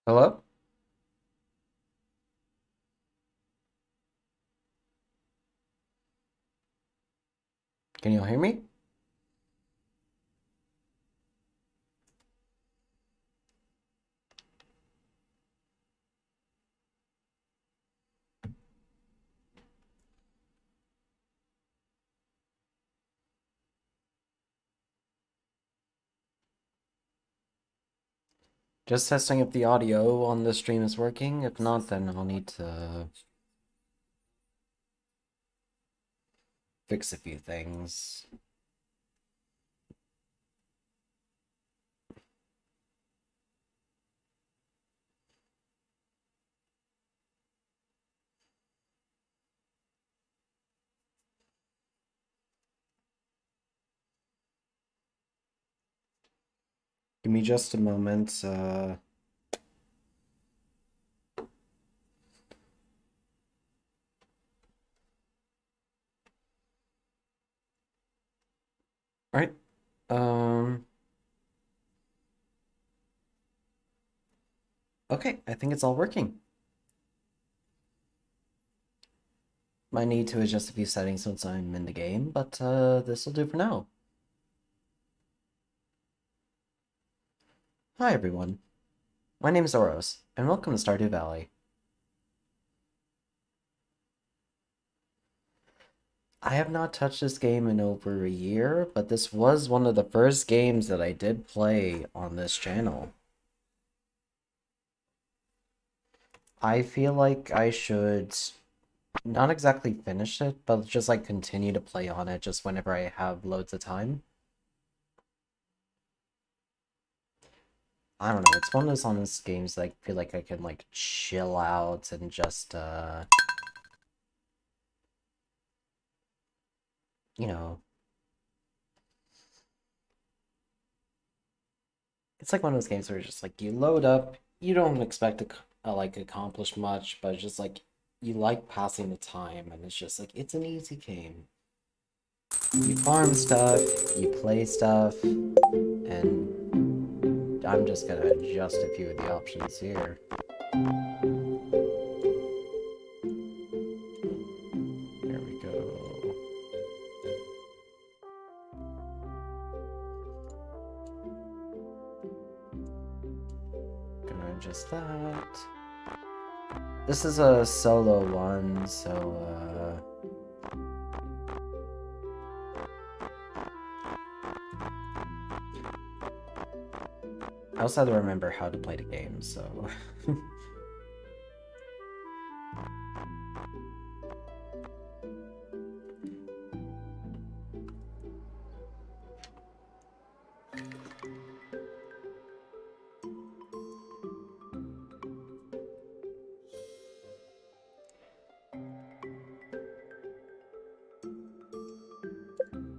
Hello? Can you all hear me? Just testing if the audio on the stream is working. If not, then I'll need to fix a few things. Give me just a moment. All right. Okay, I think it's all working. Might need to adjust a few settings once I'm in the game, but this will do for now. Hi everyone. My name is Oros, and welcome to Stardew Valley. I have not touched this game in over a year, but this was one of the first games that I did play on this channel. I feel like I should not exactly finish it, but just like continue to play on it just whenever I have loads of time. I don't know, it's one of those honest games that I feel like I can like chill out and just you know, it's like one of those games where just like you load up, you don't expect to like accomplish much, but it's just like you like passing the time and it's just like it's an easy game. You farm stuff, you play stuff, and I'm just gonna adjust a few of the options here. There we go. Gonna adjust that. This is a solo one, so I also have to remember how to play the game, so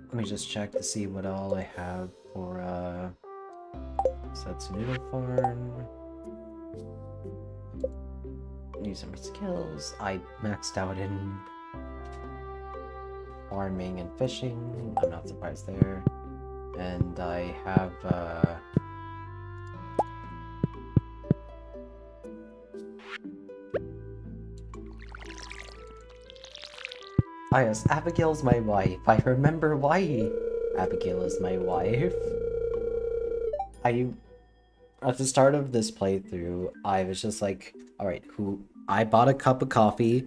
let me just check to see what all I have for sets noodle farm. Use some skills. I maxed out in farming and fishing. I'm not surprised there. And I have ah yes, Abigail's my wife. I remember why Abigail is my wife. I At the start of this playthrough, I was just like, all right, I bought a cup of coffee.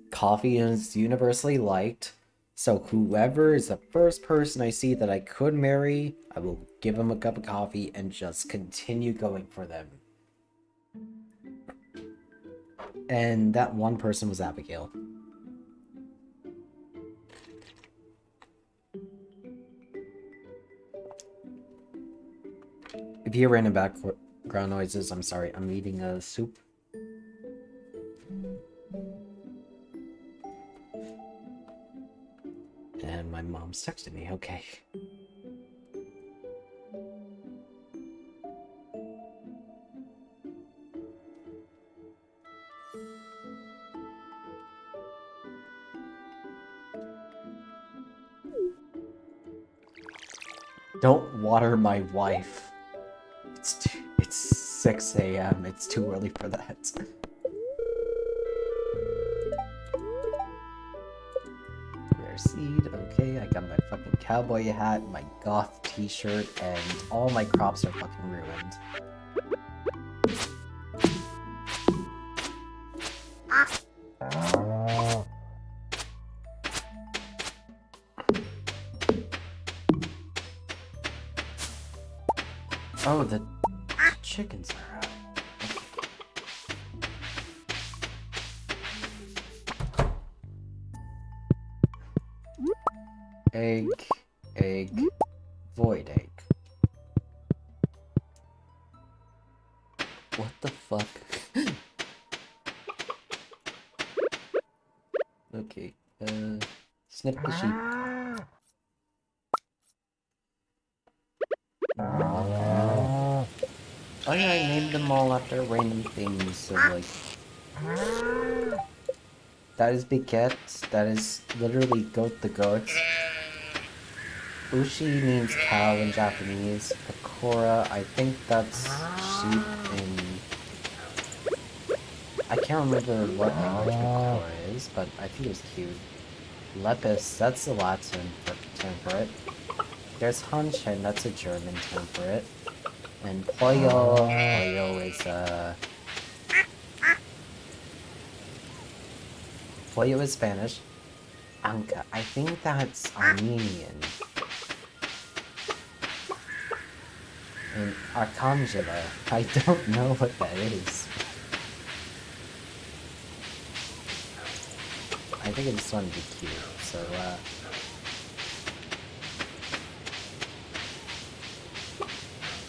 Coffee is universally liked. So whoever is the first person I see that I could marry, I will give them a cup of coffee and just continue going for them. And that one person was Abigail. If you hear random background noises, I'm sorry. I'm eating a soup. And my mom's texting me. Okay. Don't water my wife. It's 6 a.m. It's too early for that. Rare seed, okay, I got my fucking cowboy hat, my goth t-shirt, and all my crops are fucking ruined. Oh, the chickens are out. Egg, egg, void egg. What the fuck? Okay, snip the sheep. Oh yeah, I named them all after random things, so like... That is Biquette, that is literally goat the goat. Ushi means cow in Japanese. Pecora, I think that's sheep in... I can't remember what language Pecora is, but I think it was cute. Lepus, that's the Latin term for it. There's Hanchen, that's a German term for it. And Pollo is Pollo is Spanish. Anka, I think that's Armenian. And Arcangela, I don't know what that is. I think I just want to be cute, so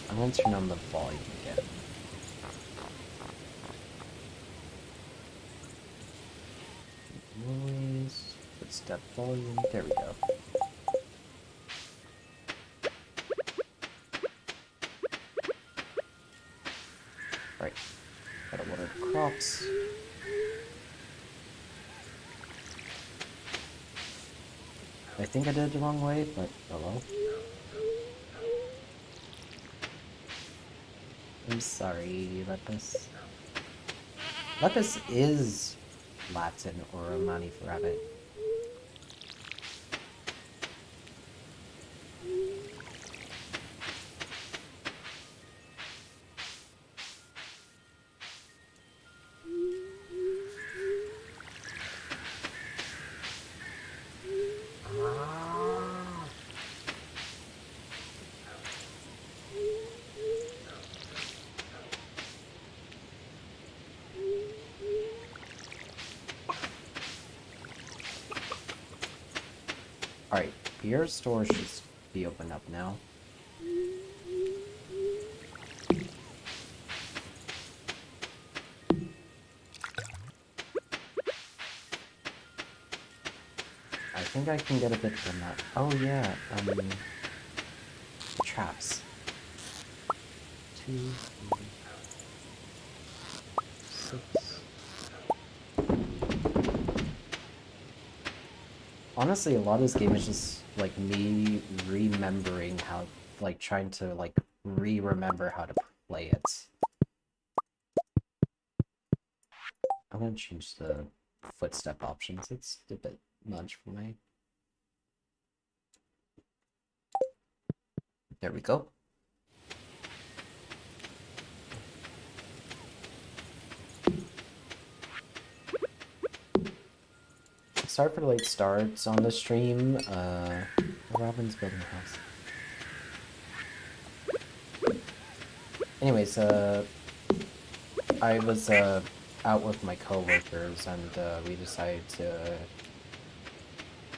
I'm gonna turn on the volume again. Noise, footstep volume, there we go. Right, gotta water the crops. I think I did it the wrong way, but oh well. I'm sorry, Lepus. Lepus is Latin or Romani for rabbit. Alright, beer store should be open up now. I think I can get a bit from that. Oh yeah, traps. 2, 3, 6. Honestly, a lot of this game is just, like, me remembering how, like, trying to, like, remember how to play it. I'm gonna change the footstep options. It's a bit much for me. There we go. Sorry for the late starts on the stream. Robin's building a house. Anyways, I was out with my coworkers and we decided to,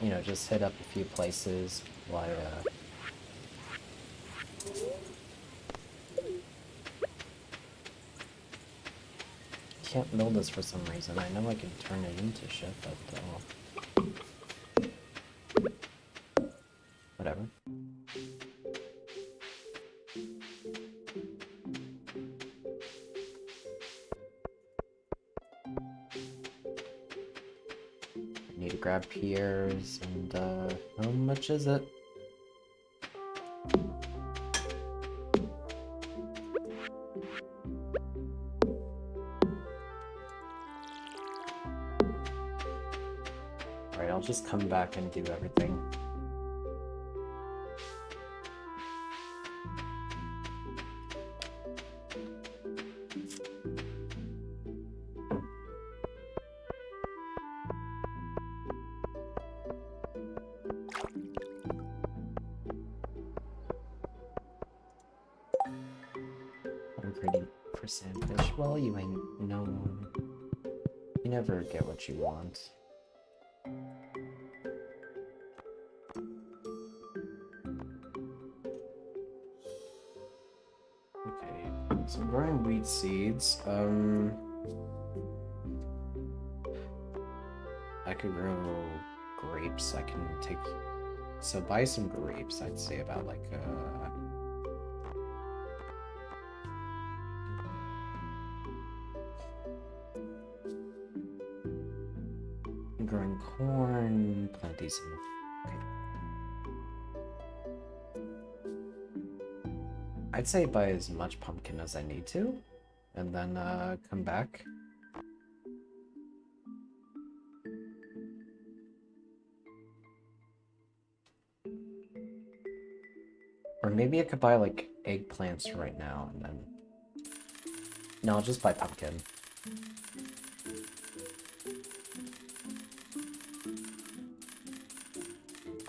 you know, just hit up a few places while can't build this for some reason. I know I can turn it into shit, but whatever. I need to grab Pierre's, and how much is it? Alright, I'll just come back and do everything. I'm pretty for sandfish. Well, you ain't no... You never get what you want. Okay, so I'm growing wheat seeds. I could grow grapes. I can take... So buy some grapes, I'd say about like, growing corn, plant these in the... Okay. I'd say buy as much pumpkin as I need to, and then come back. Or maybe I could buy like eggplants right now, and then... No, I'll just buy pumpkin.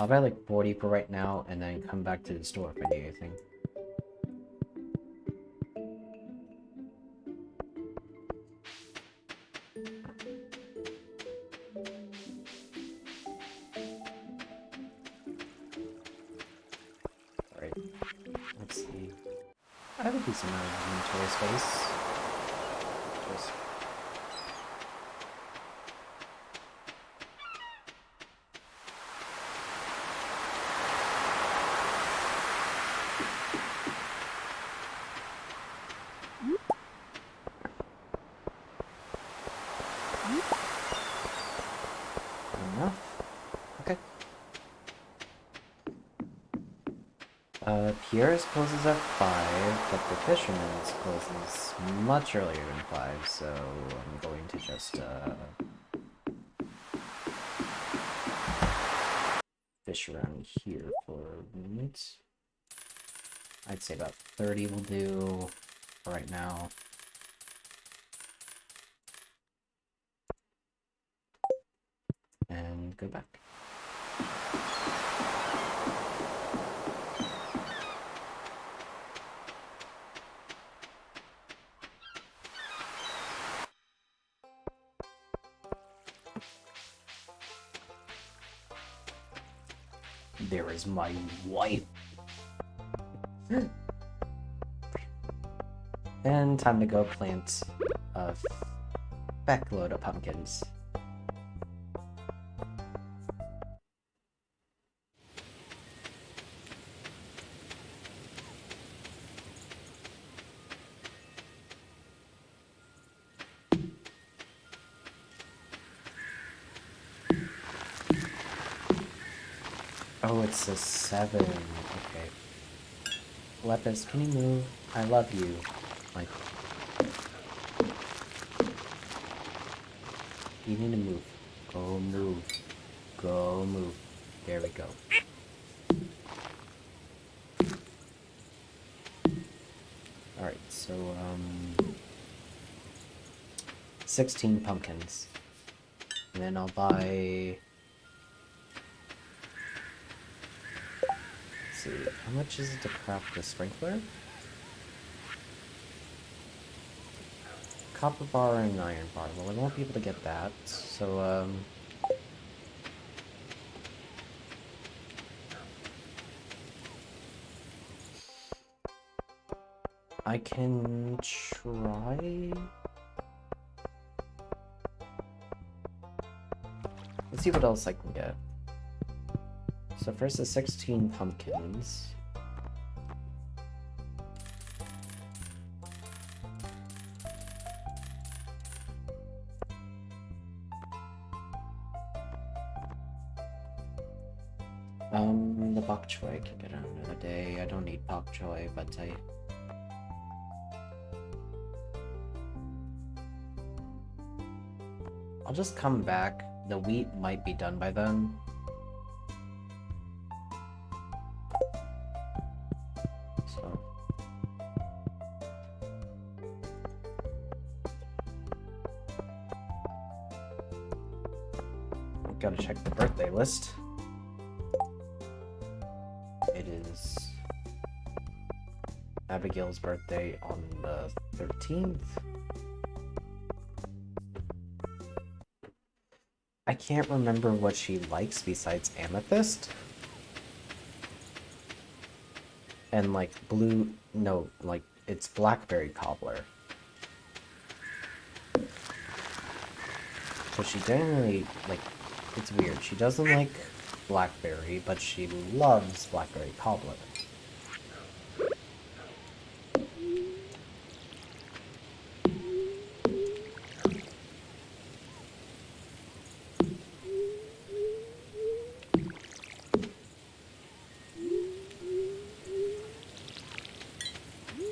I'll buy like 40 for right now, and then come back to the store if I need anything. Alright, let's see. I have a decent amount of inventory space. Just... Enough. Okay. Pierre's closes at 5, but the Fisherman's closes much earlier than 5, so I'm going to just, fish around here for a minute. I'd say about 30 will do for right now. And go back. There is my wife. And time to go plant a backload of pumpkins. Oh, it's a 7. Okay. Lepus, can you move? I love you. Like... You need to move. Go move. Go move. There we go. Alright, so, 16 pumpkins. And then I'll buy... See, how much is it to craft the sprinkler? Copper bar and an iron bar. Well, I won't be able to get that, so, I can try... Let's see what else I can get. So first the 16 pumpkins. The bok choy I can get on another day. I don't need bok choy, but I'll just come back, the wheat might be done by then. So gotta check the birthday list. It is Abigail's birthday on the 13th. I can't remember what she likes besides amethyst. And like blue, no, like it's blackberry cobbler. So she generally, like, it's weird. She doesn't like blackberry, but she loves blackberry cobbler.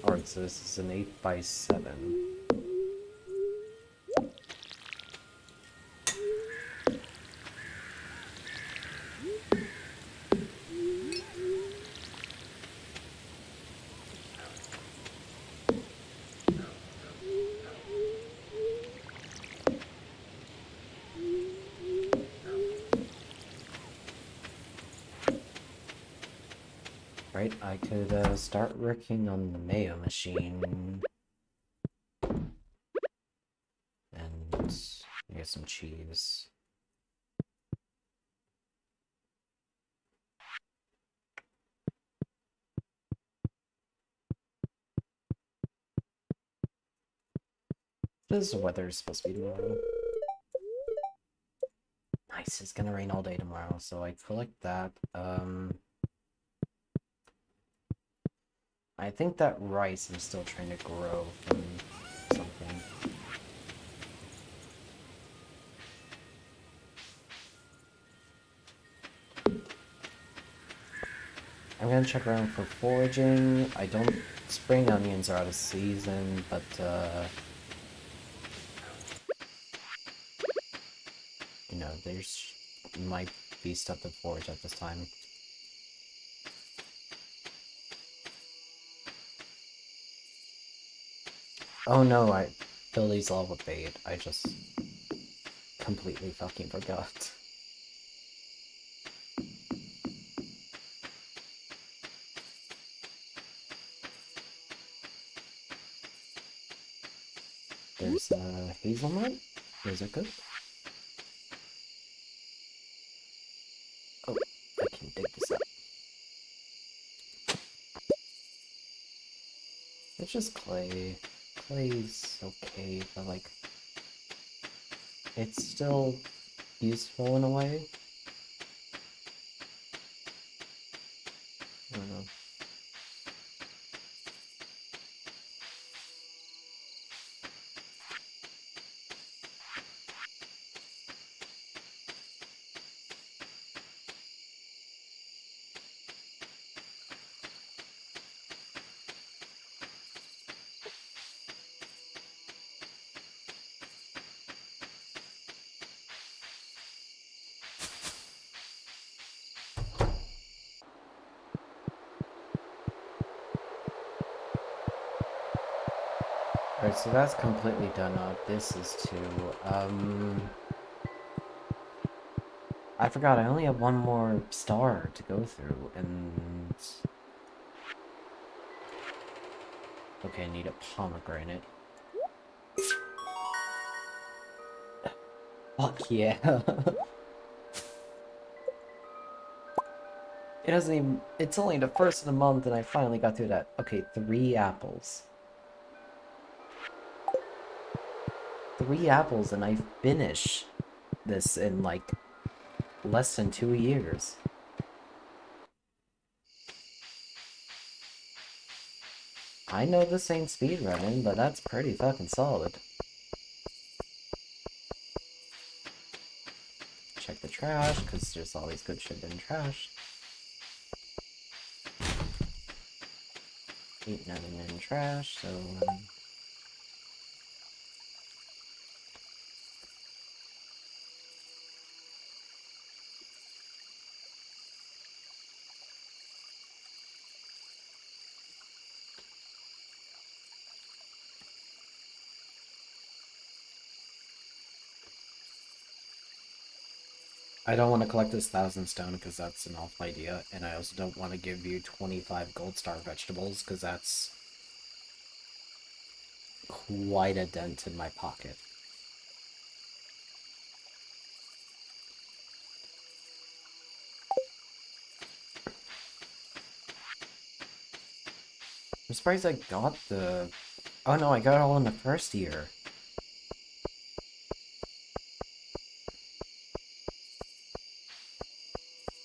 Alright, so this is an 8x7. Right, I could start working on the mayo machine. And get some cheese. What is the weather supposed to be tomorrow? Nice, it's gonna rain all day tomorrow, so I collect that. I think that rice I'm still trying to grow from something. I'm gonna check around for foraging. I don't... Spring onions are out of season, but you know, there's might be stuff to forage at this time. Oh no, I fill these all with bait. I just completely fucking forgot. There's hazelnut. Those are good. Oh, I can dig this up. It's just clay. Clay's okay, but like, it's still useful in a way. I don't know. Alright, so that's completely done up. This is too. I forgot, I only have one more star to go through, and... Okay, I need a pomegranate. Fuck yeah. It doesn't even... It's only the first of the month, and I finally got through that. Okay, 3 apples. 3 apples, and I finish this in, like, less than 2 years. I know this ain't speedrunning, but that's pretty fucking solid. Check the trash, because there's always good shit in trash. Ain't nothing in trash, so... I don't want to collect this 1,000 stone because that's an awful idea, and I also don't want to give you 25 gold star vegetables because that's quite a dent in my pocket. I'm surprised I got the... Oh no, I got it all in the first year.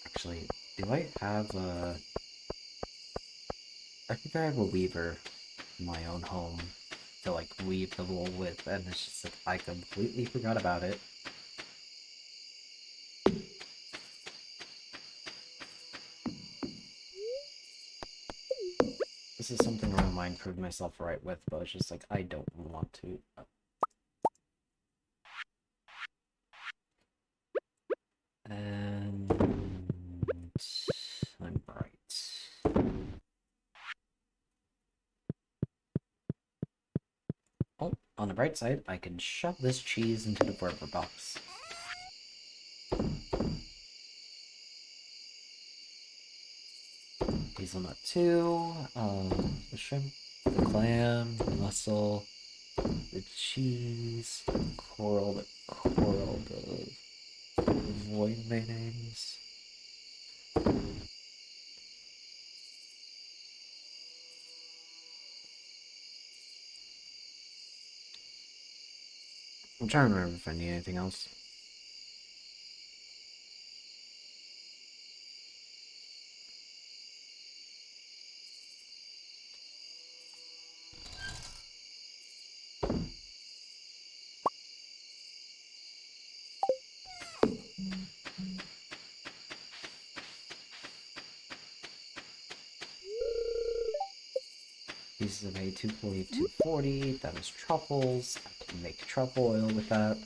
Actually, do I have a... I think I have a weaver in my own home to like weave the wool with, and it's just like I completely forgot about it. This is something I don't mind proving myself right with, but it's just like I don't want to. And I'm bright. Oh, on the bright side, I can shove this cheese into the burger box. Hazelnut 2, the shrimp, the clam, the mussel, the cheese, the void mayonnaise. I'm trying to remember if I need anything else. Pieces of hay, 240, 240. That is truffles. I can make truffle oil with that.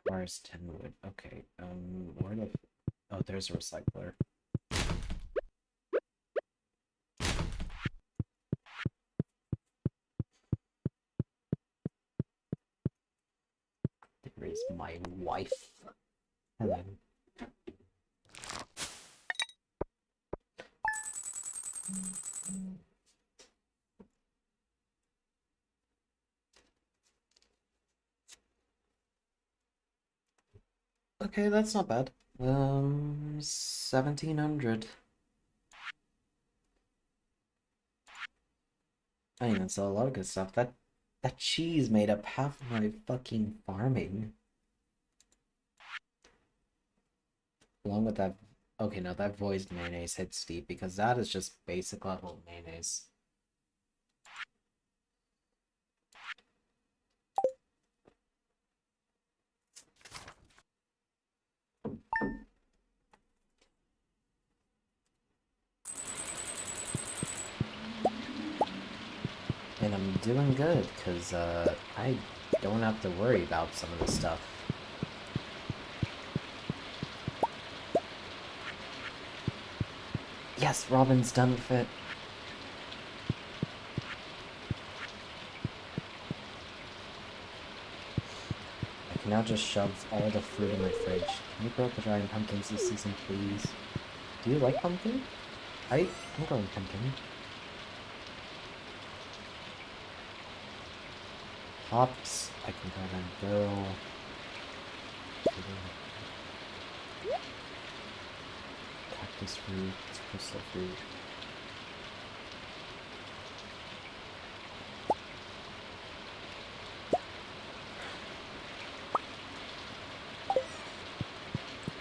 Requires 10 wood. Okay, where the... Oh, there's a recycler. There is my wife. Hello. Okay, that's not bad. 1,700. I didn't even sell a lot of good stuff. That cheese made up half of my fucking farming. Along with that... Okay, no, that voiced mayonnaise hits steep because that is just basic level mayonnaise. And I'm doing good, because, I don't have to worry about some of this stuff. Yes, Robin's done with it. I can now just shove all the fruit in my fridge. Can you grow up the giant pumpkins this season, please? Do you like pumpkin? I'm growing pumpkin. Hops, I can grow them barrel. Cactus fruit, crystal fruit.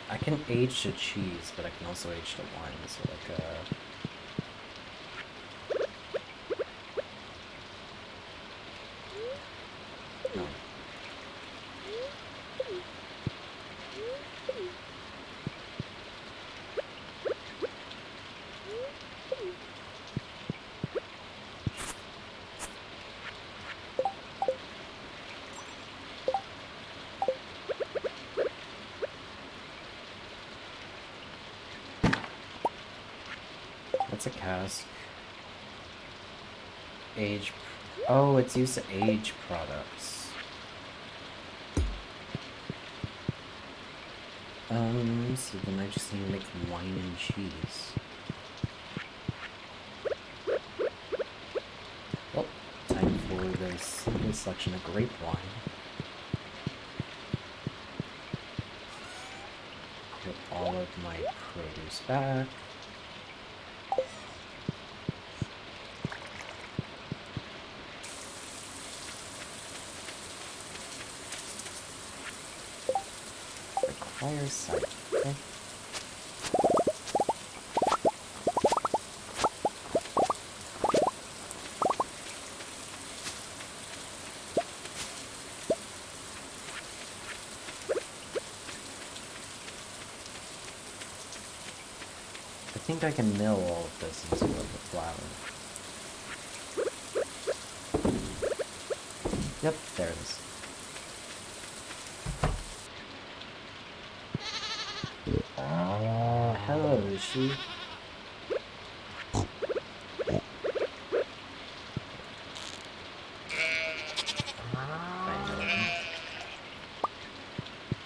I can age the cheese, but I can also age the wine, so like, no. What's a cask? Age. Oh, it's used to age products. So then I just need to make wine and cheese. Well, time for this simple selection of grape wine. Put all of my produce back. Requires site. Okay. I think I can mill all of this into the flour. Yep, there it is. Hello, is she?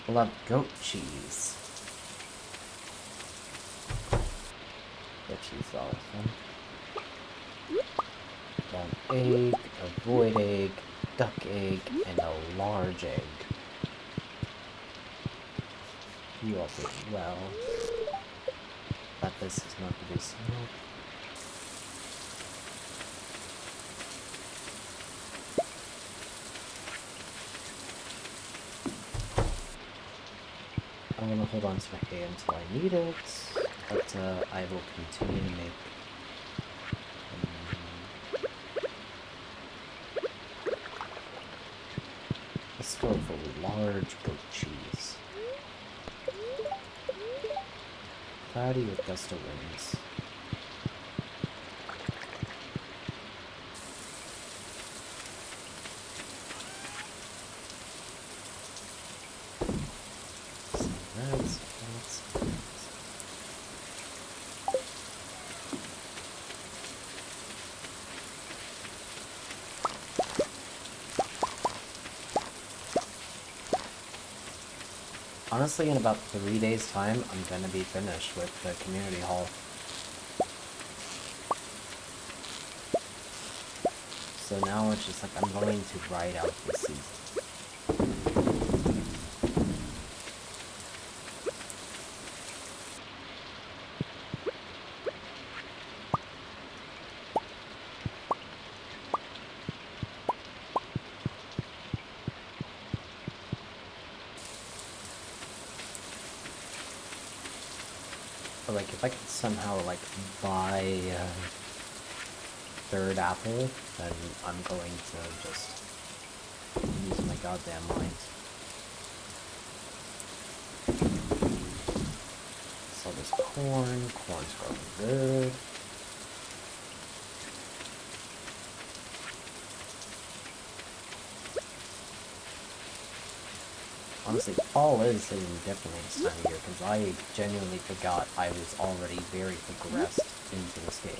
I love goat cheese. Goat cheese is awesome. One egg, a void egg, duck egg, and a large egg. You all did well. But this is not produce milk. I'm gonna hold on to my hay until I need it, but I will continue to make let's go for large goat cheese. Cloudy with gust of winds. Honestly, in about 3 days' time, I'm gonna be finished with the community hall. So now it's just like I'm going to ride out the season. But like, if I could somehow like buy a third apple, then I'm going to just use my goddamn mind. So there's corn's growing good. Honestly, fall is hitting differently this time of year, because I genuinely forgot I was already very progressed into this game.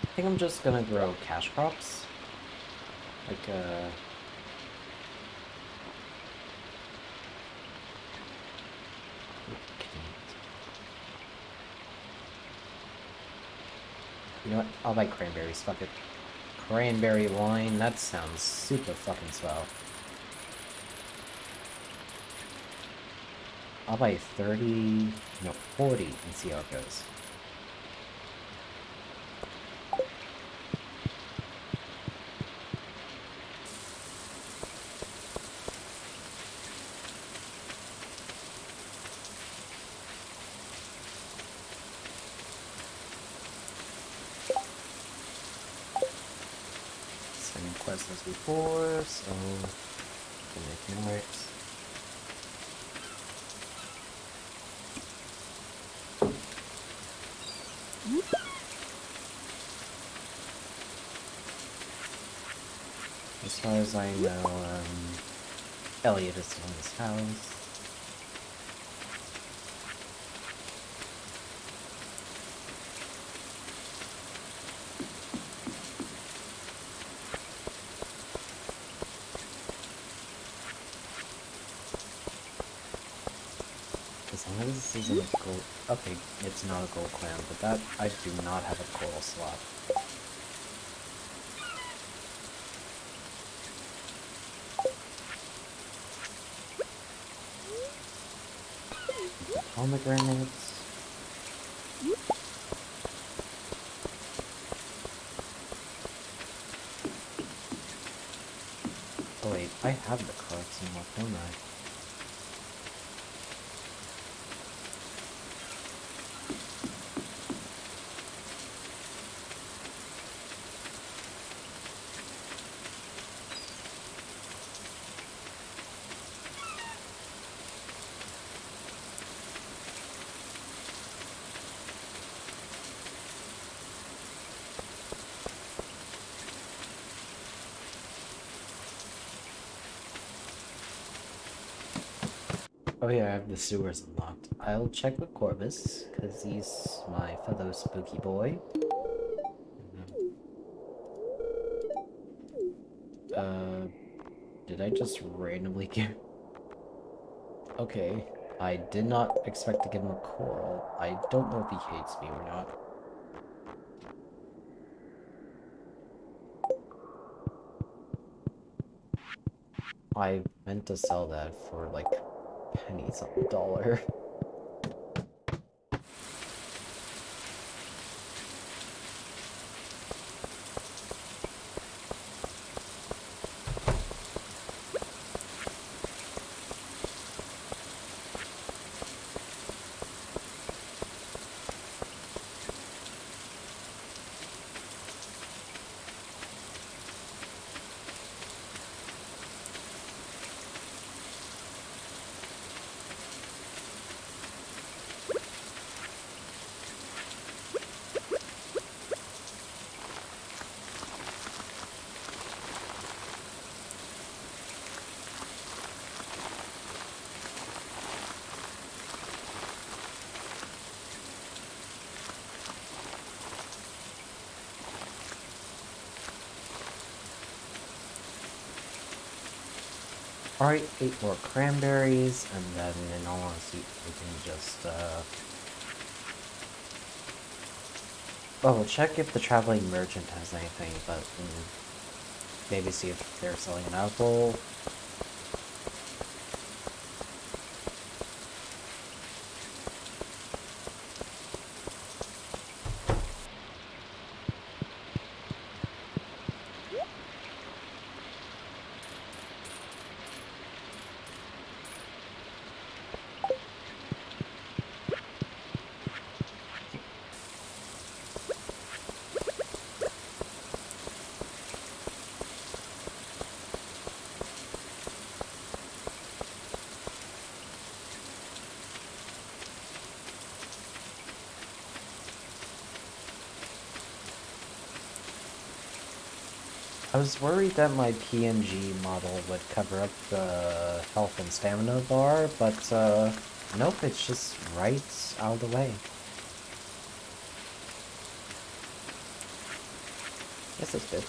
I think I'm just gonna grow cash crops. Like, you know what? I'll buy cranberries, fuck it. Cranberry wine, that sounds super fucking swell. I'll buy 30, no, 40 and see how it goes. Same quest as before, so can make noise. As far as I know, Elliot is still in his house. As long as this isn't a gold... Okay, it's not a gold clam, but that... I do not have a coral slot. Pomegranates. Oh wait, I have the cards unlocked, don't I? Oh yeah, I have the sewers unlocked. I'll check with Corvus, because he's my fellow spooky boy. Did I just randomly give... Okay, I did not expect to give him a coral. I don't know if he hates me or not. I meant to sell that for, like, pennies on the dollar. Alright, 8 more cranberries, and then in all honesty, we can just, well, we'll check if the traveling merchant has anything, but maybe see if they're selling an apple. I was worried that my PNG model would cover up the health and stamina bar, but nope, it's just right out of the way. This is good.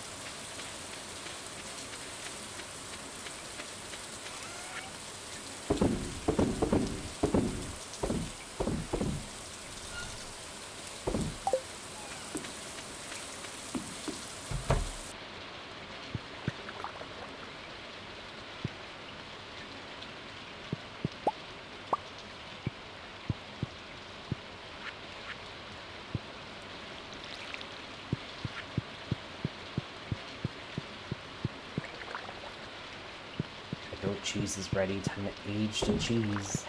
Goat cheese is ready. Time to age the cheese.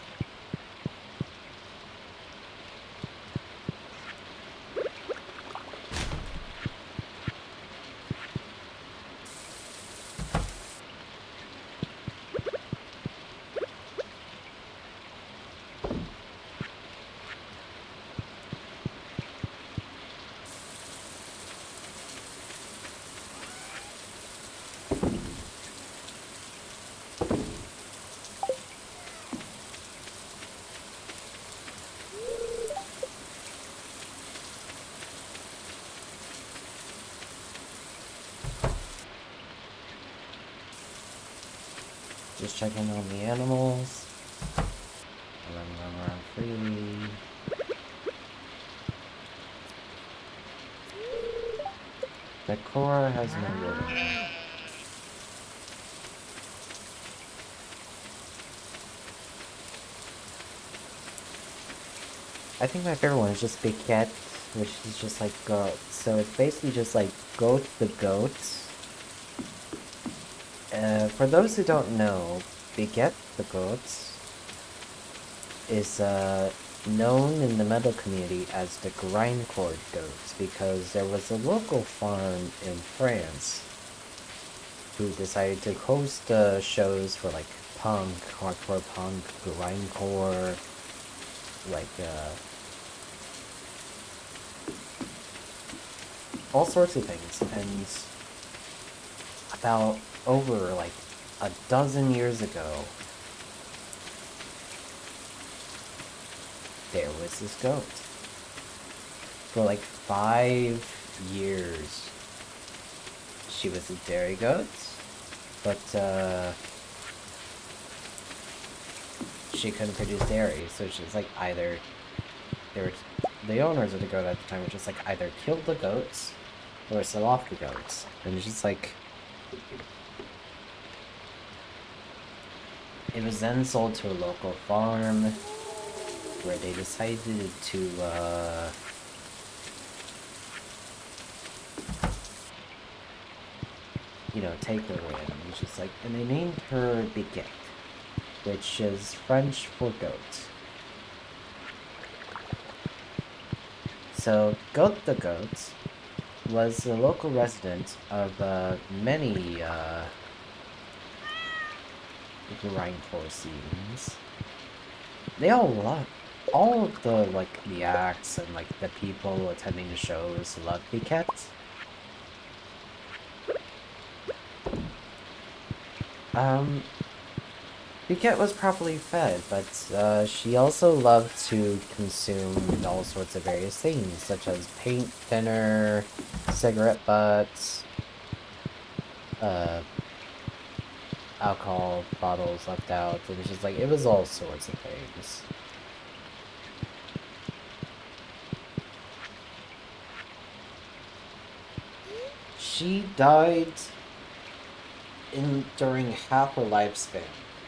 Just checking on the animals. Running around freely. Decora has no rhythm. I think my favorite one is just Biquette, which is just like goat. So it's basically just like Goat the Goat. For those who don't know, Biquette the Goat is known in the metal community as the grindcore goat because there was a local farm in France who decided to host shows for like punk, hardcore punk, grindcore, like all sorts of things. And about over like a dozen years ago, there was this goat. For like 5 years, she was a dairy goat, but she couldn't produce dairy, so she's like either the owners of the goat at the time were just like either kill the goats or sell off the goats, and it's just like it was then sold to a local farm where they decided to you know, take her in. It's just like, and they named her Biquette, which is French for goat. So, Goat the Goat was a local resident of many grindcore scenes. They all of the like the acts and like the people attending the shows loved Biquette. Biquette was properly fed, but she also loved to consume all sorts of various things, such as paint thinner, cigarette butts, alcohol bottles left out. It was just like, it was all sorts of things. She died during half her lifespan.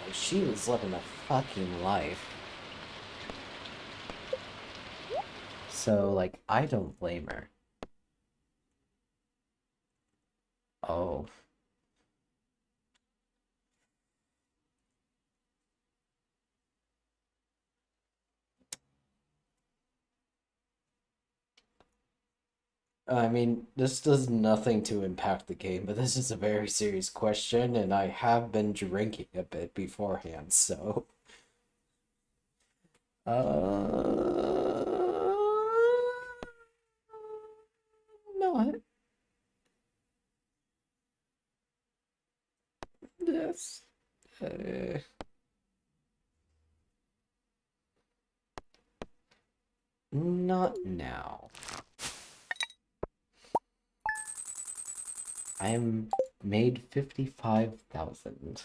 Like, she was living a fucking life. So, like, I don't blame her. Oh. I mean, this does nothing to impact the game, but this is a very serious question, and I have been drinking a bit beforehand, so... Not this. Not now. I am made 55,000.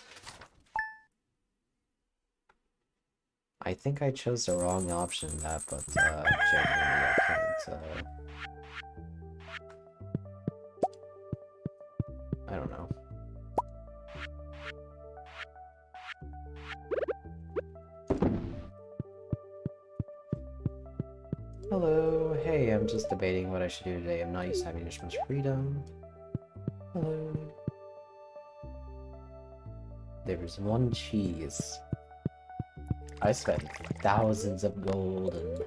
I think I chose the wrong option in that, but genuinely I can't, I don't know. Hello, hey, I'm just debating what I should do today. I'm not used to having this much freedom. Hello. There was one cheese. I spent thousands of gold and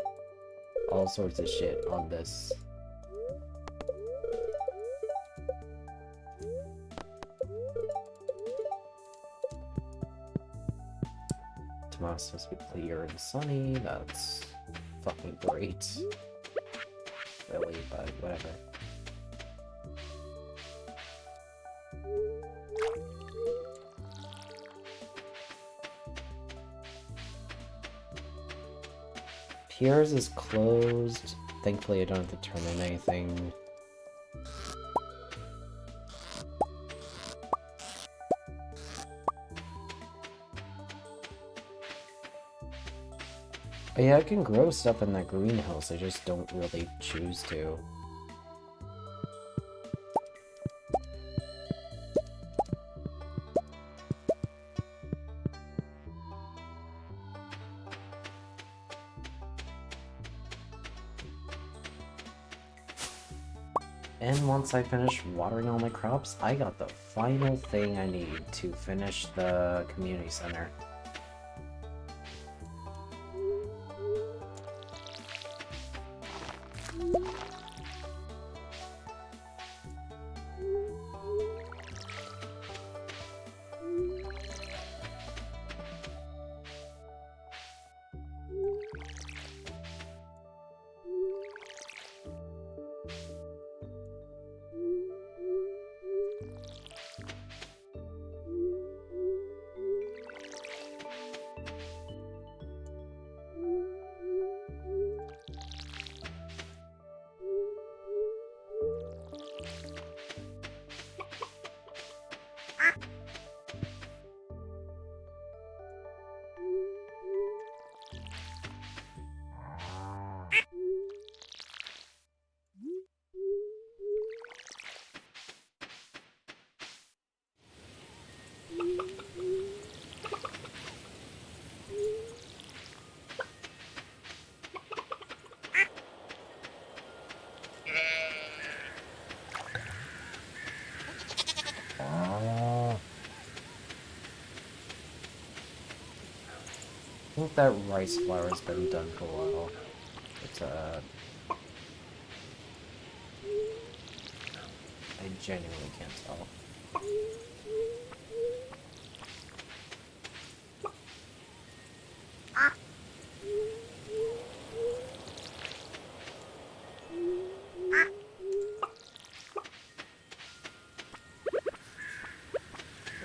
all sorts of shit on this. Tomorrow's supposed to be clear and sunny. That's fucking great. Really, but whatever. Pierre's is closed. Thankfully, I don't have to turn in anything. Oh, yeah, I can grow stuff in the greenhouse, I just don't really choose to. And once I finish watering all my crops, I got the final thing I need to finish the community center. I think that rice flour has been done for a while. But, I genuinely can't tell.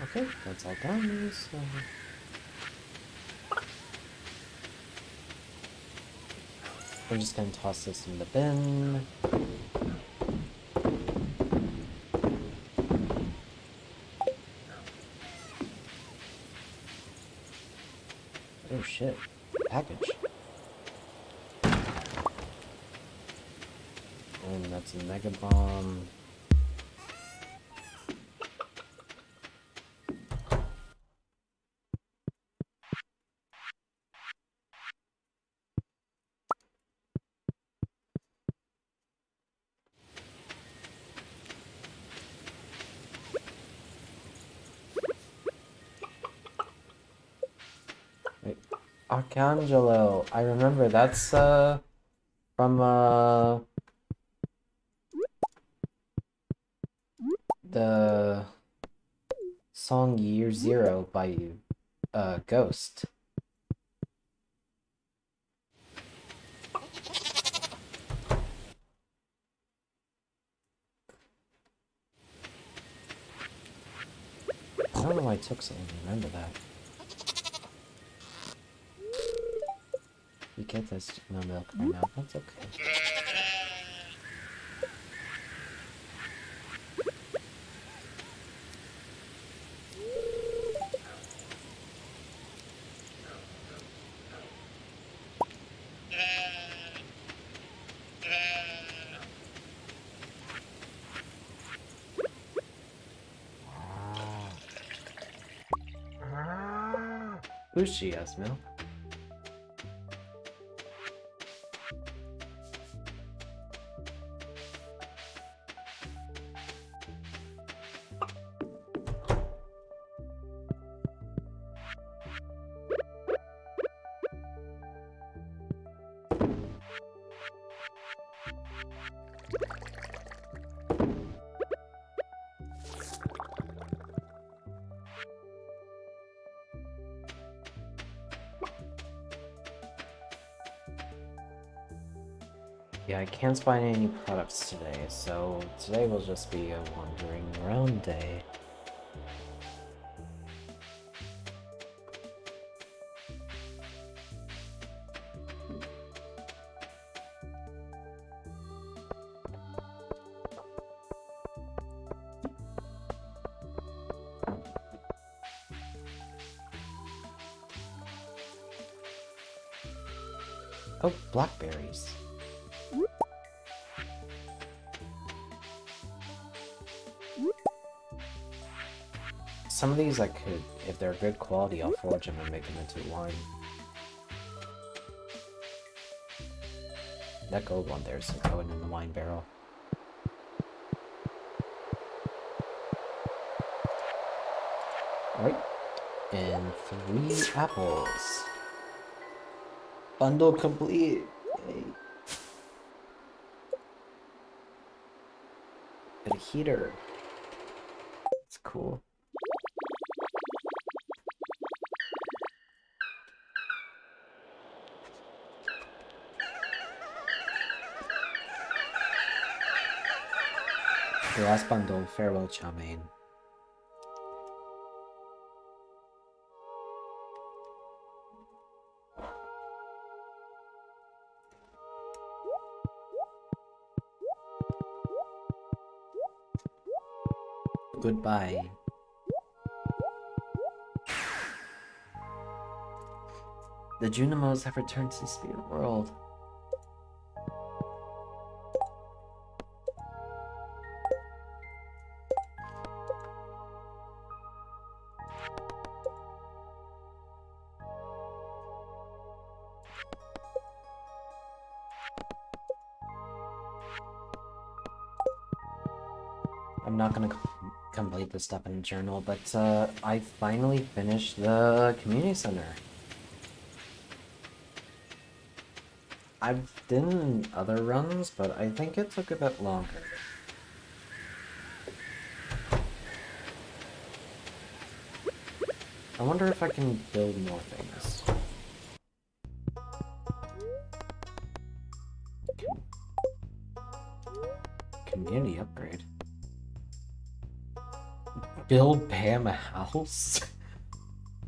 Okay, that's all done, so... We're just gonna toss this in the bin. Oh shit. Package. And that's a mega bomb. Wait. Arcangelo. I remember that's from the song Year Zero by Ghost. I don't know why I took so long to remember that. You get this no milk right now, that's okay. Who's she, Esmil? Yeah, I can't find any products today, so today will just be a wandering around day. Oh, blackberries. Some of these I could, if they're good quality, I'll forge them and make them into wine. That gold one there is going in the wine barrel. Right. And 3 apples. Bundle complete! Yay. Got a heater. It's cool. The last bundle, farewell, chow mein. Goodbye. The Junimos have returned to the spirit world. I'm not gonna complete this stuff in a journal, but I finally finished the community center. I've done other runs, but I think it took a bit longer. I wonder if I can build more things. Community upgrade. Build Pam a house?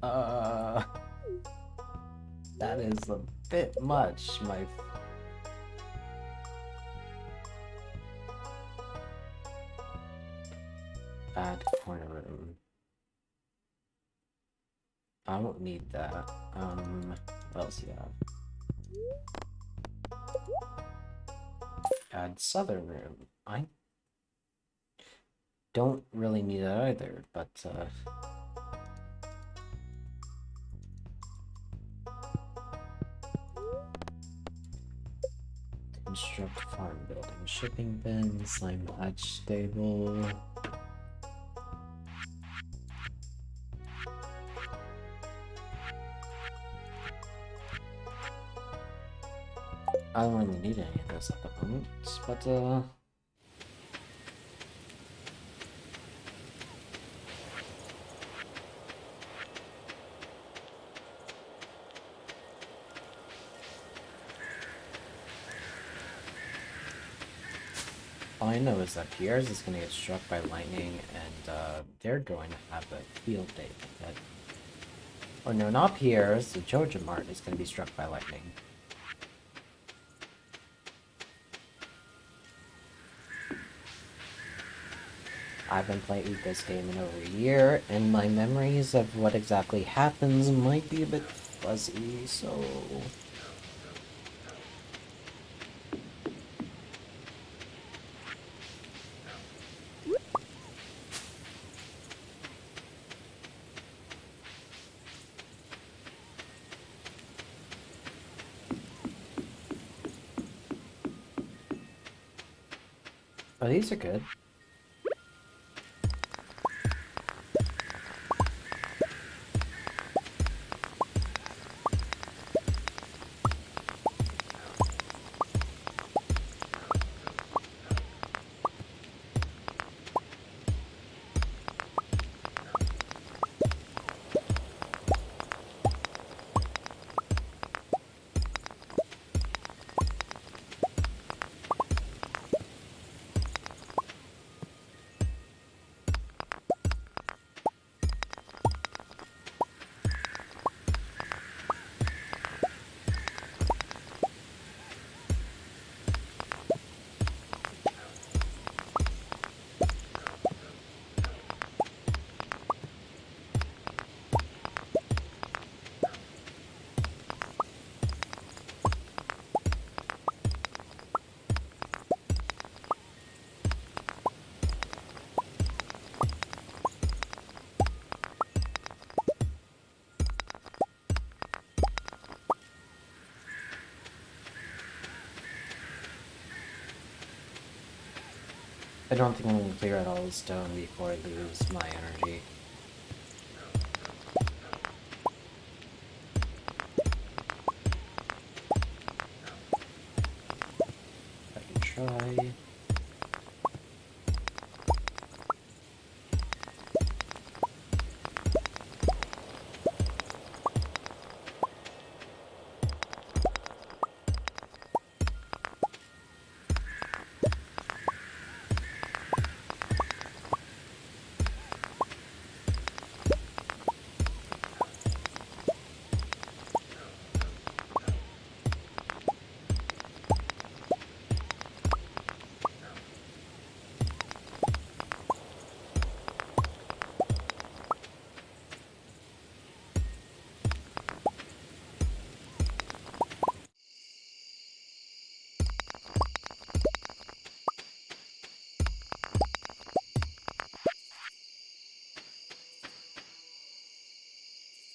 That is a bit much, my... Add corner room. I don't need that. What else do you have? Add southern room. I don't really need that either, but construct farm building, shipping bin, slime hatch stable. I don't really need any of this at the moment, but all I know is that Pierre's is going to get struck by lightning, and they're going to have a field day with it. Or no, not Pierre's, the Joja Mart is going to be struck by lightning. I've been playing this game in over a year, and my memories of what exactly happens might be a bit fuzzy, so... Oh, these are good. I don't think I'm gonna clear out all the stone before I lose my energy. I can try.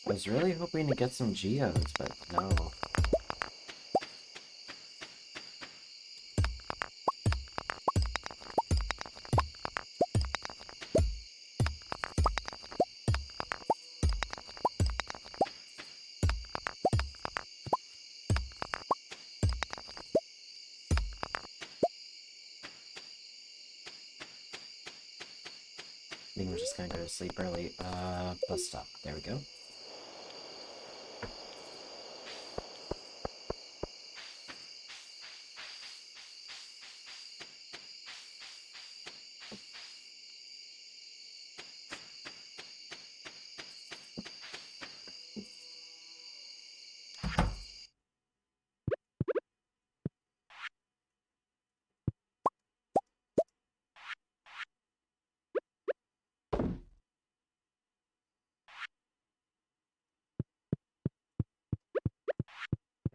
I was really hoping to get some geodes, but no. I think we're just gonna go to sleep early. Bus stop. There we go.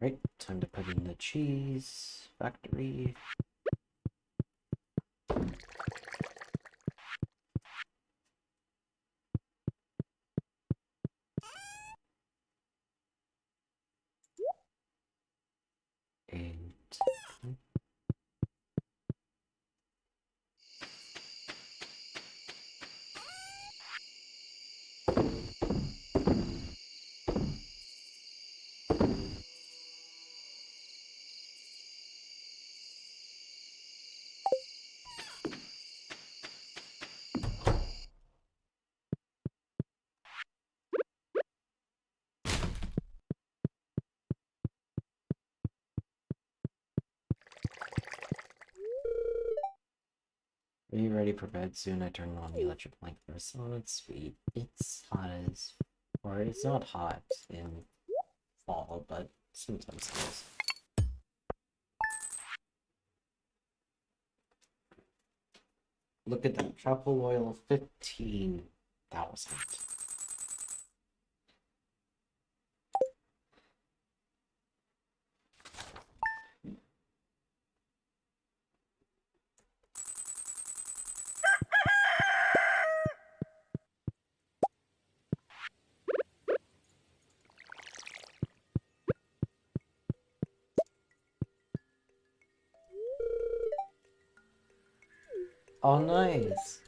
Right, time to put in the cheese factory. And are you ready for bed soon? I turned on the electric blanket first. Oh, it's sweet. It's hot as... Or it's not hot in fall, but sometimes it is. Look at that. Truffle oil, 15,000. Oh, nice.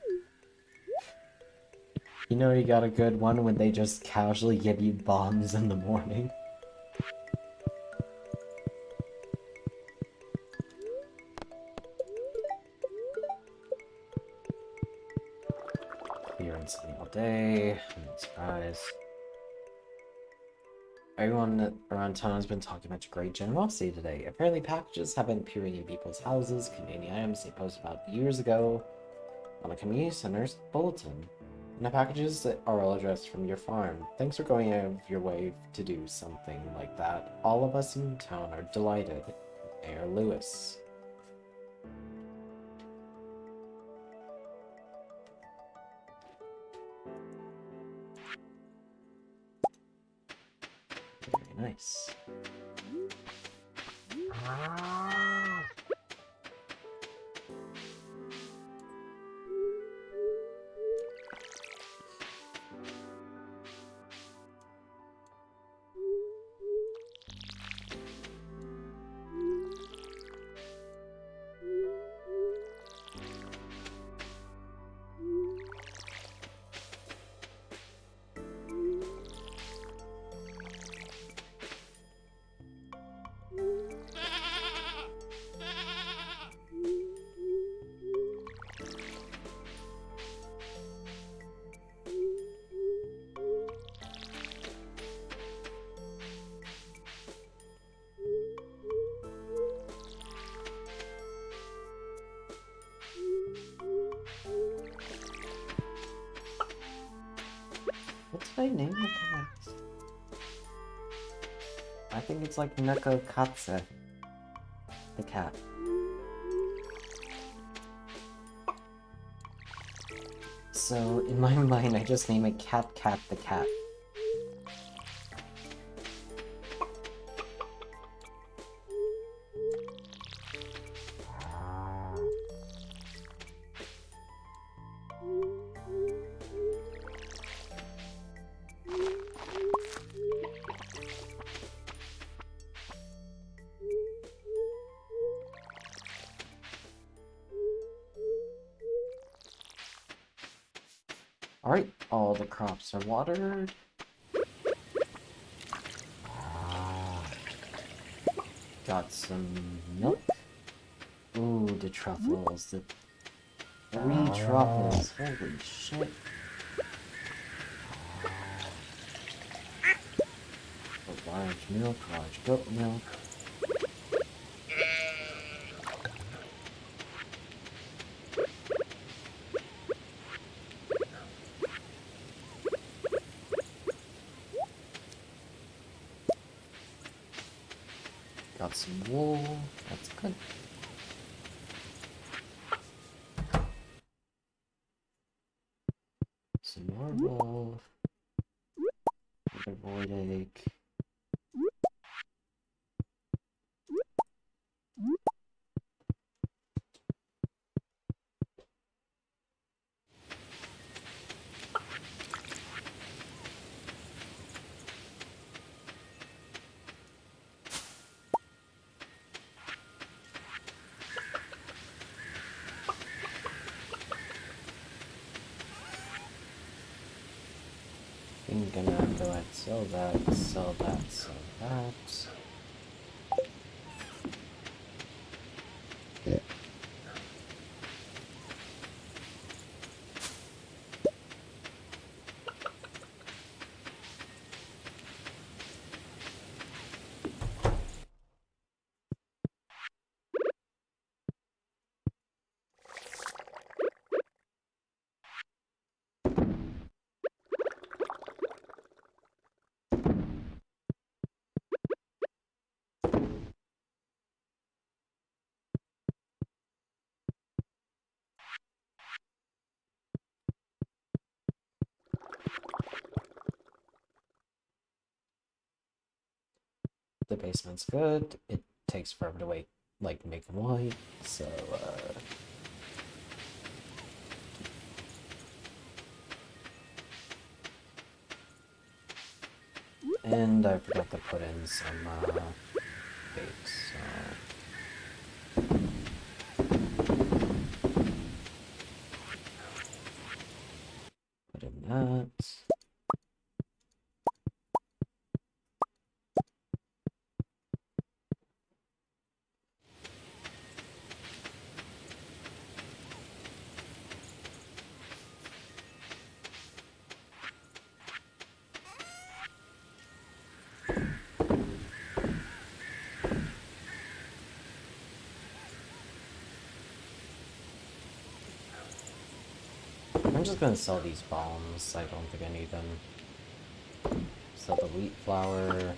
You know you got a good one when they just casually give you bombs in the morning. Here and sunny all day. Surprise. Everyone around town has been talking about your great generosity today. Apparently packages have been appearing in people's houses containing items they posted about years ago on the community center's bulletin. And the packages are all addressed from your farm. Thanks for going out of your way to do something like that. All of us in town are delighted. Mayor Lewis. Very nice. did I name the cat? I think it's like Neko Katse. The cat. So, in my mind, I just name it Cat the cat. Alright, all the crops are watered. Got some milk. Ooh, the truffles. The 3 truffles. Holy shit. Large milk, large goat milk. Got some wool. That's good. Some more wool. Another void egg. I'm gonna go ahead and sell that, sell that, sell that. The basement's good. It takes forever to wait, like, make them white, so, and I forgot to put in some, bait, so... Put in that. I'm just gonna sell these bombs. I don't think I need them. Sell the wheat flour.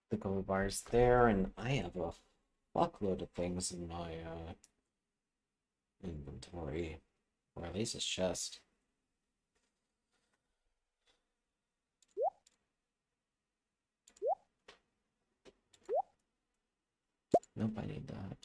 The gold bar's there, and I have a fuckload of things in my inventory, or at least a chest. Nope, I need that.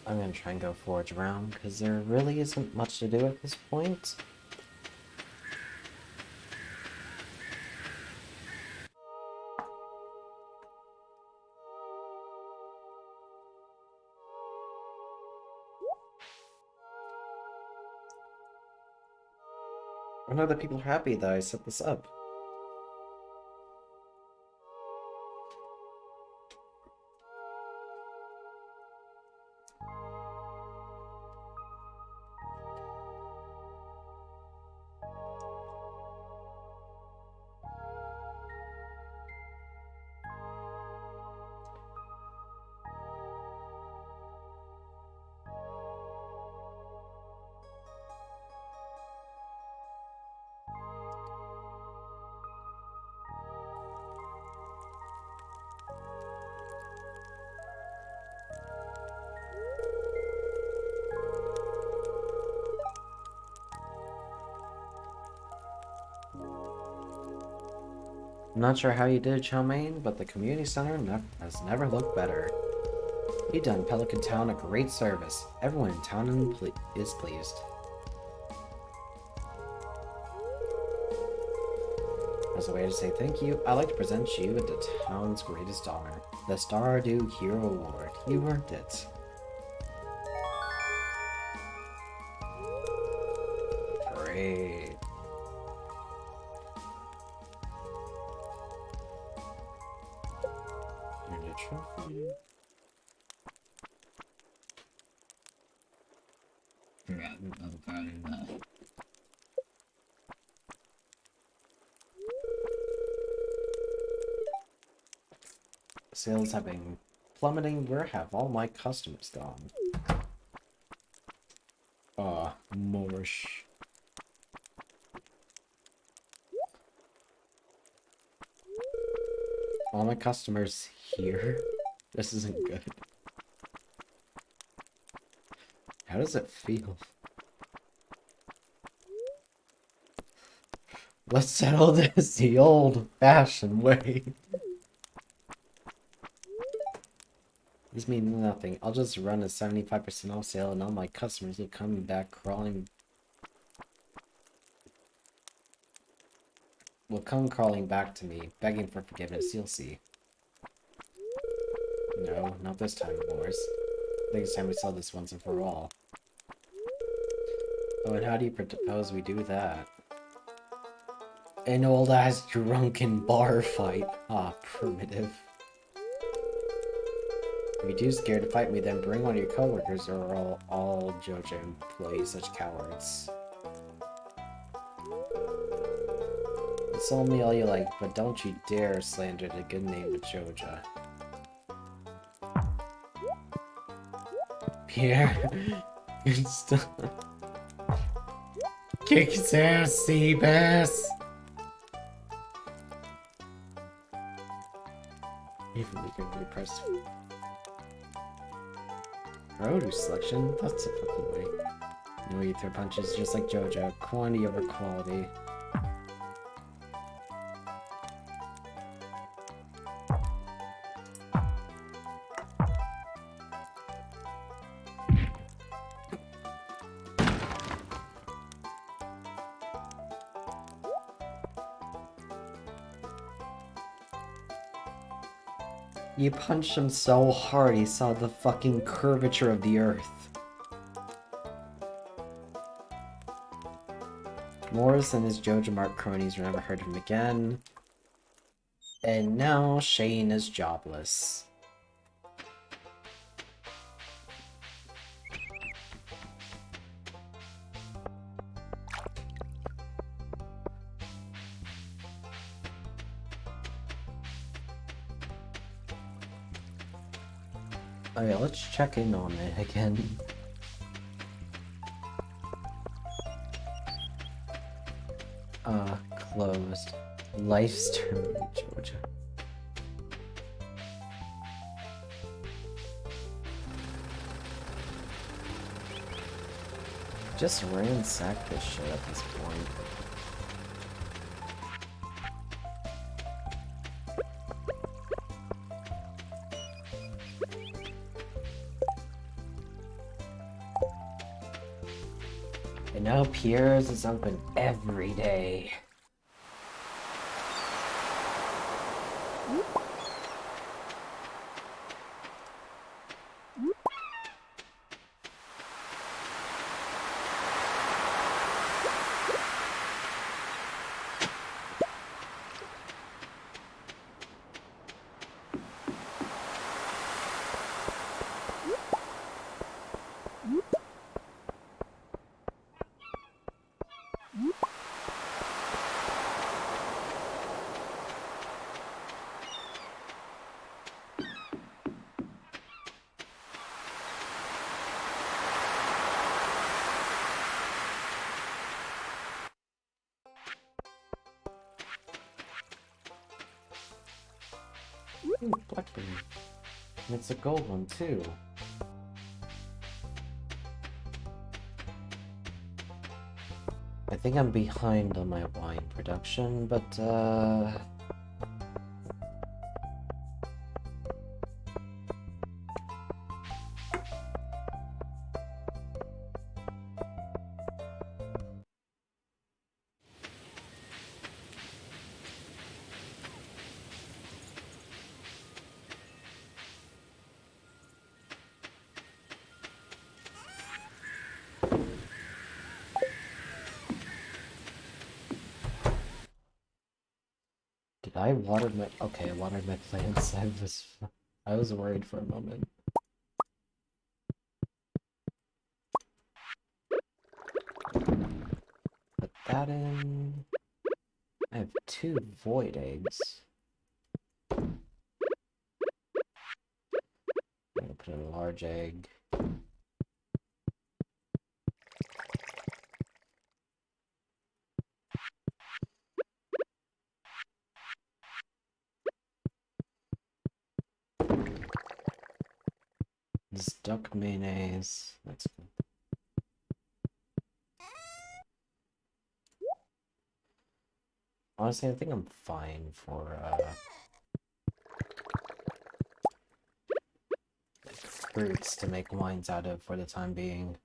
I'm gonna try and go forage around, because there really isn't much to do at this point. I know that people are happy that I set this up. I'm not sure how you did it, Chow Mein, but the community center has never looked better. You've done Pelican Town a great service. Everyone in town is pleased. As a way to say thank you, I'd like to present you with the town's greatest honor, the Stardew Hero Award. You earned it. Great. Earned a trophy. Sales have been plummeting. Where have all my customers gone? Moorish. All my customers here? This isn't good. How does it feel? Let's settle this the old-fashioned way. This means nothing. I'll just run a 75% off sale and all my customers will come back crawling... will come crawling back to me, begging for forgiveness. You'll see. No, not this time, Morris. I think it's time we sell this once and for all. Oh, and how do you propose we do that? An old-ass drunken bar fight. Ah, primitive. If you're too scared to fight me, then bring one of your coworkers, or are all Joja employees such cowards. Insult me all you like, but don't you dare slander the good name of Joja. Pierre, kick his ass, Seabass! Even weaker than depressed. Produce selection? That's a fucking way. No, you throw punches just like Joja. Quantity over quality. You punched him so hard he saw the fucking curvature of the earth. Morris and his Joja Mart cronies never heard of him again. And now Shane is jobless. Okay, let's check in on it again. Closed. Life's terminated, Joja. Just ransack this shit at this point. And now Pierre's is open every day. Ooh, blackberry. And it's a gold one, too. I think I'm behind on my wine production, but, did I water my... Okay, I watered my plants. I was worried for a moment. Put that in. I have 2 void eggs. I'm gonna put in a large egg. This duck mayonnaise. That's good. Honestly, I think I'm fine for, fruits to make wines out of for the time being.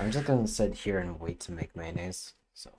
I'm just gonna sit here and wait to make mayonnaise, so.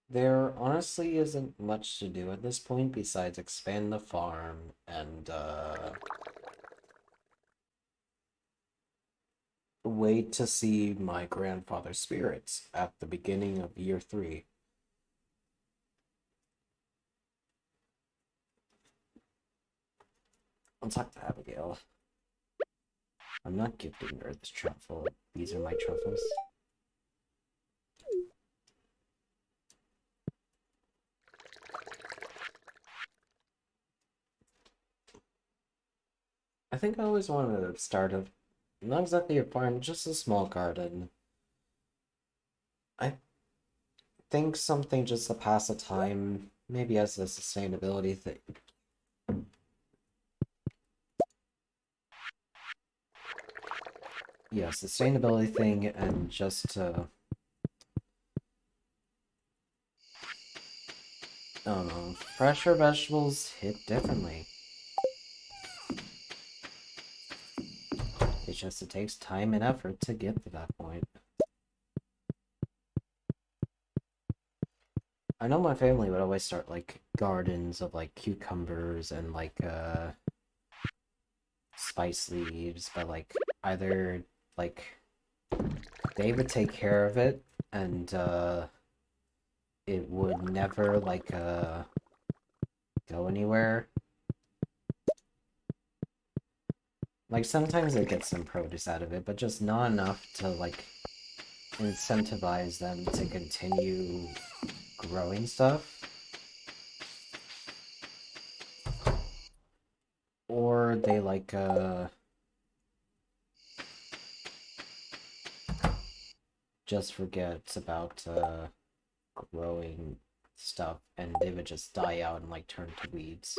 There honestly isn't much to do at this point besides expand the farm and, wait to see my grandfather's spirits at the beginning of year 3. I'll talk to Abigail. I'm not gifting her this truffle. These are my truffles. I think I always wanted to start a, not exactly a farm, just a small garden. I think something just to pass the time, maybe as a sustainability thing. Yeah, sustainability thing and just to, I don't know, fresher vegetables hit differently. It's just, it takes time and effort to get to that point. I know my family would always start, like, gardens of, like, cucumbers and, like, spice leaves, but, like, either, like, they would take care of it, and, it would never, like, go anywhere. Like, sometimes they get some produce out of it, but just not enough to, like, incentivize them to continue growing stuff. Or they, like, just forget about, growing stuff, and they would just die out and, like, turn to weeds.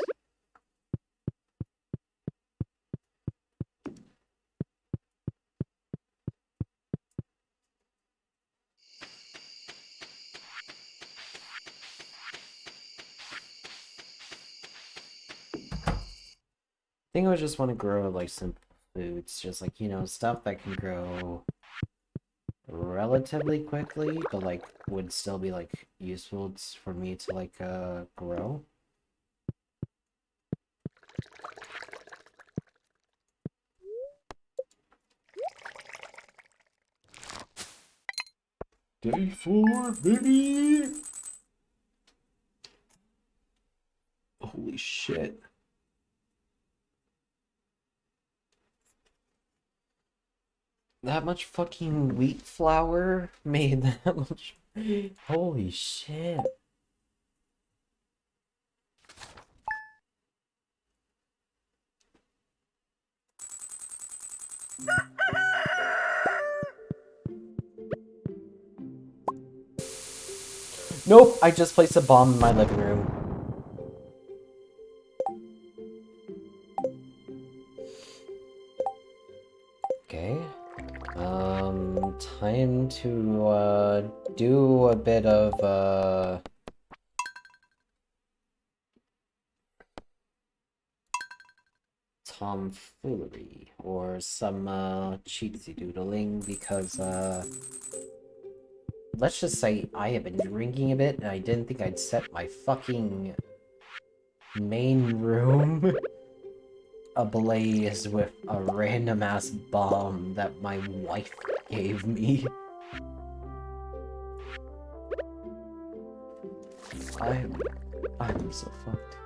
think I would just want to grow like simple foods, just like, stuff that can grow relatively quickly, but like would still be like useful for me to like grow. Day 4, baby! Holy shit. That much fucking wheat flour made that much. Holy shit. Nope, I just placed a bomb in my living room. Okay. Time to, do a bit of, tomfoolery, or some, cheatsy doodling, because, let's just say I have been drinking a bit, and I didn't think I'd set my fucking main room ablaze with a random-ass bomb that my wife gave me. I'm so fucked.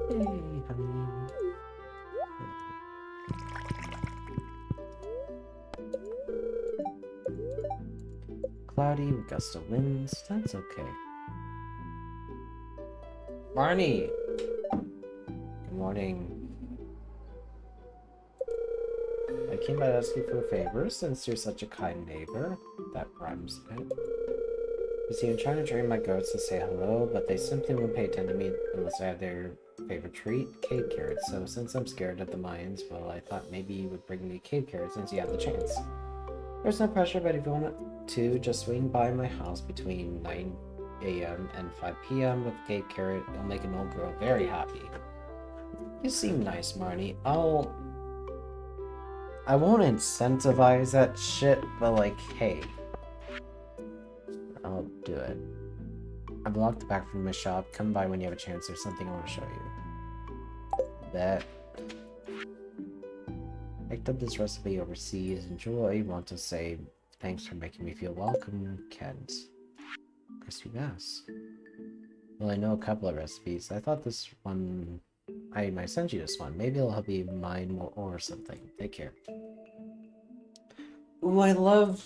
Hey, honey. Cloudy with gust of winds. That's okay. Marnie! Good morning. I came by to ask you for a favor, since you're such a kind neighbor. That rhymes a bit. You see, I'm trying to train my goats to say hello, but they simply won't pay attention to me unless I have their favorite treat, cave carrots. So since I'm scared of the mines, well, I thought maybe you would bring me cave carrots since you have the chance. There's no pressure, but if you want to, just swing by my house between 9 a.m. and 5 p.m. with cave carrot. It'll make an old girl very happy. You seem nice, Marnie. I won't incentivize that shit, but like, hey. I'll do it. I've locked the back from my shop. Come by when you have a chance. There's something I want to show you. Bet. Picked up this recipe overseas. Enjoy. Want to say thanks for making me feel welcome, Kent. Crispy bass. Well, I know a couple of recipes. I thought this one... I might send you this one. Maybe it'll help you mine more or something. Take care. Ooh, I love...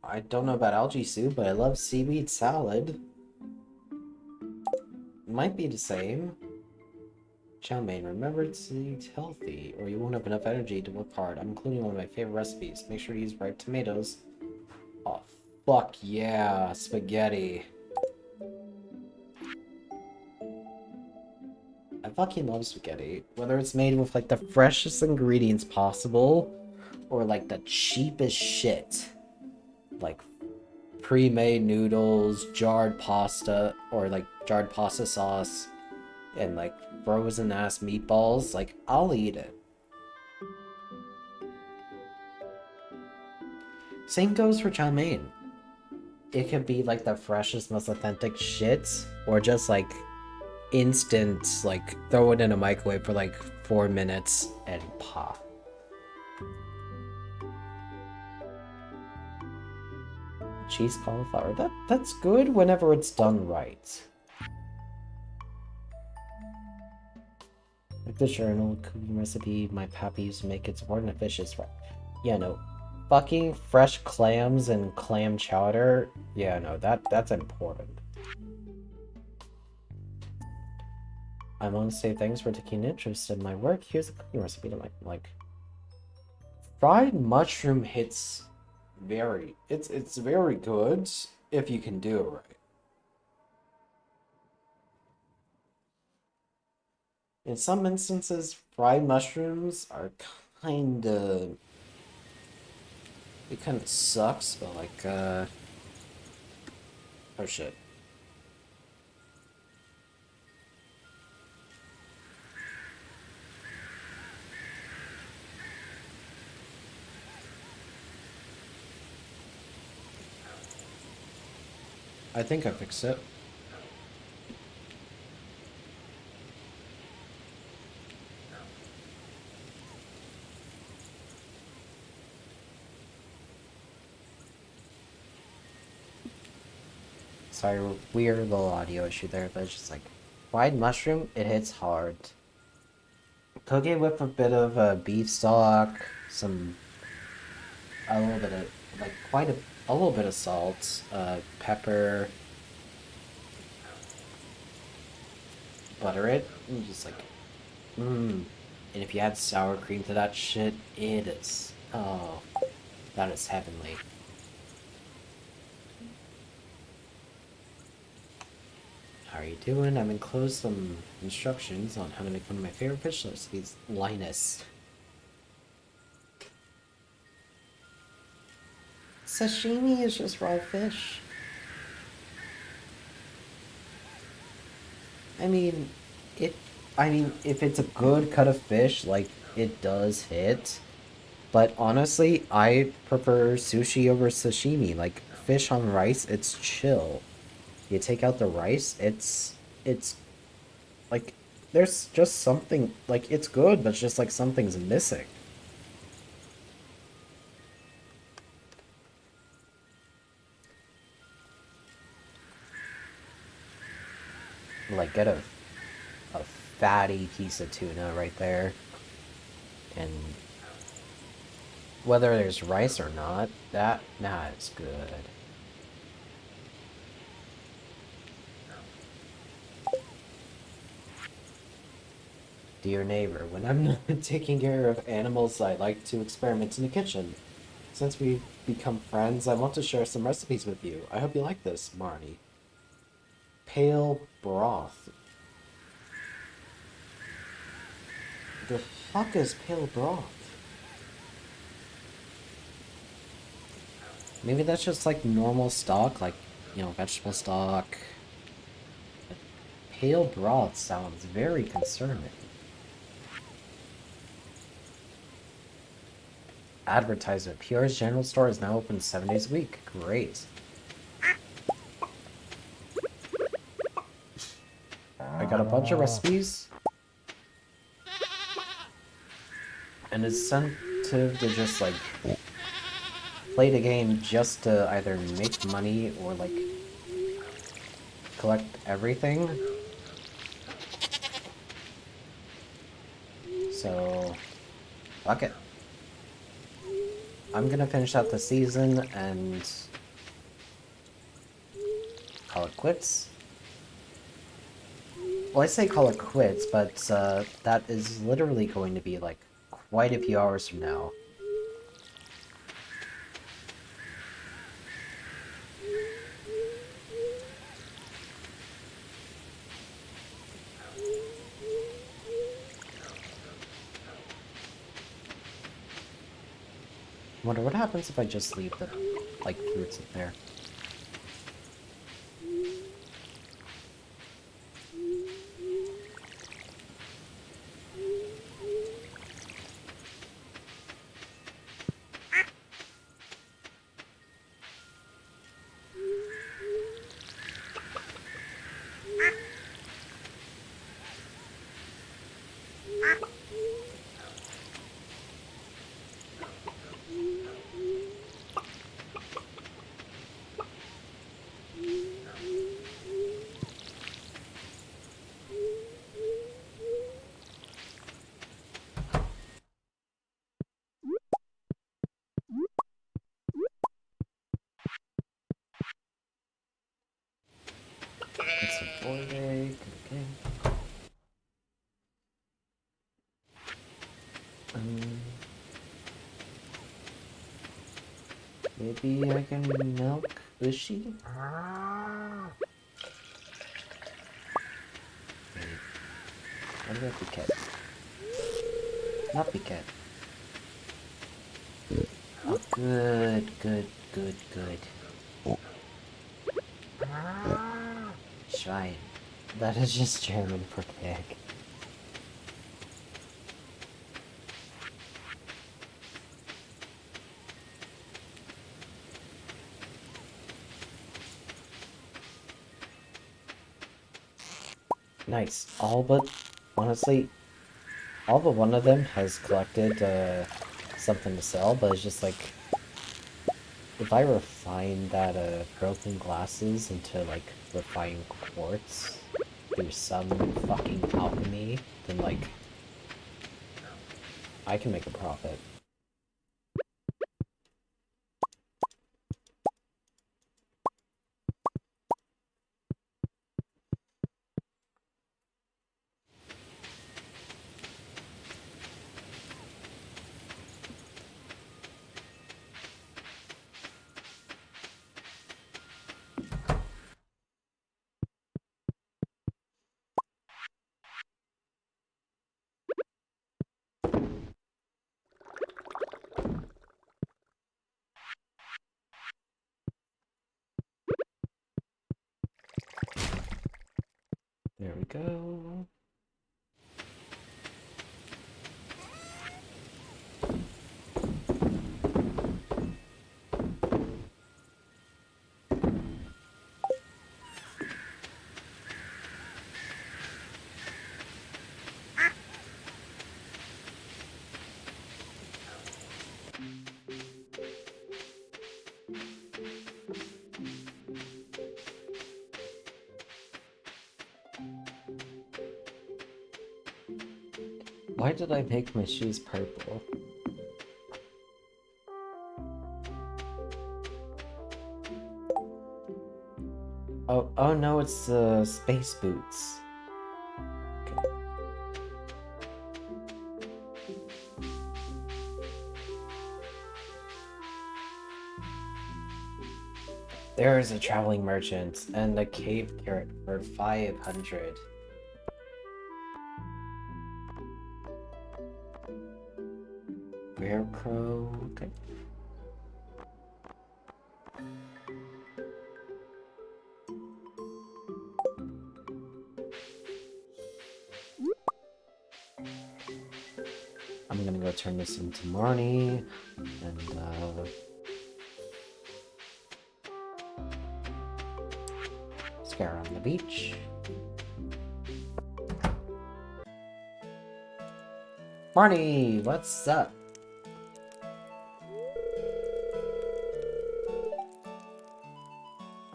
I don't know about algae soup, but I love seaweed salad. Might be the same. Chow mein, remember to eat healthy, or you won't have enough energy to work hard. I'm including one of my favorite recipes. Make sure to use ripe tomatoes. Oh, fuck yeah, spaghetti. I fucking love spaghetti. Whether it's made with, like, the freshest ingredients possible, or, like, the cheapest shit. Like, pre-made noodles, jarred pasta, or, like, jarred pasta sauce, and, like, frozen-ass meatballs. Like, I'll eat it. Same goes for chow mein. It could be, like, the freshest, most authentic shit, or just, like, instant, like, throw it in a microwave for, like, 4 minutes and pop. Cheese cauliflower. That's good whenever it's done right. Like the journal cooking recipe my pappy used to make, it's important to fish is right. Yeah, no. Fucking fresh clams and clam chowder. Yeah, no, that's important. I want to say thanks for taking interest in my work. Here's a cooking recipe to like. Fried mushroom hits very. It's very good if you can do it right. In some instances, fried mushrooms are kinda... It kinda sucks, but like, oh shit. I think I fixed it. Sorry, weird little audio issue there, but it's just like fried mushroom, it hits hard. Cook it with a bit of beef stock, a little bit of like a little bit of salt, pepper, butter it, and just like mmm. And if you add sour cream to that shit, it is that is heavenly. How are you doing? I've enclosed some instructions on how to make one of my favorite fish recipes, Linus. Sashimi is just raw fish. I mean, it. I mean, if it's a good cut of fish, like it does hit. But honestly, I prefer sushi over sashimi. Like fish on rice, it's chill. You take out the rice, it's like there's just something like it's good, but it's just like something's missing. Like get a fatty piece of tuna right there, and whether there's rice or not, that is good. Dear neighbor, when I'm not taking care of animals, I like to experiment in the kitchen. Since we've become friends, I want to share some recipes with you. I hope you like this, Marnie. Pale broth. The fuck is pale broth? Maybe that's just like normal stock, like, vegetable stock. But pale broth sounds very concerning. Advertisement. PR's General Store is now open 7 days a week. Great. I got a bunch of recipes. And incentive to just, like, play the game just to either make money or, like, collect everything. So, fuck it. I'm gonna finish out the season and call it quits. Well, I say call it quits, but that is literally going to be like quite a few hours from now. I wonder what happens if I just leave the, like, fruits up there. It's a 4-day, okay. Maybe I can milk the sheep? Wait, what about the cat? Not the cat. Oh, good, good, good, good. Schwein. That is just German for pig. Nice. Honestly, all but one of them has collected something to sell, but it's just like, if I refine that broken glasses into like refined quartz through some fucking alchemy, then like I can make a profit. There we go. Why did I make my shoes purple? Oh no, it's the space boots. Okay. There is a traveling merchant and a cave carrot for 500. Scarecrow. Okay. I'm gonna go turn this into Marnie and scare on the beach. Marnie, what's up?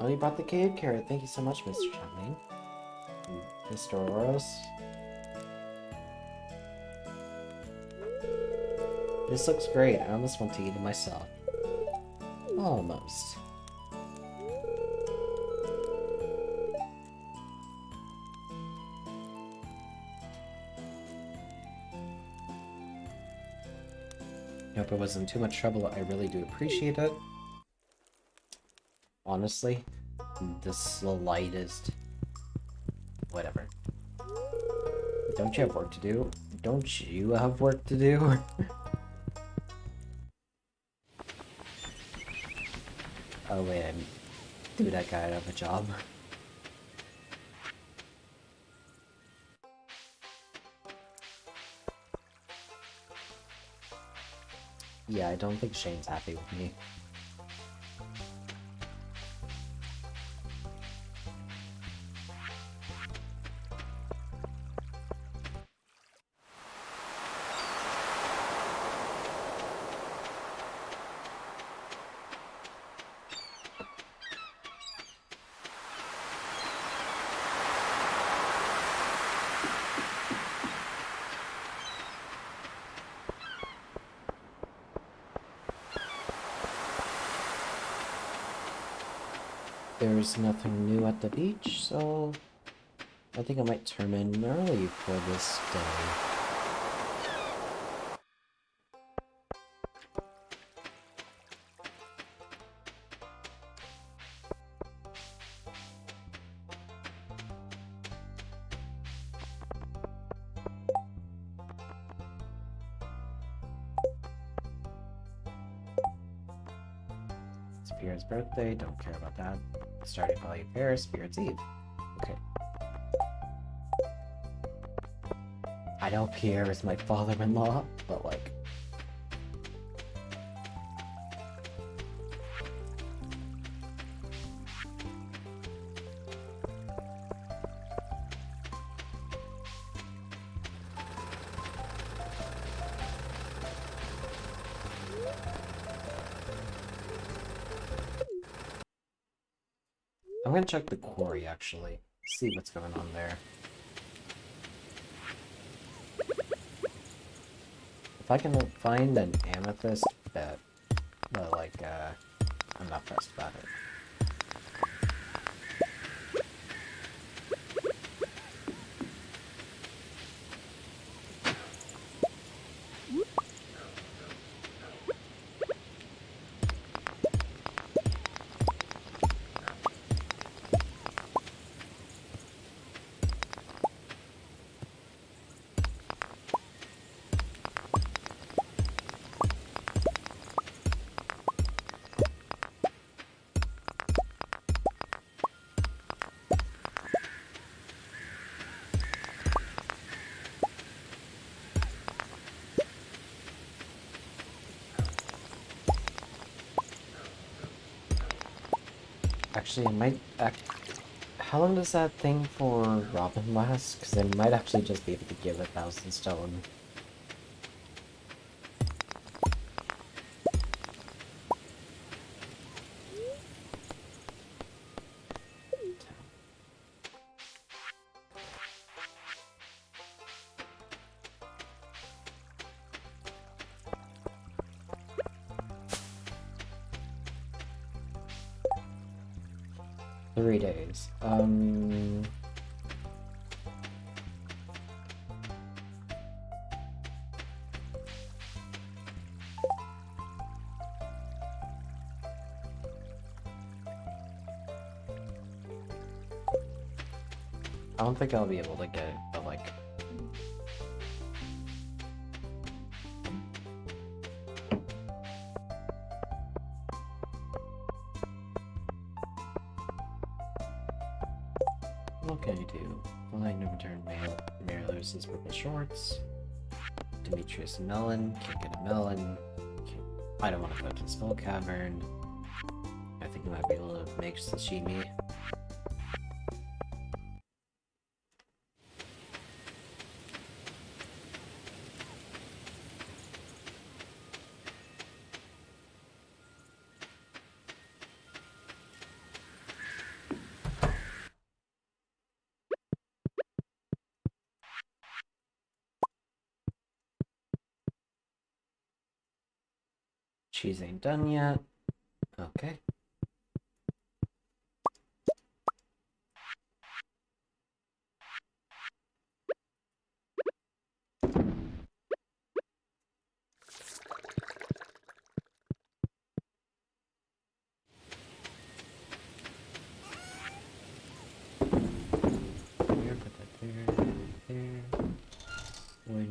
Oh, you brought the cave carrot. Thank you so much, Mr. Chapman. Mr. Oros. This looks great. I almost want to eat it myself. Almost. Hope it wasn't too much trouble. I really do appreciate it. Honestly, the slightest. Whatever. Don't you have work to do? Don't you have work to do? Oh wait, I threw that guy out of a job. Yeah, I don't think Shane's happy with me. There's nothing new at the beach, so I think I might turn in early for this day. It's Spirit's birthday, don't care about that. Stardew Valley Fair, Spirit's Eve. Okay. I know Pierre is my father-in-law, but like... I'm gonna check the quarry, actually. See what's going on there. If I can find an amethyst, bet. But, like, I'm not pressed about it. Actually, it might... How long does that thing for Robin last? Because I might actually just be able to give 1,000 stone. $3 days. I don't think I'll be able to get it, but like... What can I do? Flying no return mail. Marilos's purple shorts. Demetrius melon. Can't get a melon. I don't want to go to the Skull Cavern. I think I might be able to make sashimi. Cheese ain't done yet. Okay. Here, put that there, there. When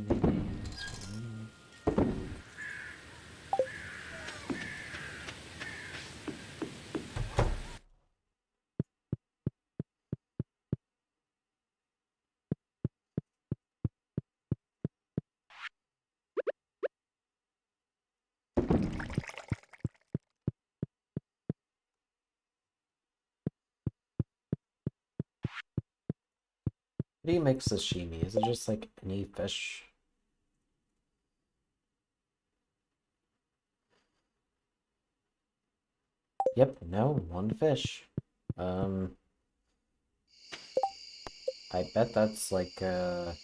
How do you make sashimi? Is it just like any fish? Yep, no, one fish. I bet that's like, oh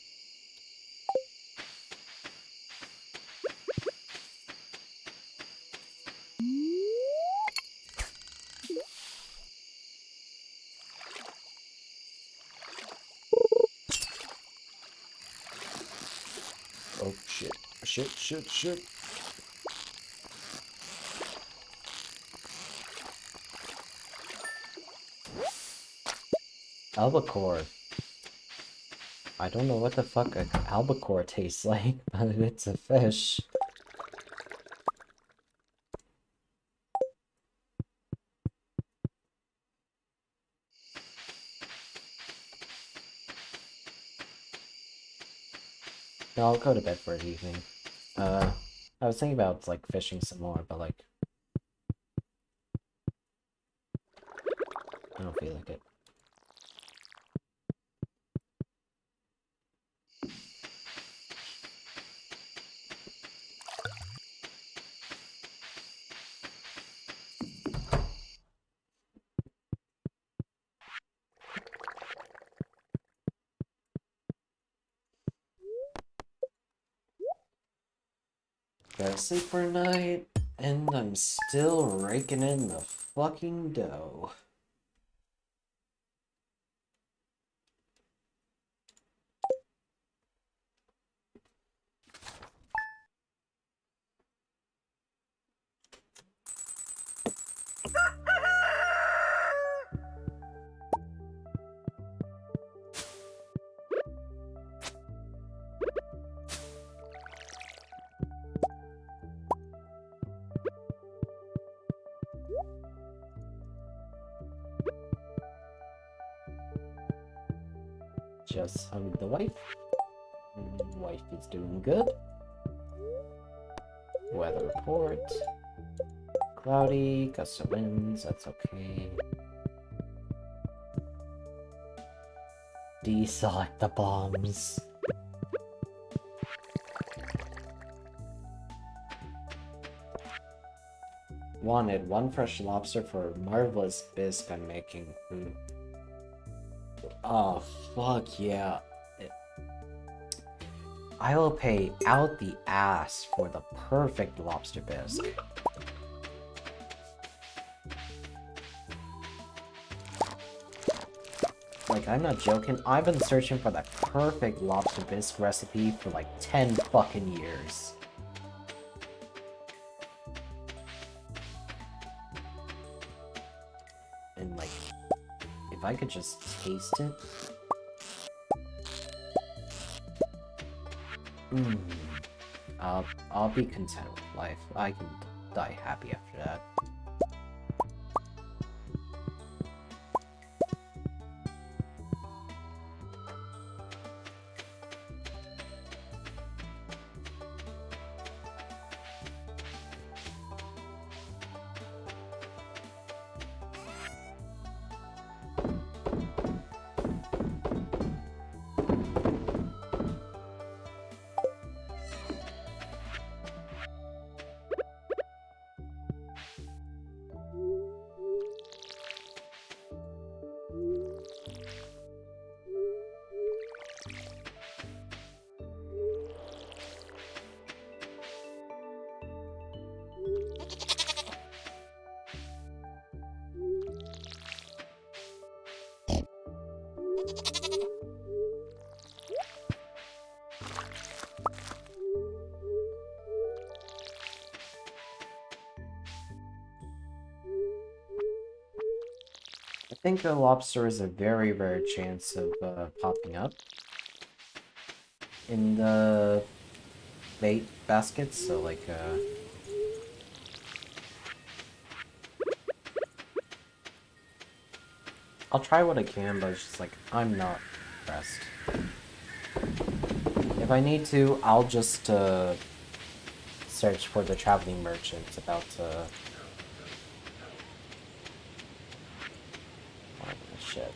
shit, shit, shit, shit. Albacore. I don't know what the fuck an albacore tastes like, but it's a fish. No, I'll go to bed for the evening. I was thinking about, like, fishing some more, but, like, I don't feel like it. Gotta sleep for a night, and I'm still raking in the fucking dough. Just hugged the wife. Wife is doing good. Weather report. Cloudy, gust of winds, that's okay. Deselect the bombs. Wanted 1 fresh lobster for a marvelous bisque I'm making. Oh, fuck yeah. I will pay out the ass for the perfect lobster bisque. Like, I'm not joking. I've been searching for that perfect lobster bisque recipe for like 10 fucking years. And like, if I could just taste it. I'll be content with life. I can die happy after that. I think a lobster is a very rare chance of popping up in the bait baskets, so like I'll try what I can, but it's just like I'm not impressed. If I need to, I'll just search for the traveling merchant about oh, shit.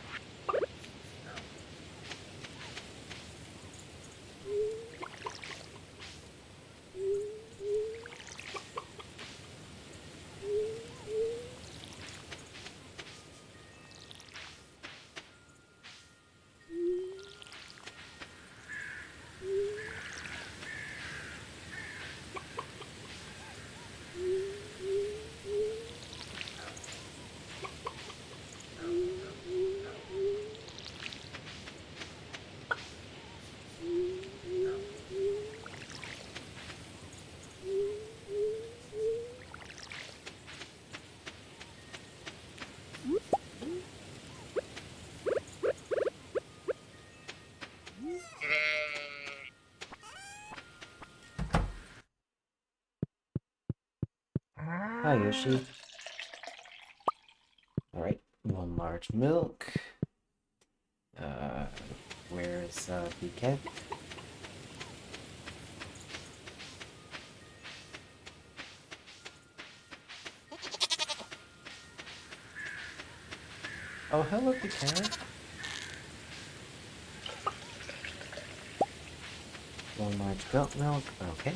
Hi, Yoshi. Alright, 1 large milk. Where's BK? Oh, hello, BK. 1 large goat milk, okay.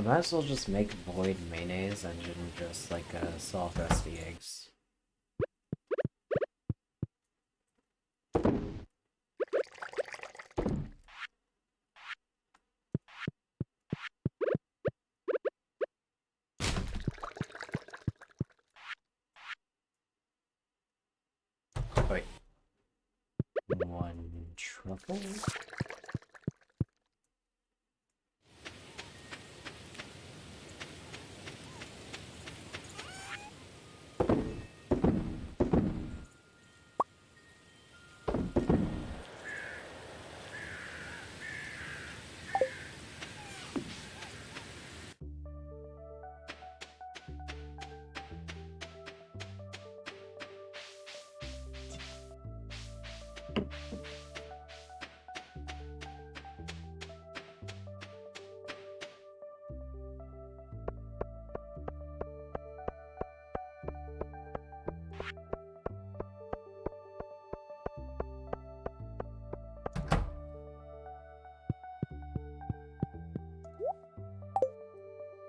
might as well just make void mayonnaise and just like sell the rest of the eggs. Wait. One truffle?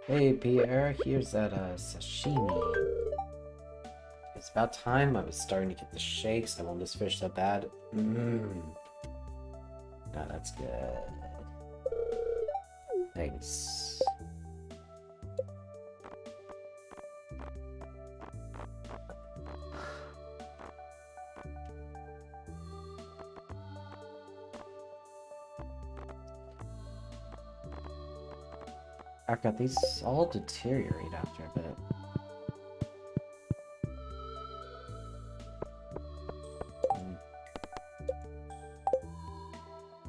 Hey Pierre, here's that sashimi. It's about time. I was starting to get the shakes. I want this fish so bad. Mmm. Ah, that's good. Thanks. I got these all deteriorate after a bit.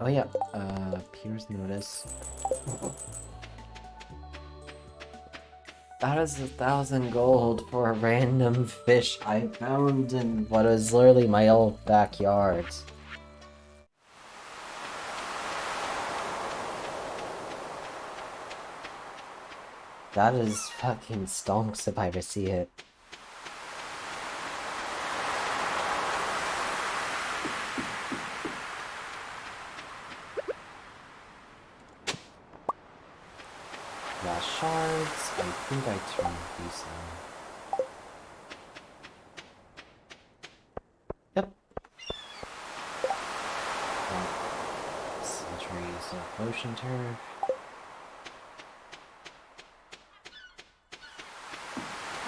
Oh yeah, Pierre's notice. That is 1,000 gold for a random fish I found in what is literally my old backyard. That is fucking stonks if I ever see it. Last shards. I think I turned these on. Yep. Centuries of ocean turf.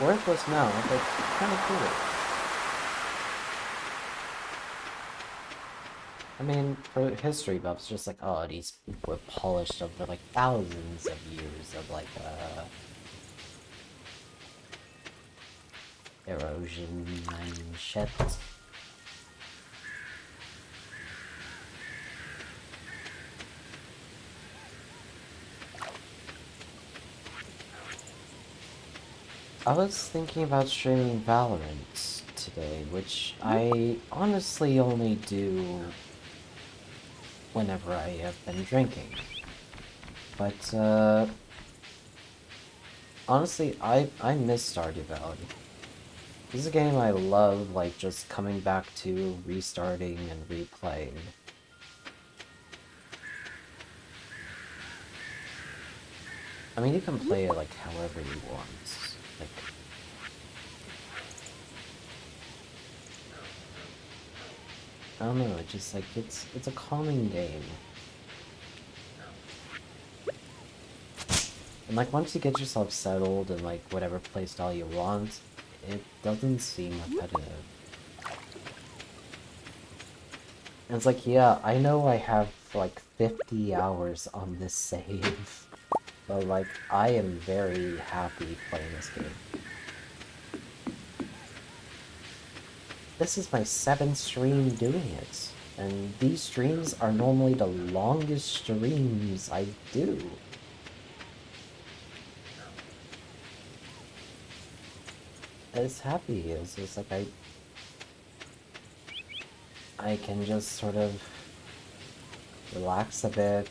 Worthless now, but kind of cool. I mean, for history buffs, just like, oh, these were polished over like thousands of years of like, erosion and shit. I was thinking about streaming Valorant today, which I honestly only do whenever I have been drinking. But, honestly, I miss Stardew Valley. This is a game I love, like, just coming back to, restarting, and replaying. I mean, you can play it, like, however you want. Like, I don't know, it's just, like, it's a calming game. And, like, once you get yourself settled in, like, whatever playstyle you want, it doesn't seem repetitive. And it's like, yeah, I know I have, like, 50 hours on this save. But, like, I am very happy playing this game. This is my 7th stream doing it. And these streams are normally the longest streams I do. It's happy. It's just like I can just sort of relax a bit.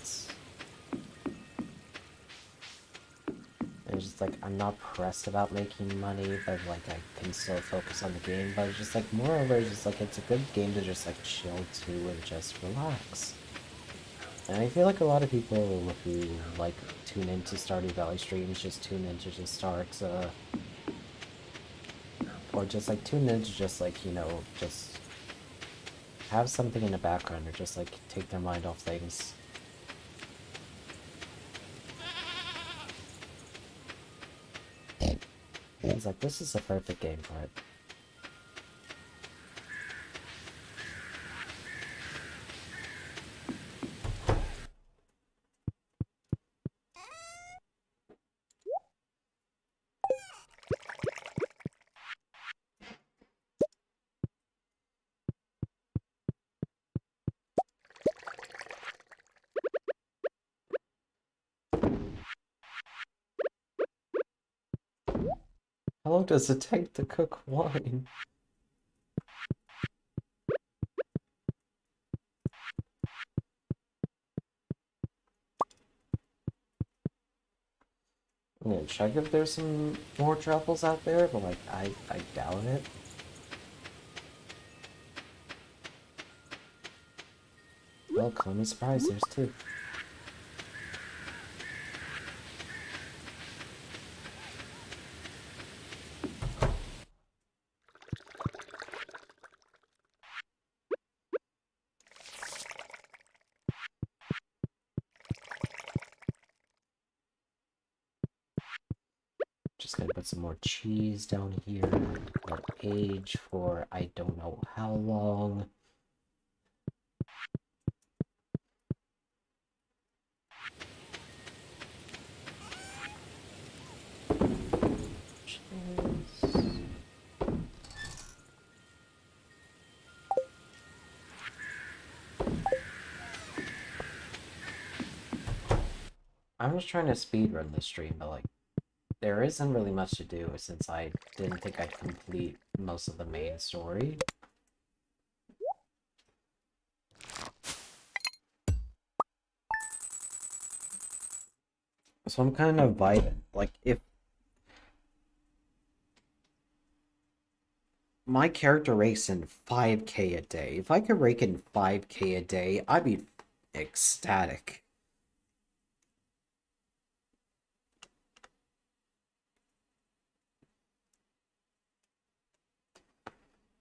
And just like, I'm not pressed about making money, but like I can still focus on the game. But it's just like, moreover, just like it's a good game to just like chill to and just relax. And I feel like a lot of people who like tune into Stardew Valley streams just tune into just start, or just like tune into just like, you know, just have something in the background or just like take their mind off things. It's like, this is a perfect game for it. How long does it take to cook wine? I'm gonna check if there's some more truffles out there, but like, I doubt it. Well, call me surprised, there's two. Just gonna put some more cheese down here. Let age for I don't know how long. Cheese. I'm just trying to speedrun this stream, but like, there isn't really much to do since I didn't think I'd complete most of the main story. So I'm kind of vibing. Like, if my character rakes in 5k a day, if I could rake in 5k a day, I'd be ecstatic.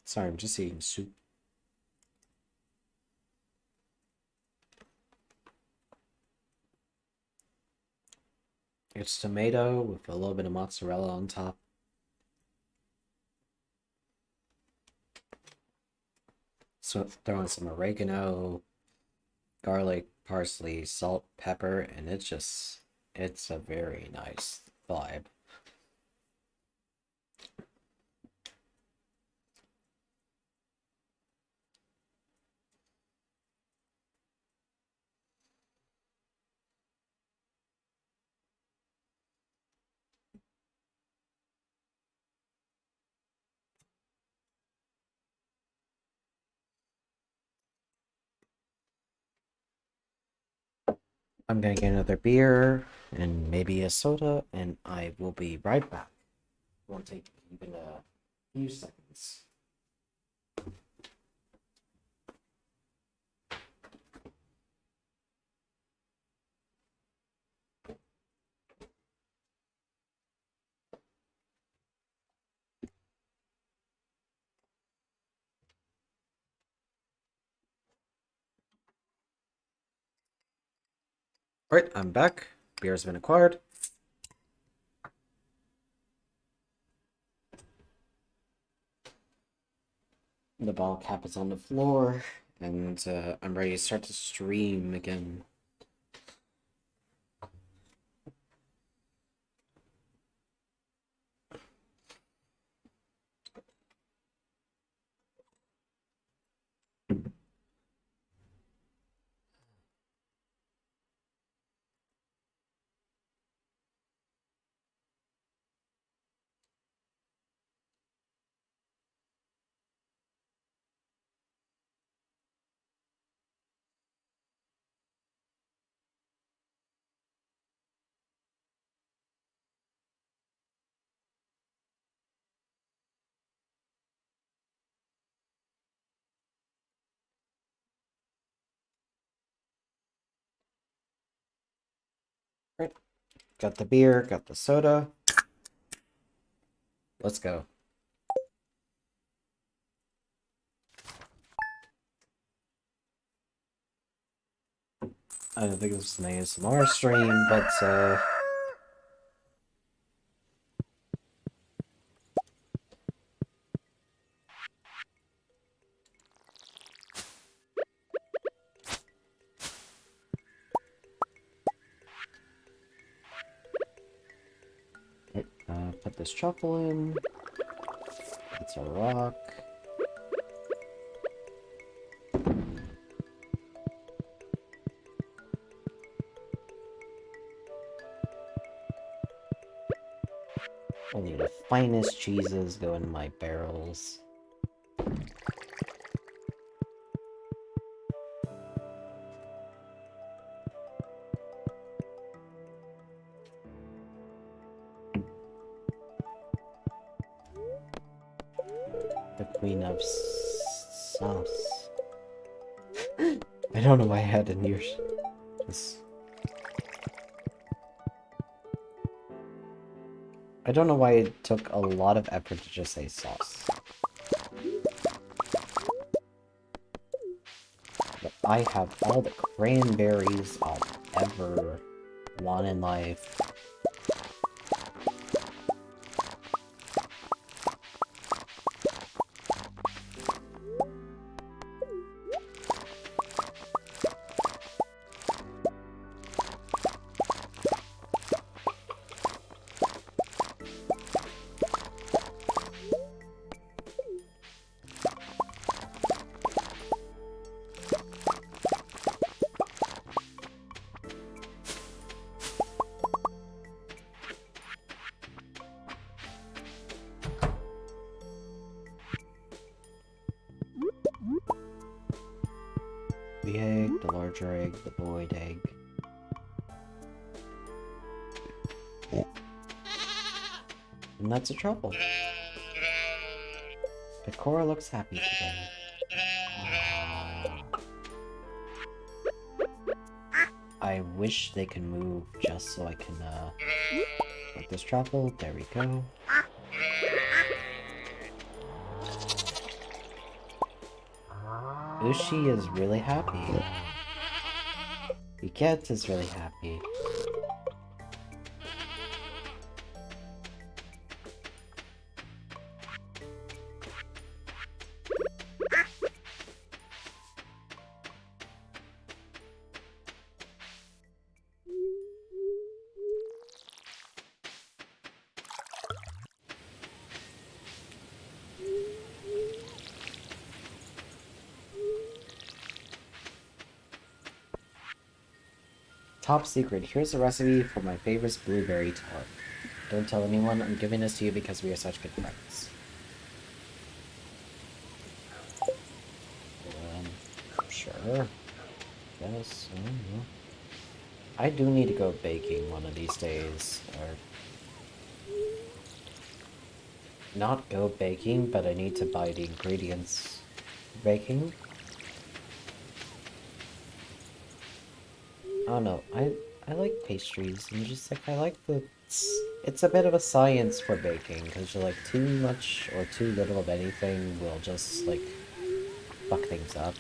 Sorry, I'm just eating soup. It's tomato with a little bit of mozzarella on top. So throw in some oregano, garlic, parsley, salt, pepper, and it's a very nice vibe. I'm gonna get another beer and maybe a soda, and I will be right back. Won't take even a few seconds. Alright, I'm back. Beer's been acquired. The bottle cap is on the floor, and I'm ready to start to stream again. Right. Got the beer, got the soda. Let's go. I don't think this is an ASMR stream, but put this truffle in. That's a rock. Only the finest cheeses go in my barrels. The queen of sauce. I don't know why I had in yours. Just... I don't know why it took a lot of effort to just say sauce. But I have all the cranberries I'll ever want in life. The egg, the larger egg, the void egg. And that's a truffle. The Cora looks happy today. I wish they could move just so I can, put this truffle. There we go. Ushi is really happy. Biket is really happy. Top secret, here's a recipe for my favorite blueberry tart. Don't tell anyone, I'm giving this to you because we are such good friends. Sure. Yes, I don't know. I do need to go baking one of these days, or... Not go baking, but I need to buy the ingredients for baking. I don't know, I like pastries, and just like, I like the... It's a bit of a science for baking, because you're like, too much or too little of anything will just, like, fuck things up.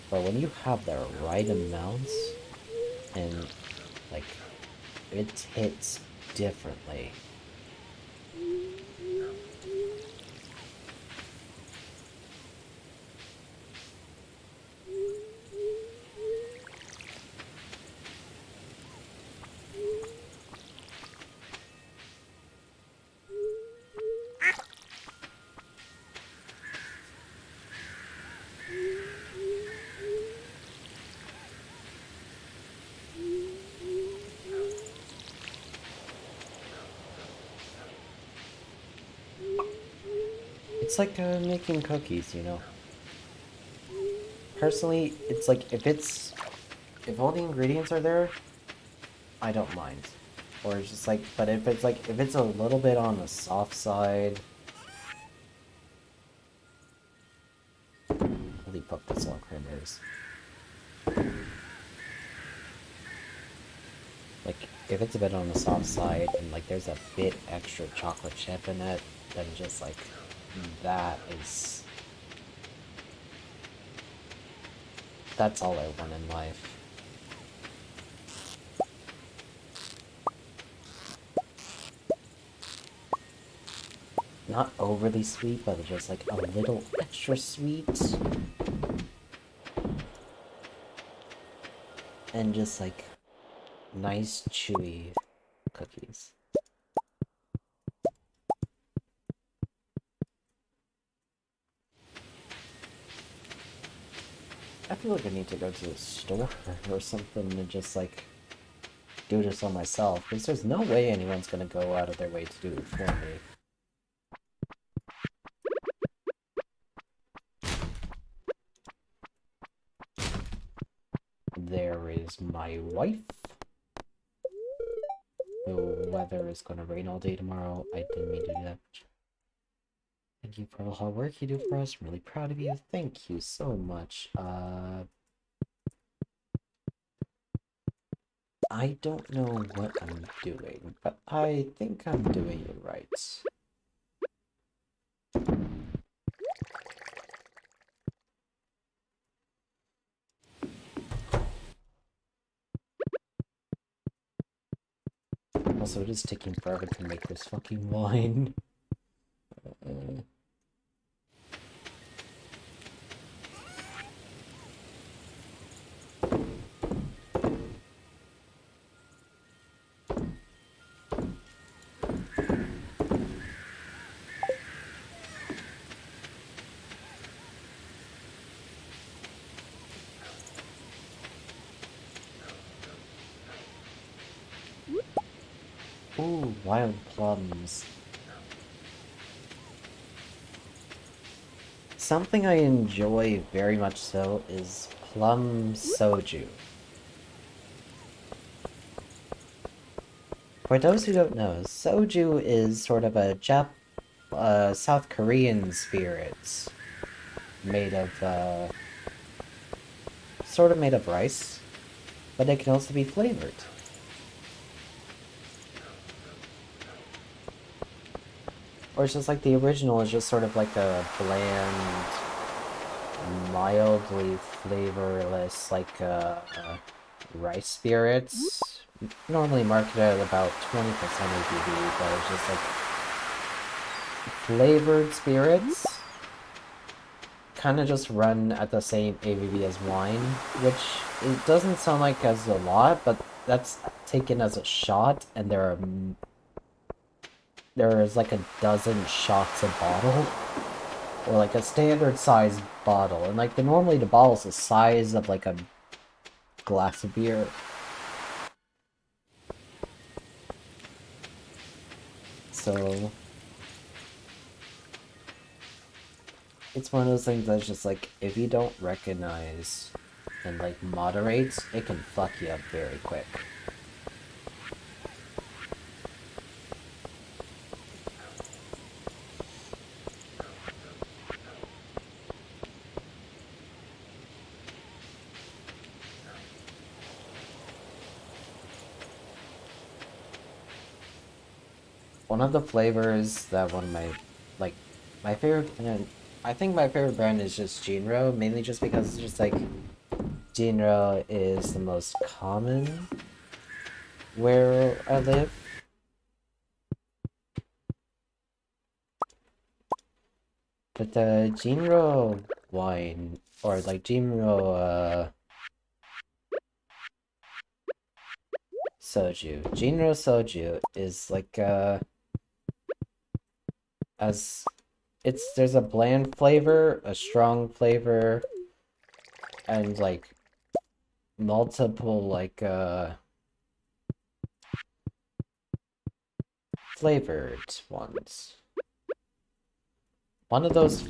But when you have the right amounts, and, like, it hits differently. It's like making cookies, you know? Personally, it's like, if all the ingredients are there, I don't mind. Or it's just like, but if it's like, if it's a little bit on the soft side... Holy fuck, that's a lot of cranberries. Like, if it's a bit on the soft side and like there's a bit extra chocolate chip in it, then just like that's all I want in life. Not overly sweet, but just like a little extra sweet. And just like nice chewy cookies. I feel like I need to go to the store or something and just like do this on myself, because there's no way anyone's gonna go out of their way to do it for me. There is my wife. The weather is gonna rain all day tomorrow. I didn't mean to do that. Thank you for all the hard work you do for us. I'm really proud of you. Thank you so much. I don't know what I'm doing, but I think I'm doing it right. Also, it is taking forever to make this fucking wine. Ooh, wild plums. Something I enjoy very much so is plum soju. For those who don't know, soju is sort of a South Korean spirit made of, sort of made of rice, but it can also be flavored. Or it's just like the original is just sort of like a bland, mildly flavorless, like, rice spirits. Normally marketed at about 20% ABV, but it's just like flavored spirits kind of just run at the same ABV as wine, which it doesn't sound like as a lot, but that's taken as a shot, and there is like a dozen shots a bottle, or like a standard size bottle, and like normally the bottle's the size of like a glass of beer. So it's one of those things that's just like, if you don't recognize and like moderate, it can fuck you up very quick. One of the flavors that one of my, like, my favorite, I think my favorite brand is just Jinro, mainly just because it's just like, Jinro is the most common where I live. But the Jinro wine, or like Jinro, soju. Jinro soju is like, as there's a bland flavor, a strong flavor, and like multiple like flavored ones. One of those,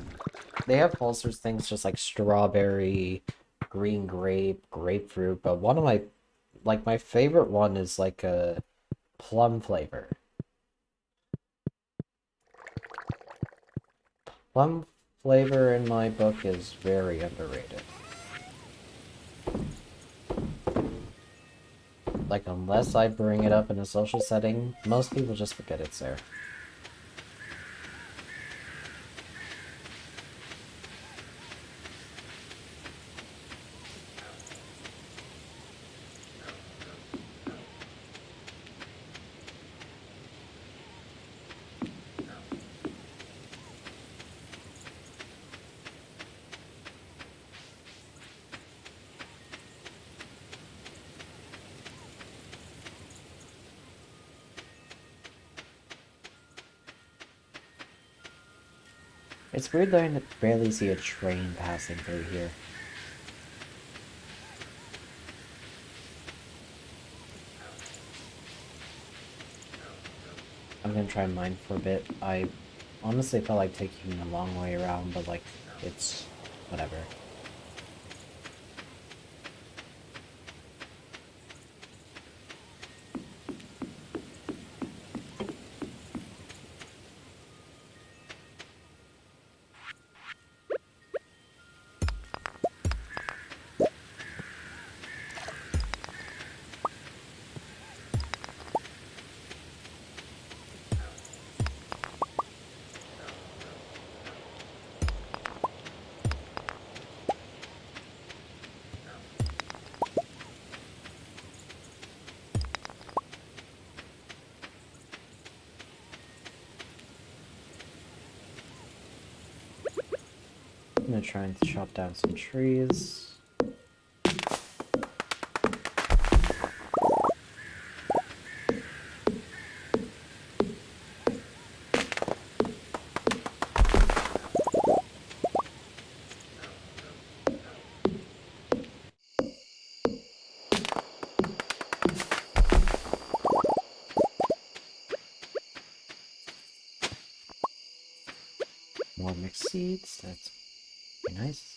they have all sorts of things just like strawberry, green grape, grapefruit, but one of my, like my favorite one is like a plum flavor. Plum flavor in my book is very underrated. Like, unless I bring it up in a social setting, most people just forget it's there. It's weird that I barely see a train passing through here. I'm gonna try and mine for a bit. I honestly felt like taking a long way around, but like, it's whatever. I'm gonna try and chop down some trees. More mixed seeds, that's pretty nice.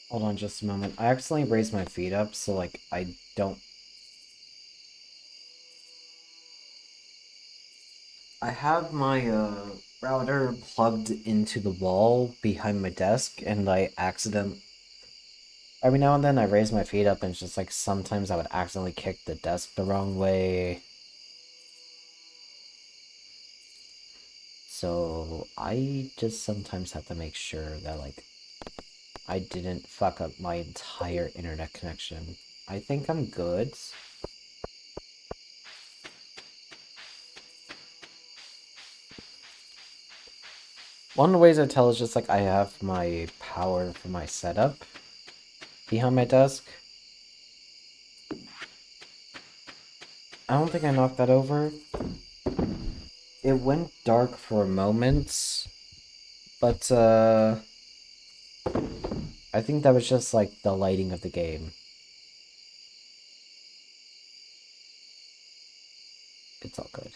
Hold on just a moment. I accidentally raised my feet up, so like I don't... I have my router plugged into the wall behind my desk, and I accident... Every now and then I raise my feet up, and it's just like sometimes I would accidentally kick the desk the wrong way. So I just sometimes have to make sure that like I didn't fuck up my entire internet connection. I think I'm good. One of the ways I tell is just like I have my power for my setup behind my desk. I don't think I knocked that over. It went dark for a moment, but I think that was just like the lighting of the game. It's all good.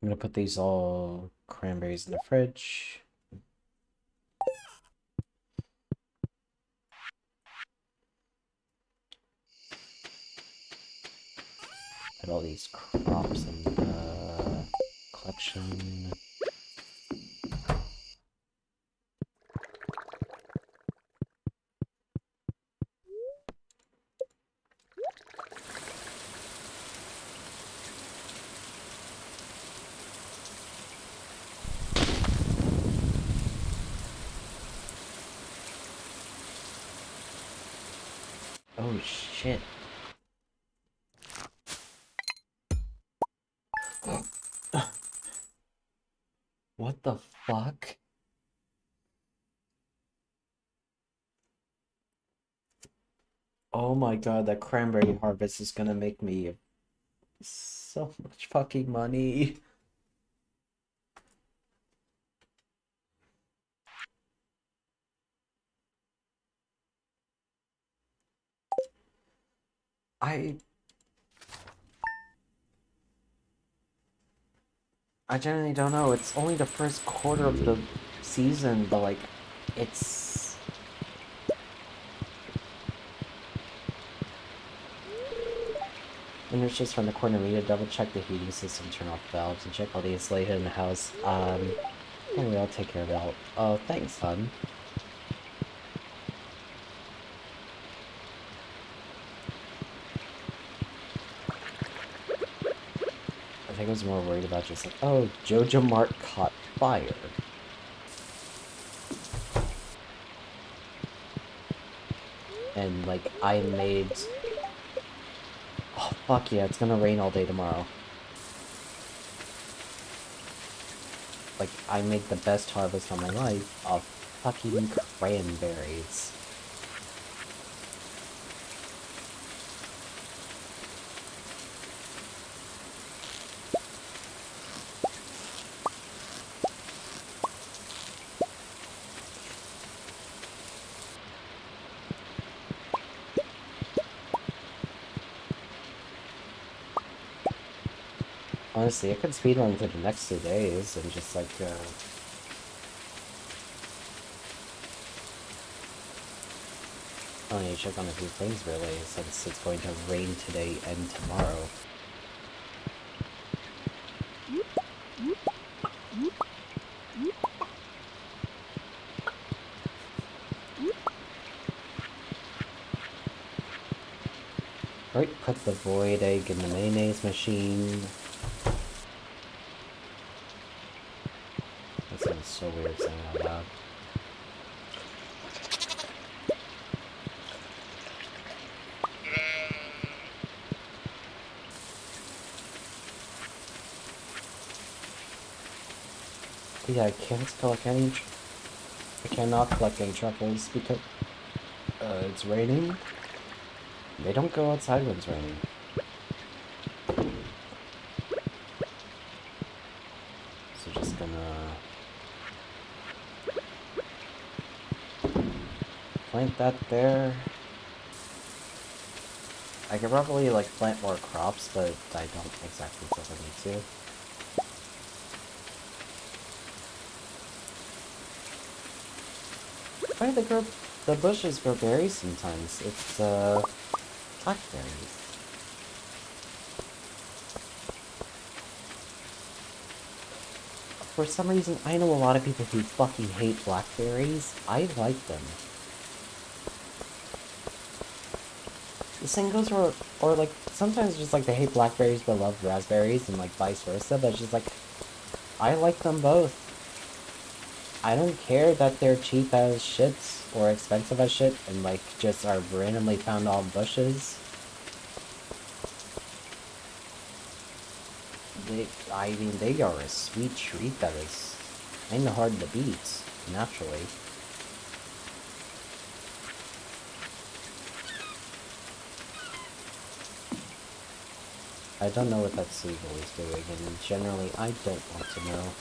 I'm gonna put these all cranberries in the fridge. Put all these crops in the collection. Oh shit. What the fuck? Oh my god, that cranberry harvest is gonna make me so much fucking money. I I genuinely don't know. It's only the first quarter of the season, but like it's when it's just from the corner of me to double check the heating system, turn off valves, and check all the insulation in the house. Anyway, I'll take care of it. Oh, thanks, hon. I think I was more worried about just like, oh, Jojo Mart caught fire. And like, I made... Oh, fuck yeah, it's gonna rain all day tomorrow. Like, I made the best harvest of my life of fucking cranberries. Honestly, I could speedrun for the next 2 days and just like, I need to check on a few things really, since it's going to rain today and tomorrow. Right, put the void egg in the mayonnaise machine. That sounds so weird saying it out loud. But yeah, I can't collect any... I cannot collect any truffles because it's raining. They don't go outside when it's raining. So just gonna... plant that there. I could probably, like, plant more crops, but I don't exactly feel the need to. Why do the bushes grow berries sometimes? It's, blackberries. For some reason, I know a lot of people who fucking hate blackberries. I like them. The same goes for, or like, sometimes just like they hate blackberries but love raspberries and like vice versa, but it's just like, I like them both. I don't care that they're cheap as shit or expensive as shit and like just are randomly found on bushes. I mean, they are a sweet treat that is kinda hard to beat, naturally. I don't know what that seagull is doing, and generally, I don't want to know.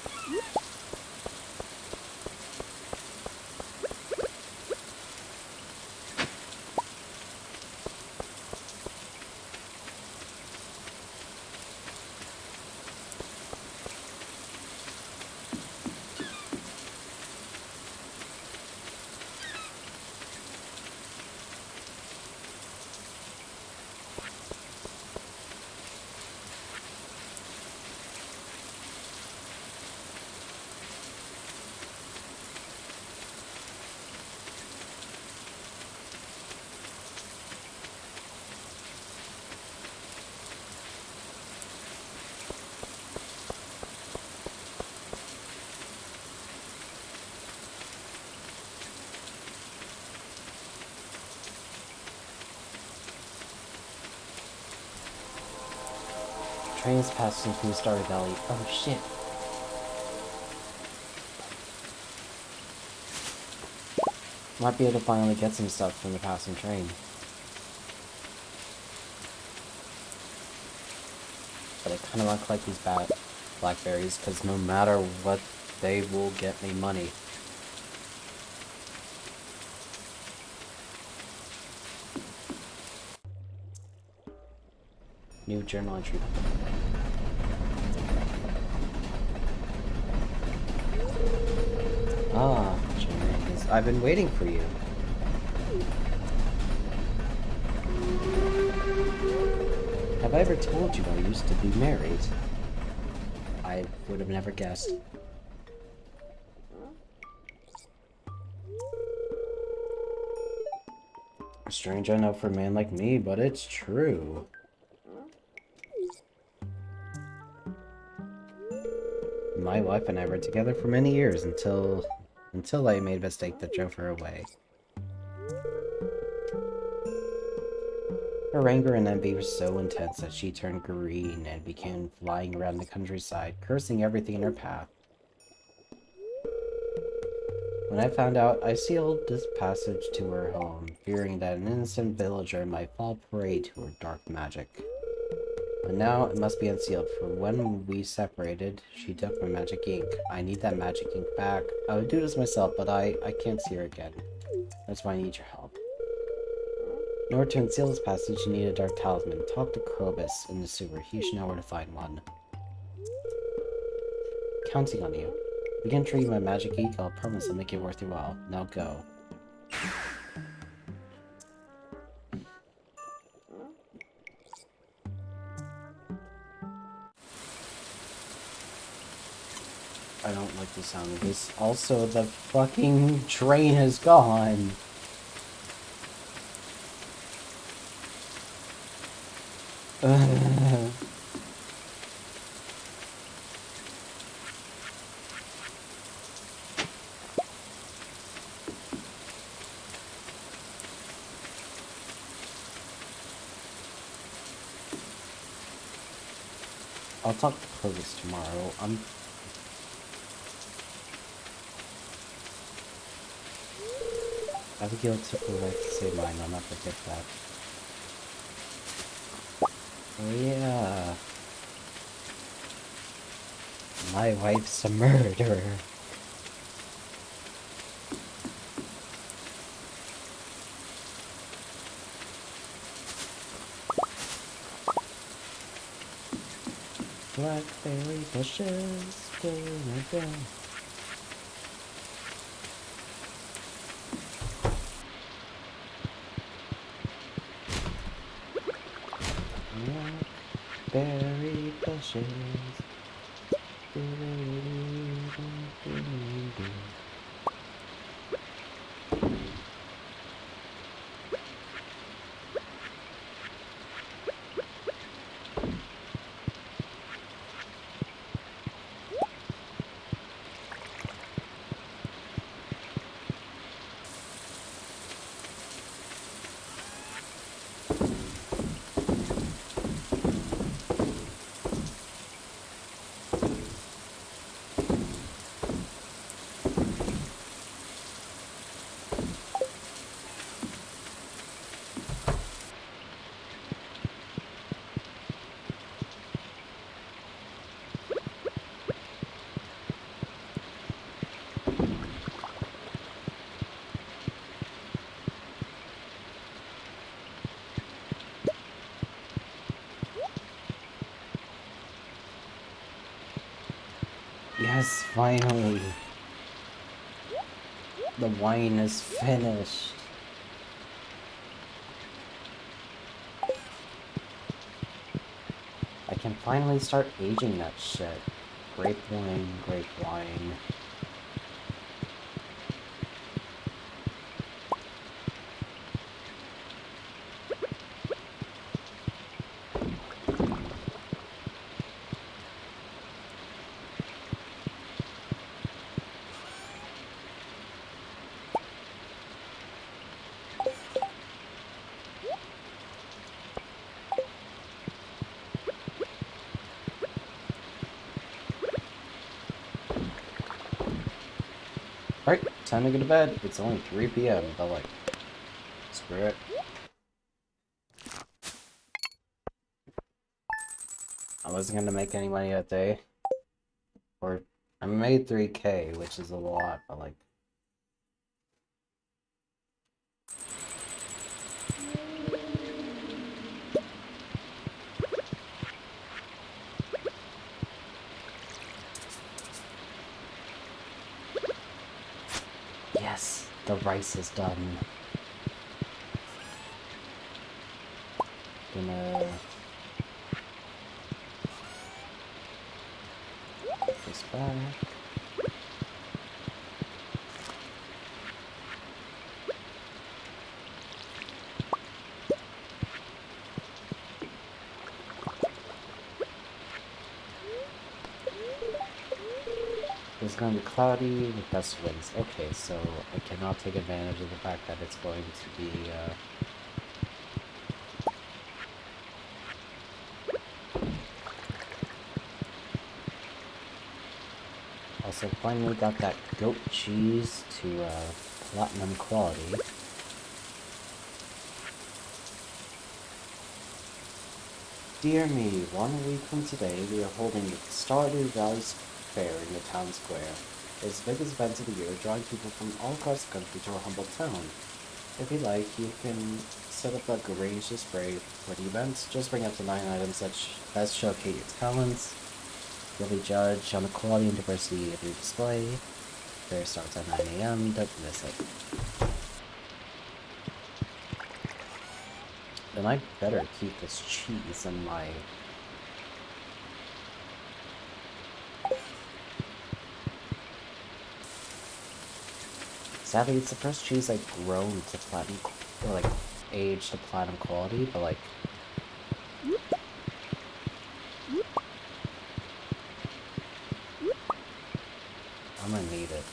Train is passing through Stardew Valley. Oh shit. Might be able to finally get some stuff from the passing train. But I kind of want to collect these blackberries, because no matter what, they will get me money. New journal entry. Ah, Jerry, I've been waiting for you. Have I ever told you I used to be married? I would have never guessed. Strange, I know, for a man like me, but it's true. My wife and I were together for many years until I made a mistake that drove her away. Her anger and envy were so intense that she turned green and began flying around the countryside, cursing everything in her path. When I found out, I sealed this passage to her home, fearing that an innocent villager might fall prey to her dark magic. But now it must be unsealed, for when we separated, she took my magic ink. I need that magic ink back. I would do this myself, but I can't see her again. That's why I need your help. In order to unseal this passage, you need a dark talisman. Talk to Krobus in the sewer. He should know where to find one. Counting on you. If we can trade my magic ink, I'll promise I'll make it worth your while. Now go. I don't like the sound of this. Also, the fucking train is gone. I'll talk to Clovis tomorrow. Abigail took her life to save mine. I'll not forget that. Oh yeah. My wife's a murderer. Blackberry bushes going down. Blackberry bushes. Yes, finally. The wine is finished. I can finally start aging that shit. Grape wine, grape wine. Alright, time to go to bed. It's only 3 p.m., but like, screw it. I wasn't gonna make any money that day. Or, I made 3K, which is a lot, but like... Yes, the rice is done. Gonna... put this back. It's going to be cloudy with gust winds. Okay, so I cannot take advantage of the fact that it's going to be, Also, finally got that goat cheese to, platinum quality. Dear me, 1 week from today, we are holding the Stardew Valley Fair in the town square. It's the biggest event of the year, drawing people from all across the country to our humble town. If you like, you can set up a garage display for the event. Just bring up to 9 items that best showcase your talents. You'll be judged on the quality and diversity of your display. Fair starts at 9 a.m. Don't miss it. Then I better keep this cheese in my... Sadly, it's the first cheese I've grown to platinum, or like, aged to platinum quality, but like... I'm gonna need it.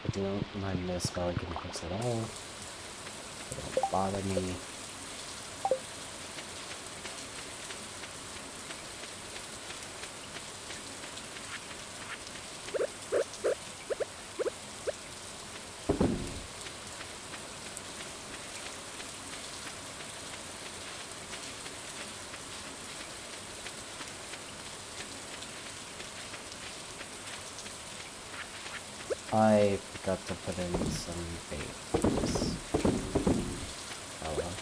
I don't mind misspelling books at all. They don't bother me. I forgot to put in some bait. Oh well.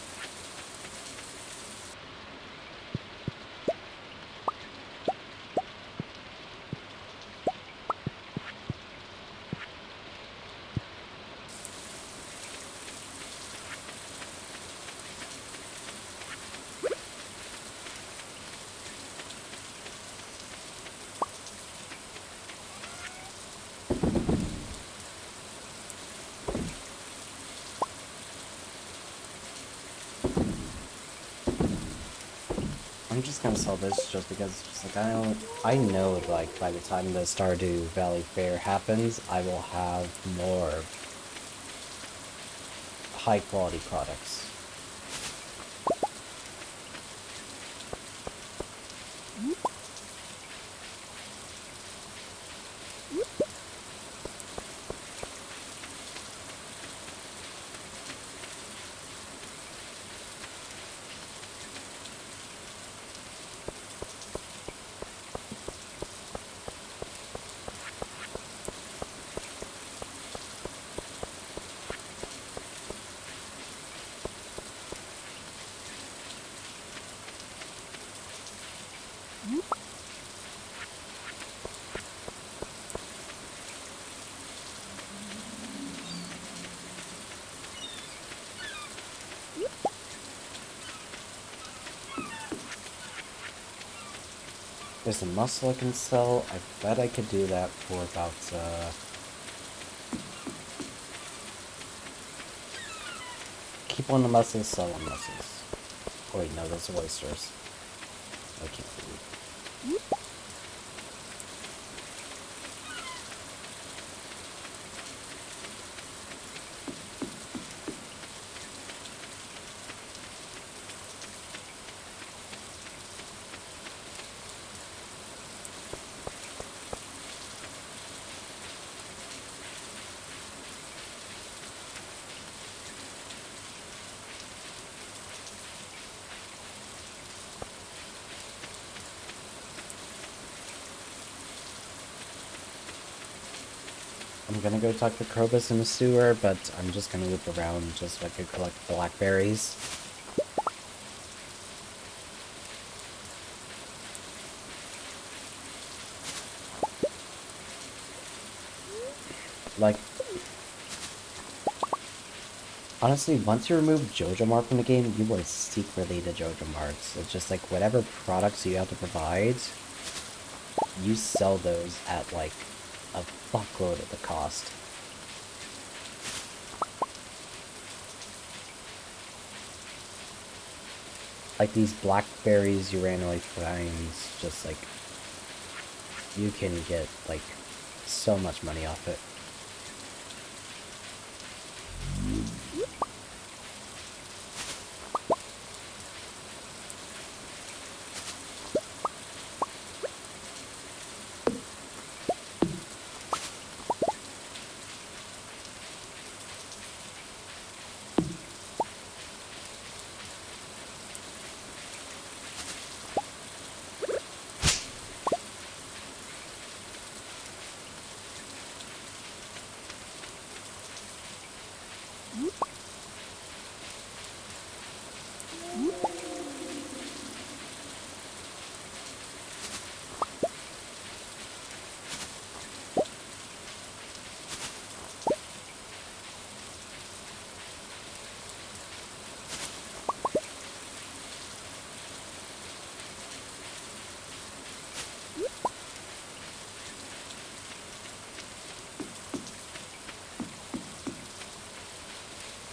I'm just gonna sell this just because it's just like I know like by the time the Stardew Valley Fair happens, I will have more high quality products. There's a muscle I can sell. I bet I could do that for about, keep on the muscles, sell on muscles. Oh wait, no, those are oysters. I can't believe. I'm gonna go talk to Krobus in the sewer, but I'm just gonna loop around just so I could collect blackberries. Like, honestly, once you remove Jojo Mart from the game, you are secretly the Jojo Marts. It's just like whatever products you have to provide, you sell those at like a fuckload of the cost. Like these blackberries you randomly find, just like, you can get like so much money off it.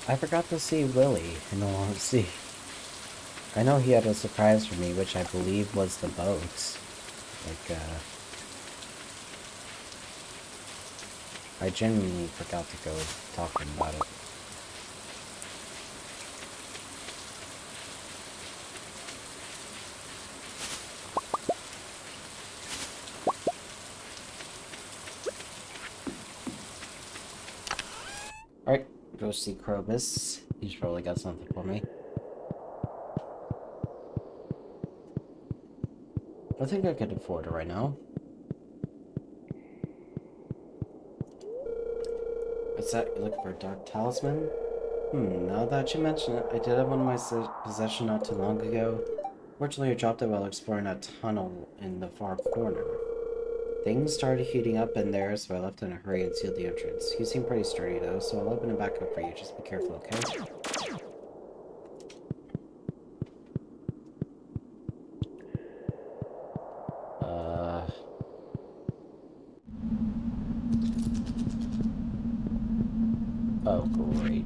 I forgot to see Willy in all honesty. I know he had a surprise for me, which I believe was the boat. Like, I genuinely forgot to go talk to him about it. Alright, go see Krobus. He's probably got something for me. I think I could afford it right now. What's that? You're looking for a dark talisman? Now that you mention it, I did have one in my possession not too long ago. Fortunately, I dropped it while exploring a tunnel in the far corner. Things started heating up in there, so I left in a hurry and sealed the entrance. You seem pretty sturdy, though, so I'll open it back up for you. Just be careful, okay? Oh, great.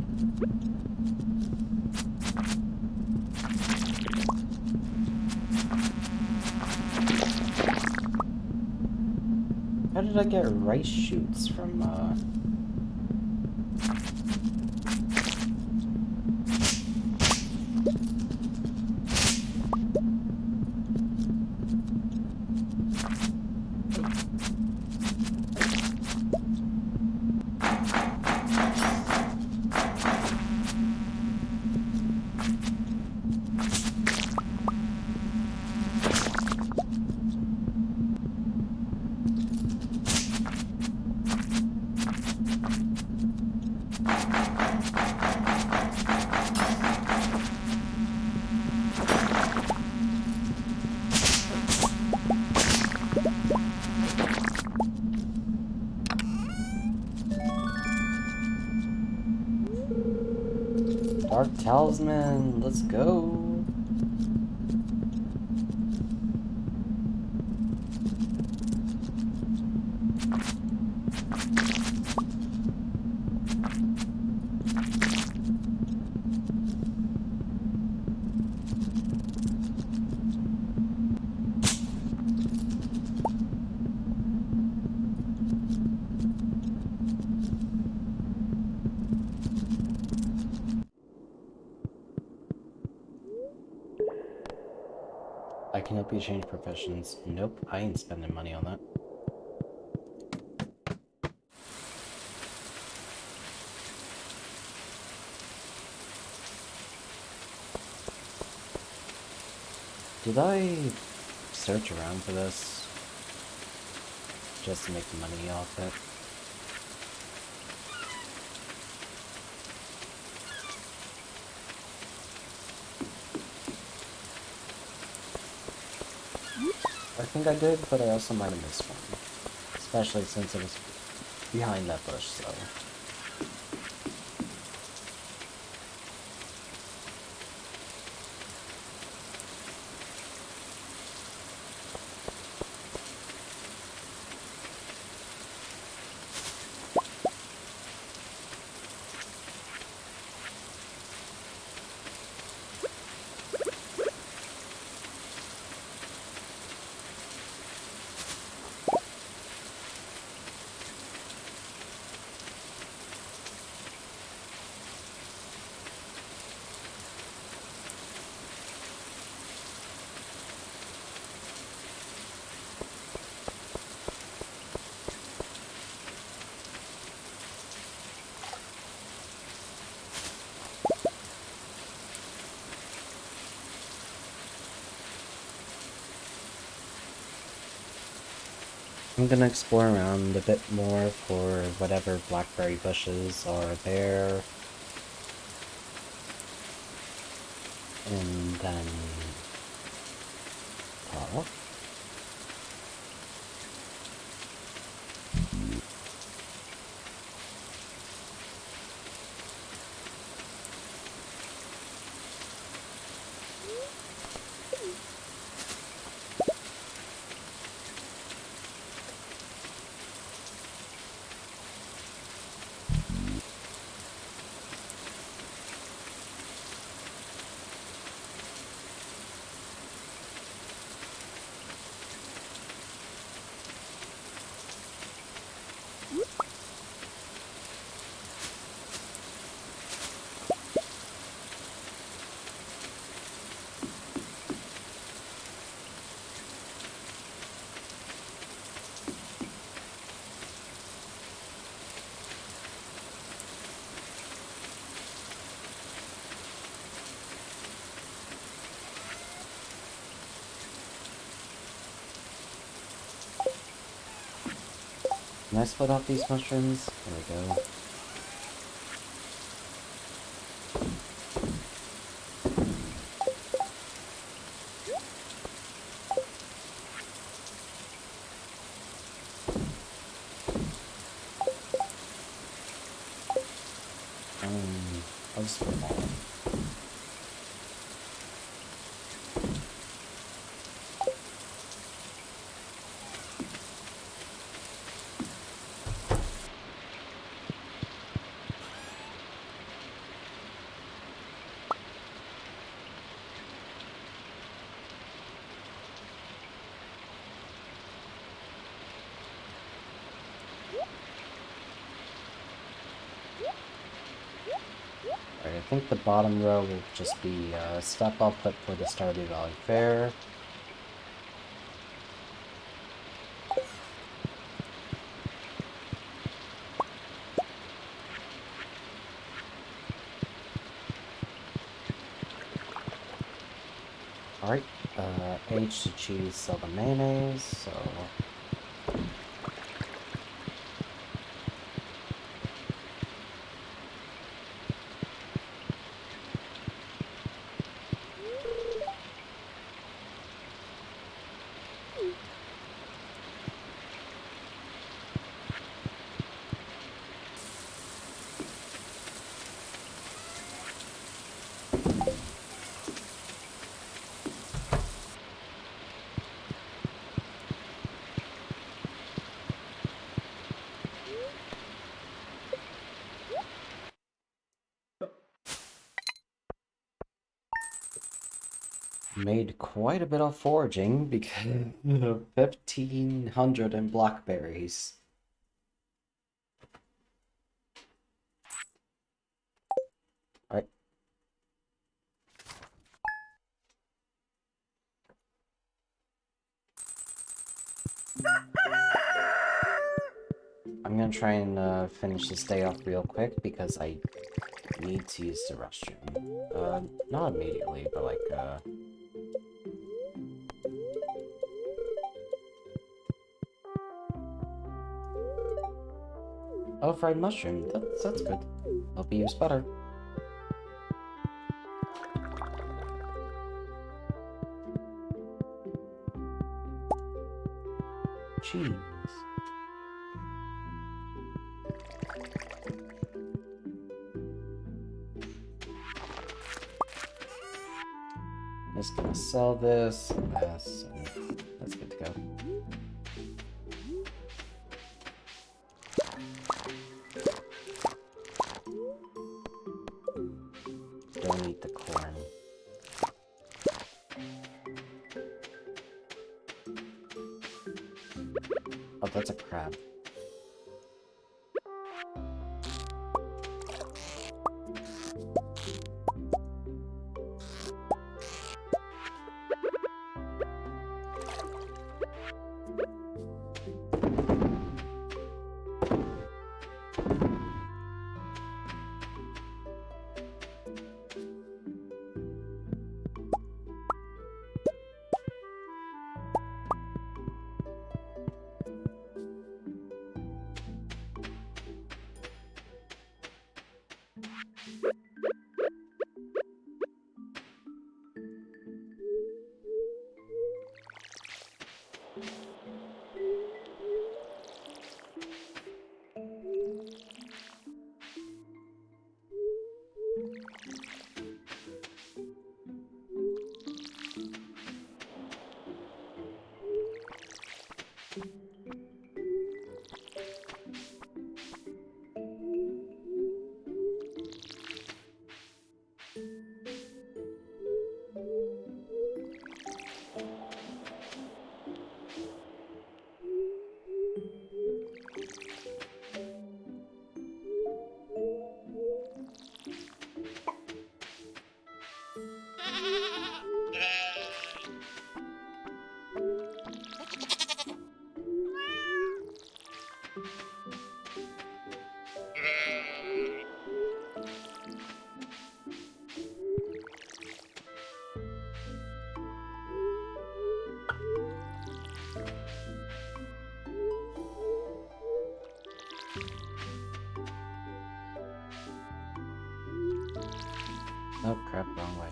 How did I get rice shoots from, Dark Talisman, let's go. I can help you change professions. Nope, I ain't spending money on that. Did I search around for this? Just to make money off it? I think I did, but I also might have missed one. Especially since it was behind that bush, so... I'm gonna explore around a bit more for whatever blackberry bushes are there. And then... Oh. Can I split off these mushrooms? There we go. I'll just put them all in. Alright, I think the bottom row will just be stuff I'll put for the Stardew Valley Fair. Alright, H to choose sell the mayonnaise, so... Made quite a bit of foraging because of 1,500 in blackberries. Alright. I'm gonna try and finish this day off real quick because I need to use the restroom. Not immediately, but like, Oh, fried mushroom. That's good. Hope you use butter. Cheese. I'm just gonna sell this. That's good to go. Don't eat the corn. Oh, that's a crab. Oh crap, wrong way.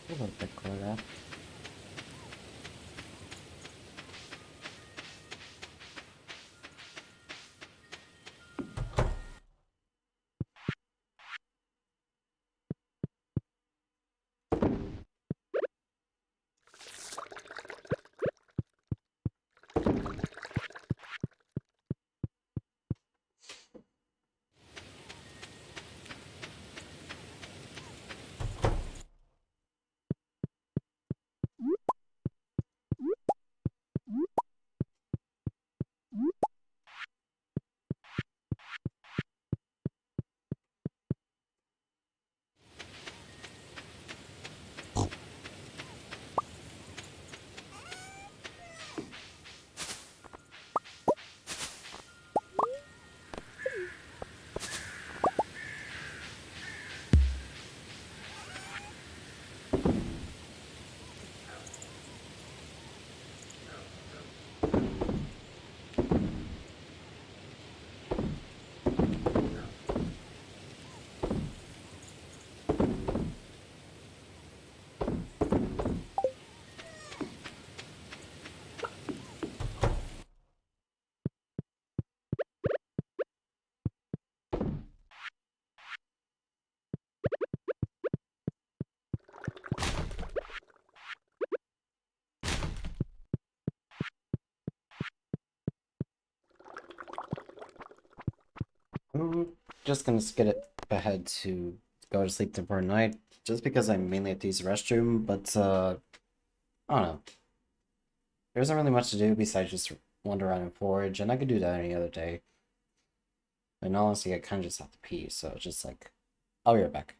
A little bit clear that. I'm just gonna skip it ahead to go to sleep for a night, just because I mainly have to use the restroom, but, I don't know. There isn't really much to do besides just wander around and forage, and I could do that any other day. And honestly, I kind of just have to pee, so it's just like, I'll be right back.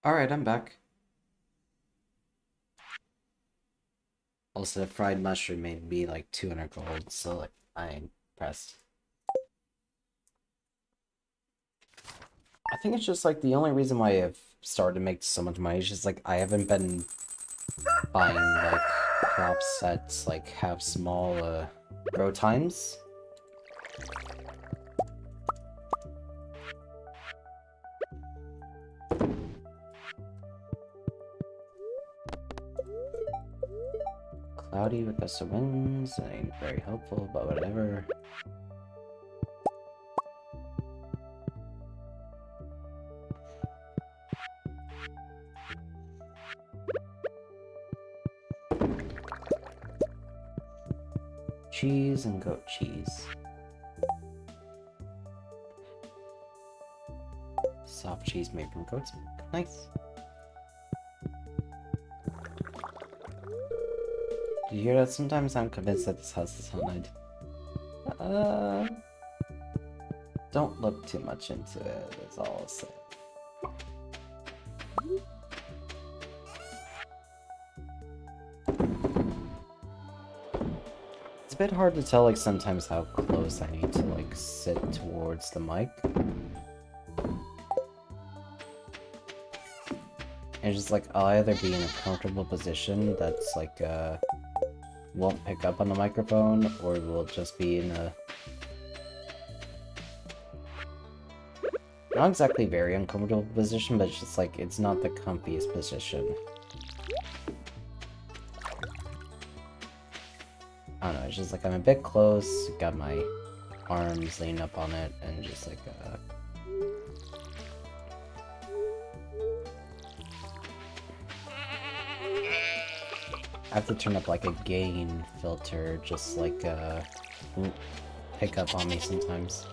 Alright, I'm back. Also, the fried mushroom made me like 200 gold, so like, I'm impressed. I think it's just like the only reason why I've started to make so much money is just like I haven't been buying like crops at like have small grow times. Cloudy with gust of winds, that ain't very helpful, but whatever. Cheese and goat cheese. Soft cheese made from goat's milk. Nice. Did you hear that? Sometimes I'm convinced that this house is haunted. Don't look too much into it, that's all I'll say. It's a bit hard to tell, like, sometimes how close I need to, like, sit towards the mic. And just, like, I'll either be in a comfortable position that's, like, won't pick up on the microphone, or will just be in a not exactly very uncomfortable position, but it's just like, it's not the comfiest position. I don't know, it's just like I'm a bit close, got my arms leaning up on it, and just like, I have to turn up like a gain filter, just like, pick up on me sometimes.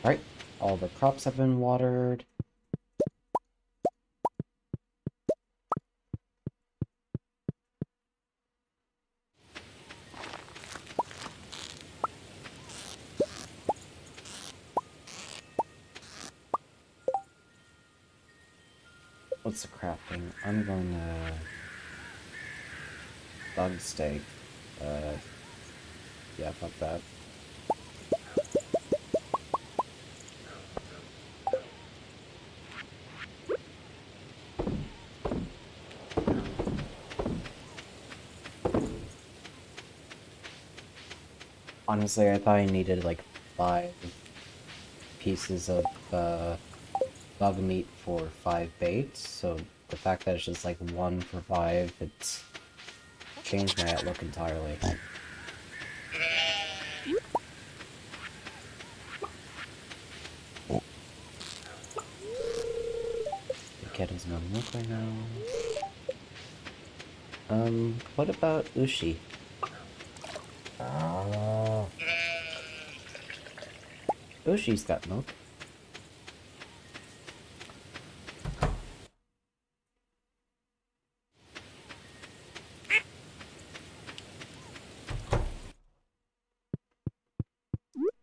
Alright, all the crops have been watered. What's the crafting? I'm going to... Bug steak. Yeah, fuck that. Honestly, I thought I needed like 5 pieces of bug meat for 5 baits, so the fact that it's just like 1 for 5, it's changed my outlook entirely. The cat doesn't want to milk right now. What about Ushi? Ushi's got milk.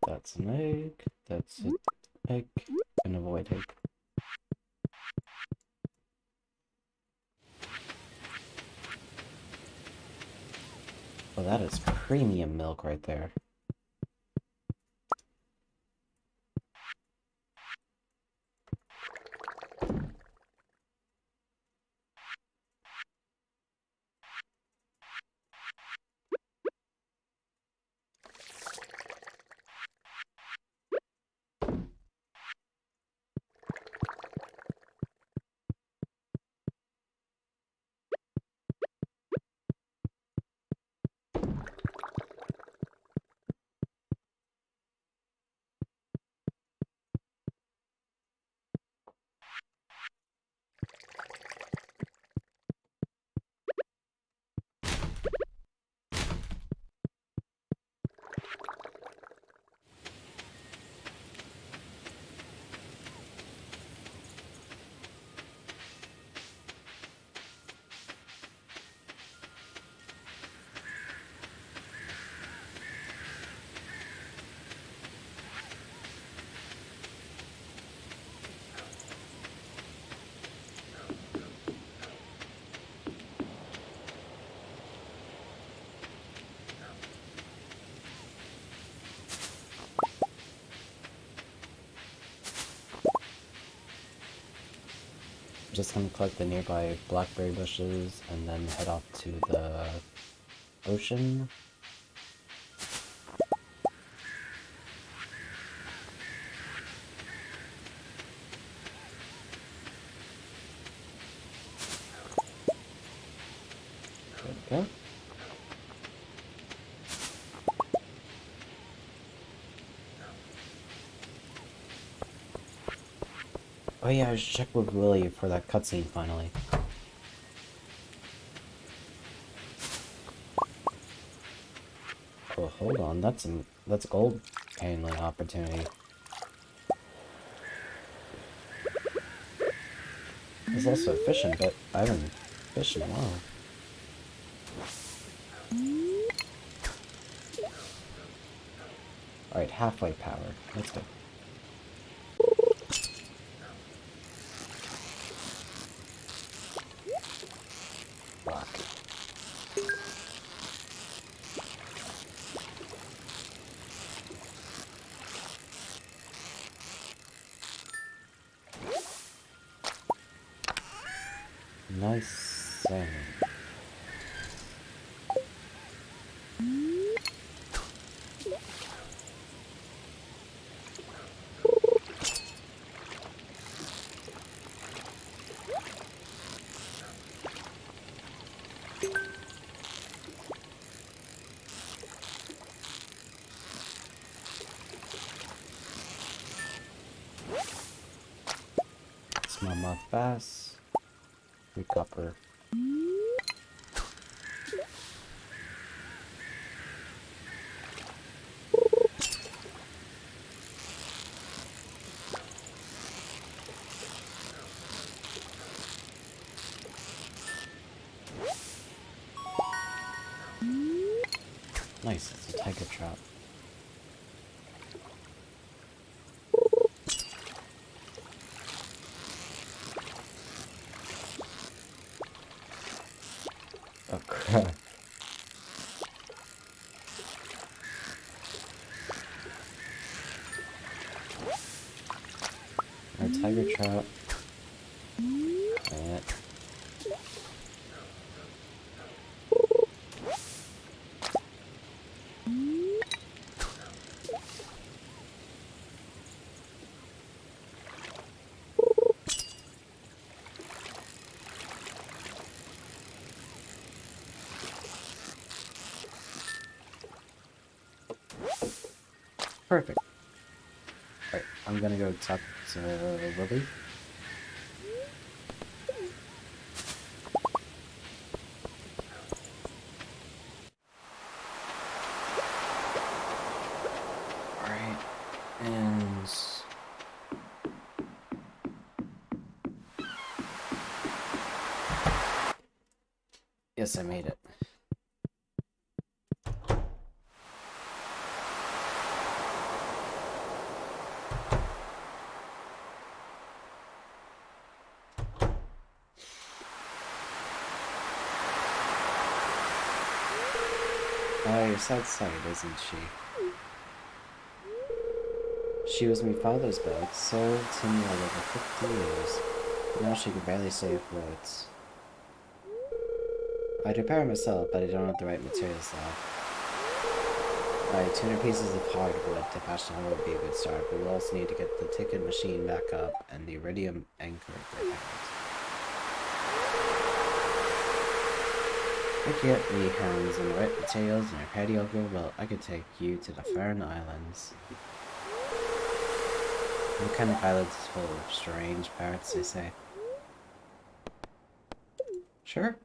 That's an egg. That's an egg. An avoid egg. Oh, that is premium milk right there. I'm just gonna collect the nearby blackberry bushes and then head off to the ocean. go. Oh yeah, I should check with Willie for that cutscene finally. Oh, hold on, that's gold handling opportunity. It's also fishing, but I haven't fished in a while. Alright, halfway power. Let's go. Rock. Nice salmon. Smallmouth bass. 3 copper. Nice, it's a tiger trout. Oh crap. Our tiger trout. Perfect. Alright, I'm gonna go talk to Willie. Alright, and... Yes, I made it. Your sad sight, isn't she? She was my father's boat, served him well over 50 years. Now she can barely stay afloat. I'd repair it myself, but I don't have the right materials left. Alright, 200 pieces of hardwood to fashion hull would be a good start, but we'll also need to get the ticket machine back up and the iridium anchor repaired. If you get the hands and the right materials and your patio go well, I could take you to the Fern Islands. The kind of islands is full of strange parrots, they say. Sure.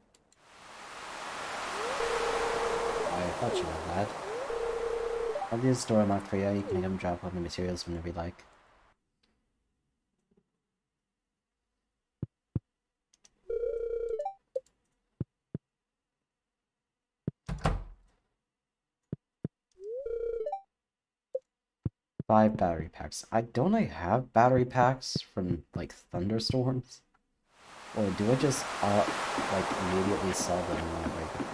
I thought you were glad. I'll leave the store unlocked for you. You can come drop off the materials whenever you like. Five battery packs. Don't I have battery packs from, like, thunderstorms? Or do I just, like, immediately sell them when I break them?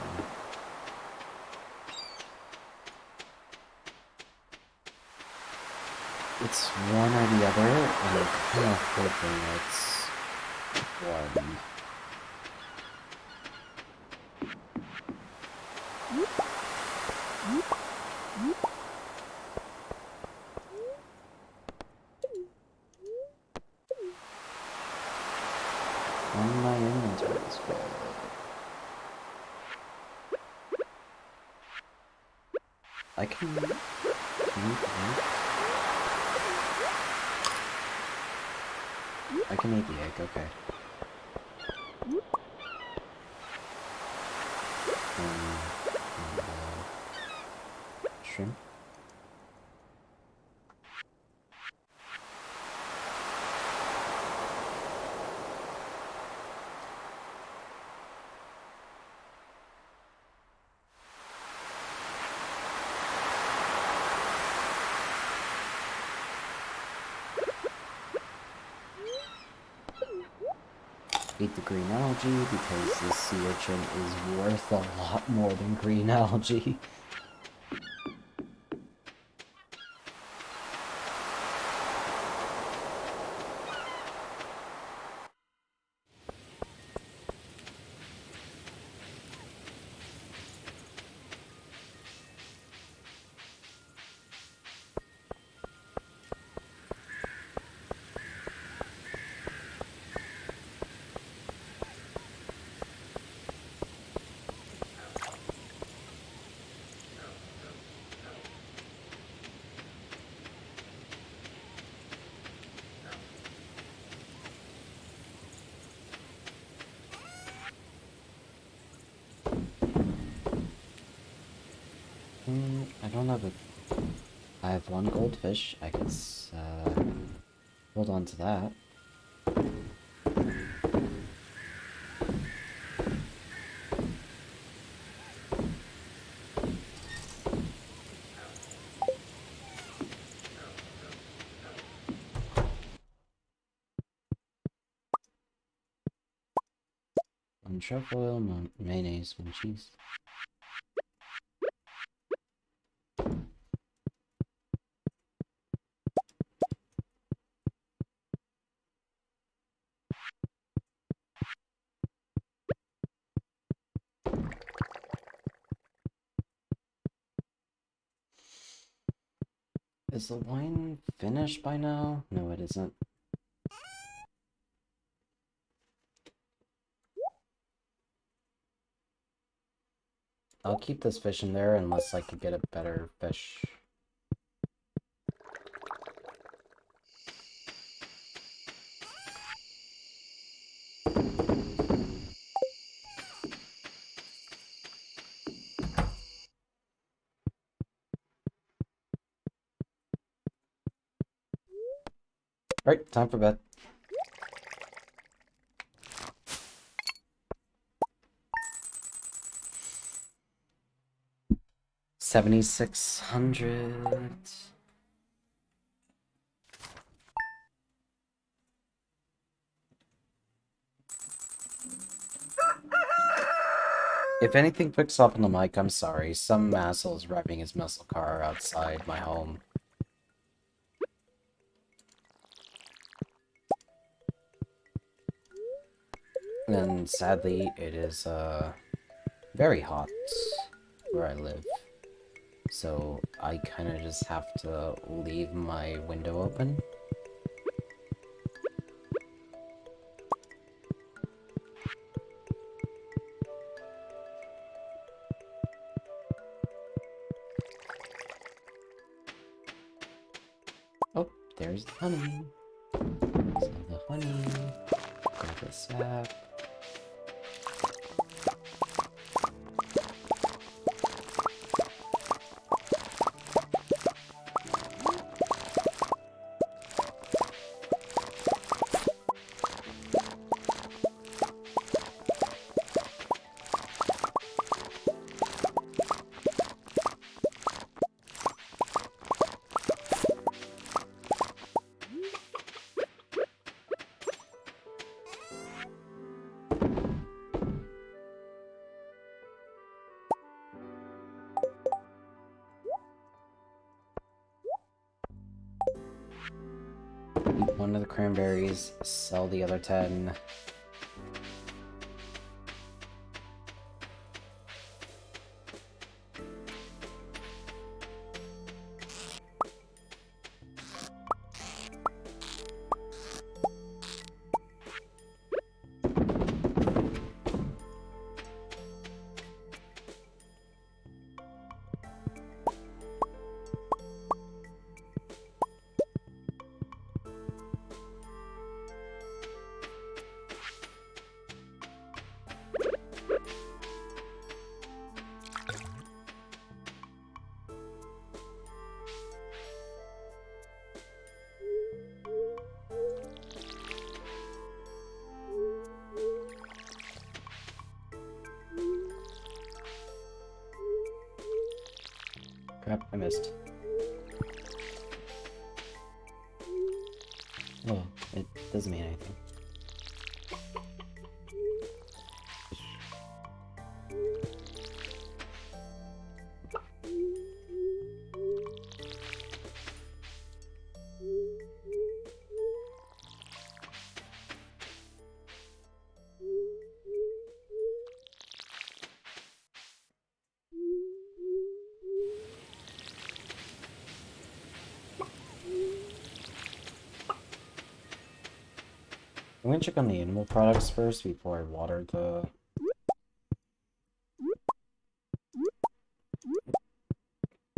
It's one or the other, and I'm kind of hoping it's one. And my inventory is full. I can eat meat. I can eat the egg, okay. Shrimp. Eat the green algae because this sea urchin is worth a lot more than green algae. I don't have a... I have one goldfish. I could, hold on to that. One truffle oil, mayonnaise, one cheese. Is the wine finished by now? No, it isn't. I'll keep this fish in there unless I could get a better fish. Alright, time for bed. $7,600. If anything picks up on the mic, I'm sorry. Some asshole's driving his muscle car outside my home. And sadly, it is, very hot where I live. So I kind of just have to leave my window open. Oh, there's the honey. So the honey, grab the sap. Eat one of the cranberries, sell the other 10. I missed. Well, it doesn't mean anything. I'm gonna check on the animal products first before I water the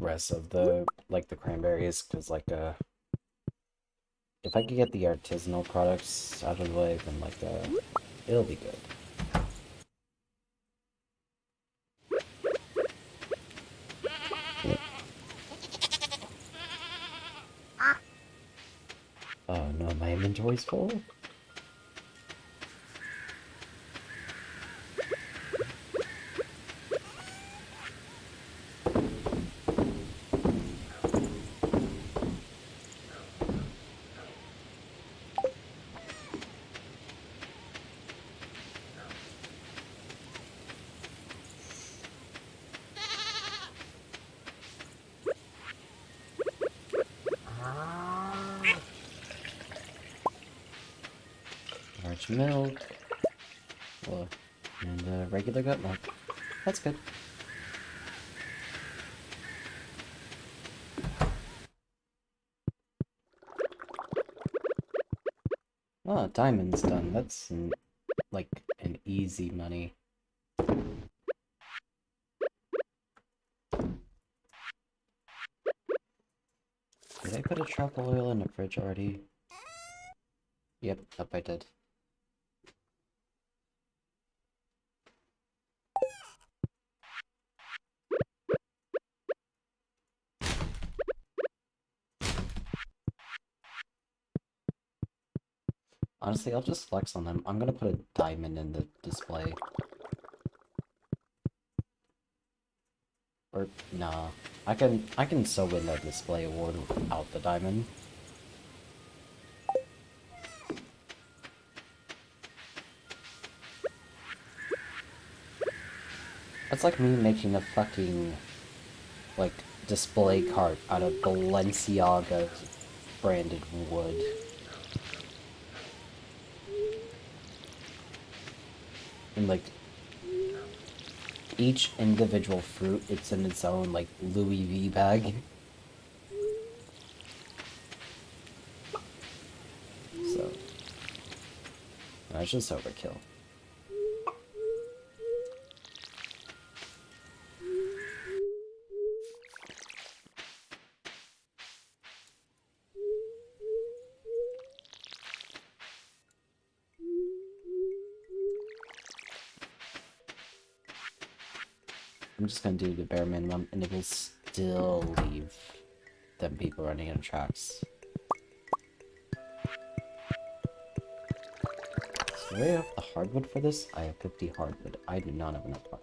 rest of the, like, the cranberries, because, like, if I could get the artisanal products out of the way, then, like, it'll be good. Oh no, my inventory's full? Large milk. Well, and regular gut milk. That's good. Oh, diamond's done. That's like an easy money. Did I put a truffle oil in the fridge already? Yep, I did. Honestly, I'll just flex on them. I'm gonna put a diamond in the display. Or, nah. I can sew in the display award without the diamond. That's like me making a fucking, like, display cart out of Balenciaga branded wood. And, like, each individual fruit, it's in its own, like, Louis V bag. So, that's just overkill. I'm just gonna do the bare minimum, and it will still leave them people running out of tracks. So do I have the hardwood for this? I have 50 hardwood. I do not have enough hardwood.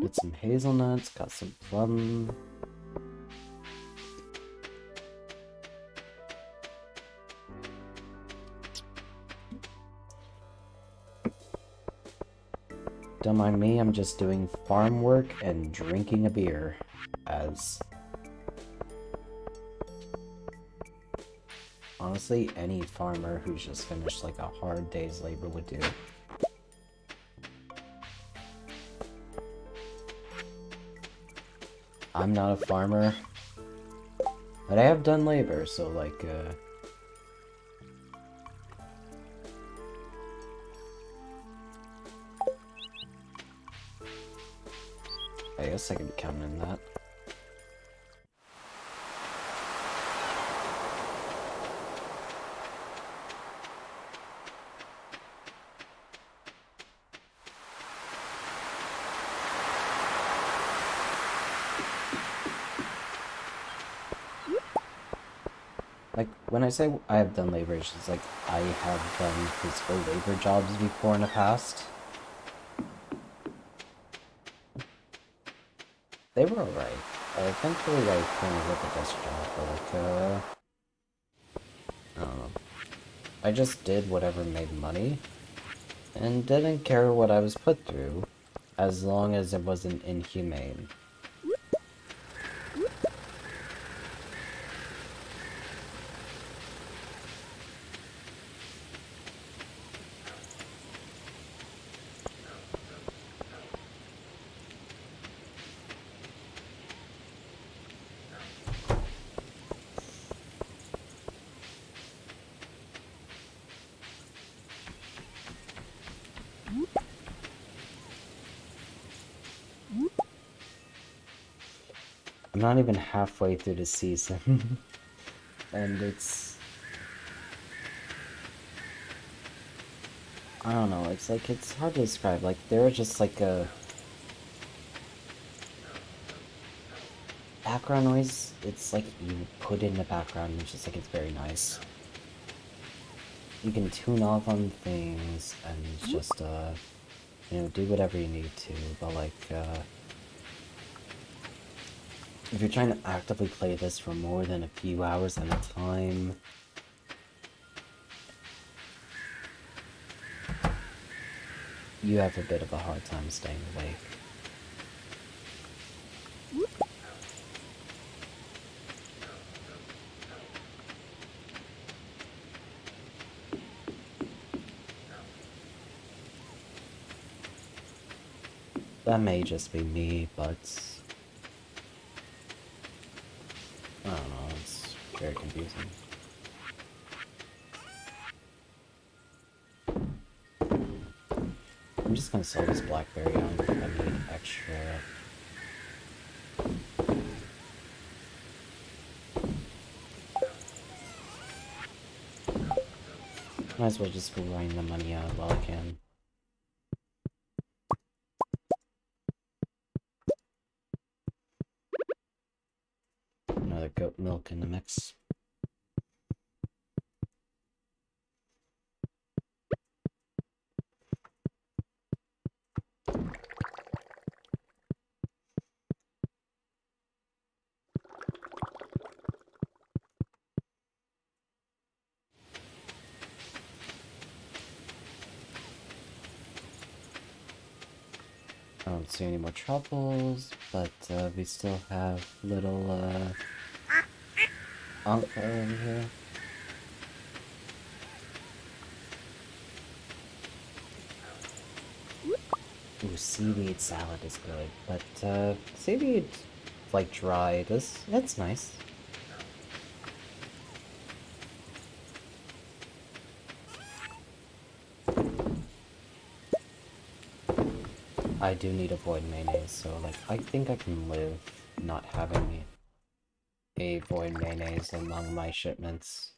Get some hazelnuts, got some plum. Don't mind me, I'm just doing farm work and drinking a beer as Honestly, any farmer who's just finished like a hard day's labor would do. I'm not a farmer, but I have done labor, so like, I guess I could count in that. Like, when I say I have done labor, it's just like I have done physical labor jobs before in the past. They were alright. Thankfully I couldn't get the desk job, but like, I don't know. I just did whatever made money, and didn't care what I was put through, as long as it wasn't inhumane. I'm not even halfway through the season, and I don't know, it's like, it's hard to describe, like, there are just like a background noise, it's like you put in the background, and it's just like, it's very nice. You can tune off on things, and just, you know, do whatever you need to, but like, if you're trying to actively play this for more than a few hours at a time, you have a bit of a hard time staying awake. That may just be me, but I don't know, it's very confusing. I'm just gonna sell this blackberry on if I need extra. Might as well just grind the money out while I can. Another goat milk in the mix. I don't see any more troubles, but we still have little Anka in here. Ooh, seaweed salad is good, but seaweed like dry, that's nice. I do need a void mayonnaise, so like I think I can live not having a void mayonnaise among my shipments.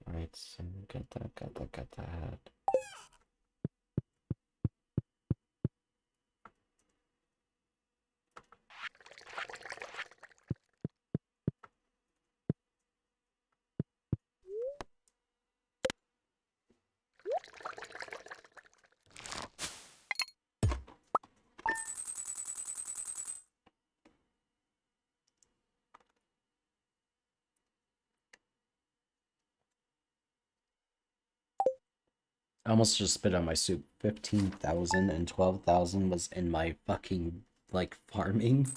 Alright, so got that. I almost just spit out my soup. 15,000 and 12,000 was in my fucking, like, farming.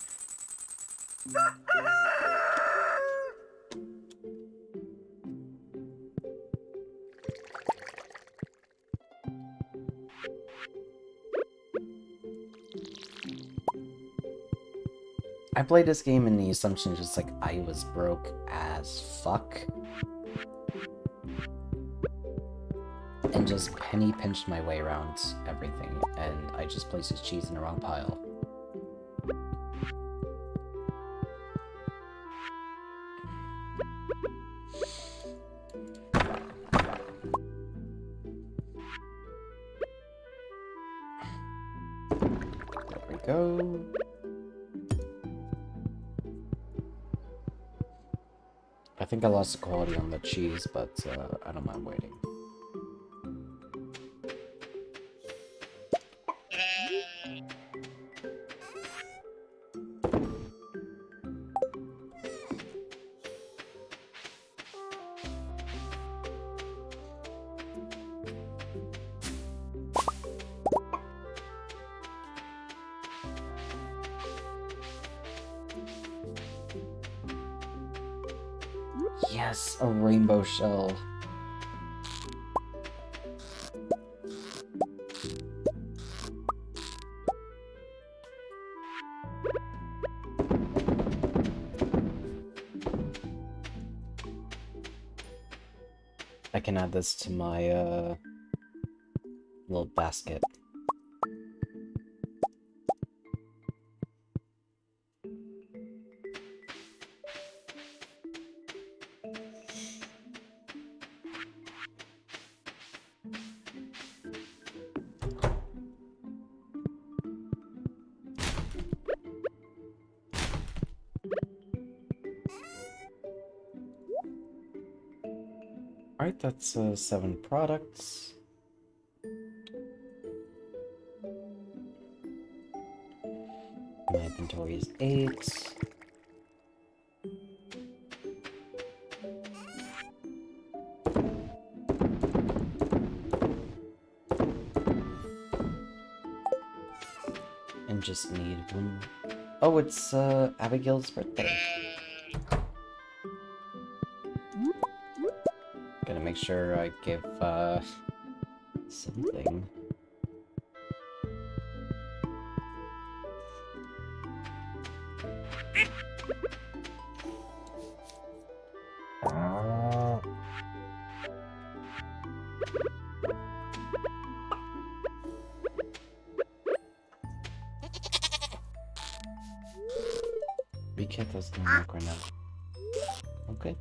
I played this game in the assumption just like I was broke as fuck. And just penny pinched my way around everything, and I just placed his cheese in the wrong pile. There we go. I think I lost the quality on the cheese, but I don't mind waiting. Yes, a rainbow shell. I can add this to my little basket. Alright, that's 7 products. My inventory is 8. And just need one. Oh, it's Abigail's birthday. Gotta make sure I give something. Recap doesn't work right now. Okay.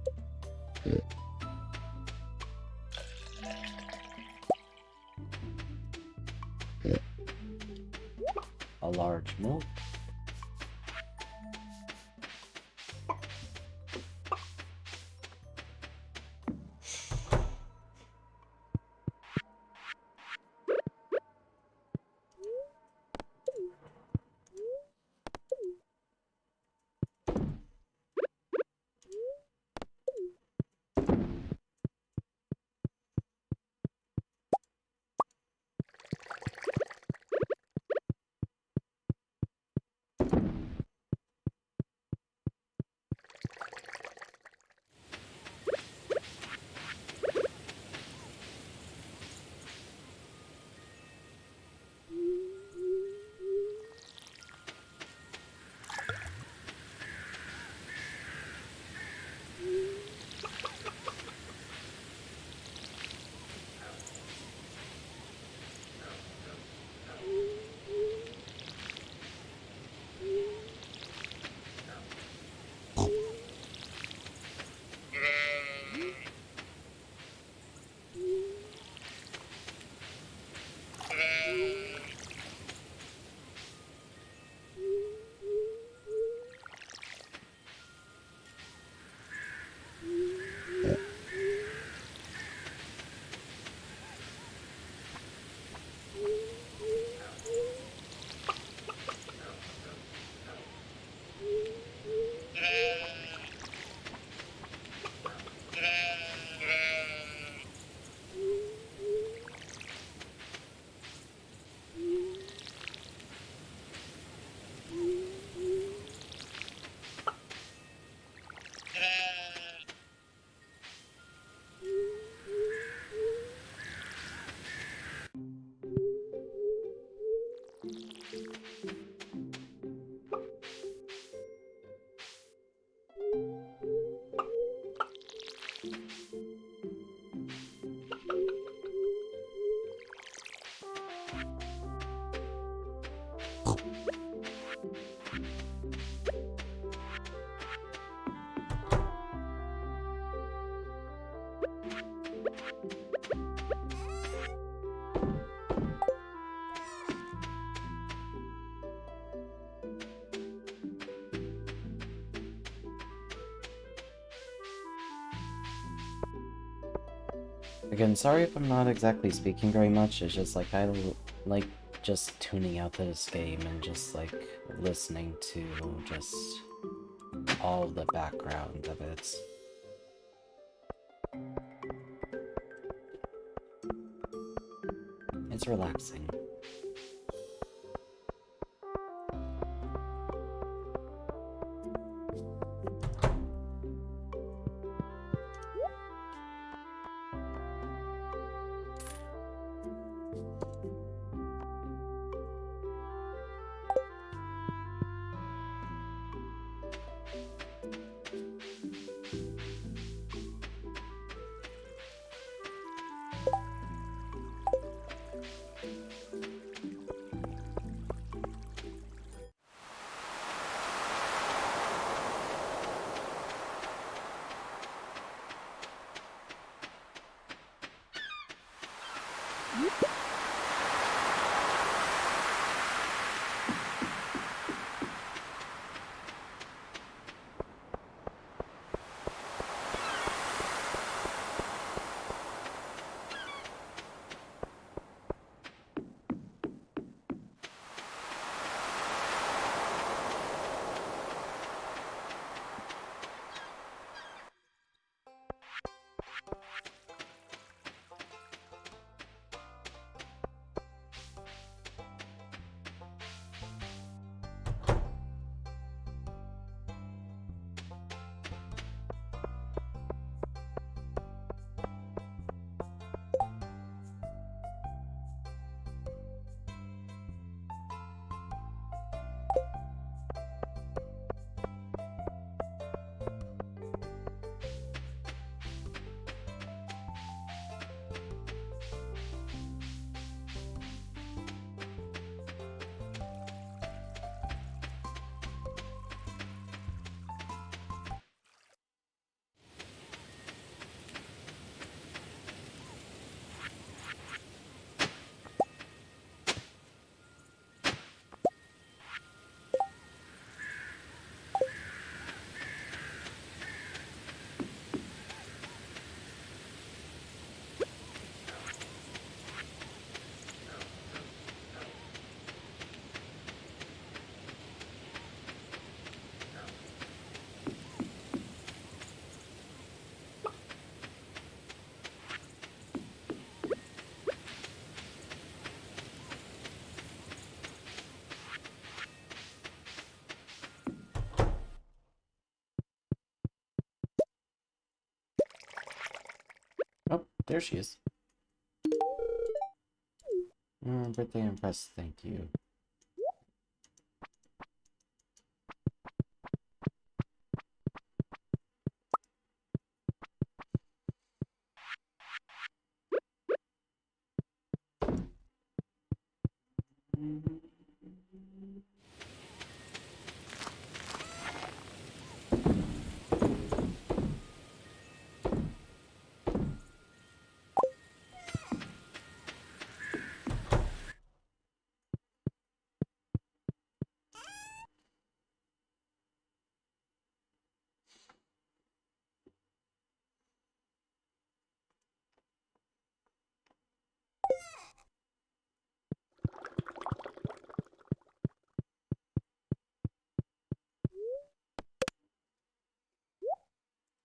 A large milk. Again, sorry if I'm not exactly speaking very much, it's just like like just tuning out this game and just like listening to just all the background of it. It's relaxing. Oh, there she is. Birthday impressed, thank you.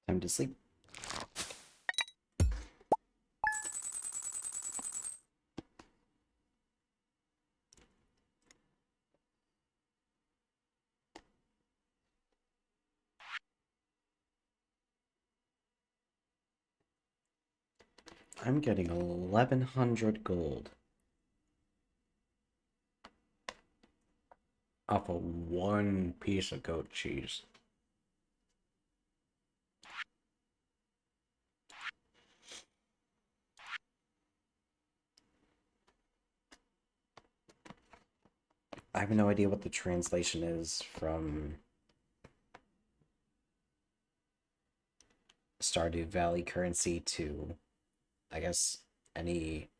Time to sleep. I'm getting 1100 gold off of one piece of goat cheese. I have no idea what the translation is from Stardew Valley currency to, I guess, any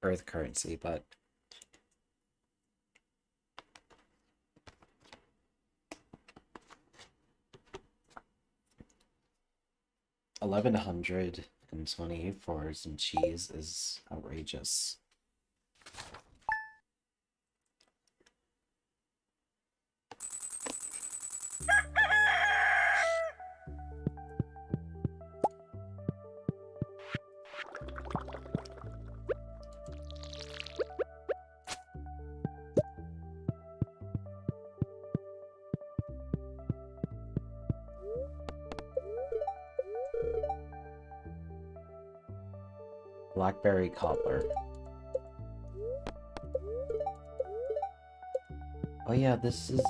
Earth currency, but $1,120 for some cheese is outrageous. Blackberry cobbler. Oh yeah, this is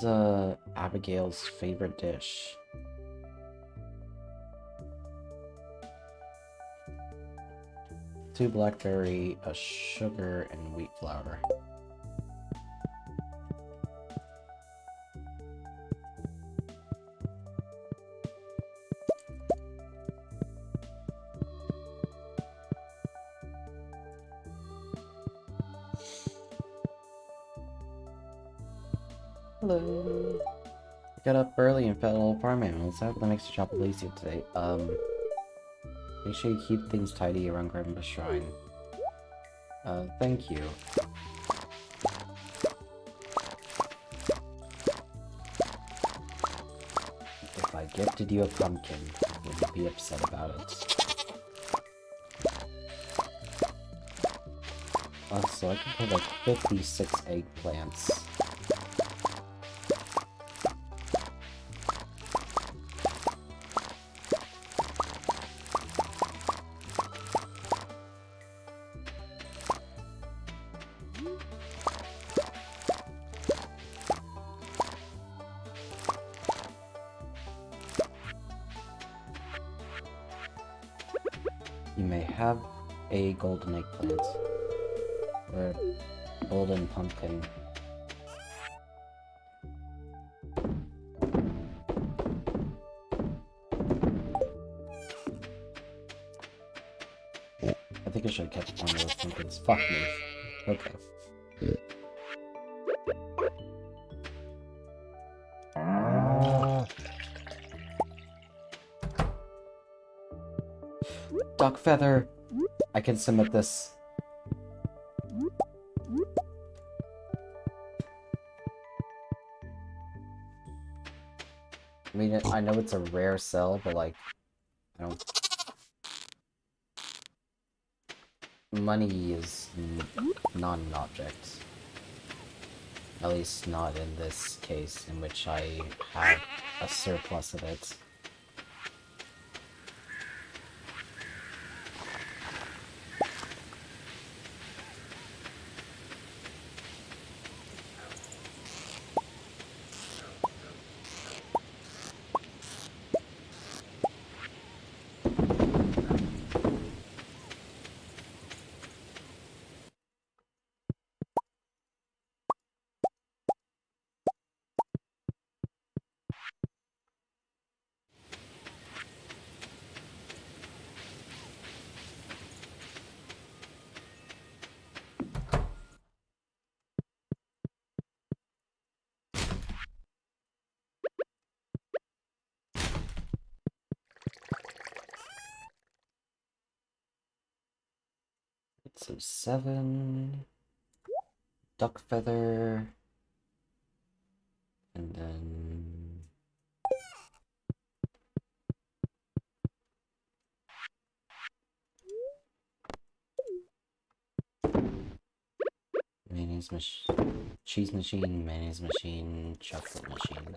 Abigail's favorite dish. Two blackberry, a sugar, and wheat flour. Hello. I got up early and fed all farm animals. That makes the job a little easier today. Make sure you keep things tidy around Grandma's shrine. Thank you. If I gifted you a pumpkin, would you be upset about it? Also, I can put like 56 eggplants. You may have a golden eggplant. Or a golden pumpkin. I think I should have kept one of those pumpkins. Fuck me. Okay. Duck feather! I can submit this. I mean, I know it's a rare cell, but like, I don't... Money is not an object. At least not in this case, in which I have a surplus of it. So 7... Duck feather... And then... Mayonnaise machine... Cheese machine, mayonnaise machine, chocolate machine.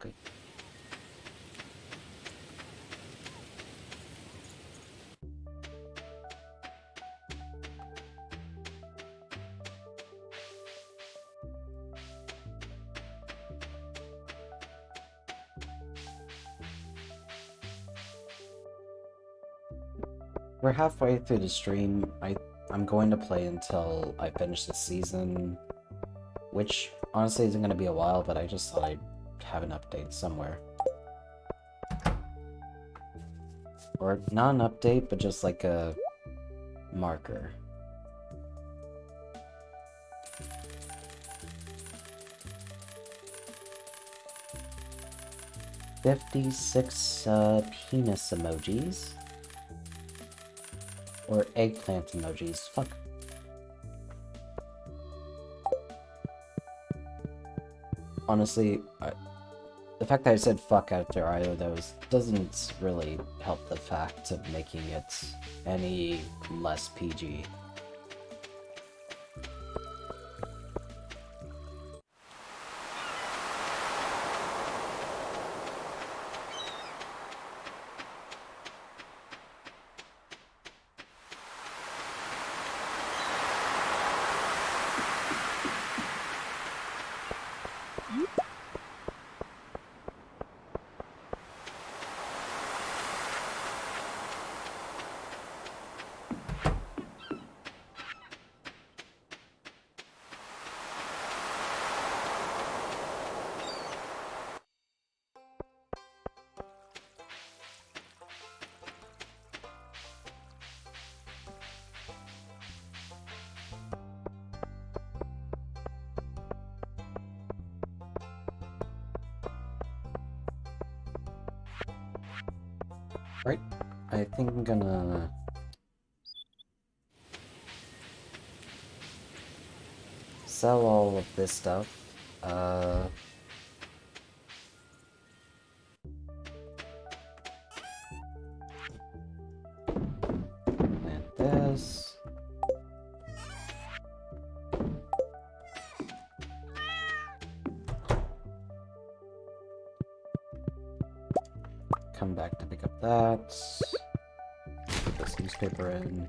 Okay. We're halfway through the stream. I'm going to play until I finish the season, which honestly isn't going to be a while, but I just thought I'd have an update somewhere. Or not an update, but just like a marker. 56 penis emojis. Or eggplant emojis. Fuck. Honestly, the fact that I said fuck after either of those doesn't really help the fact of making it any less PG. Right, I think I'm gonna sell all of this stuff. Plant this. Come back to pick up that. Put this newspaper in.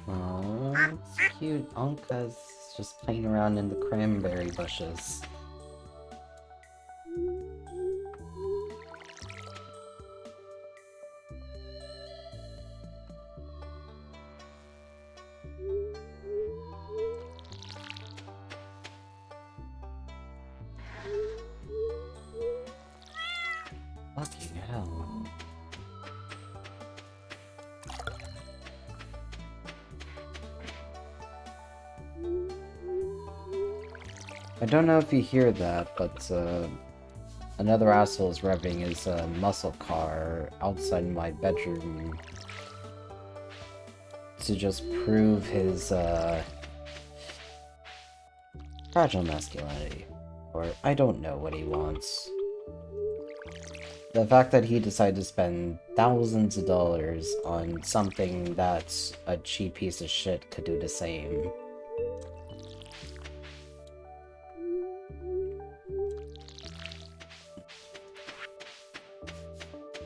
Oh, it's cute. Anka's just playing around in the cranberry bushes. Fucking hell. I don't know if you hear that, but another asshole is revving his muscle car outside my bedroom to just prove his fragile masculinity. Or I don't know what he wants. The fact that he decided to spend thousands of dollars on something that a cheap piece of shit could do the same.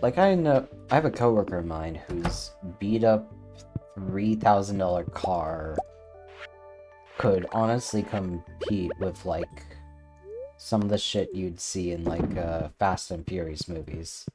Like, I have a coworker of mine whose beat up $3,000 car could honestly compete with, like, some of the shit you'd see in, like, Fast and Furious movies.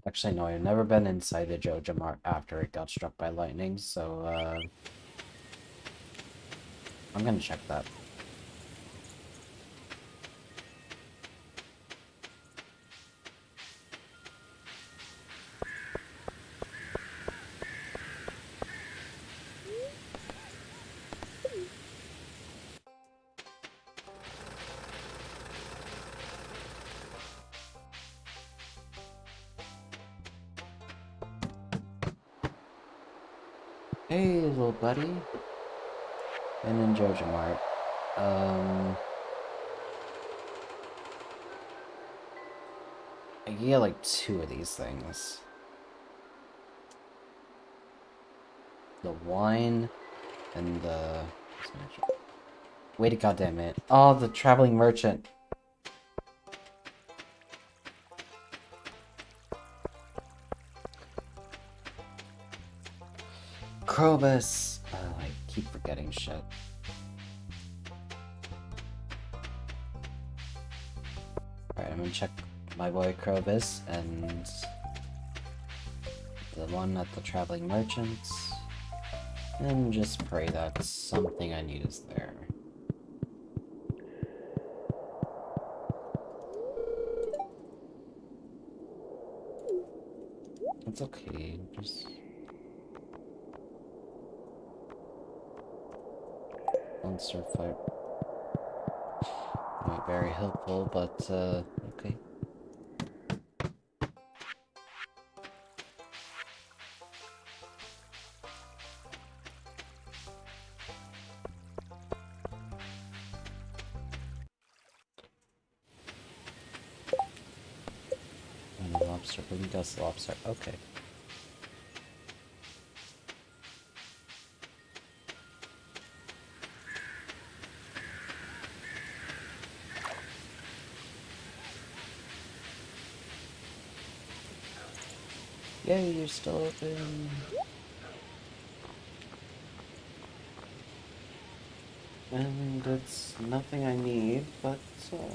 Actually, no, I've never been inside the Joja Mart after it got struck by lightning, so, I'm gonna check that. Hey, little buddy. And in Jojo Mart. I can get like 2 of these things. The wine and the... Wait a goddamn minute. Oh, the traveling merchant. Krobus! Oh, I keep forgetting shit. Alright, I'm gonna check my boy Krobus and the one at the traveling merchants. And just pray that something I need is there. It's okay, just... monster fight. Not very helpful, but, okay. And a lobster, who does lobster? Okay. Yay, you're still open! And it's nothing I need, but, oh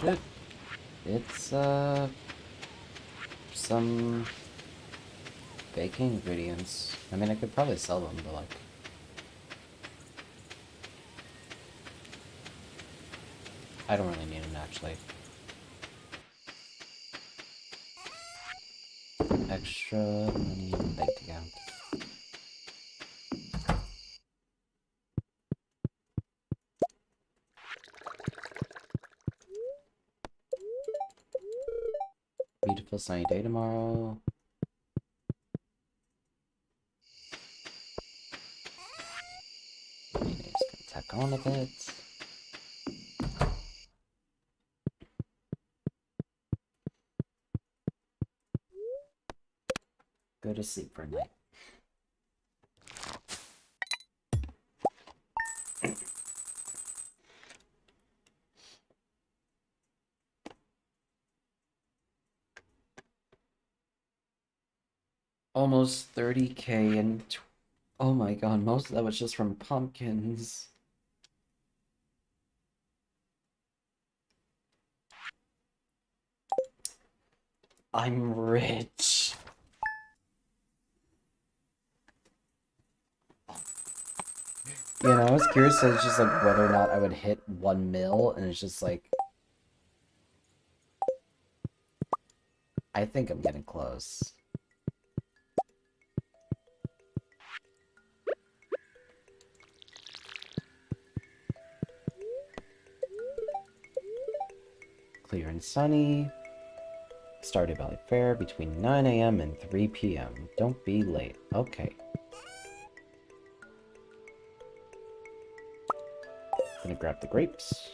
shit. It's, some baking ingredients. I mean, I could probably sell them, but, like... I don't really need them, actually. Extra money in the bank account. Beautiful sunny day tomorrow. Maybe just gonna tack on a bit. Go to sleep for a night. Almost 30k and... Oh my god, most of that was just from pumpkins. I'm rich. You know, I was curious as just like whether or not I would hit 1 mil, and it's just like... I think I'm getting close. Clear and sunny. Stardew Valley Fair between 9 a.m. and 3 p.m. Don't be late. Okay. Gonna grab the grapes.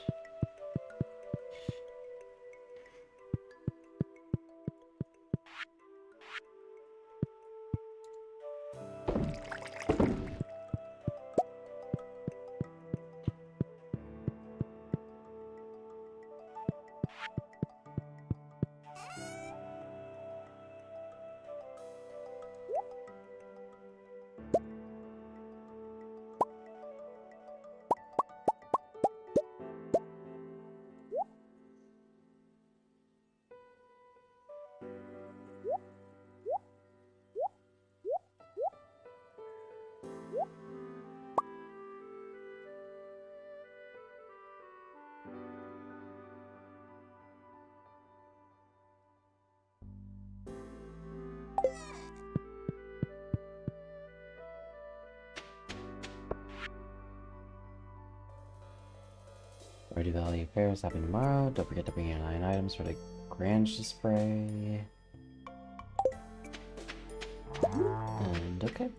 Stardew Valley Fair is happening tomorrow. Don't forget to bring your 9 items for the Grange display. And okay.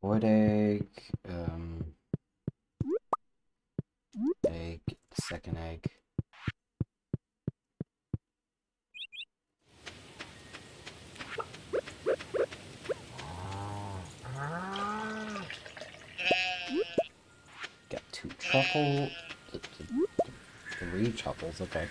Wood egg, egg, second egg. Got 2 truffle, 3 truffles, okay.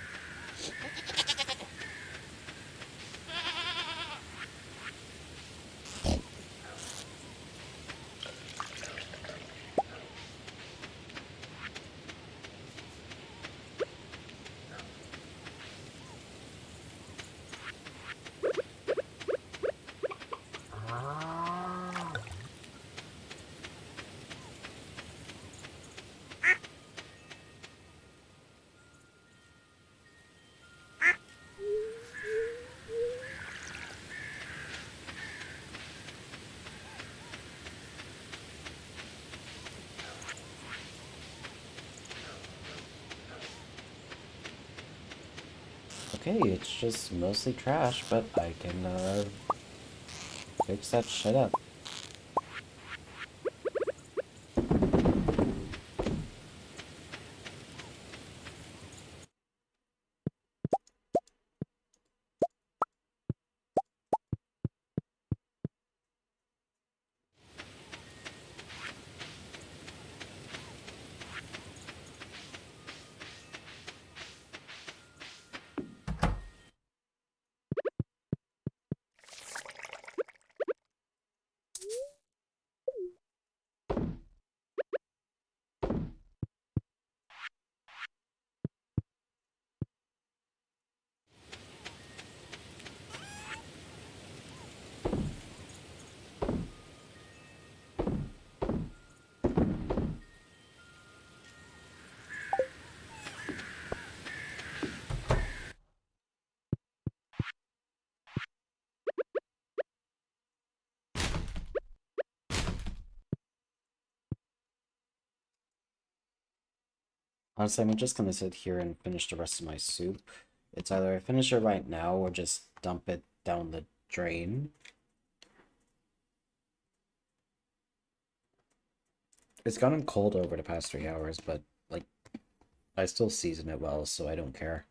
Okay, it's just mostly trash, but I can, fix that shit up. Honestly, I'm just gonna sit here and finish the rest of my soup. It's either I finish it right now or just dump it down the drain. It's gotten cold over the past 3 hours, but, like, I still season it well, so I don't care.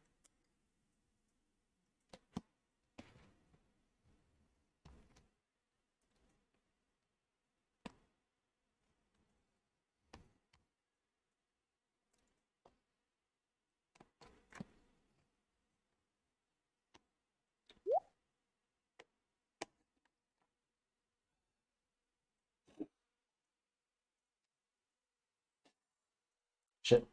Shit.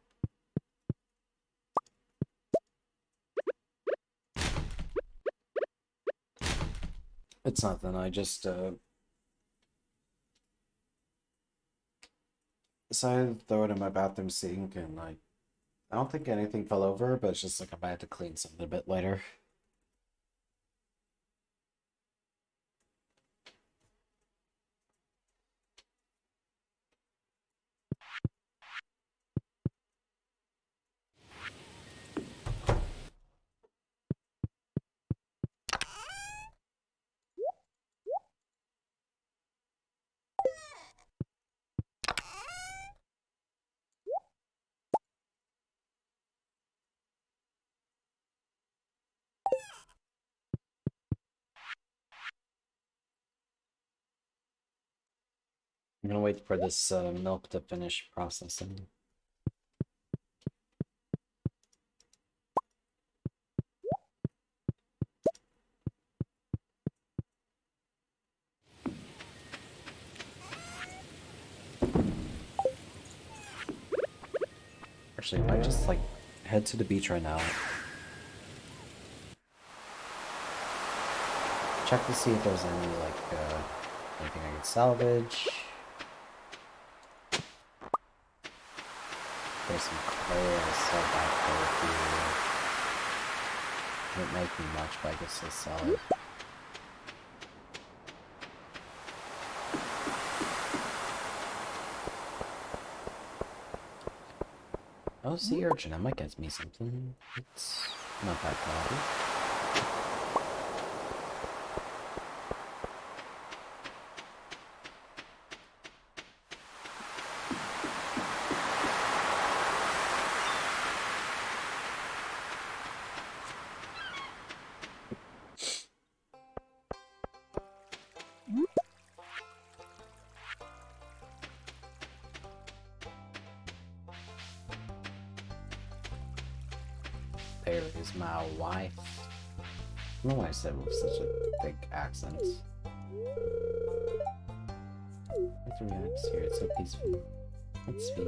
It's nothing, I just, decided to throw it in my bathroom sink, and I don't think anything fell over, but it's just like I had to clean something a bit later. I'm gonna wait for this milk to finish processing. Actually, I might just like head to the beach right now. Check to see if there's any like anything I can salvage. There's some clay I sell back there if you won't make me much, but I guess I'll sell it. Oh, sea urchin, that might get me something. It's not bad quality. There is my wife. I don't know why I said it with such a thick accent. 3 minutes here, it's so peaceful. It's sweet.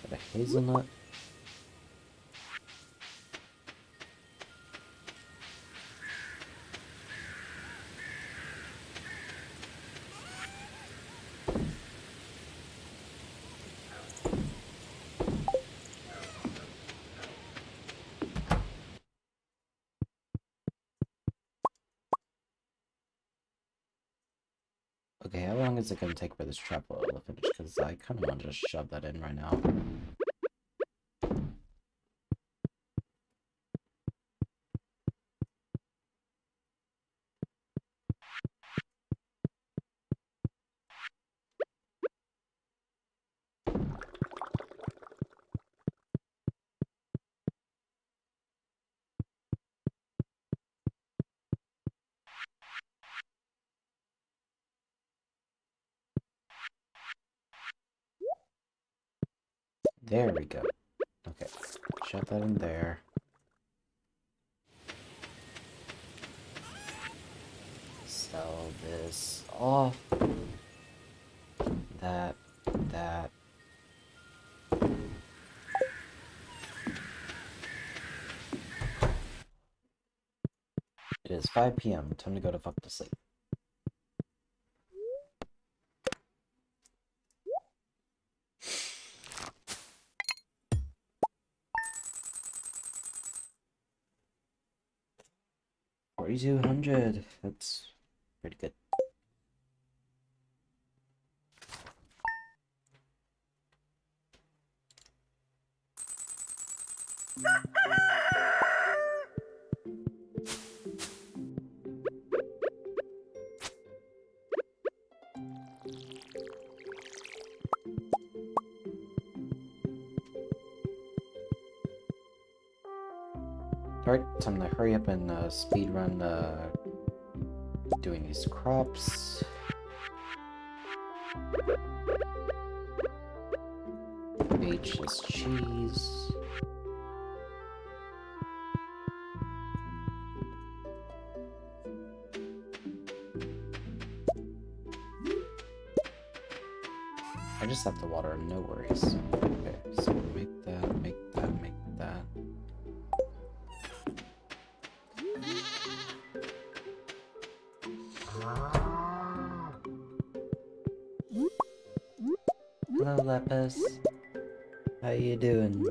Got a hazelnut. Okay, how long is it gonna take for this trap oil to finish? Because I kind of want to just shove that in right now. There we go. Okay, shove that in there. Sell this off. That. It is 5 p.m. Time to go to fuck to sleep. $4,200. That's pretty good. Alright, time to hurry up and speed run doing these crops. Age this cheese. I just have to water, no worries. Okay, so make that. Hello, Lepus. How you doing?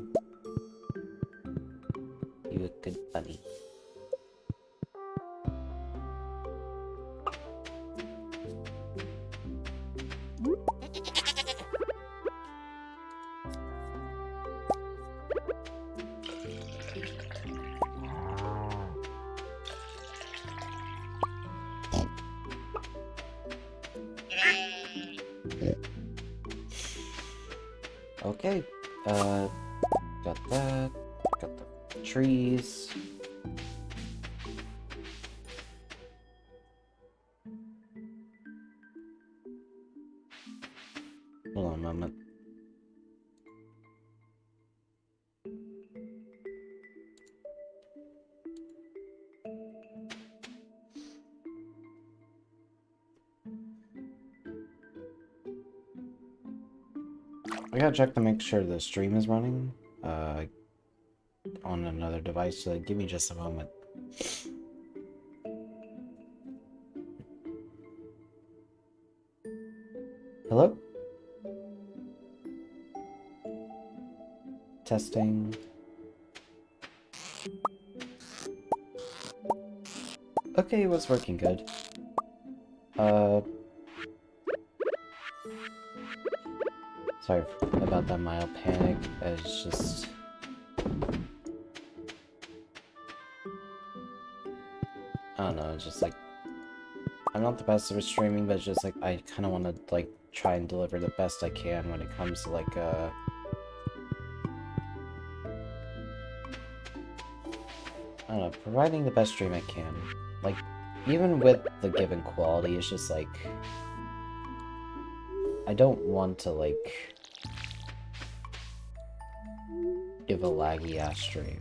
You a good bunny. Okay, got that. Got the trees. Hold on a moment. I gotta check to make sure the stream is running on another device, so give me just a moment. Hello? Testing. Okay, it was working good. Sorry about that mild panic. It's just... I don't know, it's just like... I'm not the best at streaming, but it's just like, I kind of want to, like, try and deliver the best I can when it comes to, like, I don't know, providing the best stream I can. Like, even with the given quality, it's just like... I don't want to, like... give a laggy-ass stream.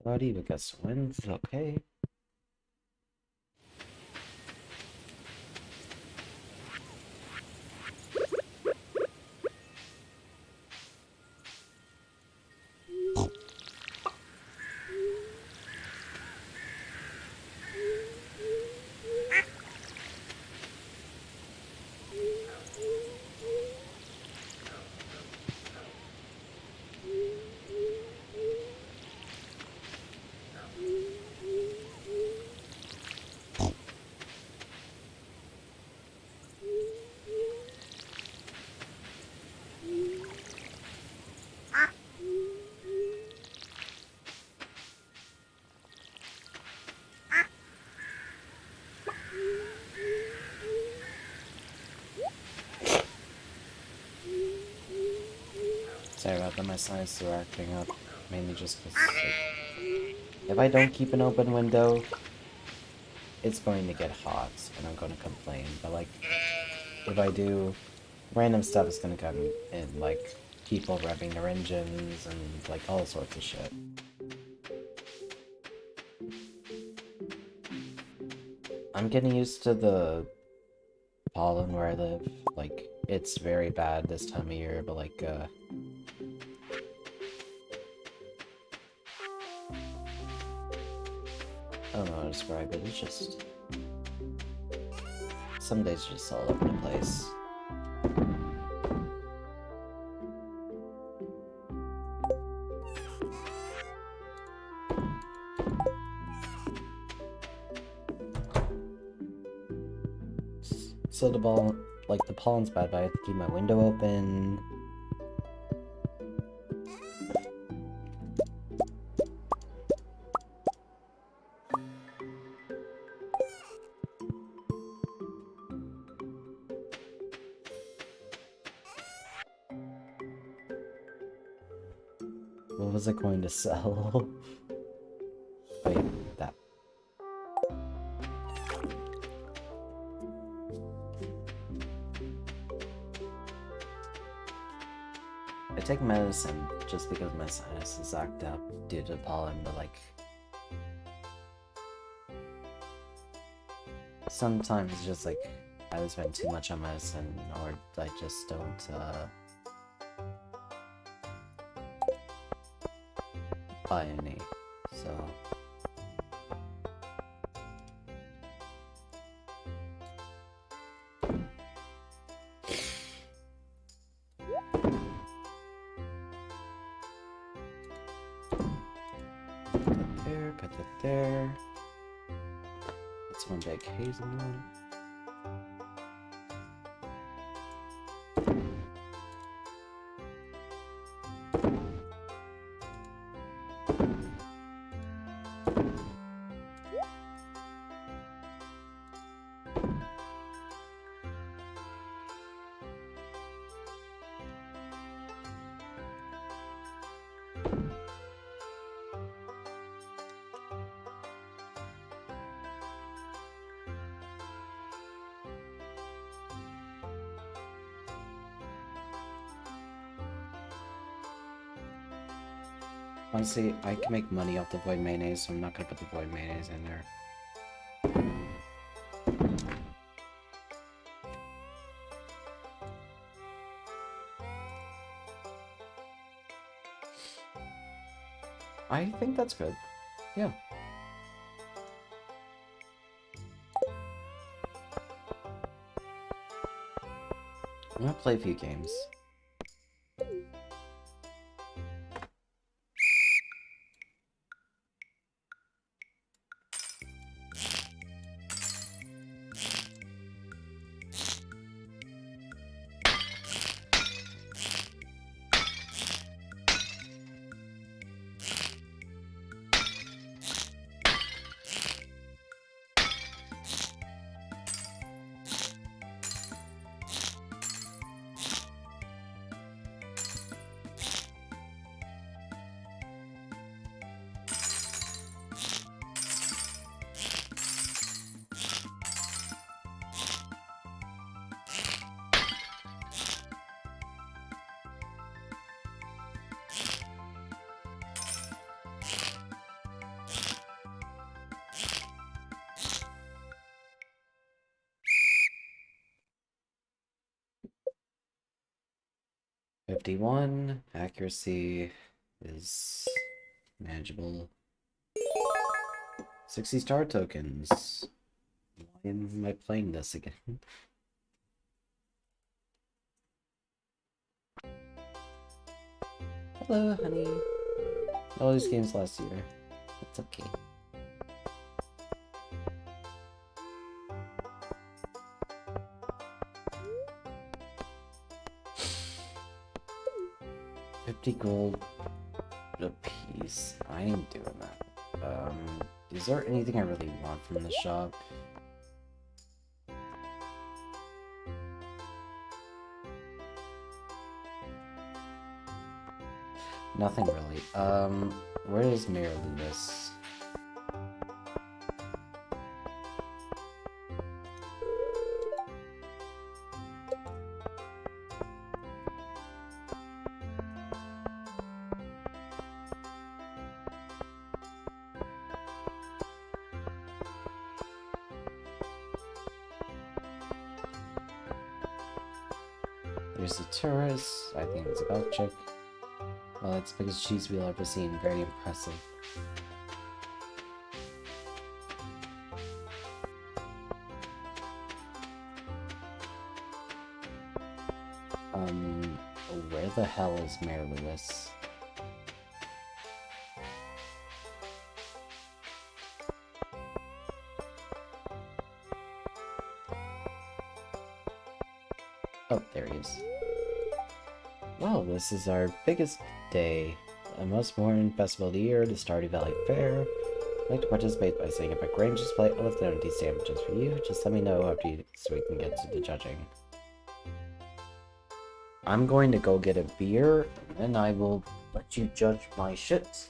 Cloudy, we got some winds, okay. Sorry about that, my sinuses are acting up, mainly just because, like, if I don't keep an open window, it's going to get hot, and I'm going to complain, but, like, if I do, random stuff is going to come in, like, people revving their engines, and, like, all sorts of shit. I'm getting used to the pollen where I live, like, it's very bad this time of year, but, like, I don't know how to describe it, it's just... some days are just all over the place. So the pollen's bad, but I have to keep my window open. What was it going to sell? Wait, that. I take medicine just because my sinuses act up due to pollen, but like... sometimes it's just like... either spend too much on medicine or I just don't buy any. So put that there. It's one big hazelnut. Honestly, I can make money off the void mayonnaise, so I'm not gonna put the void mayonnaise in there. I think that's good. Yeah. I'm gonna play a few games. $51. Accuracy is manageable. 60 star tokens. Why am I playing this again? Hello, honey. All these games last year. It's okay. $50 gold a piece. I ain't doing that. Is there anything I really want from the shop? Nothing really. Where is Mayor Lewis? There's a tourist. I think it's a golf chick. Well, it's because she's wheel I've seen. Very impressive. Where the hell is Mayor Lewis? Oh, there he is. Well, this is our biggest day. The most important festival of the year, the Stardew Valley Fair. I'd like to participate by setting up a range display with empty sandwiches for you. Just let me know after you, so we can get to the judging. I'm going to go get a beer, and I will let you judge my shit.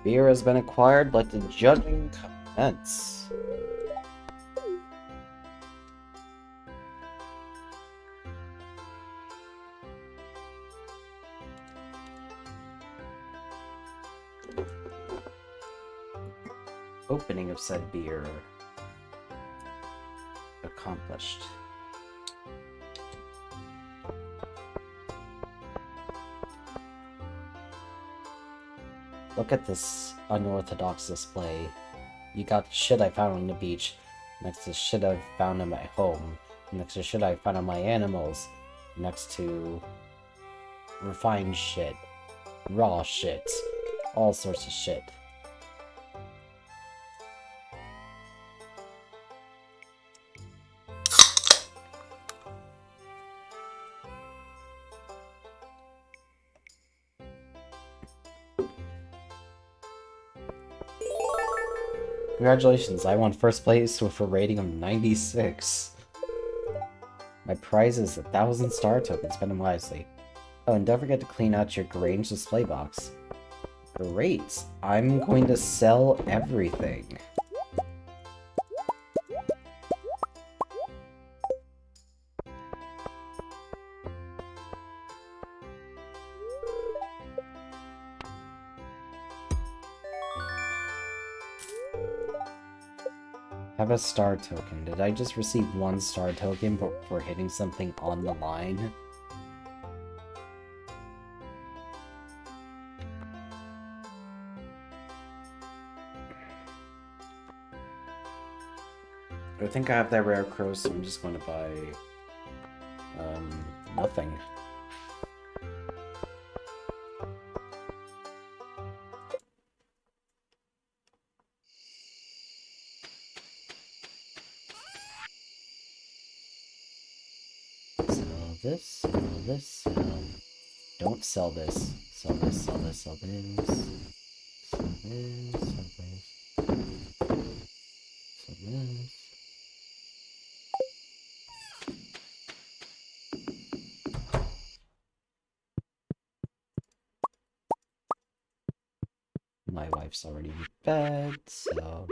Beer has been acquired, let the judging commence. Opening of said beer accomplished. Look at this unorthodox display. You got shit I found on the beach, next to shit I've found in my home, next to shit I found on my animals, next to refined shit, raw shit, all sorts of shit. Congratulations, I won first place with a rating of 96. My prize is 1,000 star tokens, spend them wisely. Oh, and don't forget to clean out your Grange display box. Great, I'm going to sell everything. Have a star token. Did I just receive 1 star token for hitting something on the line? I think I have that rare crow, so I'm just going to buy nothing. Sell this, sell. Don't sell this. Sell this, sell this, sell this. Sell this, sell this. Sell this. My wife's already in bed, so...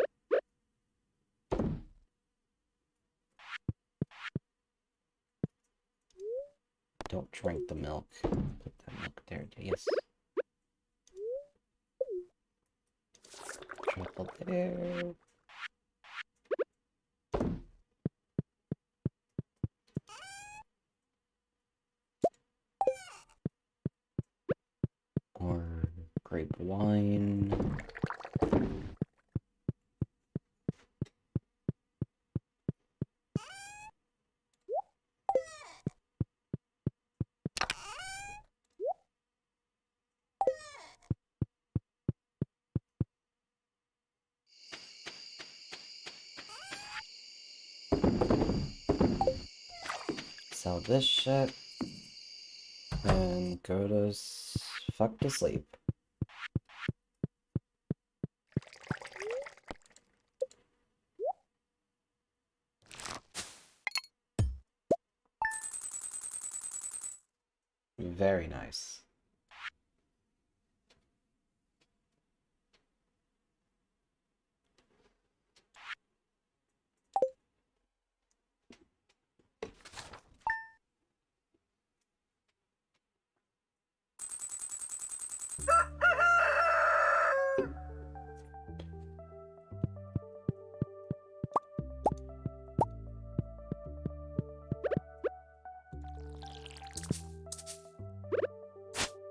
Don't drink the milk. Put that milk there, yes. Triple there. Or grape wine. Sell this shit. And go to fuck to sleep. Very nice.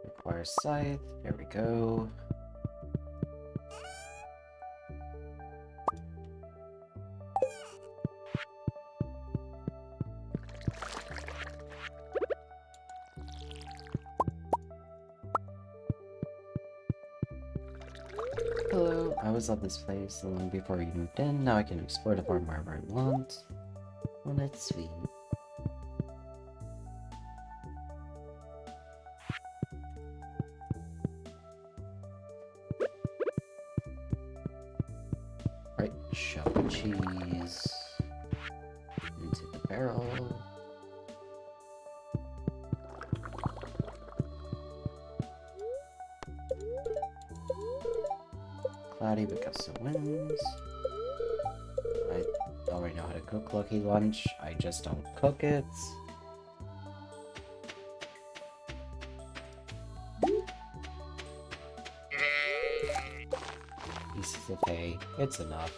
Require scythe. There we go. Hello, I was at this place long before you moved in. Now I can explore the farm wherever I want. Oh, that's sweet. Right, shove the cheese into the barrel. everybody because it wins. I already know how to cook Lucky Lunch. I just don't cook it. Pieces of hay. It's enough.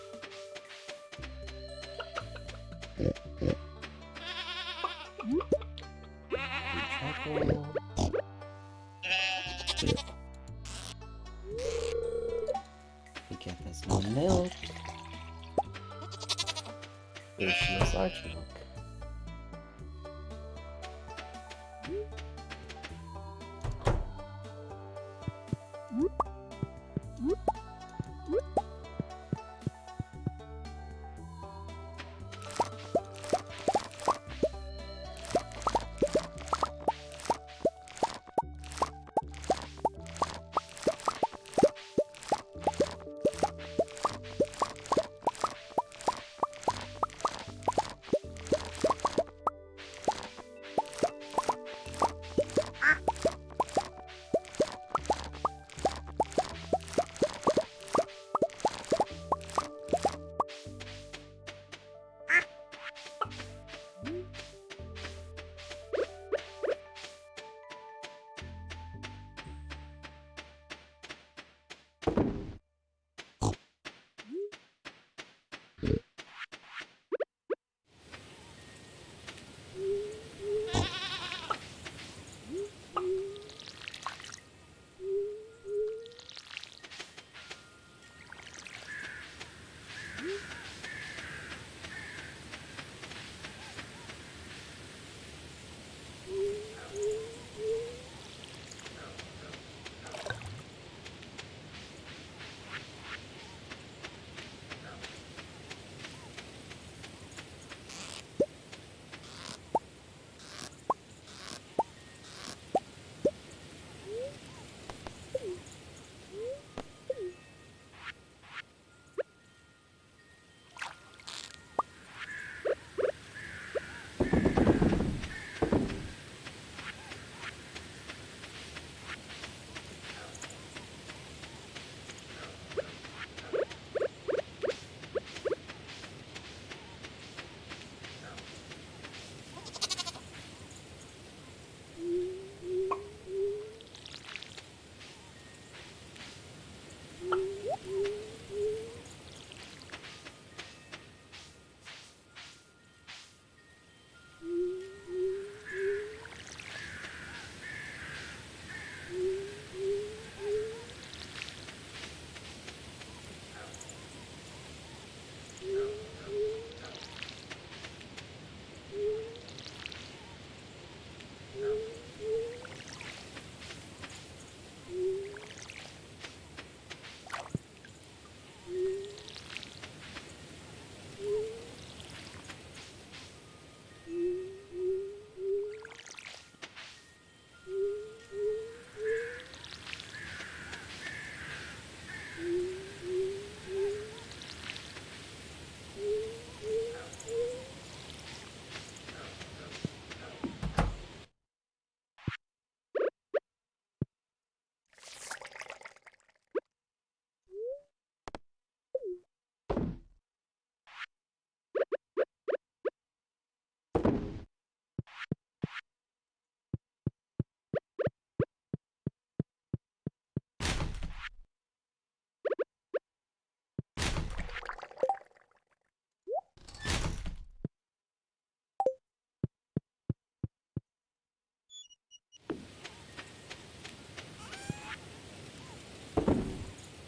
Charcoal. We get this more milk. Delicious large milk.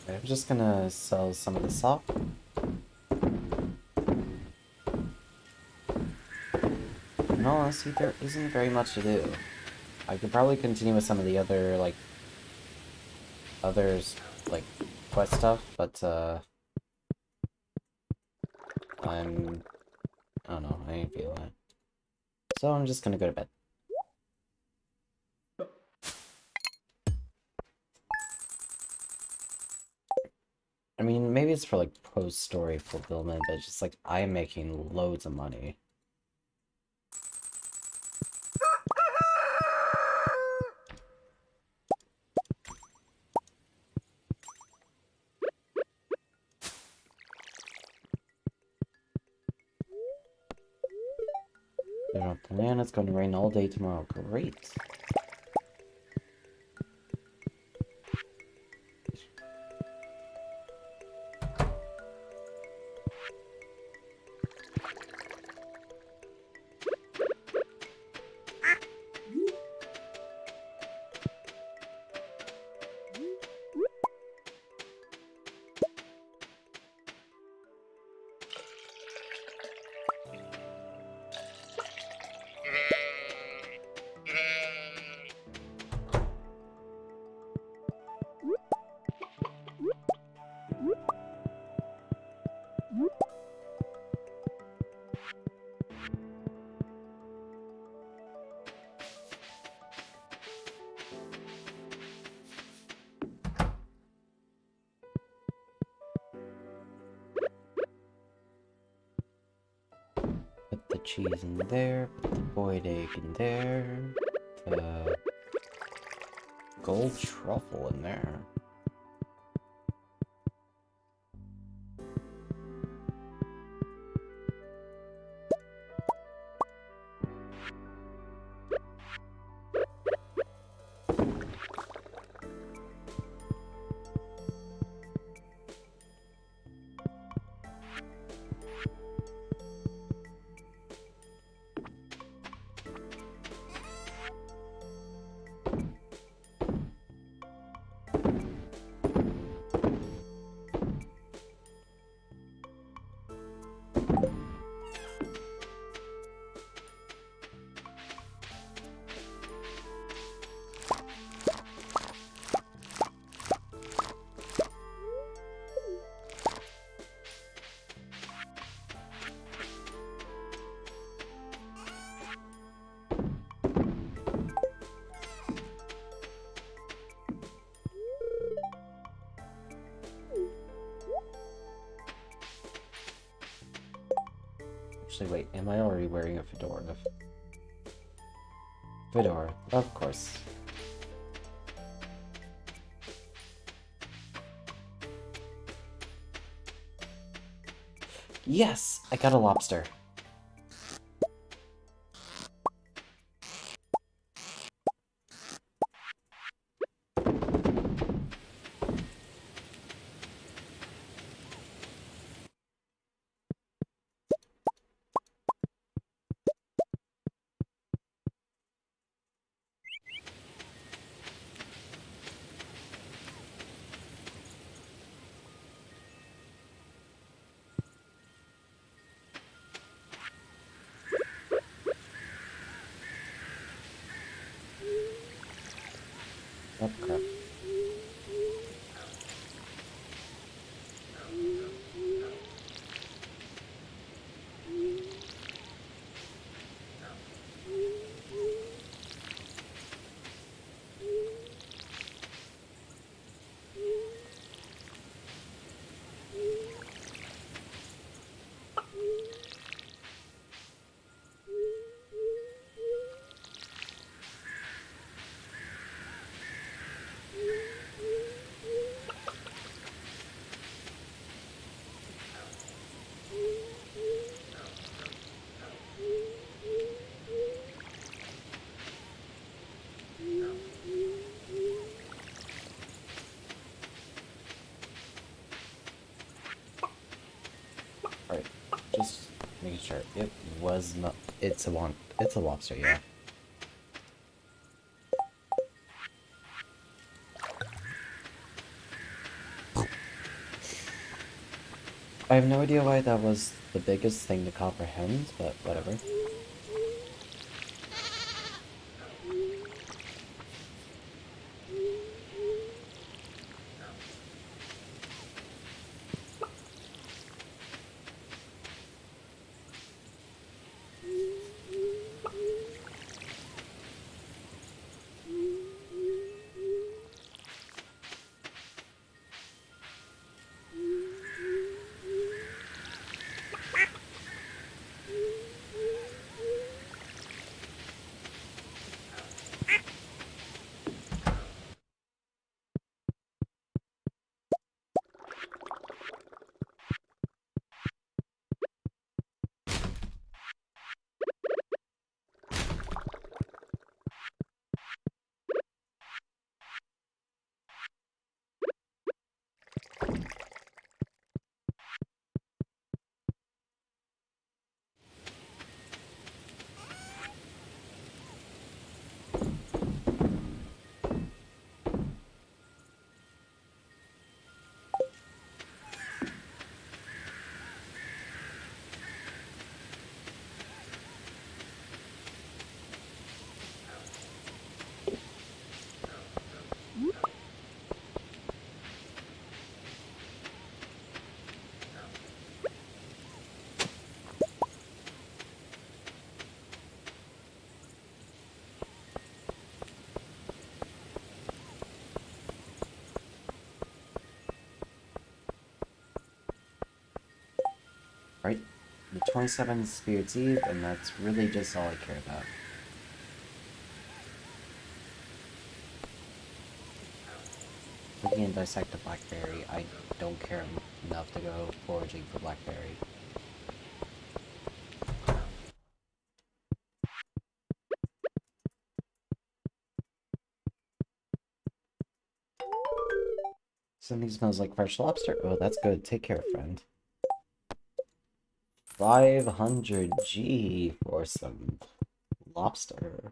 I'm just gonna sell some of this off. In all honesty, there isn't very much to do. I could probably continue with some of the other, like, quest stuff, but, I don't know, I ain't feeling it. So I'm just gonna go to bed. I mean, maybe it's for, like, post-story fulfillment, but it's just, like, I'm making loads of money. There's no plan. It's going to rain all day tomorrow. Great. Put the cheese in there, put the boiled egg in there, the gold truffle in there. Actually, wait, am I already wearing a fedora? Fedora, of course. Yes! I got a lobster. Oh, crap. Alright, just making sure. It was not. It's a lobster, yeah. I have no idea why that was the biggest thing to comprehend, but whatever. Right? The 27th Spirit's Eve, and that's really just all I care about. We can dissect the blackberry. I don't care enough to go foraging for blackberry. Something smells like fresh lobster. Oh, that's good. Take care, friend. 500G for some lobster.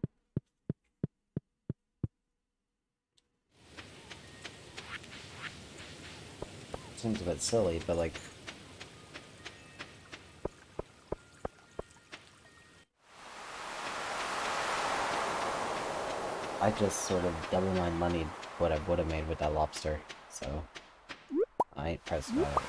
Seems a bit silly, but like... I just sort of double my money what I would have made with that lobster, so... I ain't pressed about it.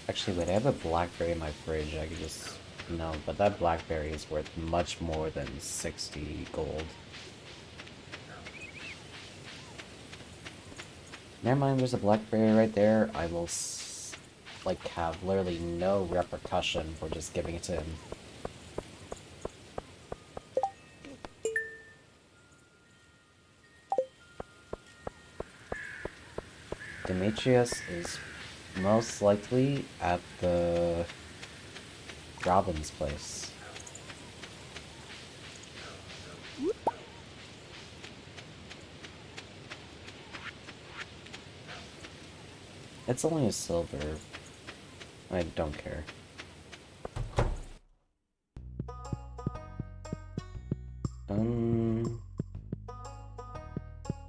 Actually, wait, I have a blackberry in my fridge. I could just... No, but that blackberry is worth much more than 60 gold. Never mind, there's a blackberry right there. I will, like, have literally no repercussion for just giving it to him. Demetrius is most likely at the Robin's place. It's only a silver. I don't care.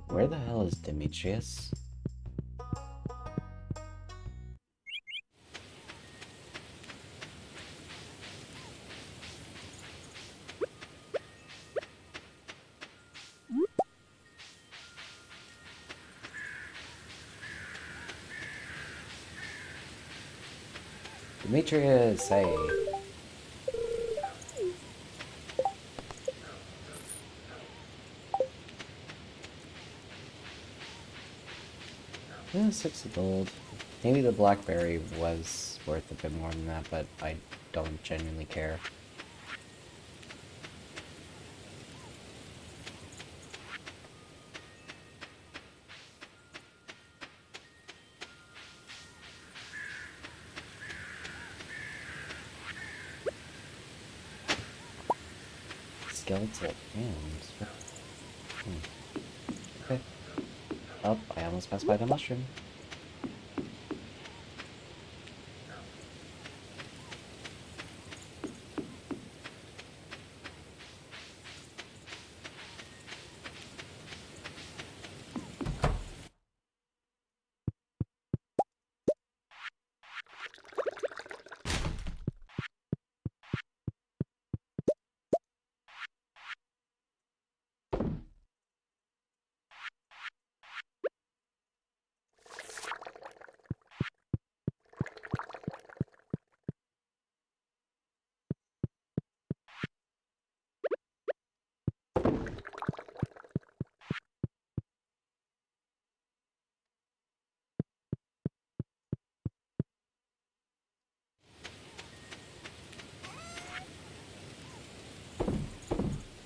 Where the hell is Demetrius? Demetrius, hey. Yeah, 6 gold. Maybe the blackberry was worth a bit more than that, but I don't genuinely care. Skeletal hands. Okay. Oh, I almost passed by the mushroom.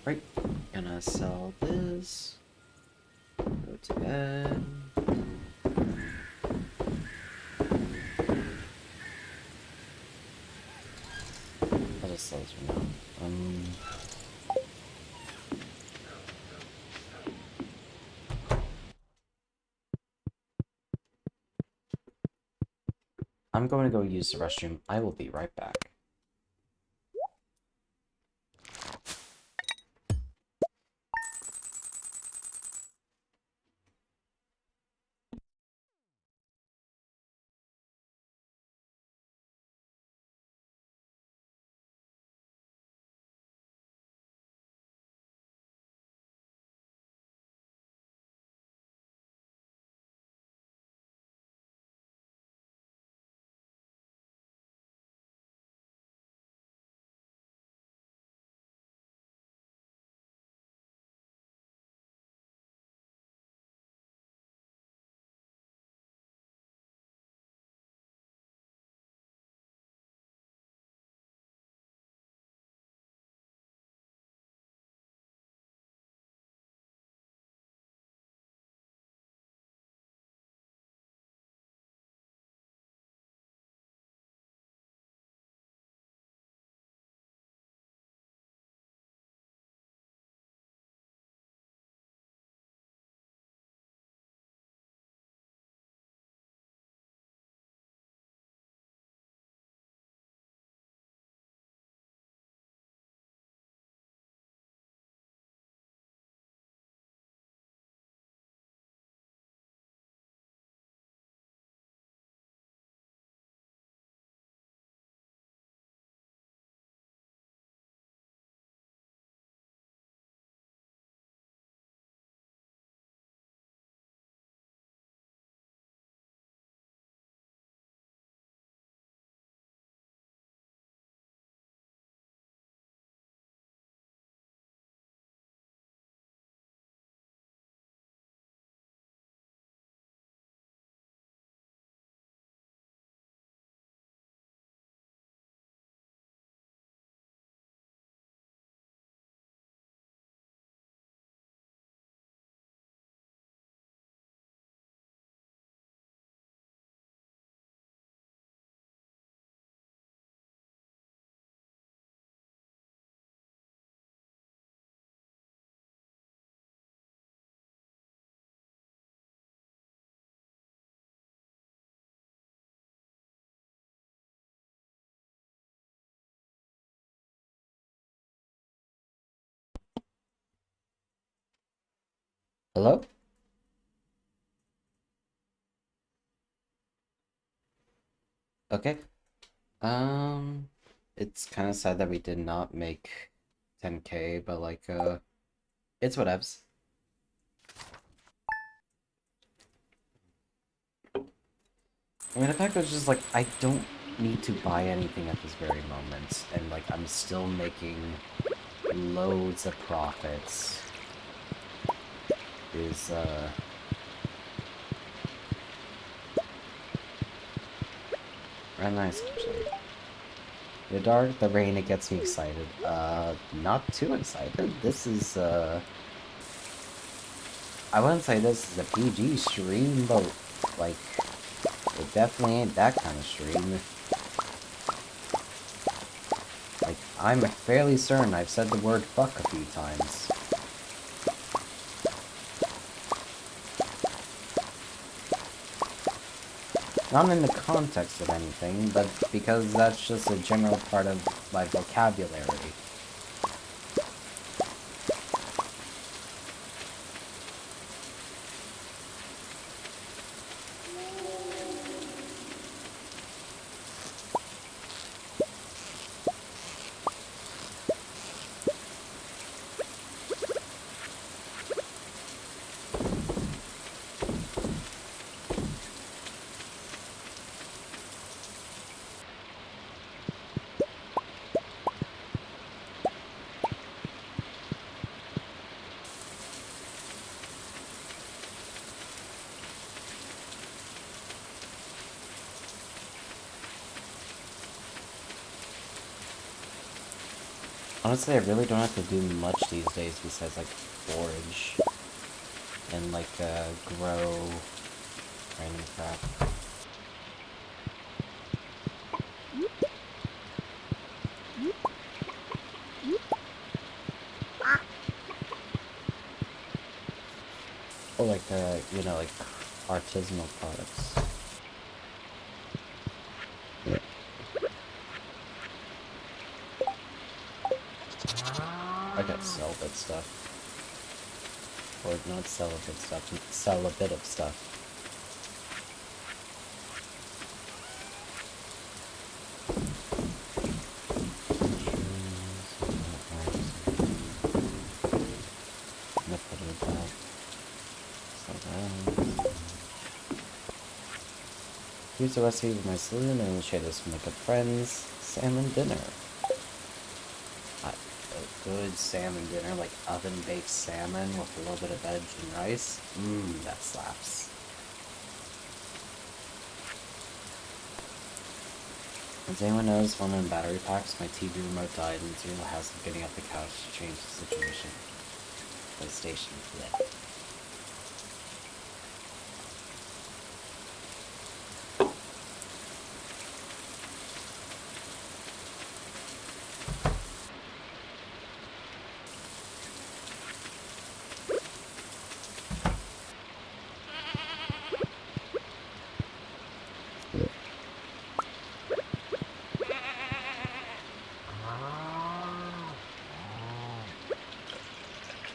Right. Gonna sell this. Go to bed. I'll just sell this for now. I'm going to go use the restroom. I will be right back. Hello? Okay. It's kind of sad that we did not make 10K, but like, it's whatevs. I mean, the fact is just like, I don't need to buy anything at this very moment, and like, I'm still making loads of profits. Is, rather nice, actually. The dark, the rain, it gets me excited. Not too excited. This is, I wouldn't say this is a PG stream, but, like, it definitely ain't that kind of stream. Like, I'm fairly certain I've said the word fuck a few times. Not in the context of anything, but because that's just a general part of my vocabulary. Honestly, I really don't have to do much these days besides, like, forage and, like, grow random crap. Or, like, you know, like, artisanal products. stuff. Or not sell a good stuff, sell a bit of stuff. Here's the recipe of my saloon, and we'll share this with my good friends. Salmon dinner. A good salmon dinner, like oven-baked salmon with a little bit of veg and rice. Mmm, that slaps. As anyone knows, one of the battery packs, my TV remote died, and zero hassle getting off the couch to change the situation. PlayStation, yeah.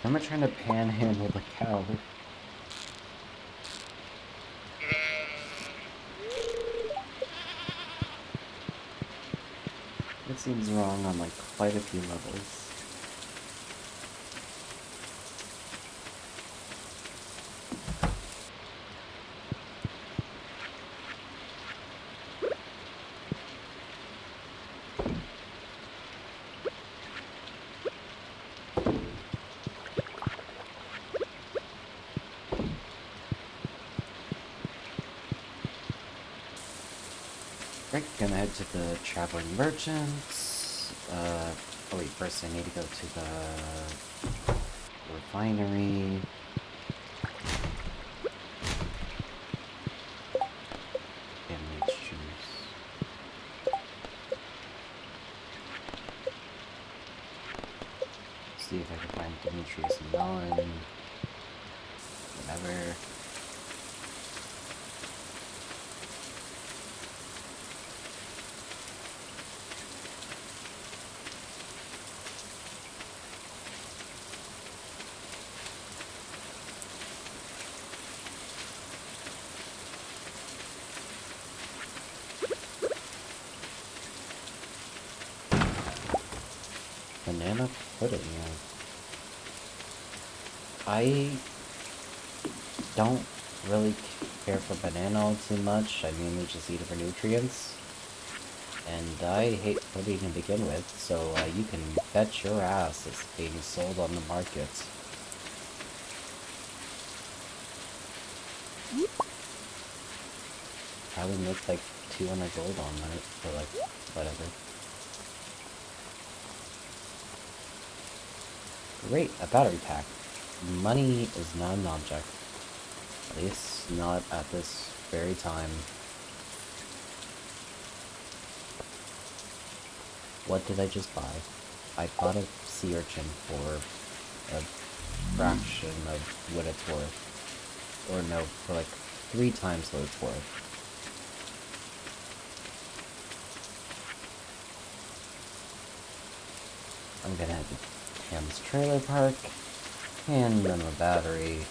I'm trying to panhandle the cow. It seems wrong on like quite a few levels. Right, gonna head to the traveling merchants. Oh wait, first I need to go to the refinery. Damage juice. See if I can find Demetrius and Melon. Whatever. Banana pudding, yeah. I don't really care for banana all too much. I mainly just eat it for nutrients. And I hate pudding to begin with, so you can bet your ass it's being sold on the market. Probably make like 200 gold on that, or like, whatever. Great, a battery pack. Money is not an object. At least not at this very time. What did I just buy? I bought a sea urchin for a fraction of what it's worth. Or no, for like 3 times what it's worth. I'm gonna head to Ham's trailer park, hand them a battery.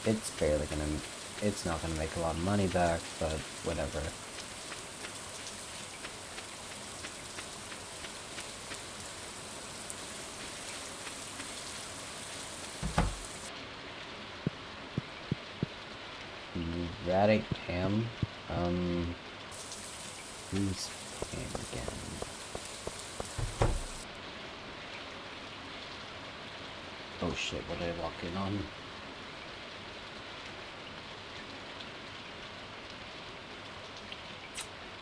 It's barely gonna, it's not gonna make a lot of money back, but whatever. That ain't Pam. Who's Pam again? Oh shit, what did I walk in on?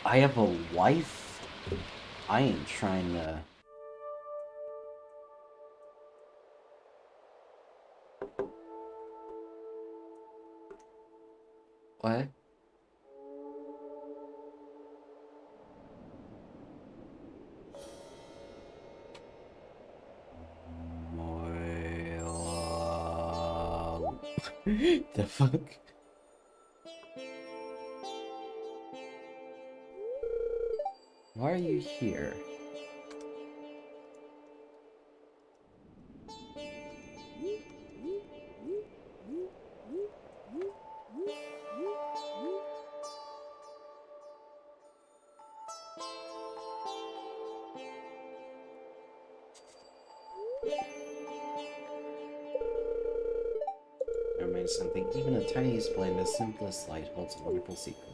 I have a wife? I ain't trying to... What? The fuck? Why are you here? remind something. Even a tiniest blade in the simplest light holds a wonderful secret.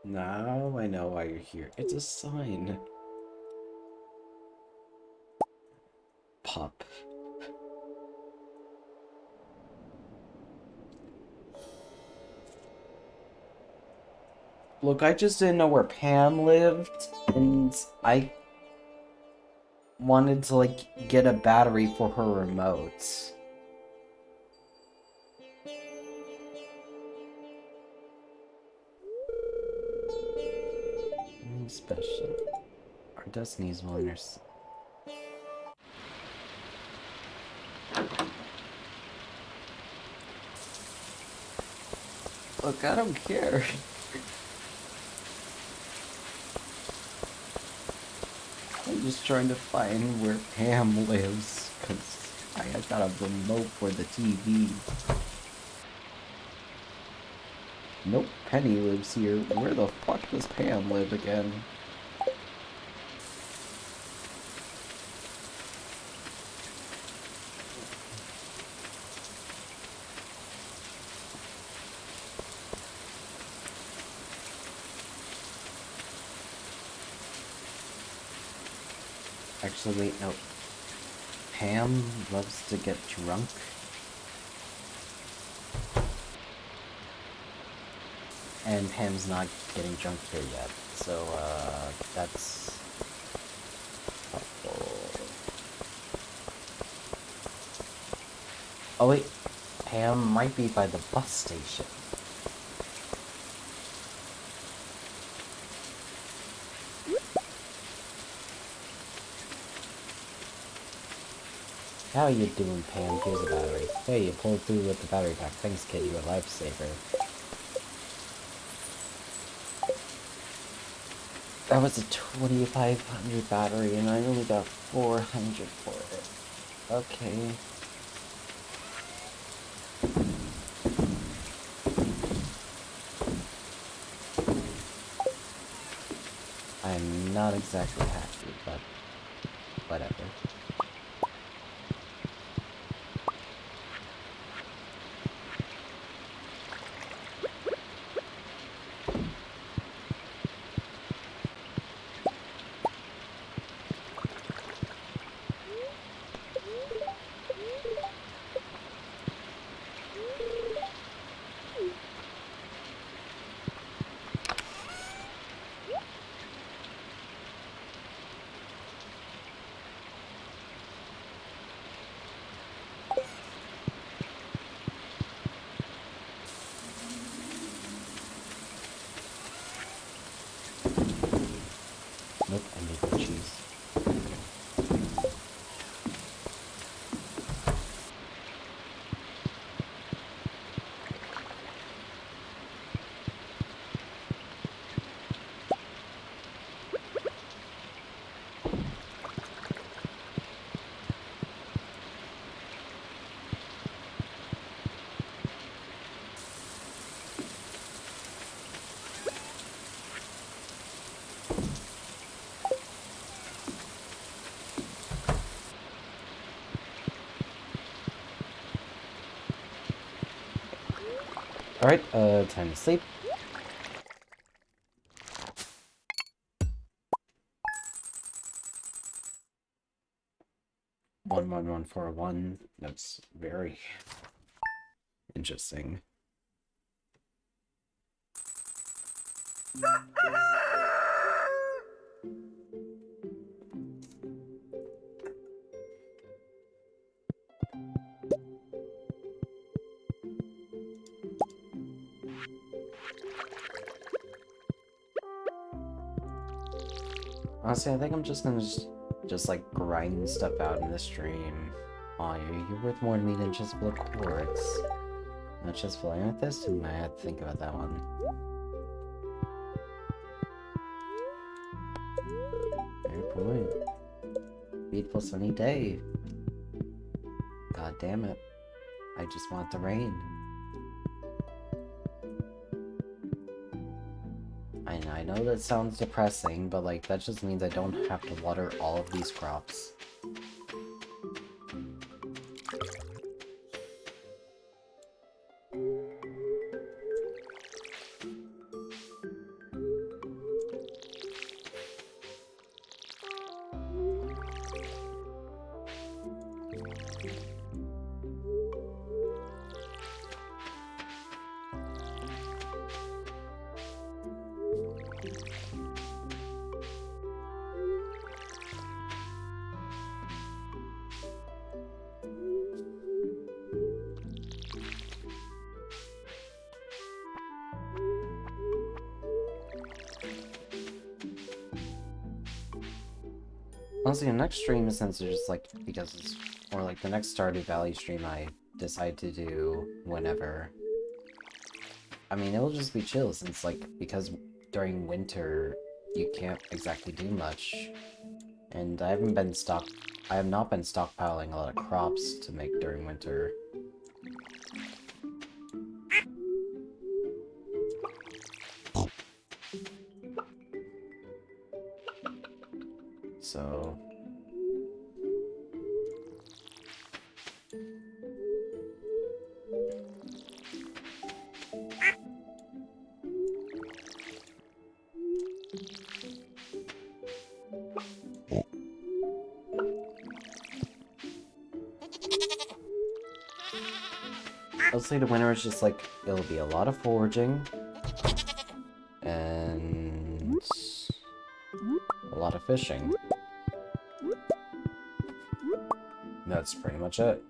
Now I know why you're here. It's a sign. Pop. Look, I just didn't know where Pam lived, and I wanted to, like, get a battery for her remote. Special. Our destinies will intersect. Look, I don't care. I'm just trying to find where Pam lives, because I got a remote for the TV. Nope, Penny lives here. Where the fuck does Pam live again? Actually, wait, no. Pam loves to get drunk. And Pam's not getting drunk here yet, so, that's helpful. Oh wait, Pam might be by the bus station. How you doing, Pam? Here's a battery. Hey, you pulled through with the battery pack. Thanks, kid. You're a lifesaver. That was a 2500 battery, and I only got 400 for it. Okay. I'm not exactly happy, but whatever. Nope, I made the cheese. Alright, time to sleep. One 4 1. That's very interesting. Honestly, I think I'm just gonna just like grind stuff out in the stream. Aw, you're worth more to me than just full of quartz. Not just filling with this? I have to think about that one. Fair point. Beautiful sunny day. God damn it. I just want the rain. I know that sounds depressing, but like that just means I don't have to water all of these crops. Honestly, the next stream, since it's just like, because it's more like the next Stardew Valley stream I decide to do whenever. I mean, it'll just be chill since, like, because during winter you can't exactly do much. And I have not been stockpiling a lot of crops to make during winter. So... I'll say the winter is just like, it'll be a lot of foraging, and a lot of fishing. That's pretty much it.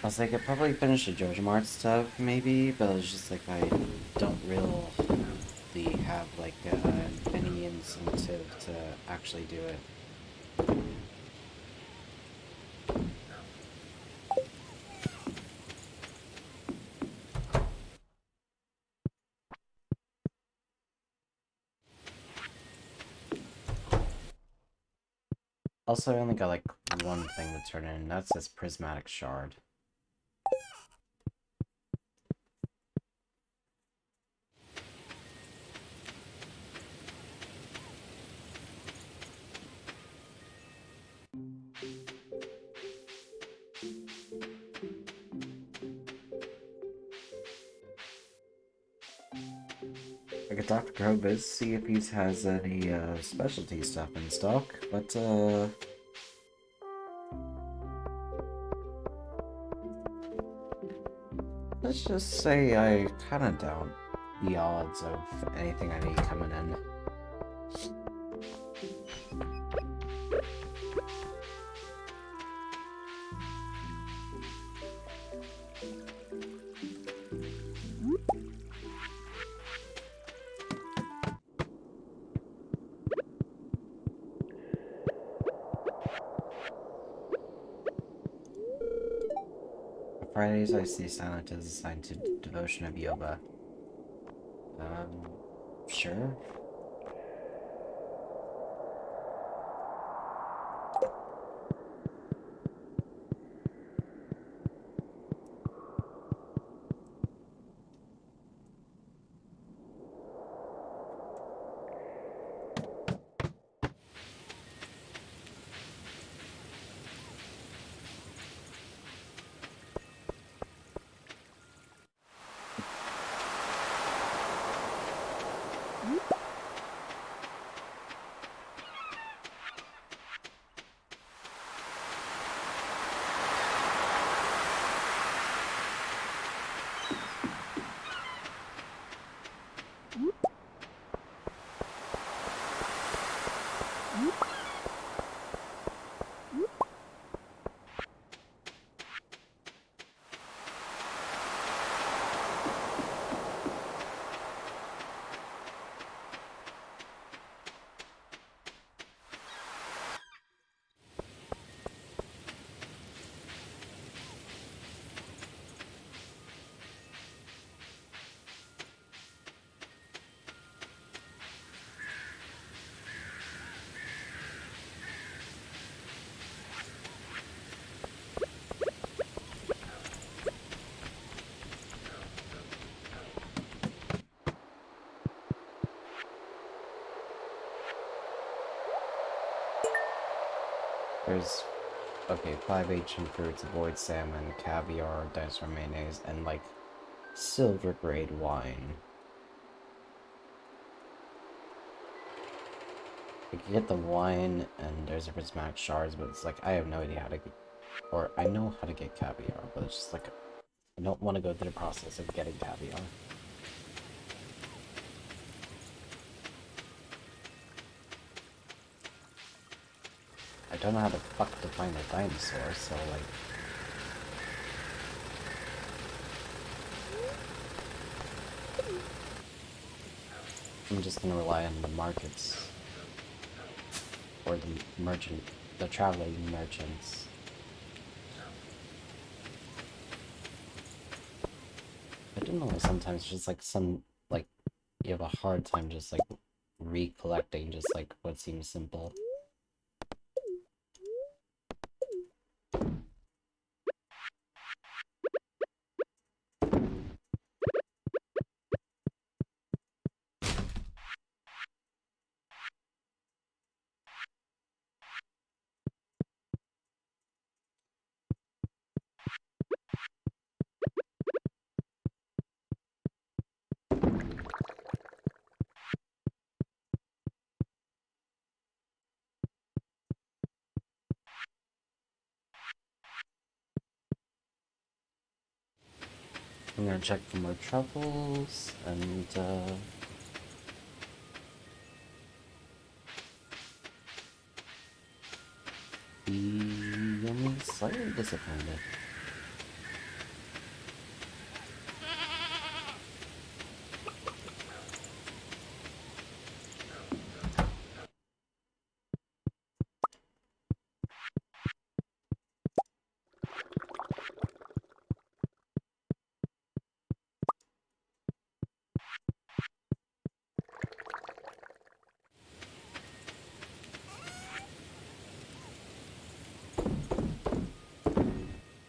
I was like, I could probably finish the JoJo Mart stuff, maybe, but it's just like, I don't really have, like, any incentive to actually do it. Also, I only got, like, one thing to turn in, and that's this prismatic shard. I could talk to Grovis, see if he has any, specialty stuff in stock, but, let's just say I kinda doubt the odds of anything I need coming in. Fridays I see Silent is assigned to Devotion of Yoba. Sure. There's, okay, 5 ancient fruits, avoid salmon, caviar, dinosaur mayonnaise, and like silver grade wine. You can get the wine and there's a prismatic shards, but it's like I have no idea how to get, or I know how to get caviar, but it's just like I don't want to go through the process of getting caviar. I don't know how the fuck to find a dinosaur, so like... I'm just gonna rely on the markets. Or the traveling merchants. I don't know, sometimes just like you have a hard time just like recollecting just like what seems simple. I'm gonna check for more truffles, and I'm slightly disappointed.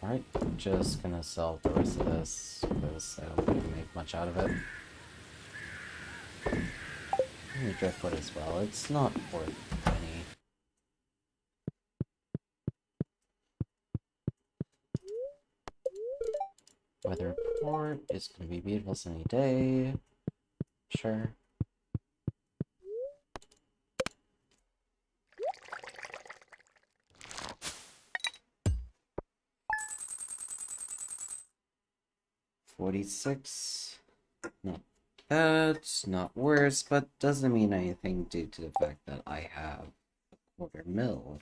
Alright, just gonna sell the rest of this, because I don't think I make much out of it. And the driftwood as well, it's not worth any. Weather report, it's gonna be a beautiful sunny day. Sure. $46. Not bad, not worse, but doesn't mean anything due to the fact that I have a quarter mil.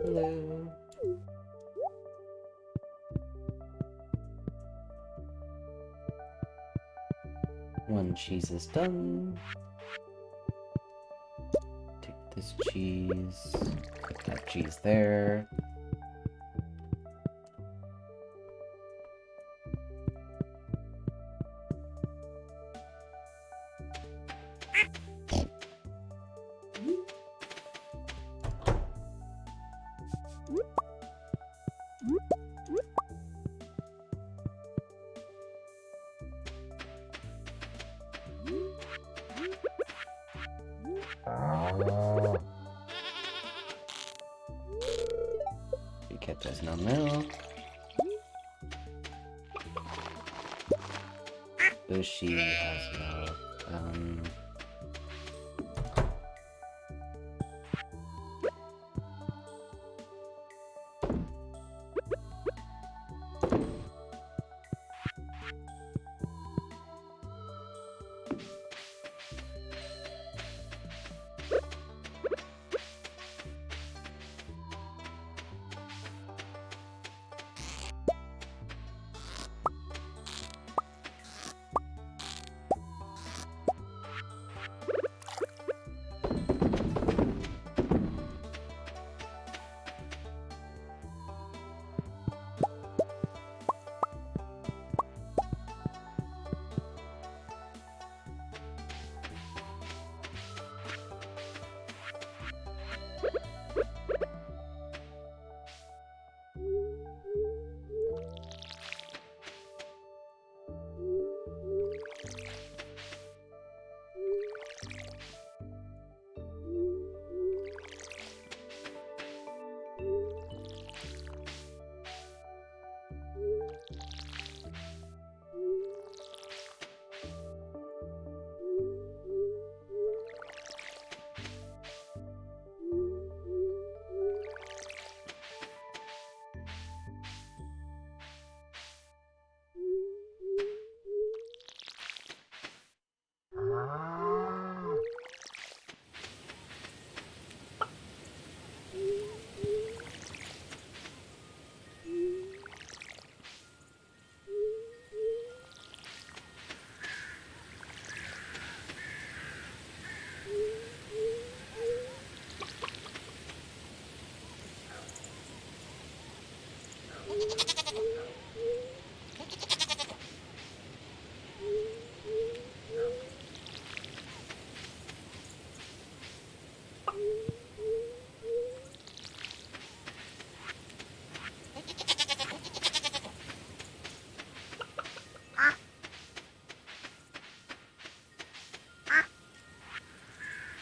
Hello. One cheese is done. Take this cheese, put that cheese there. Because there's no milk. Bushy has milk.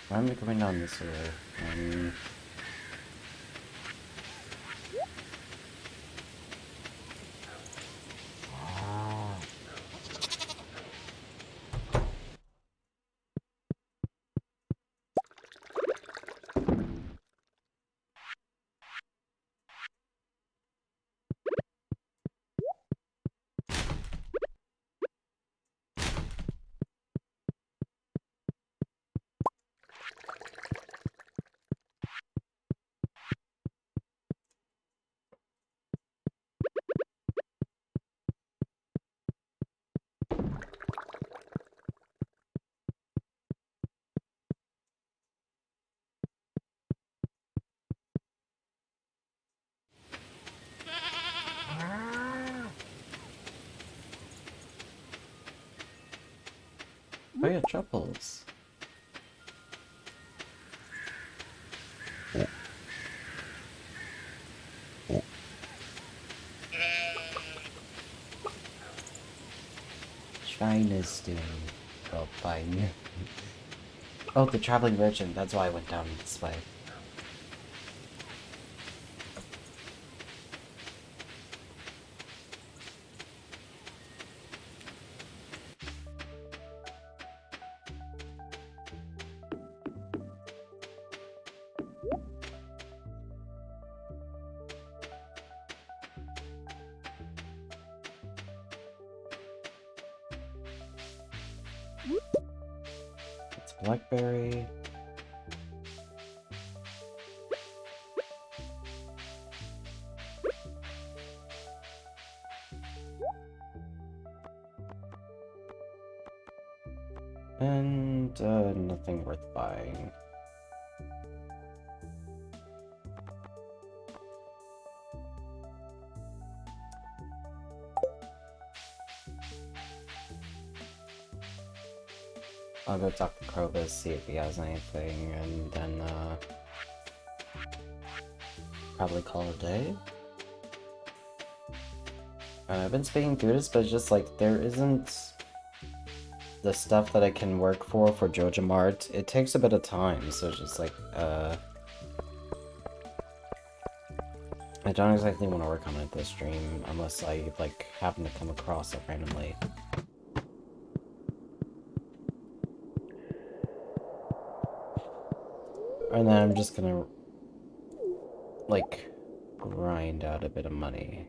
Why am I coming down this way? Ah. Oh yeah, truffles. Shrine is doing well, fine. Oh, the traveling merchant. That's why I went down this way. It's blackberry. And nothing worth buying. I'll go talk to Krobus, see if he has anything, and then probably call it a day. I've been speaking through this, but it's just like there isn't the stuff that I can work for Joja Mart. It takes a bit of time, so it's just like I don't exactly want to work on it this stream unless I like happen to come across it randomly. And then I'm just gonna like grind out a bit of money.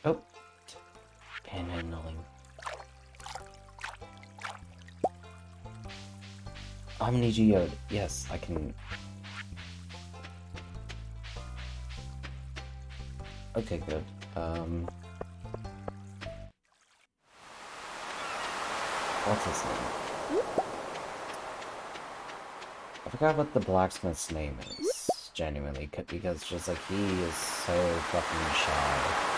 Oh, panhandling. Omni Geode. Yes, I can. Okay, good. What's his name? I forgot what the blacksmith's name is. Genuinely, because just like he is so fucking shy.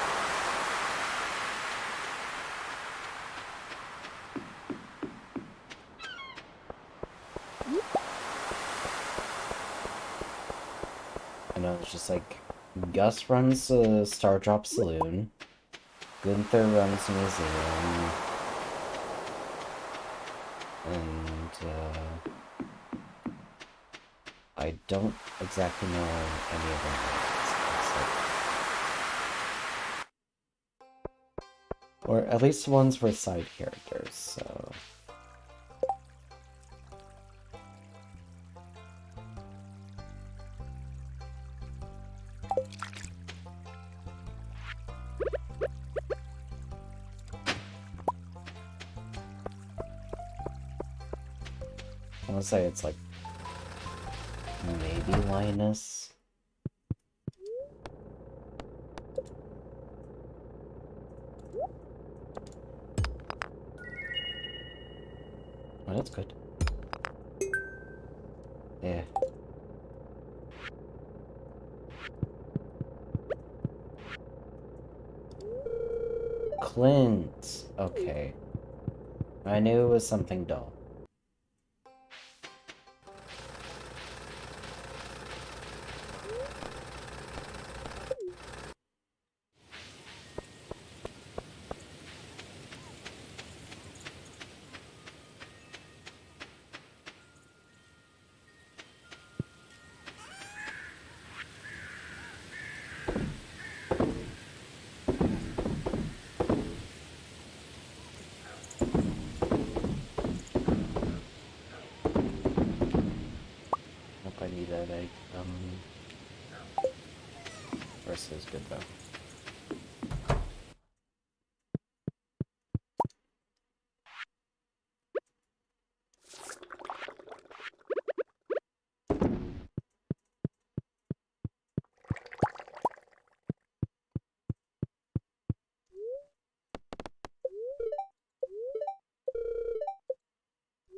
I know it's just like Gus runs a Star Drop Saloon, Gunther runs a museum, and I don't exactly know any of them. Or at least ones for side characters, so... I want to say it's like... maybe Linus? Oh, that's good. Yeah. Clint! Okay. I knew it was something dull. Rest is good though.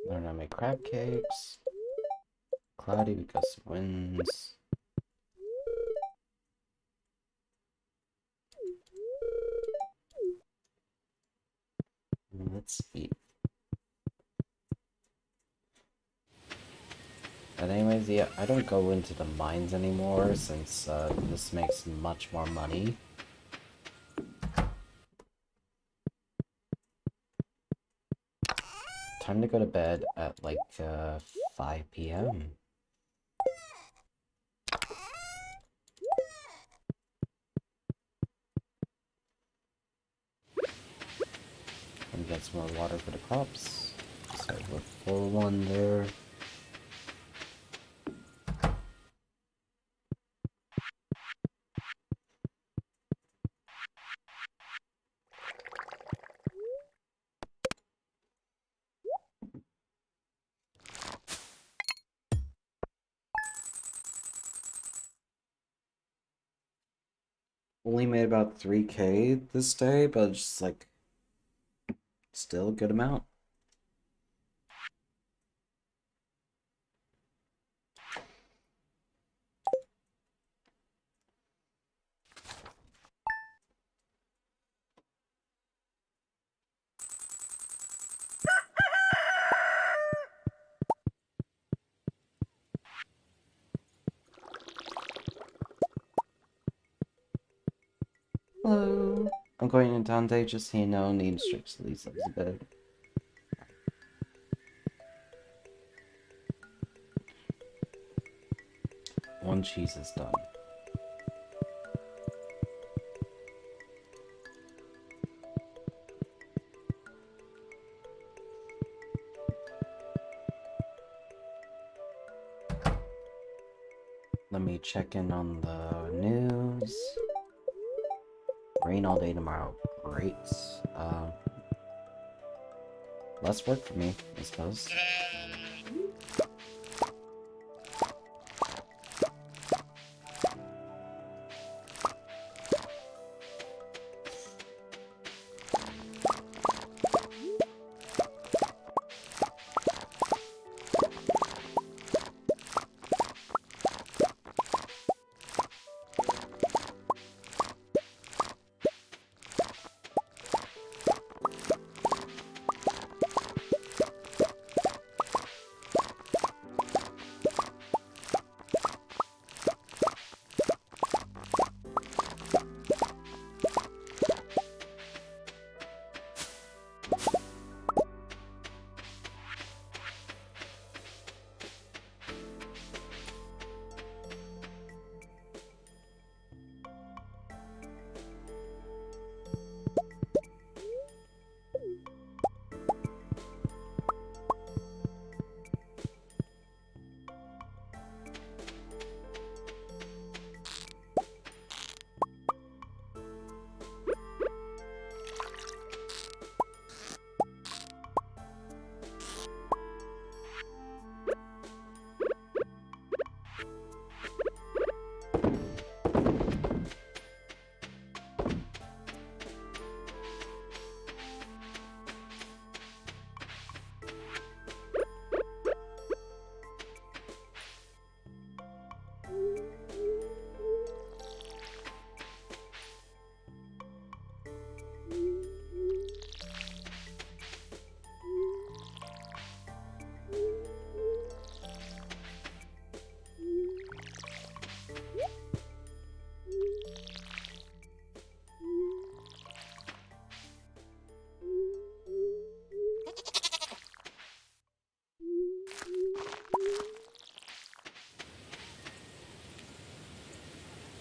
Learn how to make crab cakes. Cloudy because of winds. Let's see. But anyways, yeah, I don't go into the mines anymore since this makes much more money. Time to go to bed at like 5 p.m. And get some more water for the crops. So we're full one there. Only made about 3K this day, but just like still a good amount. Hello. I'm going in Dante, just so you know, need strips at least a bit. One cheese is done. Let me check in on the news. Rain all day tomorrow. Great. Less work for me, I suppose.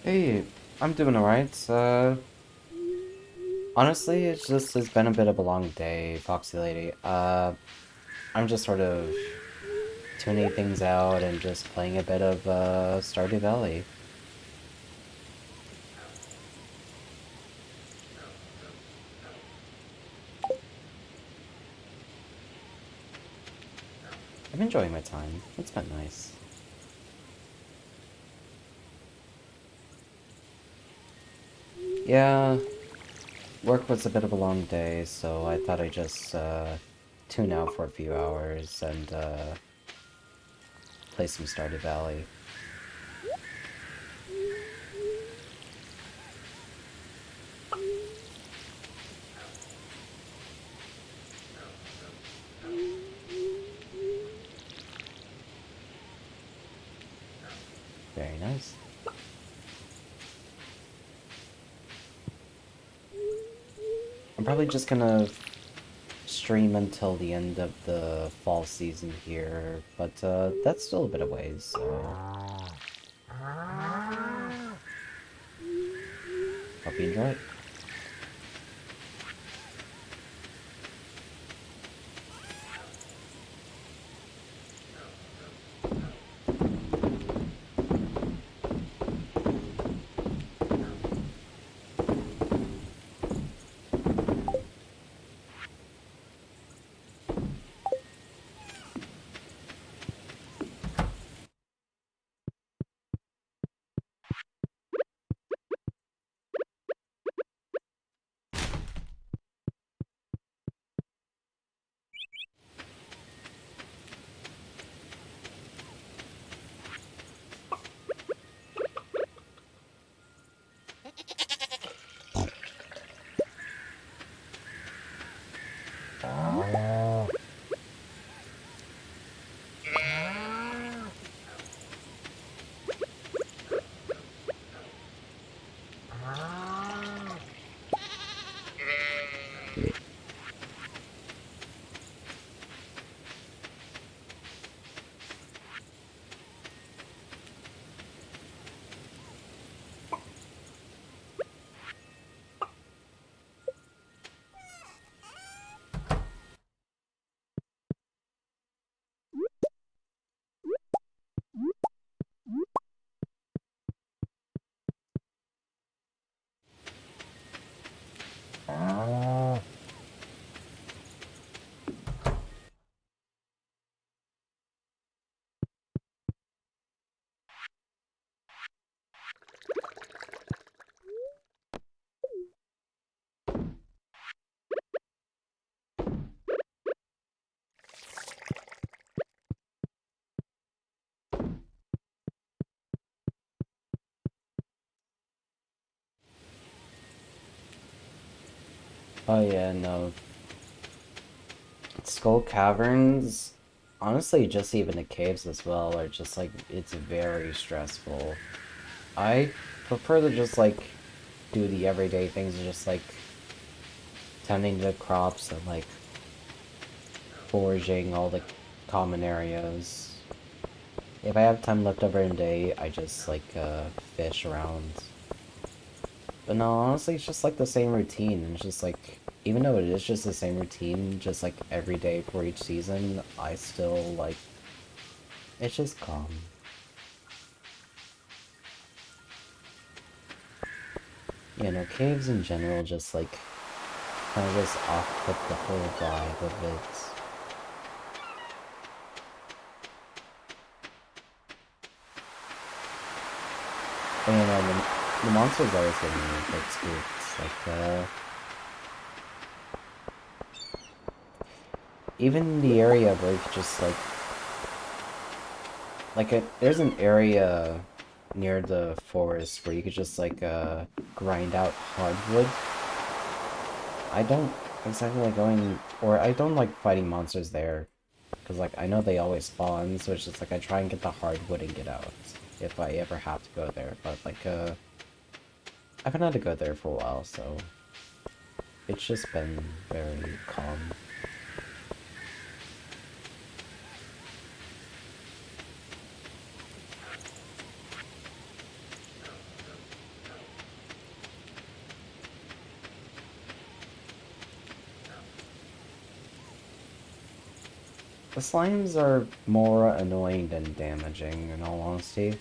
Hey, I'm doing alright. Honestly, it's been a bit of a long day, Foxy Lady. I'm just sort of tuning things out and just playing a bit of Stardew Valley. I'm enjoying my time. It's been nice. Yeah, work was a bit of a long day, so I thought I'd just tune out for a few hours and play some Stardew Valley. Very nice. I'm probably just gonna stream until the end of the fall season here, but that's still a bit of ways, so hope you enjoy it. Oh yeah, no. Skull Caverns, honestly, just even the caves as well are just like, it's very stressful. I prefer to just like do the everyday things, just like tending to the crops and like foraging all the common areas. If I have time left over in a day, I just like fish around. But no, honestly, it's just like the same routine. It's just like, even though it is just the same routine, just like every day for each season, I still like, it's just calm. You know, caves in general just like kind of just off-put the whole vibe of it. But you know, the monsters always get me like spooked. Like, even the area where you could just there's an area near the forest where you could just like grind out hardwood. I don't exactly like going, or I don't like fighting monsters there, because like I know they always spawn, so it's just like I try and get the hardwood and get out if I ever have to go there. But like I haven't had to go there for a while, so it's just been very calm. The slimes are more annoying than damaging, in all honesty.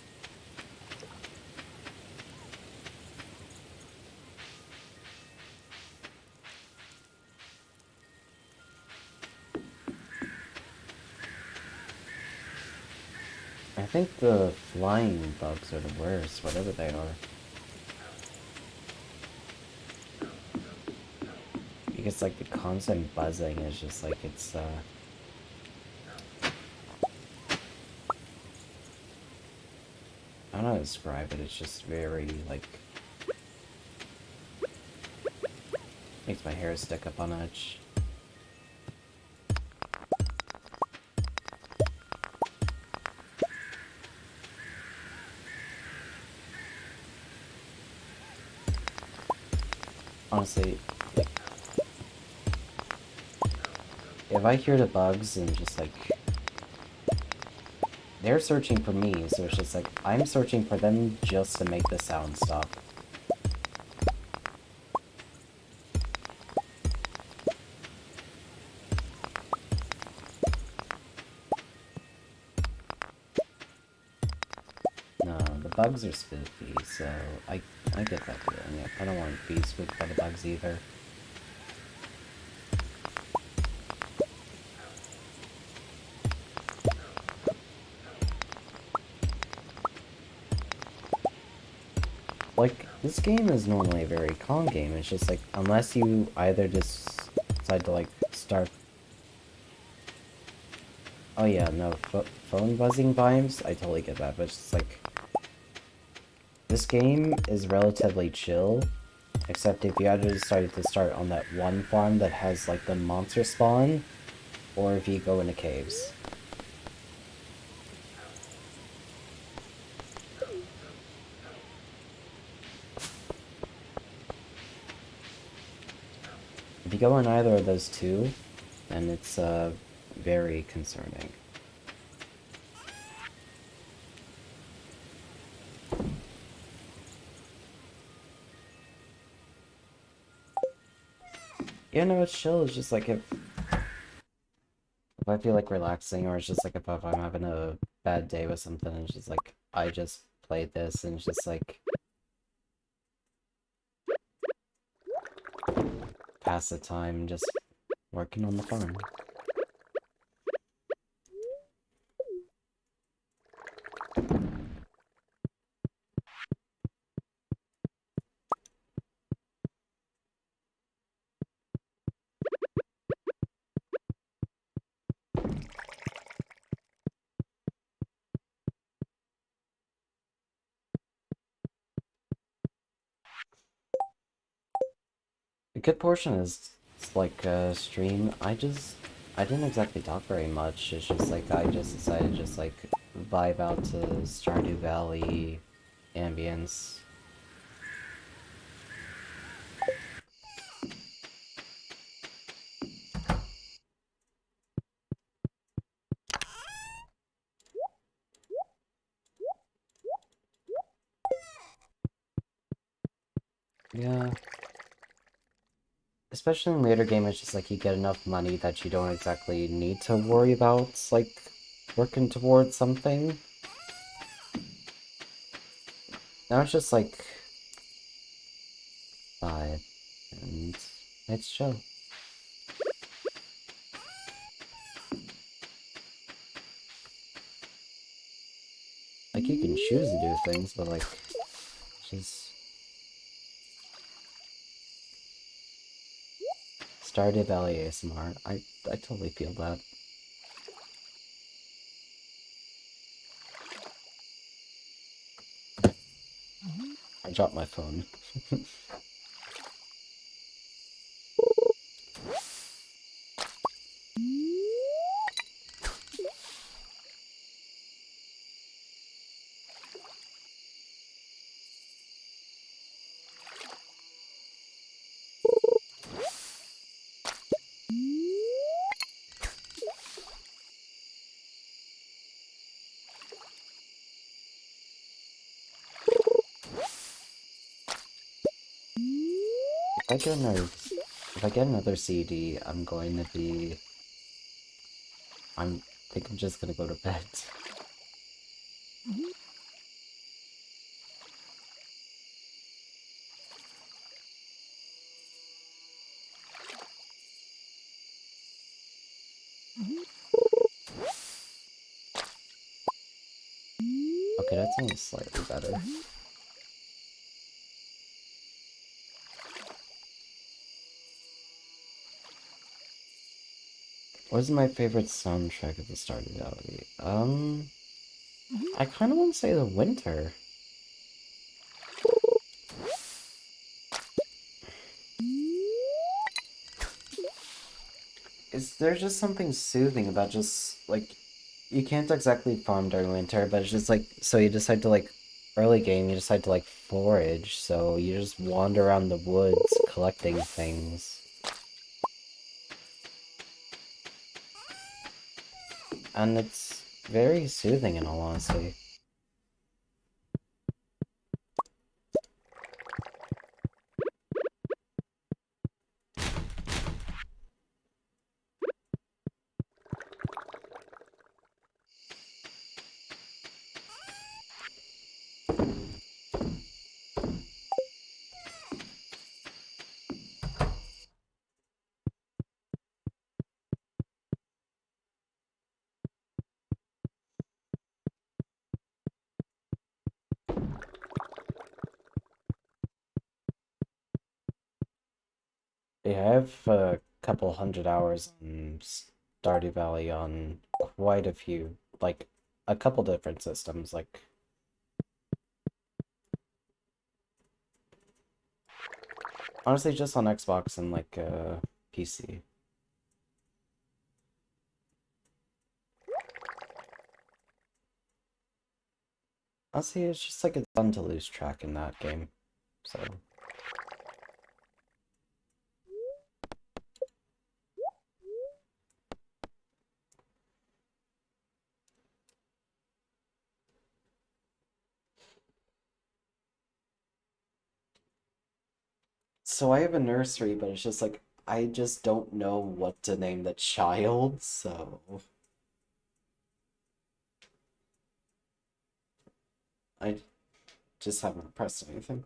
I think the flying bugs are the worst, whatever they are. Because, like, the constant buzzing is just, like, it's, I don't know how to describe it, it's just very, like... Makes my hair stick up on edge. Honestly, like, if I hear the bugs and just, like... They're searching for me, so it's just like, I'm searching for them just to make the sound stop. No, the bugs are spooky, so I get that feeling. Yeah, I don't want to be spooked by the bugs either. Like, this game is normally a very calm game. It's just like, unless you either just decide to, like, start... Oh yeah, no, phone buzzing vibes? I totally get that, but it's just like... This game is relatively chill, except if you either decided to start on that one farm that has, like, the monster spawn, or if you go into caves. If you go in either of those two, then it's, very concerning. Yeah, no, it's chill. It's just like if I feel like relaxing, or it's just like if I'm having a bad day with something, it's just like I just play this and it's just like pass the time just working on the farm. A good portion is like stream. I didn't exactly talk very much. It's just like I just decided to just like vibe out to Stardew Valley ambience. Yeah. Especially in later game, it's just like you get enough money that you don't exactly need to worry about, like, working towards something. Now it's just like 5, and it's chill. Like, you can choose to do things, but like, just... Stardew Valley ASMR. I totally feel that. I dropped my phone. If I get another CD, I'm going to be I think I'm just gonna go to bed. Okay, that's only slightly better. What is my favorite soundtrack of the Stardew Valley? I kind of want to say the winter. Is there just something soothing about just, like, you can't exactly farm during winter, but it's just like, so you decide to, like, early game, you decide to, like, forage, so you just wander around the woods collecting things. And it's very soothing in all honesty. Yeah, I have a couple hundred hours on Stardew Valley on quite a few, like, a couple different systems, like, honestly, just on Xbox and, like, PC. Honestly, it's just, like, it's fun to lose track in that game, so... So I have a nursery, but it's just, like, I just don't know what to name the child, so... I just haven't pressed anything.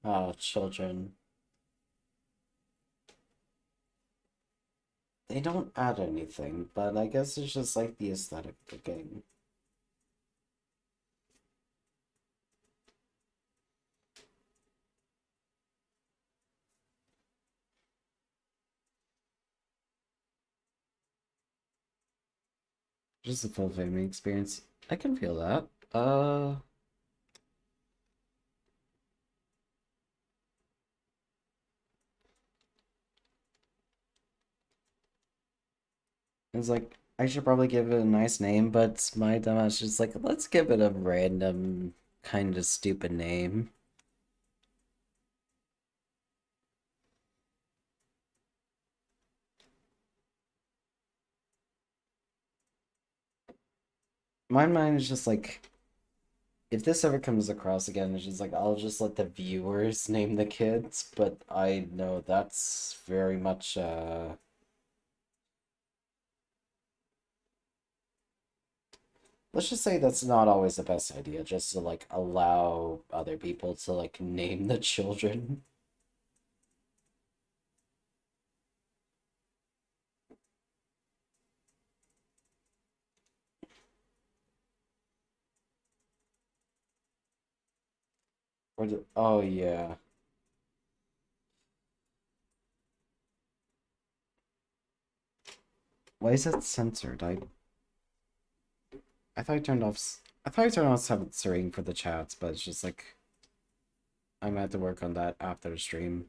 Oh, children. They don't add anything, but I guess it's just like the aesthetic of the game. Just a full gaming experience. I can feel that. It's like I should probably give it a nice name, but my dumbass just like let's give it a random kind of stupid name. My mind is just like if this ever comes across again, it's just like I'll just let the viewers name the kids, but I know that's very much let's just say that's not always the best idea, just to like allow other people to like name the children. Or the, oh yeah. Why is it censored? I thought I turned off censoring for the chats, but it's just like I'm gonna have to work on that after the stream.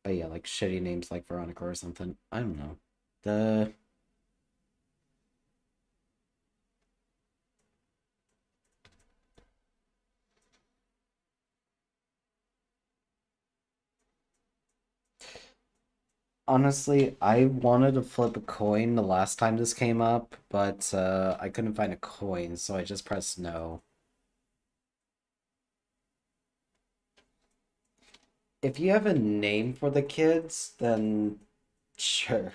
But yeah, like shitty names like Veronica or something. I don't know. The Honestly, I wanted to flip a coin the last time this came up, but I couldn't find a coin, so I just pressed no. If you have a name for the kids, then sure.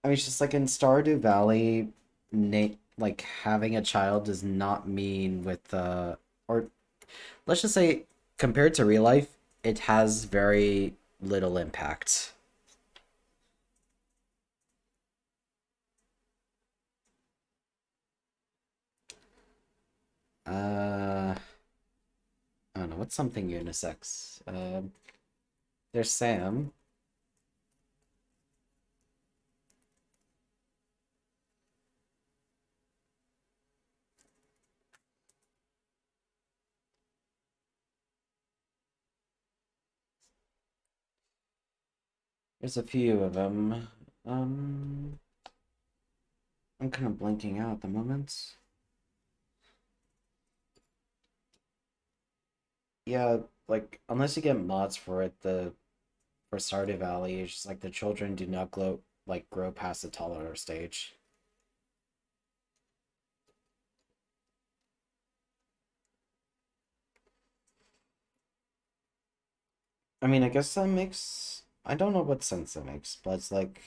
I mean, it's just like in Stardew Valley, like having a child does not mean with or let's just say compared to real life, it has very little impact. I don't know, what's something unisex? There's Sam. There's a few of them. Um, I'm kind of blinking out at the moment. Yeah, like unless you get mods for it, the for Stardew Valley, it's just like the children do not grow past the toddler stage. I mean, I guess that makes I don't know what sense that makes, but it's like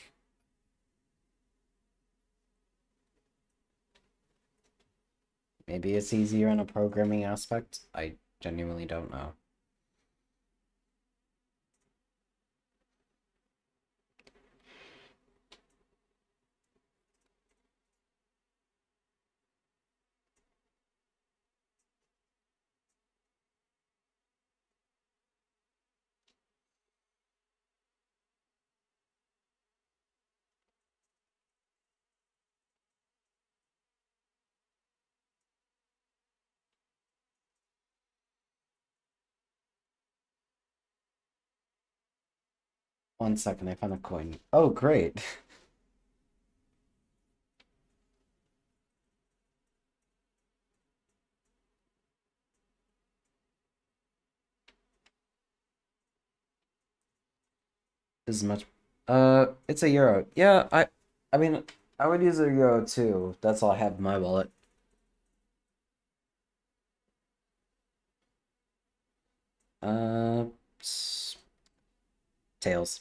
maybe it's easier in a programming aspect. I genuinely don't know. 1 second, I found a coin. Oh, great. This is much. It's a euro. Yeah, I mean, I would use a euro too. That's all I have in my wallet. Uh, Tails.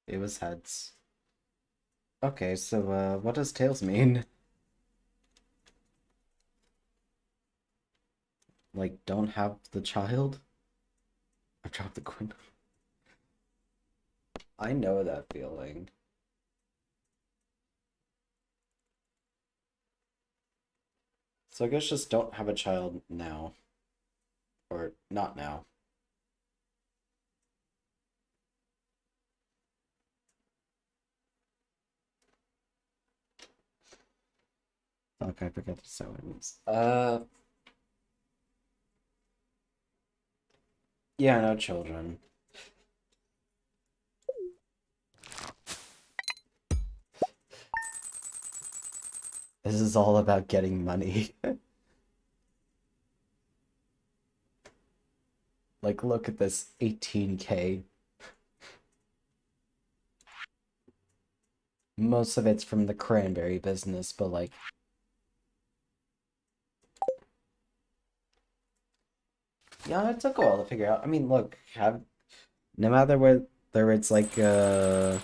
It was heads. Okay, so what does tails mean? Like, don't have the child? I dropped the coin. I know that feeling. So I guess just don't have a child now. Or not now. Fuck, I forget the sentence. Yeah, no children. This is all about getting money. Like, look at this 18K. Most of it's from the cranberry business, but like, yeah, it took a while to figure out. I mean, look, have no matter whether it's like no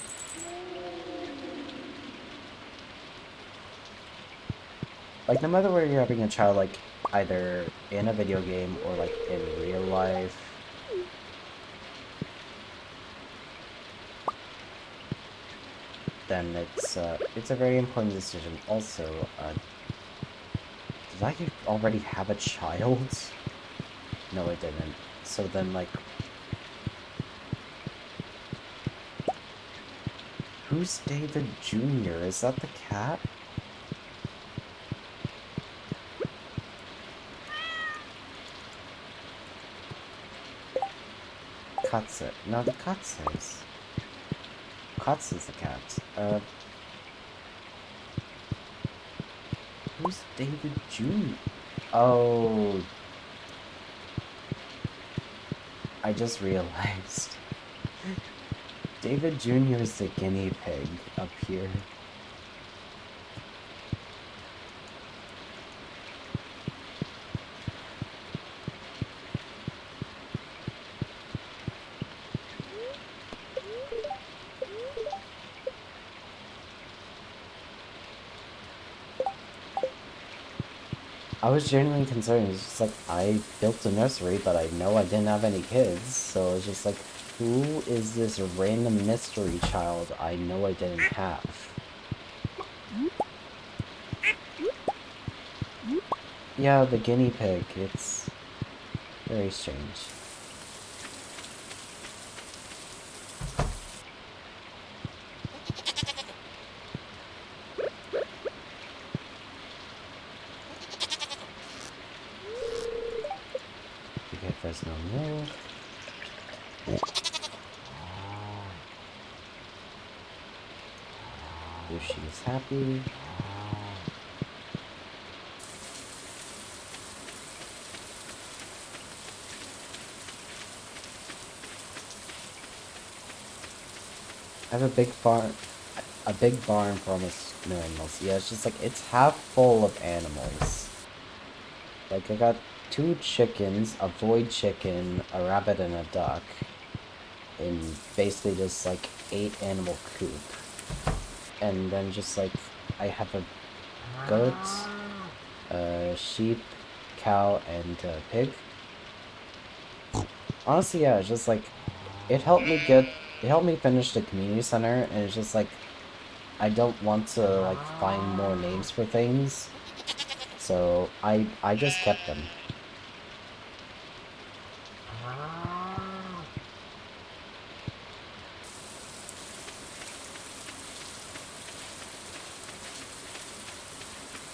matter where you're having a child, like either in a video game or like in real life, then it's a very important decision. Also, Did I already have a child? No, I didn't. So then, like... Who's David Jr.? Is that the cat? Katze. No, the Katze's. Katze's the cat. Who's David Jr.? Oh... I just realized. David Jr. is the guinea pig up here. I was genuinely concerned. It's just like, I built a nursery, but I know I didn't have any kids, so it's just like, who is this random mystery child I know I didn't have? Yeah, the guinea pig. It's very strange. Okay, there's no milk. Yoshi is happy. I have a big barn for almost no animals. Yeah, it's just like, it's half full of animals. Like, I got 2 chickens, a void chicken, a rabbit, and a duck. In basically just like 8 animal coop. And then just like, I have a goat, a sheep, cow, and a pig. Honestly, yeah, it's just like, it helped me finish the community center, and it's just like, I don't want to like find more names for things, so I just kept them.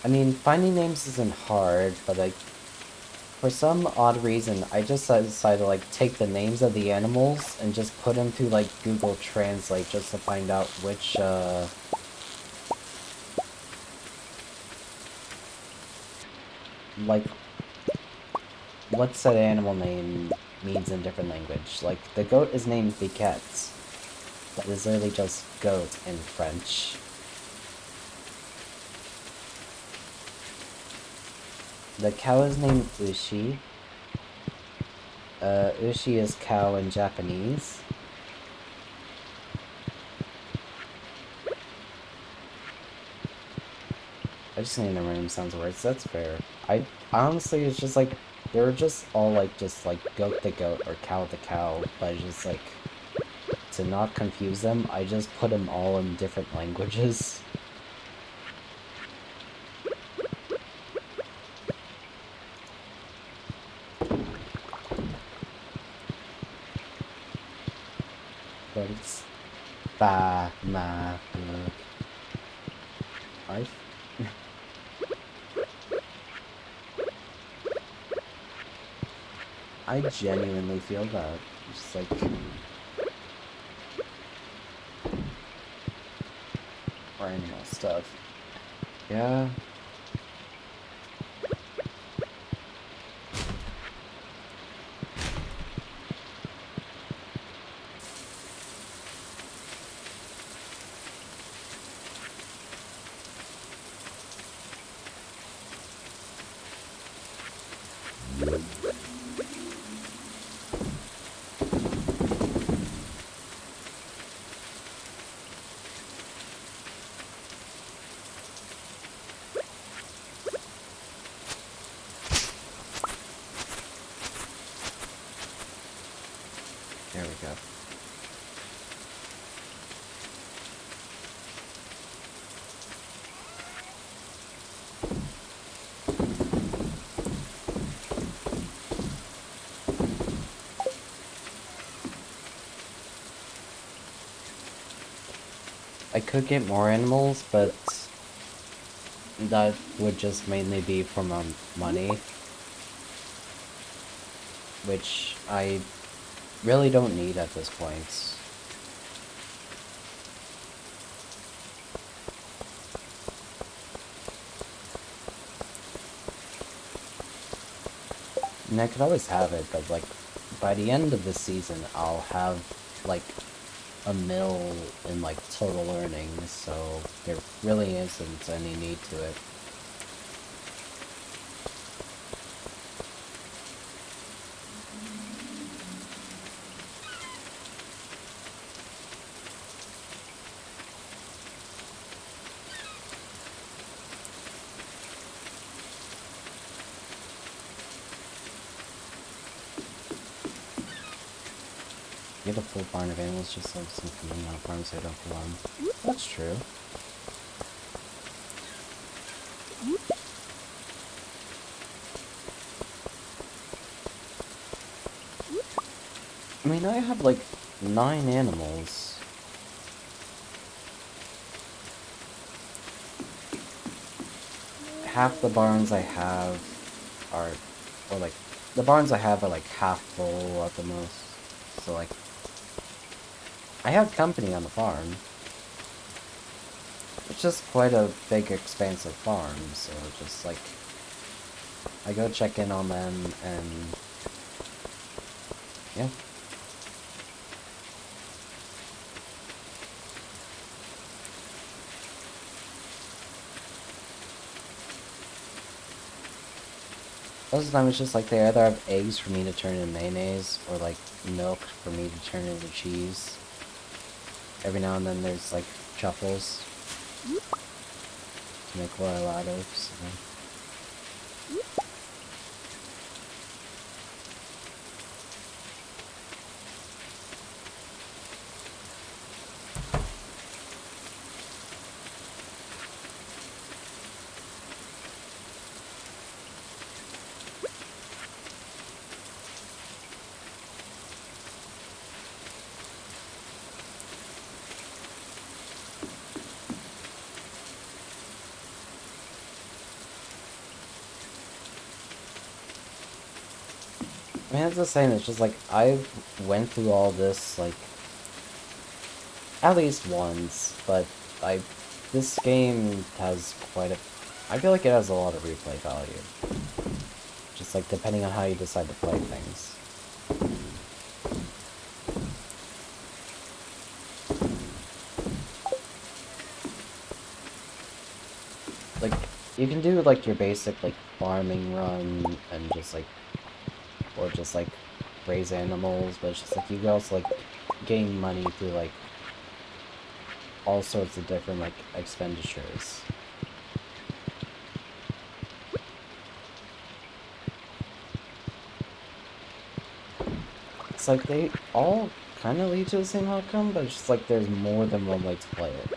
I mean, finding names isn't hard, but like, for some odd reason, I just decided to like take the names of the animals and just put them through like Google Translate just to find out which like what said animal name means in different language. Like, the goat is named Biquette, but it's literally just goat in French. The cow is named Ushi. Ushi is cow in Japanese. I just need a random sounds of words, that's fair. I honestly, it's just like, they're just all like, just like goat the goat or cow the cow, but just like, to not confuse them, I just put them all in different languages. But it's ba ma I I genuinely feel that. Just like, animal stuff. Yeah. I could get more animals, but that would just mainly be for money, which I really don't need at this point. And I could always have it, but like by the end of the season, I'll have like a mil in like total earnings, so there really isn't any need to it. Get a full barn of animals just so some coming on farms so I don't feel on. That's true. I mean, I have like 9 animals. Half the barns I have are, or like, the barns I have are like half full at the most. So like, I have company on the farm. It's just quite a big, expansive farm, so just like, I go check in on them and, yeah. Most of the time it's just like they either have eggs for me to turn into mayonnaise or like milk for me to turn into cheese. Every now and then there's like truffles to make oil out of, so. I mean, that's the same, it's just like, I went through all this, like, at least once, but this game has quite a, I feel like it has a lot of replay value. Just like, depending on how you decide to play things. Like, you can do, like, your basic, like, farming run, and just, like, or just, like, raise animals, but it's just, like, you can also, like, gain money through, like, all sorts of different, like, expenditures. It's like, they all kind of lead to the same outcome, but it's just, like, there's more than one way to play it.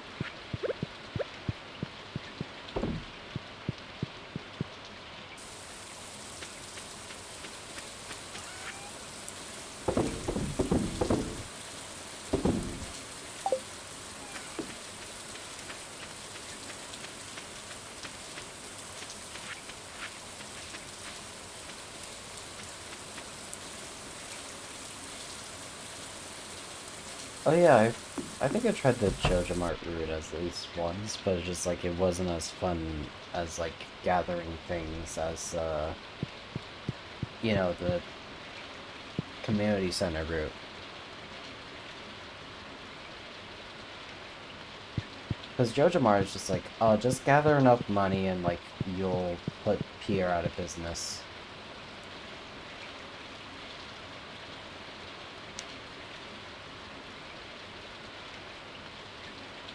Oh yeah, I think I tried the JoJo Mart route at least once, but it's just like it wasn't as fun as like gathering things as you know, the community center route. Because JoJo Mart is just like, oh, just gather enough money and like you'll put Pierre out of business.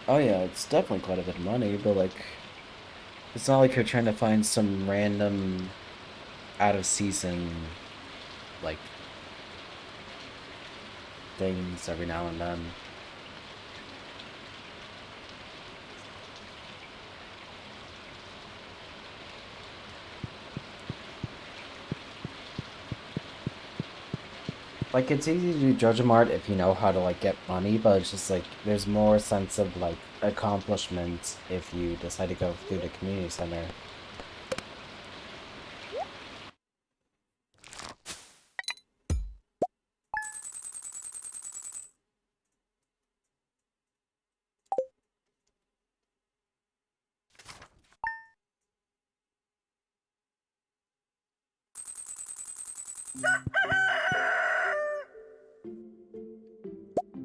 Oh yeah, it's definitely quite a bit of money, but like, it's not like you're trying to find some random out of season like things every now and then. Like, it's easy to do JoJo Mart if you know how to, like, get money, but it's just, like, there's more sense of, like, accomplishment if you decide to go through the community center.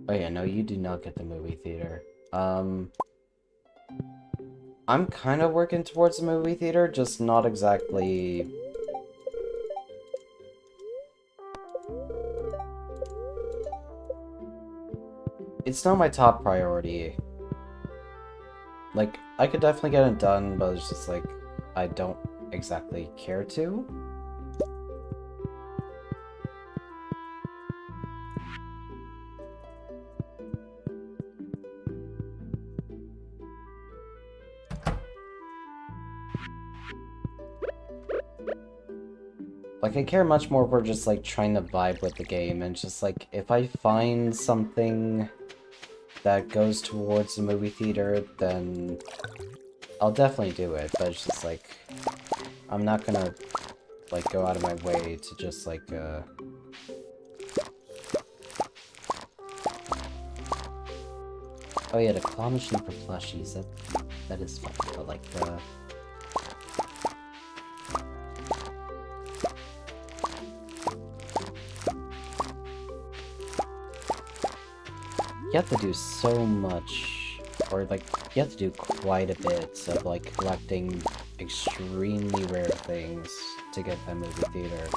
Oh yeah, no, you do not get the movie theater. I'm kind of working towards the movie theater, just not exactly... It's not my top priority. Like, I could definitely get it done, but it's just like, I don't exactly care to. Like, I care much more for just, like, trying to vibe with the game, and just, like, if I find something that goes towards the movie theater, then I'll definitely do it, but it's just, like, I'm not gonna, like, go out of my way to just, like, Oh yeah, the claw machine for plushies, that is fun, but, like, you have to do so much, or, like, you have to do quite a bit of, like, collecting extremely rare things to get that movie theater.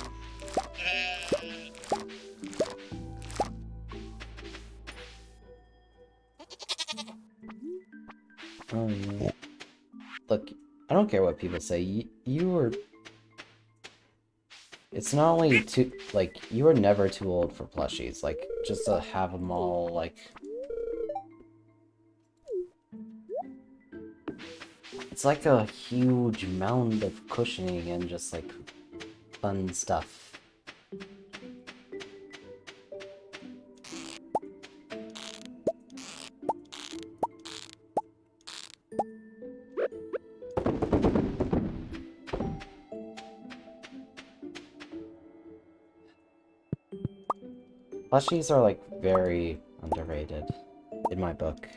Oh, yeah. Look, I don't care what people say, you were... It's not only too... Like, you were never too old for plushies, like, just to have them all, like... It's like a huge mound of cushioning and just, like, fun stuff. Plushies are, like, very underrated, in my book.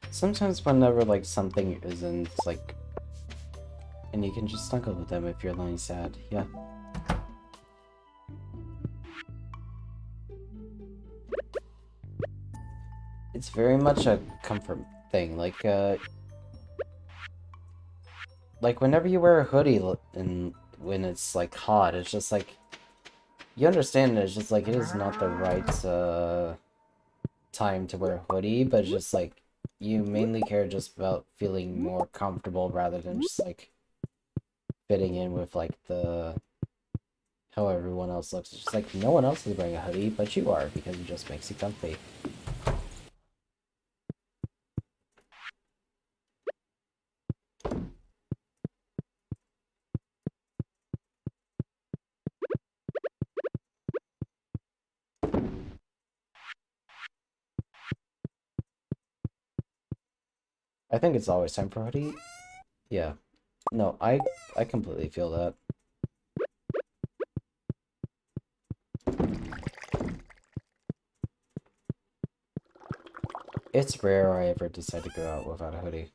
Sometimes whenever, like, something isn't, like... And you can just snuggle with them if you're lonely sad, yeah. It's very much a comfort thing, like, whenever you wear a hoodie and when it's, like, hot, it's just, like... You understand that it's just, like, it is not the right, time to wear a hoodie, but it's just, like, you mainly care just about feeling more comfortable rather than just, like, fitting in with, like, how everyone else looks. It's just, like, no one else is wearing a hoodie, but you are, because it just makes you comfy. I think it's always time for a hoodie. Yeah. No, I completely feel that. It's rare I ever decide to go out without a hoodie.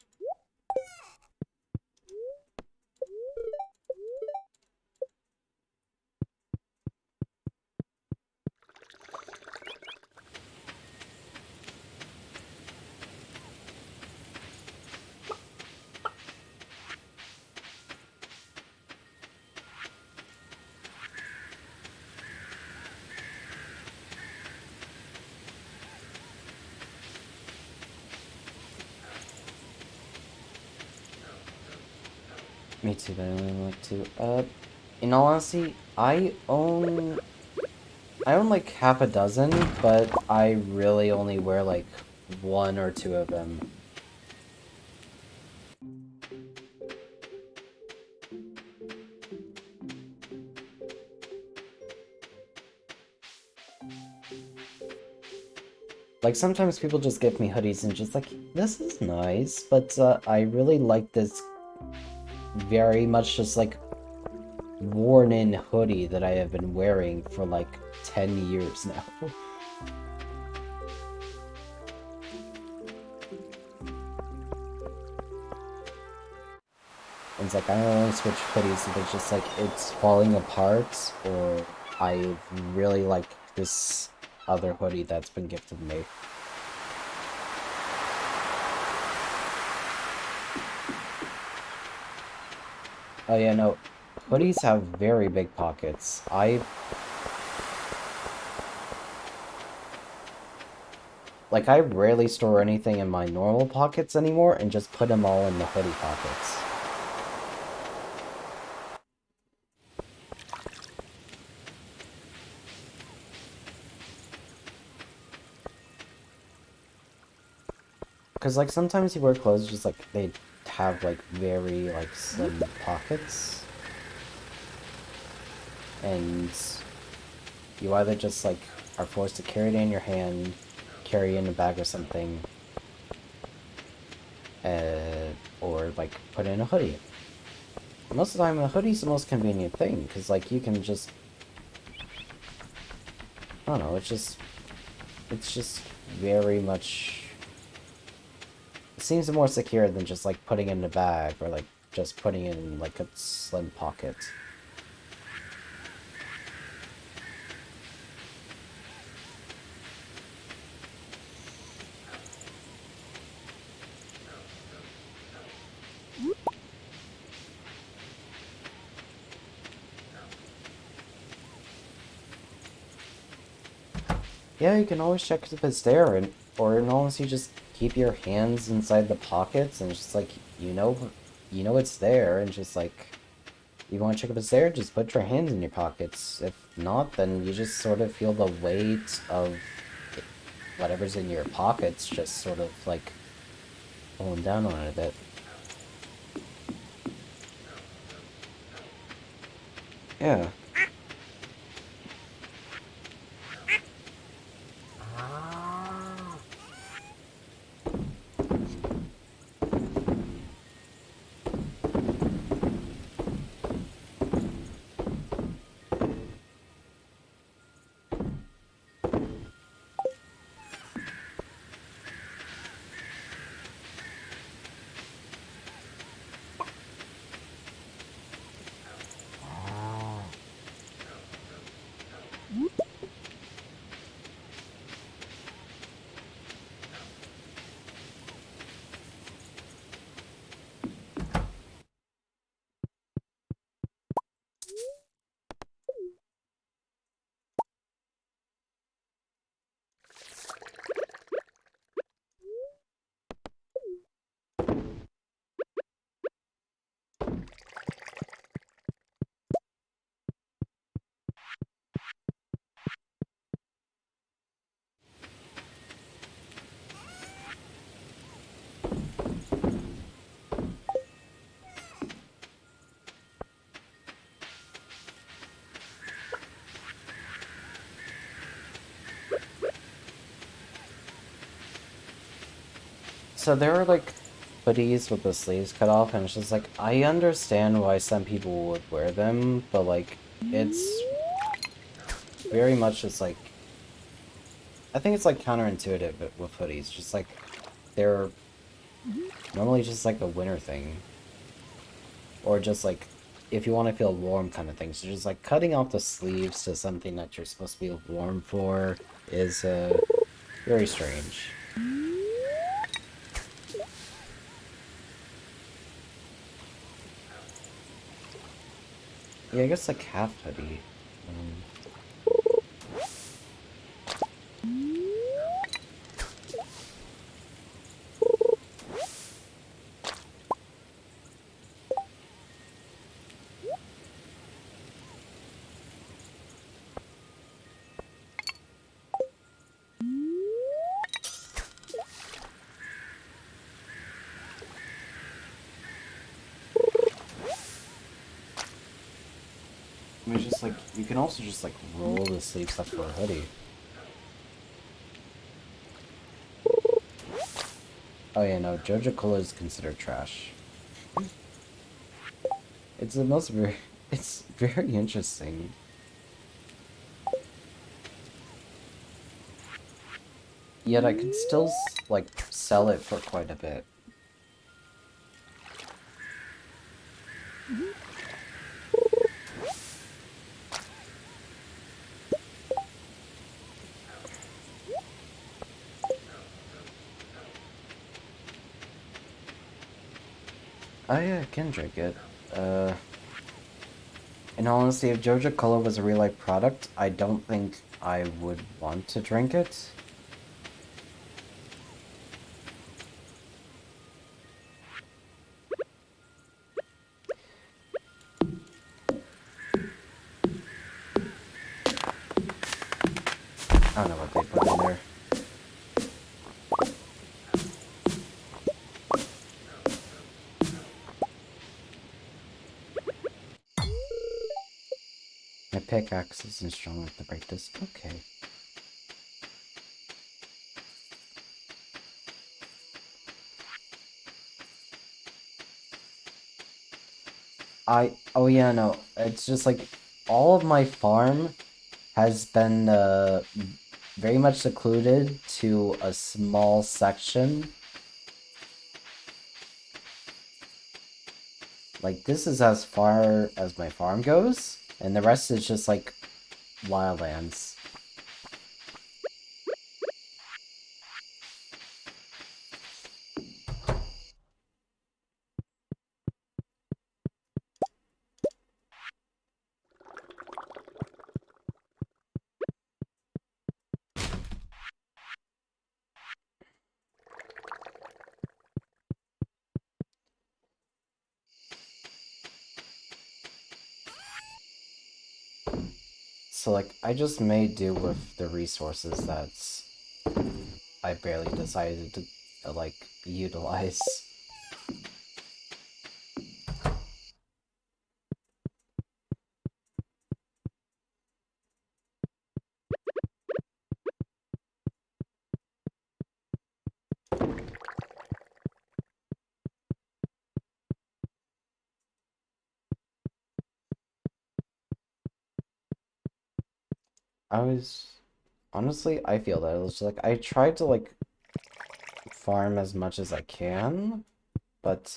Me too, but I only like to. In all honesty, I own like half a dozen, but I really only wear like one or two of them. Like, sometimes people just give me hoodies and just like, this is nice, but I really like this very much just like worn-in hoodie that I have been wearing for like 10 years now. And it's like, I don't really switch hoodies if it's just like, it's falling apart, or I really like this other hoodie that's been gifted me. Oh yeah, no. Hoodies have very big pockets. I rarely store anything in my normal pockets anymore and just put them all in the hoodie pockets. Because, like, sometimes you wear clothes just, like, they have, like, very, like, slim pockets. And you either just, like, are forced to carry it in your hand, carry it in a bag or something, or, like, put it in a hoodie. Most of the time, a hoodie's the most convenient thing, because, like, you can just... I don't know, it's just very much... It seems more secure than just, like, putting it in a bag, or, like, just putting it in, like, a slim pocket. Yeah, you can always check if it's there, or in all honesty, just keep your hands inside the pockets, and just, like, you know it's there, and just, like, you want to check if it's there, just put your hands in your pockets. If not, then you just sort of feel the weight of whatever's in your pockets just sort of, like, pulling down on it a bit. Yeah. So there are, like, hoodies with the sleeves cut off, and it's just like, I understand why some people would wear them, but, like, it's very much just, like, I think it's, like, counterintuitive with hoodies. Just, like, they're normally just, like, a winter thing. Or just, like, if you want to feel warm kind of thing. So just, like, cutting off the sleeves to something that you're supposed to be warm for is, very strange. Yeah, I guess, like, half hoodie. It's just like, you can also just like roll the sleeves up for a hoodie. Oh yeah, no, Joja Cola is considered trash. It's the most very, it's very interesting. Yet I could still, like, sell it for quite a bit. Oh yeah, I can drink it. In all honesty, if Joja Cola was a real-life product, I don't think I would want to drink it. I don't know what they put in there. My pickaxe isn't strong enough to break this. Okay. Oh yeah, no, it's just like, all of my farm has been, very much secluded to a small section. Like, this is as far as my farm goes, and the rest is just, like, wildlands. So, like, I just made do with the resources that I barely decided to, like, utilize. Honestly, I feel that. It was just, like, I tried to, like, farm as much as I can, but,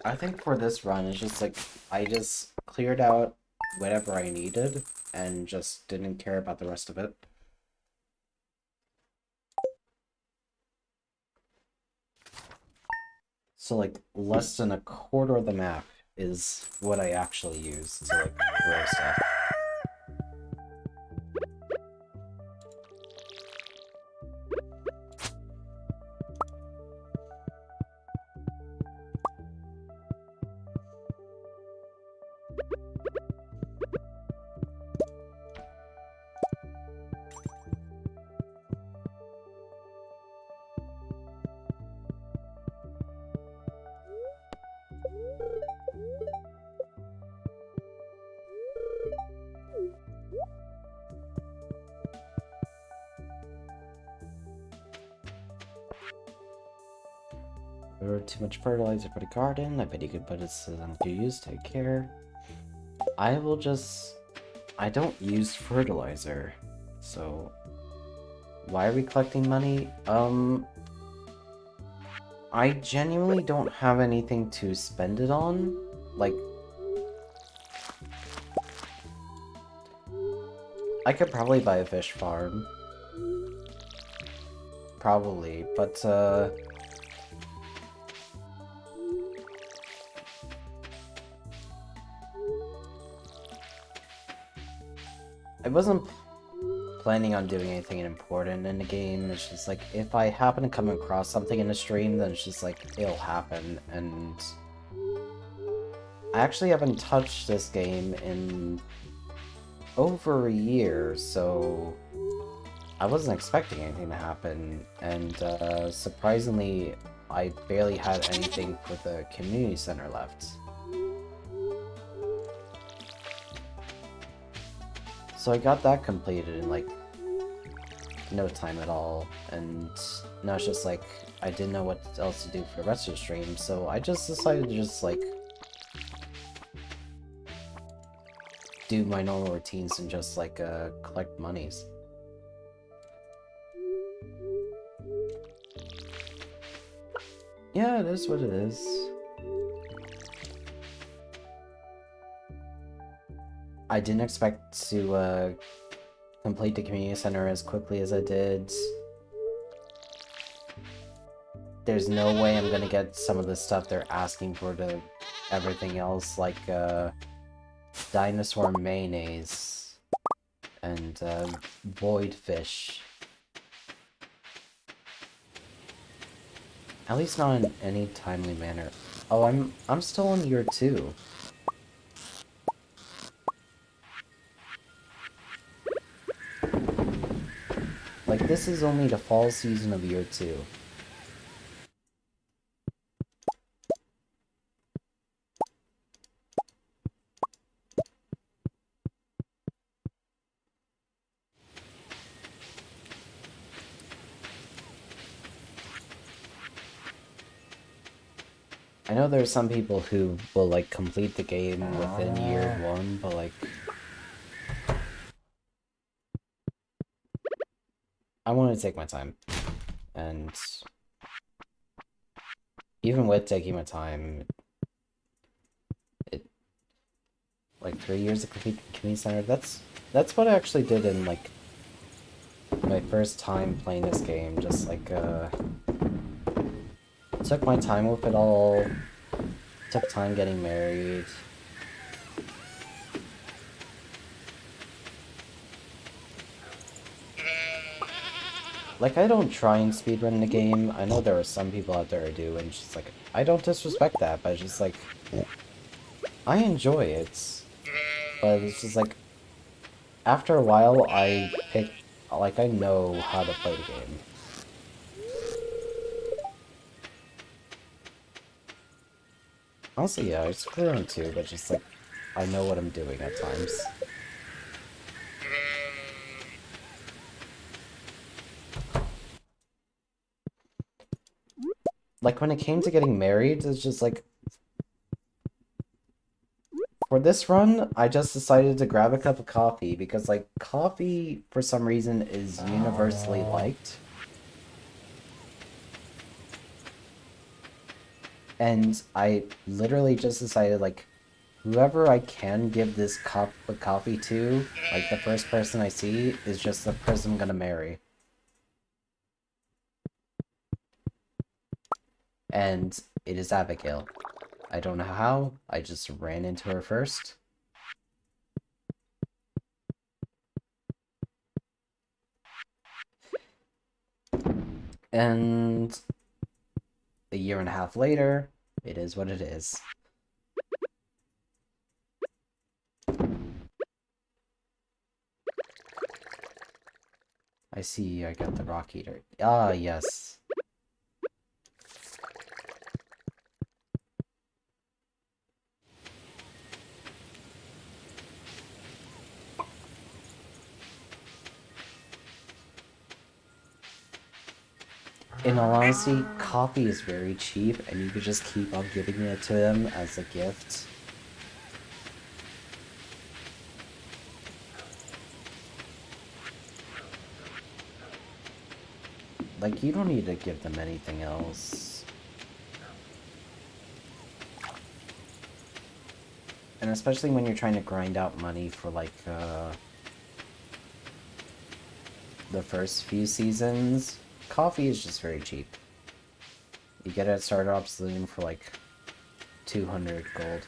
I think for this run, it's just, like, I just cleared out whatever I needed, and just didn't care about the rest of it. So, like, less than a quarter of the map is what I actually use to, like, grow stuff. Or too much fertilizer for the garden. I bet you could put it to some good use. Take care. I will just... I don't use fertilizer. So... Why are we collecting money? I genuinely don't have anything to spend it on. Like... I could probably buy a fish farm. Probably, but, I wasn't planning on doing anything important in the game. It's just like, if I happen to come across something in the stream, then it's just like, it'll happen, and I actually haven't touched this game in over a year, so I wasn't expecting anything to happen, and surprisingly, I barely had anything for the community center left. So I got that completed in like no time at all, and now it's just like I didn't know what else to do for the rest of the stream, so I just decided to just like do my normal routines and just like collect monies. Yeah, it is what it is. I didn't expect to complete the community center as quickly as I did. There's no way I'm gonna get some of the stuff they're asking for to everything else, like dinosaur mayonnaise and void fish. At least not in any timely manner. Oh, I'm still in year 2. Like, this is only the fall season of year 2. I know there's some people who will, like, complete the game within year 1, but, like... I want to take my time. And... even with taking my time... like 3 years to complete the community center, that's what I actually did in, like... my first time playing this game, just, like, took my time with it all, took time getting married. Like, I don't try and speedrun the game. I know there are some people out there who do, and it's just like, I don't disrespect that, but it's just like, I enjoy it. But it's just like, after a while, I know how to play the game. Honestly, yeah, I screw around too, but just like, I know what I'm doing at times. Like, when it came to getting married, it's just like... for this run, I just decided to grab a cup of coffee, because, like, coffee, for some reason, is universally liked. And I literally just decided, like, whoever I can give this cup of coffee to, like, the first person I see, is just the person I'm gonna marry. And it is Abigail. I don't know how, I just ran into her first. And a year and a half later, it is what it is. I see I got the rock eater. Ah, yes. In all honesty, coffee is very cheap, and you could just keep on giving it to them as a gift. Like, you don't need to give them anything else. And especially when you're trying to grind out money for, like, the first few seasons, coffee is just very cheap. You get it at Stardew Absolute for, like, 200 gold.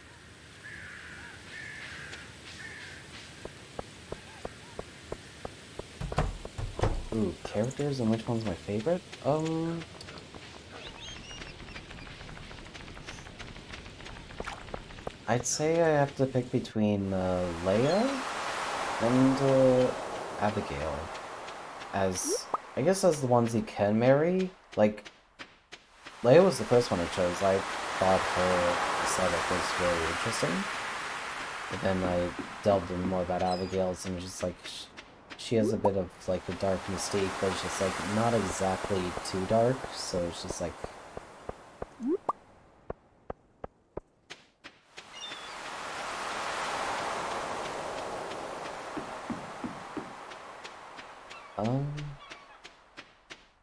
Ooh, characters and which one's my favorite? I'd say I have to pick between Leia and Abigail. As, I guess as the ones you can marry. Like, Leia was the first one I chose. I thought her aesthetic was very interesting. But then I delved in more about Abigail's, and just like she has a bit of like a dark mystique, but it's just like not exactly too dark. So it's just like um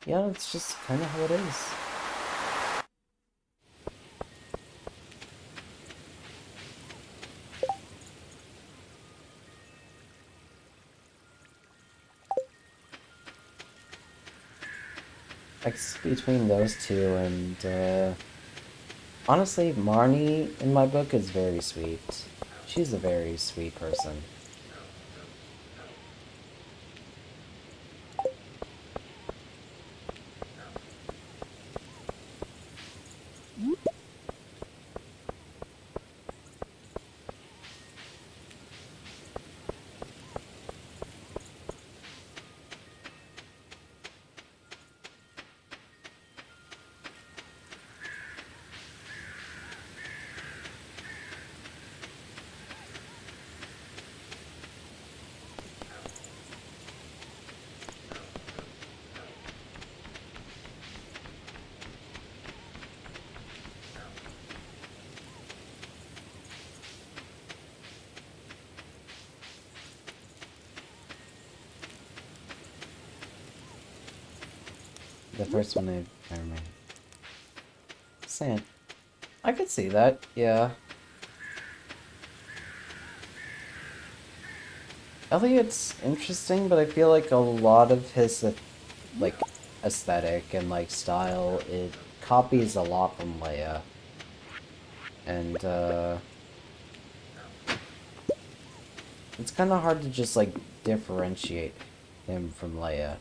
yeah, it's just kind of how it is. Like between those two and honestly, Marnie in my book is very sweet. She's a very sweet person. The first one I remember. Sand. I could see that, yeah. Elliot's interesting, but I feel like a lot of his like aesthetic and like style, it copies a lot from Leia. And it's kind of hard to just like differentiate him from Leia.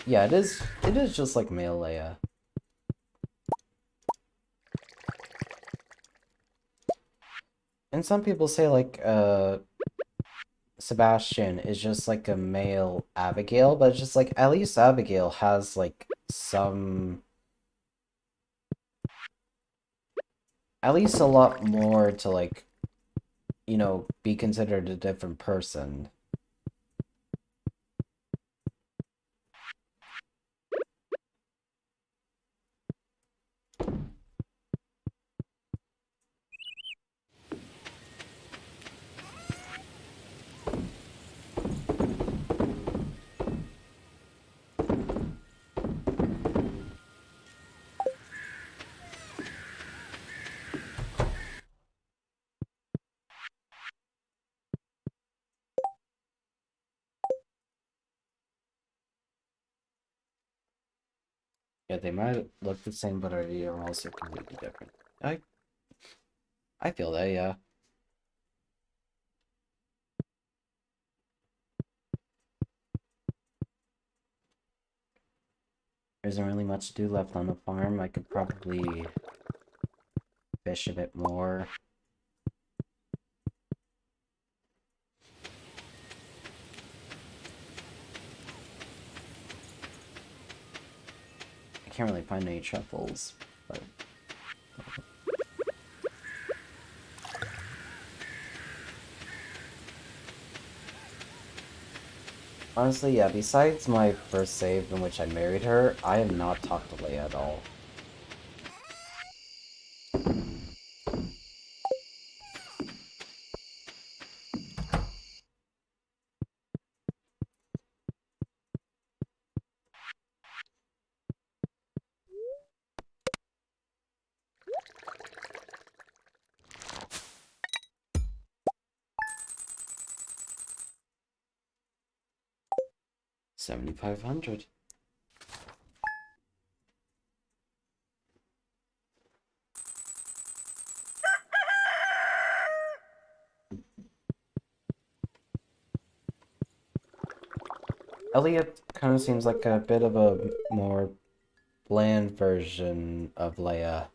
Yeah, it is just like male Leia. And some people say like Sebastian is just like a male Abigail, but it's just like at least Abigail has like some, at least a lot more to like, you know, be considered a different person. Yeah, they might look the same, but are also completely different. I I feel that, yeah. There isn't really much to do left on the farm. I could probably fish a bit more. I can't really find any truffles, but honestly, yeah, besides my first save in which I married her, I have not talked to Leia at all. 7,500. Elliot kind of seems like a bit of a more bland version of Leia.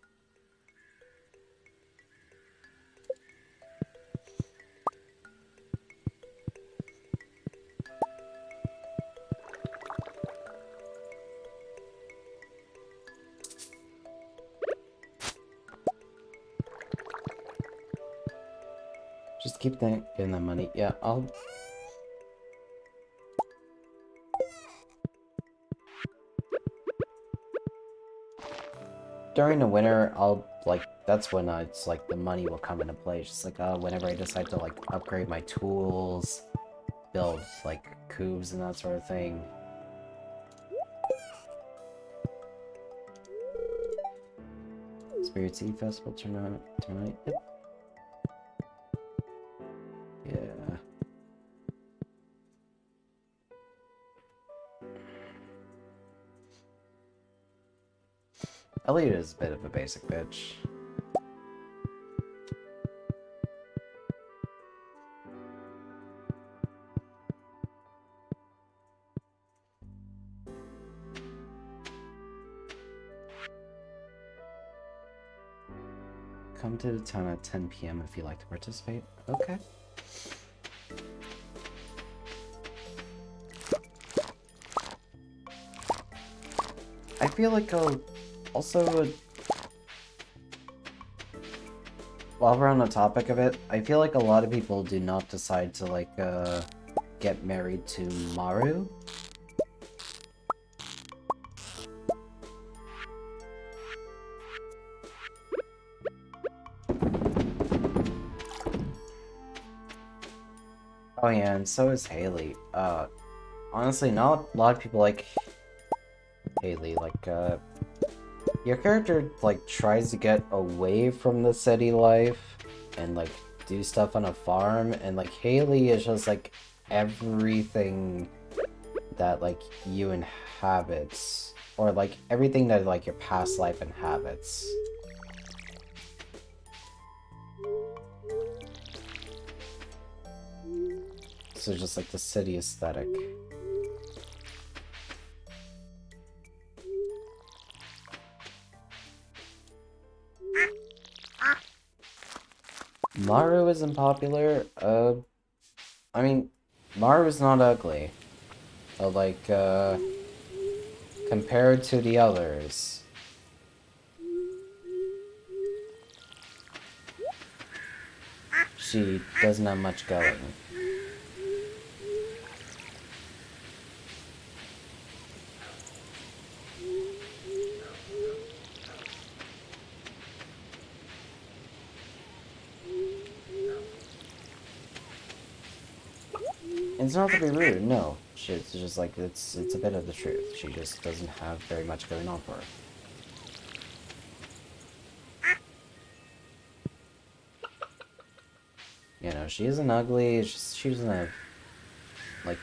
keep getting that money. Yeah, I'll... During the winter, I'll, like, that's when it's, like, the money will come into play. It's just, like, whenever I decide to, like, upgrade my tools, build, like, cubes and that sort of thing. Spirit Sea Festival tonight. Yep. Yeah. Elliot is a bit of a basic bitch. Come to the town at 10 p.m. if you'd like to participate. Okay. I feel like also, while we're on the topic of it, I feel like a lot of people do not decide to, like, get married to Maru. Oh yeah, and so is Haley. Honestly, not a lot of people like Haley. Like, your character, like, tries to get away from the city life and, like, do stuff on a farm, and, like, Haley is just, like, everything that, like, you inhabits, or, like, everything that, like, your past life inhabits. So just, like, the city aesthetic. Maru isn't popular. I mean, Maru is not ugly. Like, compared to the others. She doesn't have much going. It's not to be rude, no. It's just like, it's a bit of the truth. She just doesn't have very much going on for her. You know, she isn't ugly, it's just, she doesn't have, like...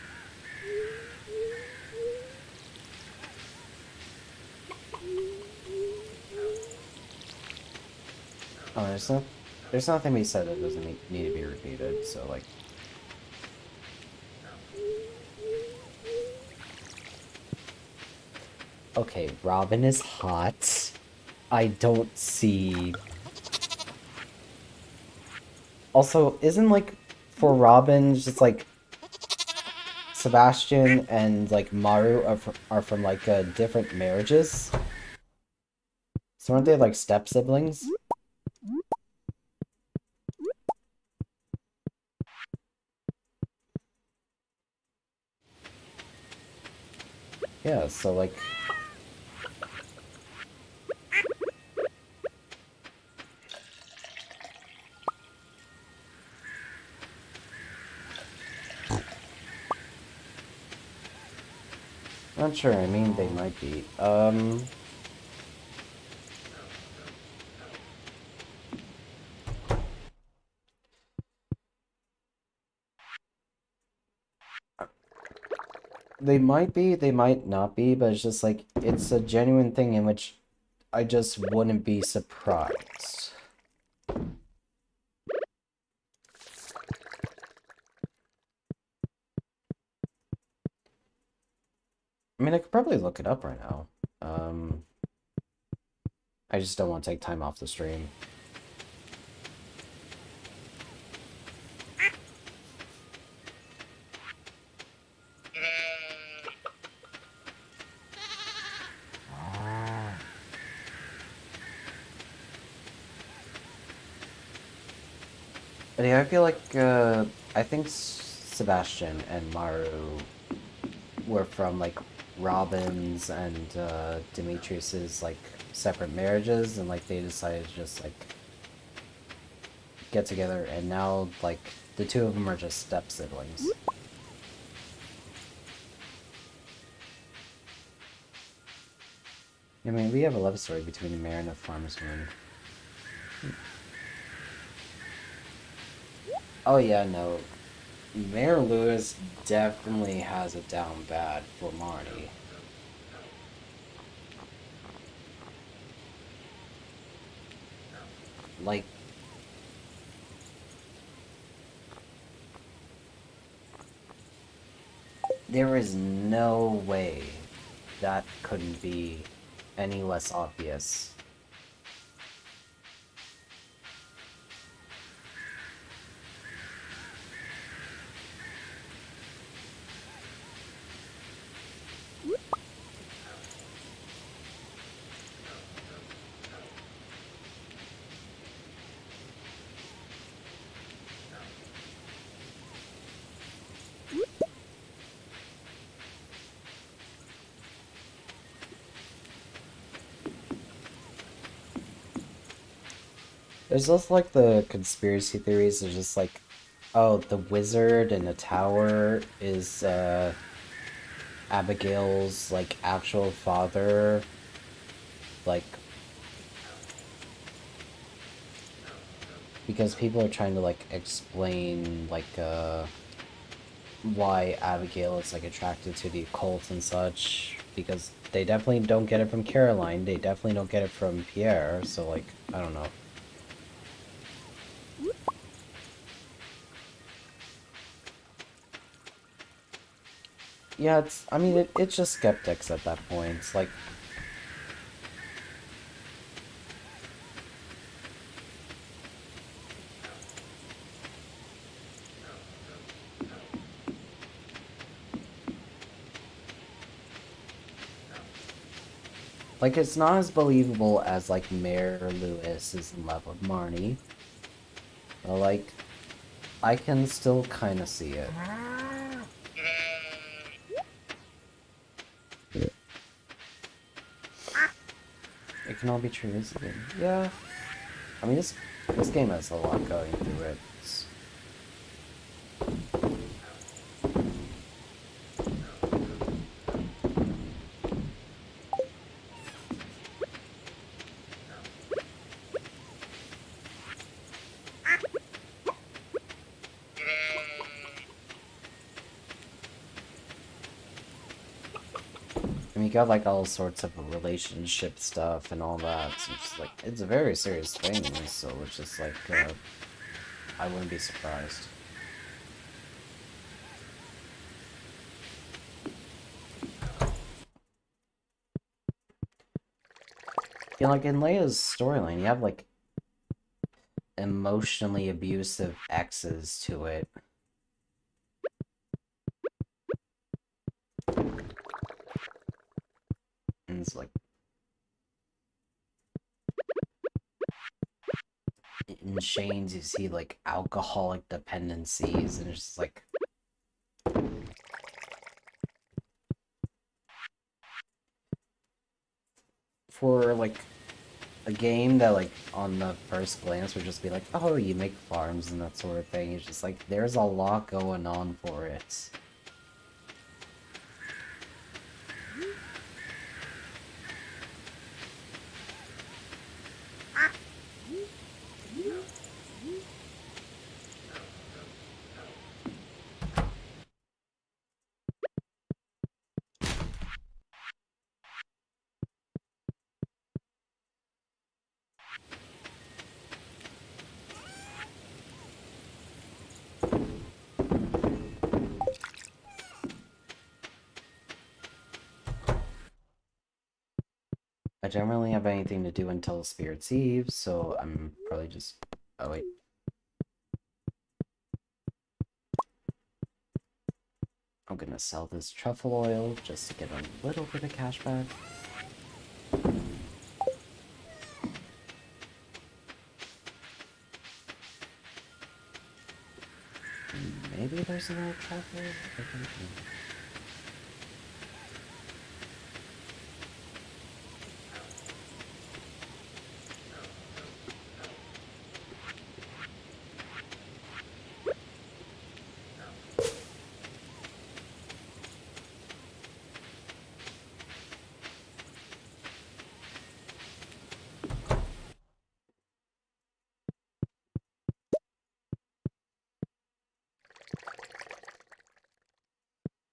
Oh, there's nothing we said that doesn't need to be repeated, so, like... Okay, Robin is hot. I don't see... Also, isn't, like, for Robin, just, like, Sebastian and, like, Maru are from like, different marriages? So aren't they, like, step-siblings? Yeah, so, like... Not sure, I mean, they might be. They might be, they might not be, but it's just like, it's a genuine thing in which I just wouldn't be surprised. I mean, I could probably look it up right now. I just don't want to take time off the stream. Yeah, I feel like, I think Sebastian and Maru were from, like, Robin's and, Demetrius's, like, separate marriages, and, like, they decided to just, like, get together, and now, like, the two of them are just step-siblings. I mean, we have a love story between the mayor and the farmer's woman. Oh yeah, no. Mayor Lewis definitely has it down bad for Marty. Like, there is no way that couldn't be any less obvious. There's also like the conspiracy theories. There's just like, oh, the wizard in the tower is Abigail's like actual father. Like, because people are trying to like explain like why Abigail is like attracted to the occult and such, because they definitely don't get it from Caroline. They definitely don't get it from Pierre. So like, I don't know. Yeah, it's, I mean, it's just skeptics at that point. It's like it's not as believable as like Mayor Lewis is in love with Marnie. But like, I can still kind of see it. It can all be true, isn't it? Yeah. I mean, this game has a lot going through it. I mean, you got like all sorts of relationship stuff and all that. So it's like it's a very serious thing. So it's just like I wouldn't be surprised. You know, like in Leia's storyline, you have like emotionally abusive exes to it. And it's like in Shane's, you see like alcoholic dependencies, and it's just like for like a game that like on the first glance would just be like, oh, you make farms and that sort of thing. It's just like there's a lot going on for it. I don't really have anything to do until Spirit's Eve, so I'm probably just... Oh, wait. I'm gonna sell this truffle oil just to get a little bit of cash back. greedy person or a coward? I don't know.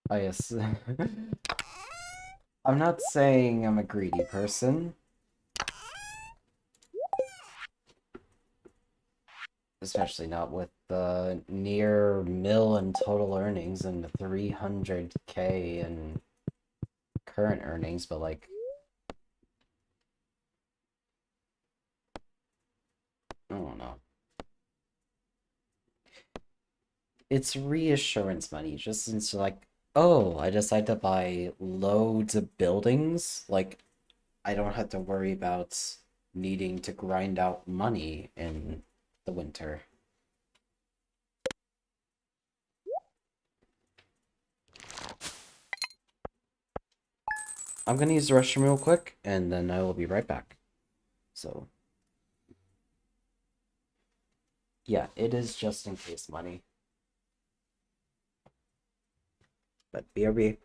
Oh yes. I'm not saying I'm a greedy person. Especially not with the near mill in total earnings and the 300K in current earnings, but like, I don't know. It's reassurance money, just since like, oh, I decide to buy loads of buildings, like I don't have to worry about needing to grind out money in the winter. I'm gonna use the restroom real quick, and then I will be right back. So, yeah, it is just in case money. But BRB.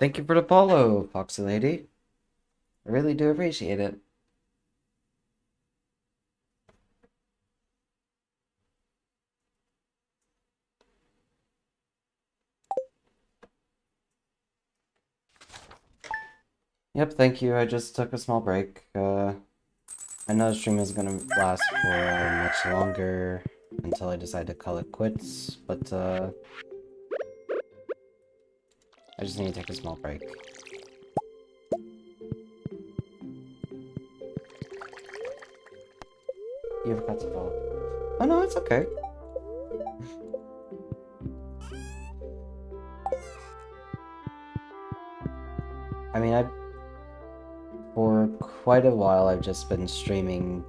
Thank you for the follow, Foxy Lady. I really do appreciate it. Yep, thank you. I just took a small break. I know the stream is gonna last for much longer until I decide to call it quits, but I just need to take a small break. You forgot to follow. Oh no, it's okay. I mean, for quite a while, I've just been streaming,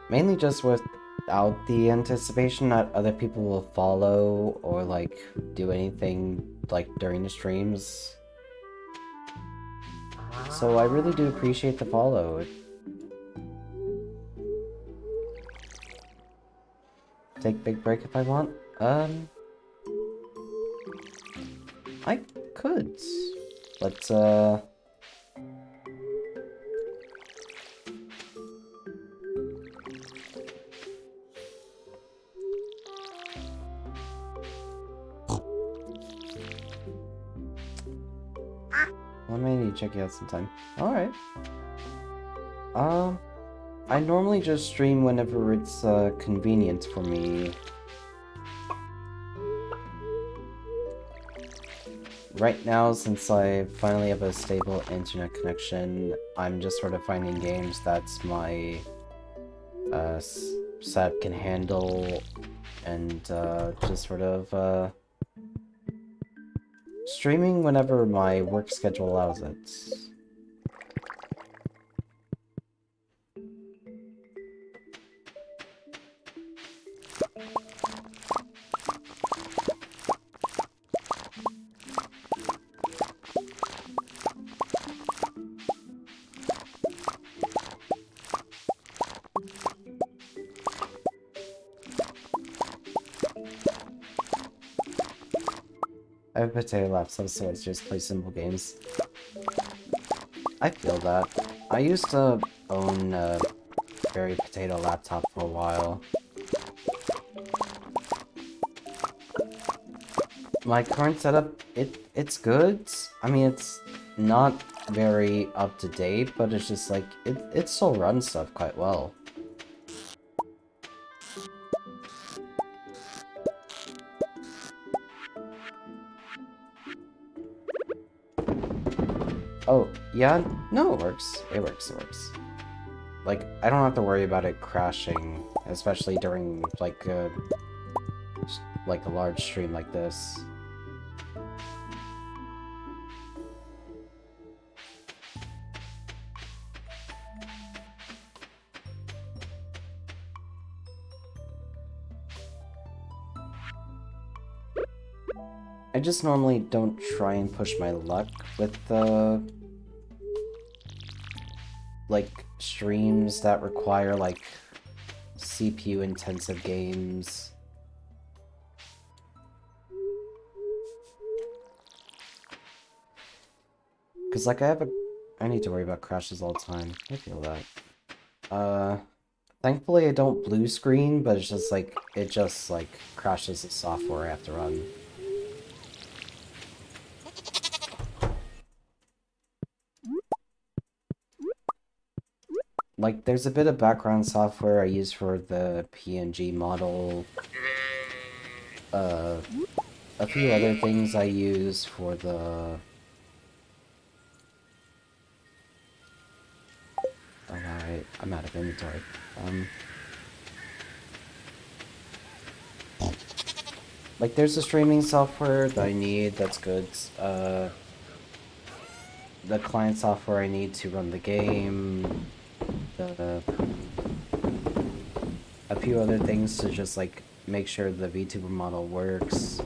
mainly just without the anticipation that other people will follow or, like, do anything, like, during the streams. So I really do appreciate the follow. Take big break if I want. I could. But, I may need to check it out sometime. Alright. I normally just stream whenever it's, convenient for me. Right now, since I finally have a stable internet connection, I'm just sort of finding games that my, setup can handle, and, just sort of, streaming whenever my work schedule allows it. I have a potato laptop, so it's just play simple games. I feel that. I used to own a very potato laptop for a while. My current setup, it's good. I mean, it's not very up to date, but it's just like, it still runs stuff quite well. Oh, yeah, no, it works. It works, it works. Like, I don't have to worry about it crashing, especially during, like a large stream like this. I just normally don't try and push my luck with the, like, streams that require, like, CPU-intensive games. Because, like, I need to worry about crashes all the time. I feel that. Thankfully I don't blue screen, but it's just, like, it just, like, crashes the software I have to run. Like, there's a bit of background software I use for the PNG model. A few other things I use for the... Oh, alright, I'm out of inventory. Like, there's a streaming software that I need that's good. The client software I need to run the game. A few other things to just, like, make sure the VTuber model works.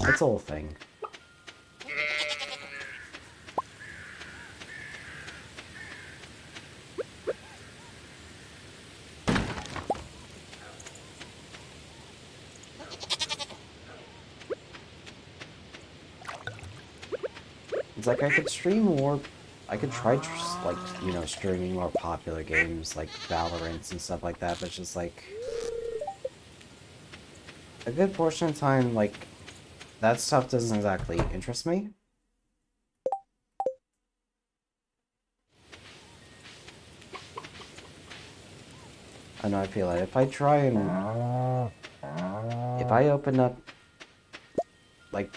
It's a whole thing. It's like I could stream more. I could try, like, you know, streaming more popular games like Valorant and stuff like that, but it's just like a good portion of the time, like, that stuff doesn't exactly interest me. I know I feel like if I try and if I open up, like,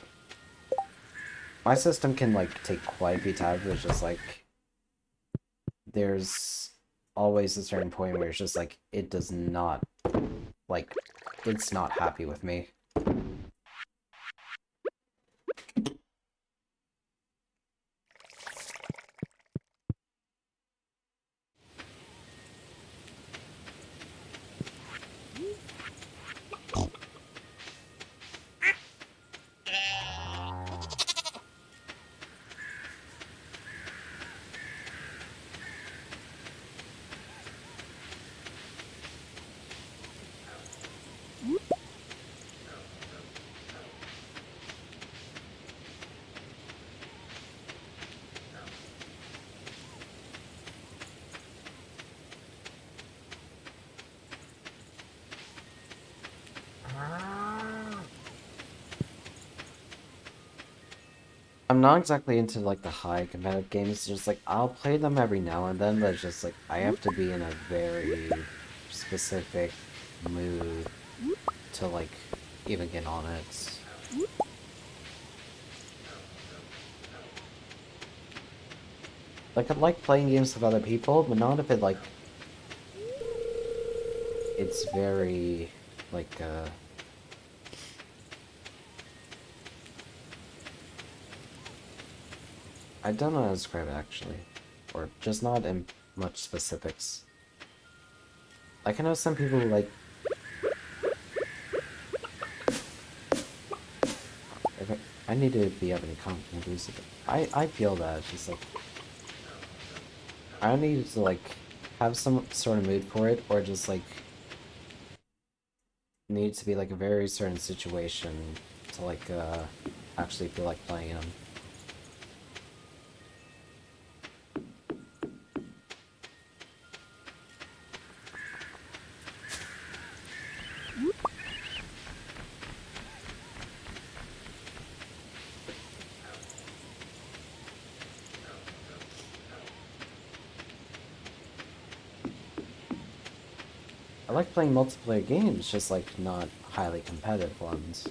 My system can, like, take quite a few tabs, but it's just, like, there's always a certain point where it's just, like, it does not, like, it's not happy with me. I'm not exactly into, like, the high competitive games. It's just, like, I'll play them every now and then, but it's just, like, I have to be in a very specific mood to, like, even get on it. Like, I like playing games with other people, but not if it, like, it's very, like, I don't know how to describe it, actually. Or just not in much specifics. Like, I know some people who, like, if I need to be having a confidence. I feel that. It's just, like, I need to, like, have some sort of mood for it, or just, like, need to be, like, a very certain situation to, like, actually feel like playing them. I like playing multiplayer games, just, like, not highly competitive ones.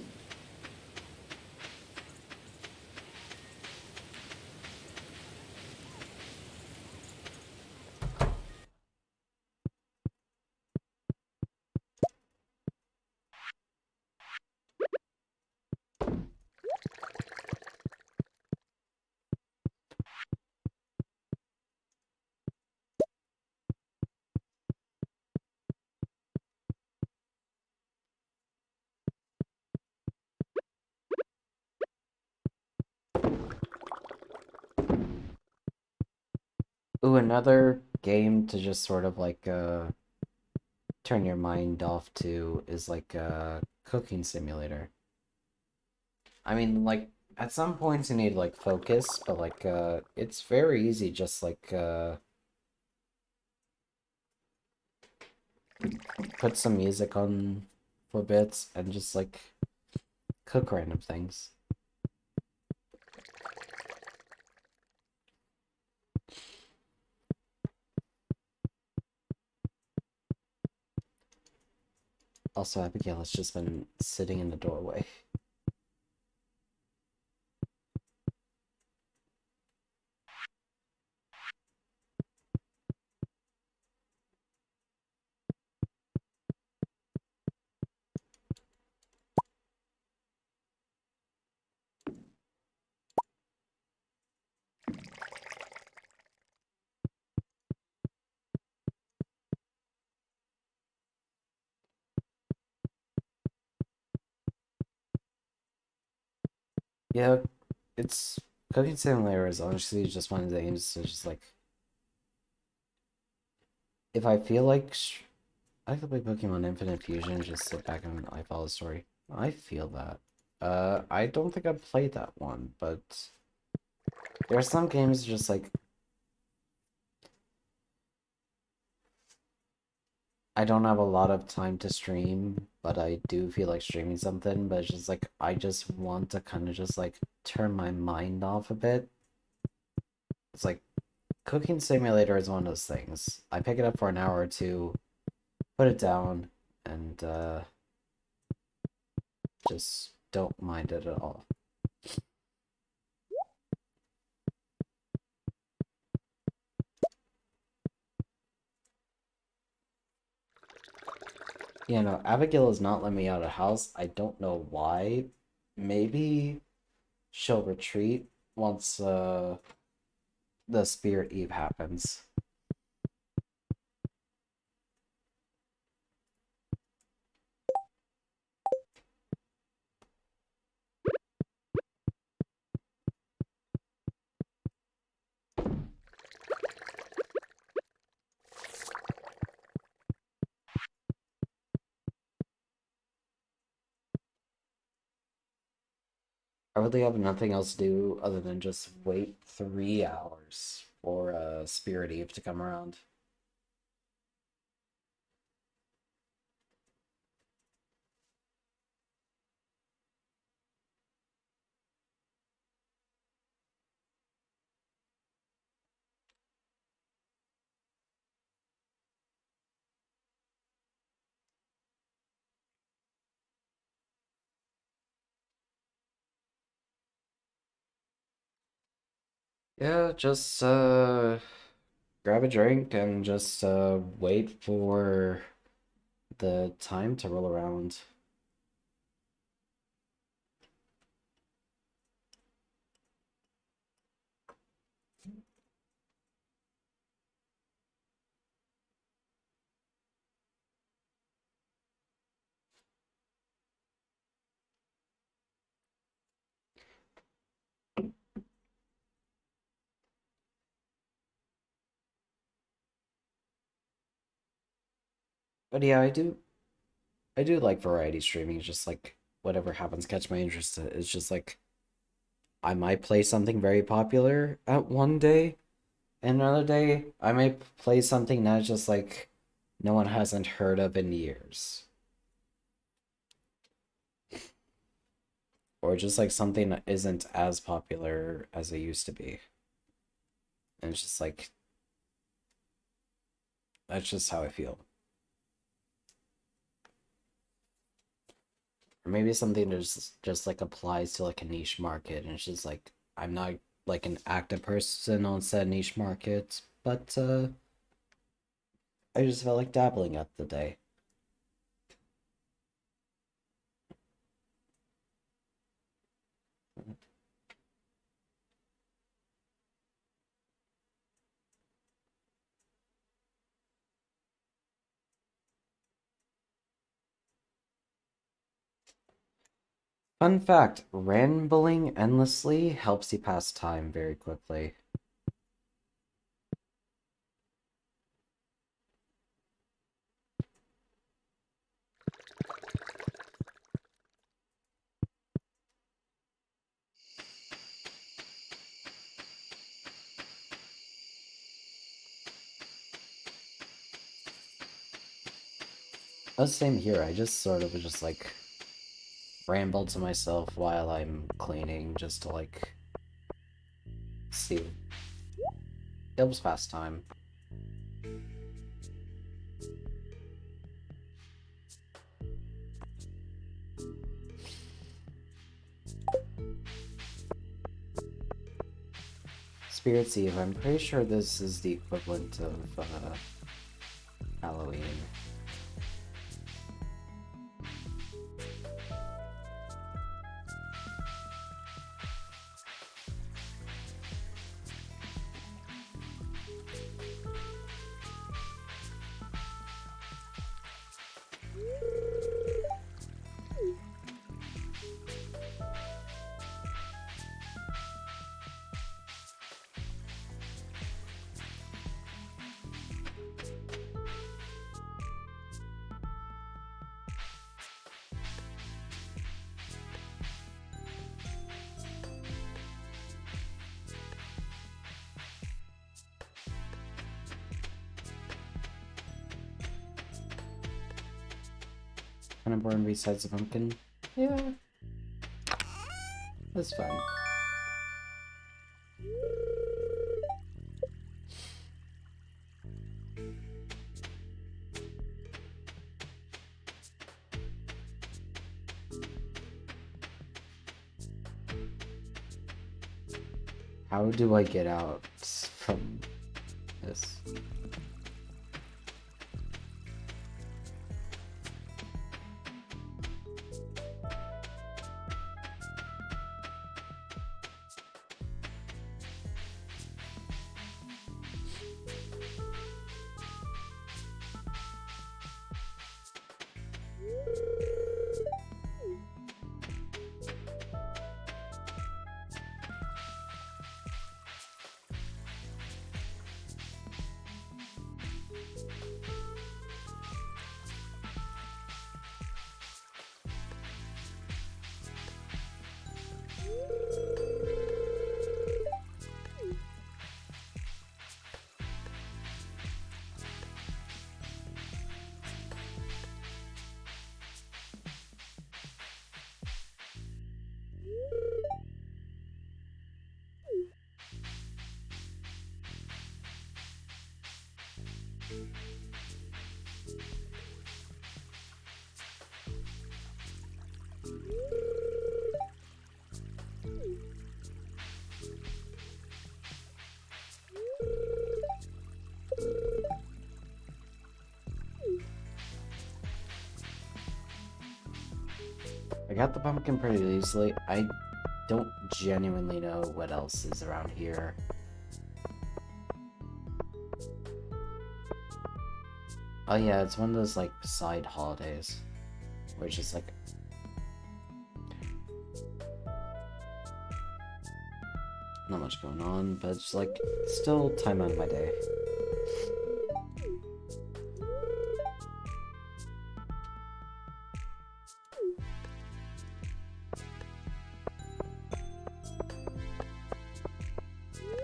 Ooh, another game to just sort of, like, turn your mind off to is, like, a cooking simulator. I mean, like, at some points you need, like, focus, but, like, it's very easy just, like, put some music on for bits and just, like, cook random things. Also, Abigail has just been sitting in the doorway. Yeah, it's cooking simulator is honestly just one of the games to just, like, if I feel like I could play Pokemon Infinite Fusion, just sit back and I follow the story. I feel that. I don't think I've played that one, but there are some games just, like, I don't have a lot of time to stream, but I do feel like streaming something, but it's just like I just want to kind of just, like, turn my mind off a bit. It's like Cooking Simulator is one of those things. I pick it up for an hour or two, put it down, and just don't mind it at all. Yeah, no, Abigail is not letting me out of the house. I don't know why. Maybe she'll retreat once the Spirit Eve happens. I really have nothing else to do other than just wait 3 hours for Spirit Eve to come around. Yeah, just grab a drink and just wait for the time to roll around. But yeah, I do like variety streaming. It's just like whatever happens catch my interest. It's just like I might play something very popular at one day, and another day I might play something that's just like no one hasn't heard of in years. Or just like something that isn't as popular as it used to be. And it's just like that's just how I feel. Or maybe something that just like applies to like a niche market and it's just like I'm not like an active person on said niche market, but I just felt like dabbling at the day. Fun fact, rambling endlessly helps you pass time very quickly. The same here, I just sort of just like ramble to myself while I'm cleaning just to like see. It was past time. Spirit's Eve, I'm pretty sure this is the equivalent of Halloween. Kind of boring besides the pumpkin. Yeah, that's fun. How do I get out from this? I got the pumpkin pretty easily. I don't genuinely know what else is around here. Oh yeah, it's one of those like side holidays, which is like not much going on, but it's like still time out of my day.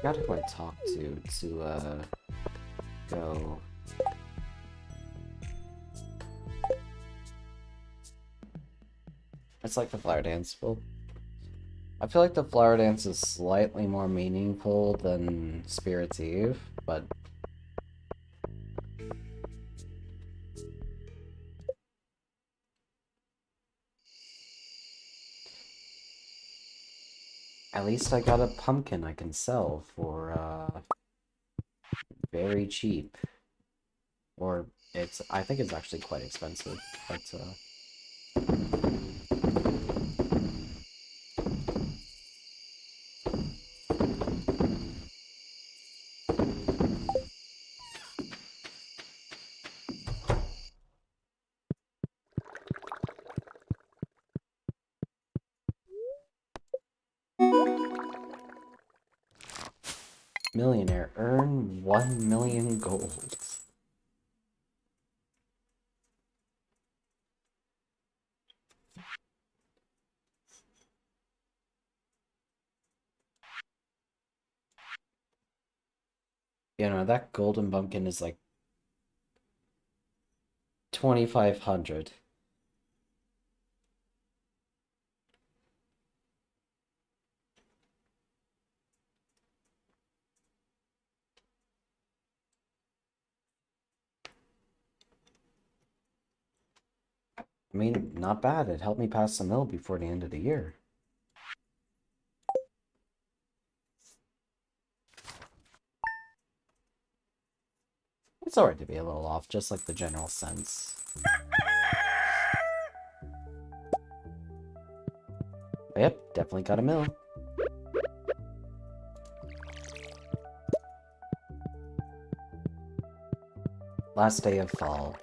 I forgot who I talked to go. It's like the flower dance. Well, I feel like the flower dance is slightly more meaningful than Spirit's Eve, but at least I got a pumpkin I can sell for very cheap. Or I think it's actually quite expensive, but millionaire, earn 1 million gold. You know, that golden pumpkin is like 2,500. I mean, not bad. It helped me pass the mill before the end of the year. It's alright to be a little off, just like the general sense. Yep, definitely got a mill. Last day of fall.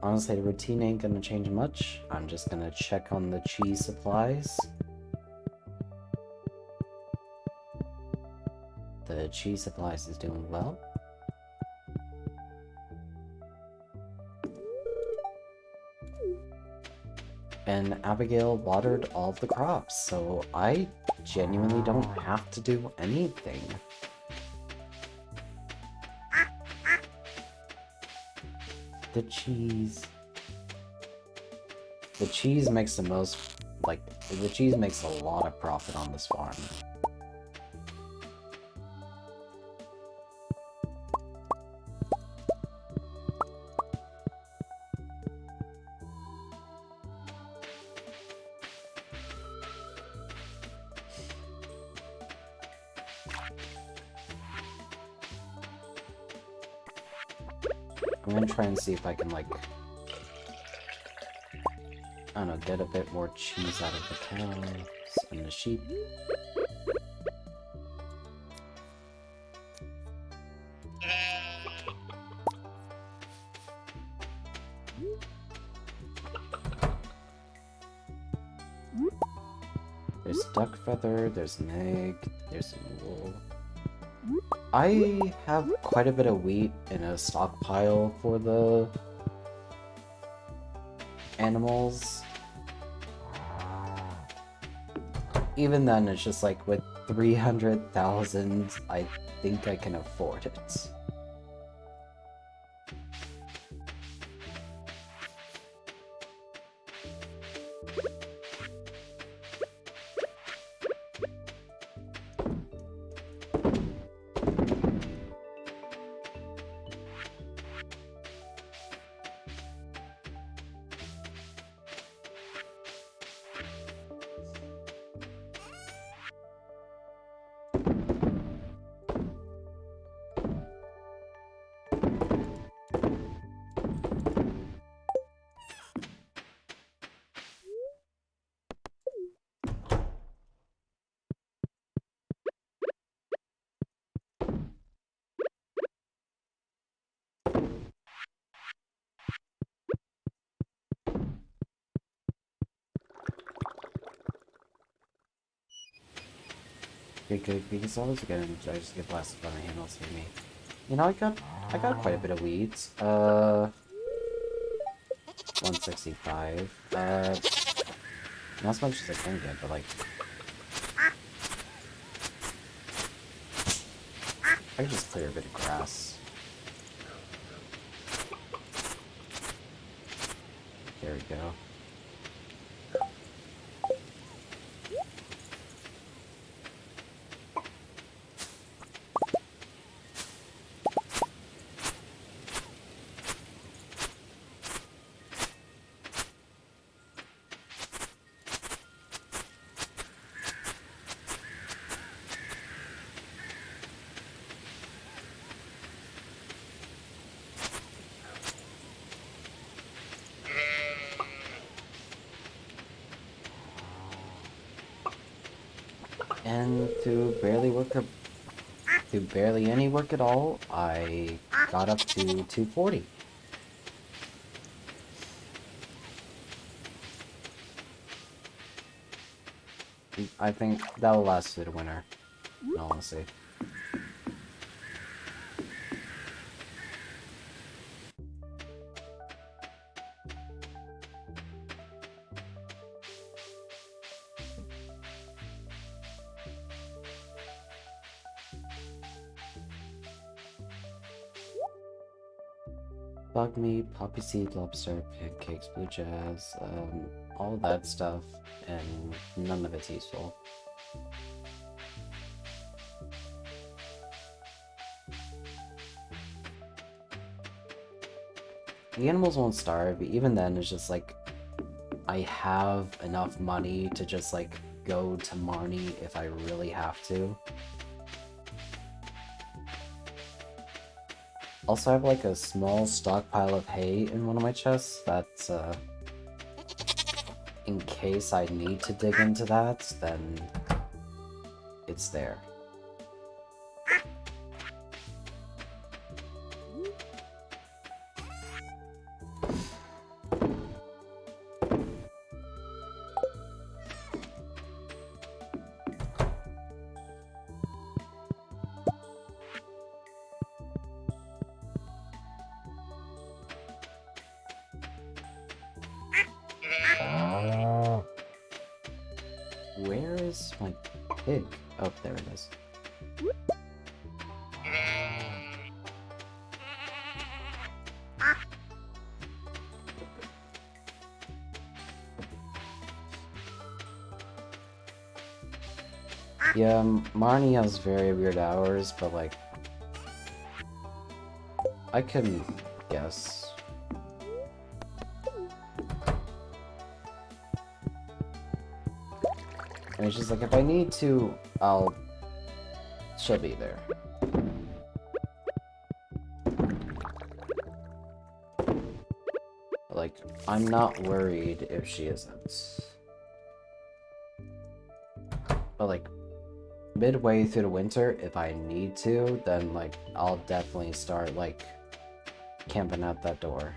Honestly, the routine ain't gonna change much. I'm just gonna check on the cheese supplies. The cheese supplies is doing well. And Abigail watered all of the crops, so I genuinely don't have to do anything. The cheese. The cheese makes the most, like, the cheese makes a lot of profit on this farm. I'm gonna try and see if I can, like, I don't know, get a bit more cheese out of the cows and the sheep. There's duck feather, there's an egg, there's some wool. I have quite a bit of wheat in a stockpile for the animals. Even then, it's just like with 300,000, I think I can afford it. Good, because I was gonna just get blasted by my handles for me. You know, I got quite a bit of weeds. 165. Not as much as I can get, but like, I can just clear a bit of grass. There we go. And to barely any work at all, I got up to 240. I think that'll last through the winter, in all honesty. Bug meat, poppy seed, lobster, pancakes, blue jazz, all that stuff, and none of it's useful. The animals won't starve, but even then it's just like, I have enough money to just like go to Marnie if I really have to. Also, I have like a small stockpile of hay in one of my chests that's, in case I need to dig into that, then it's there. Where is my pig? Oh, there it is. Yeah, Marnie has very weird hours, but like, I couldn't guess. And it's just like, if I need to, she'll be there. Like, I'm not worried if she isn't. But like, midway through the winter, if I need to, then like, I'll definitely start like, camping out that door.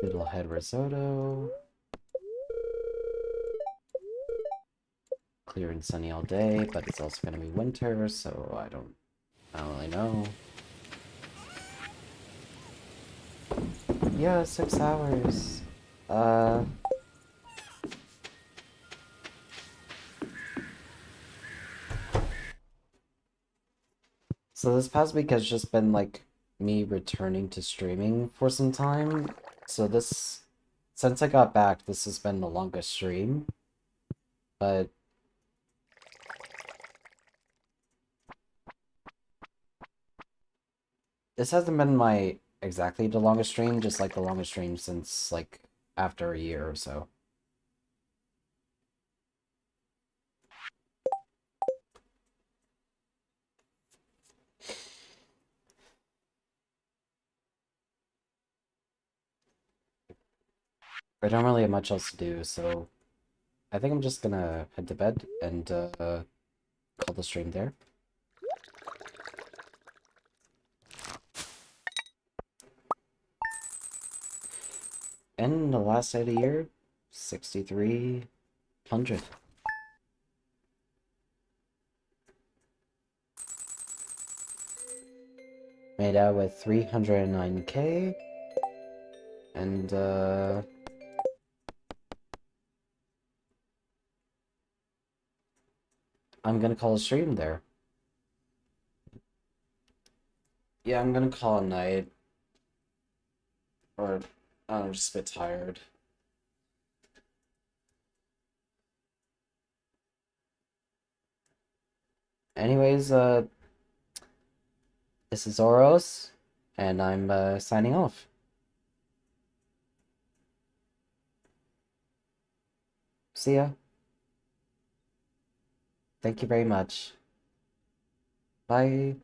Fiddlehead risotto. Clear and sunny all day, but it's also gonna be winter, so I don't really know. Yeah, 6 hours. So this past week has just been like me returning to streaming for some time. So since I got back, this has been the longest stream. But This hasn't been my exactly the longest stream, just like the longest stream since like after a year or so. I don't really have much else to do, so I think I'm just gonna head to bed and call the stream there. And the last day of the year, 6,300. Made out with 309k. And I'm gonna call a stream there. Yeah, I'm gonna call a night. Or I'm just a bit tired. Anyways, this is Oros, and I'm signing off. See ya. Thank you very much. Bye.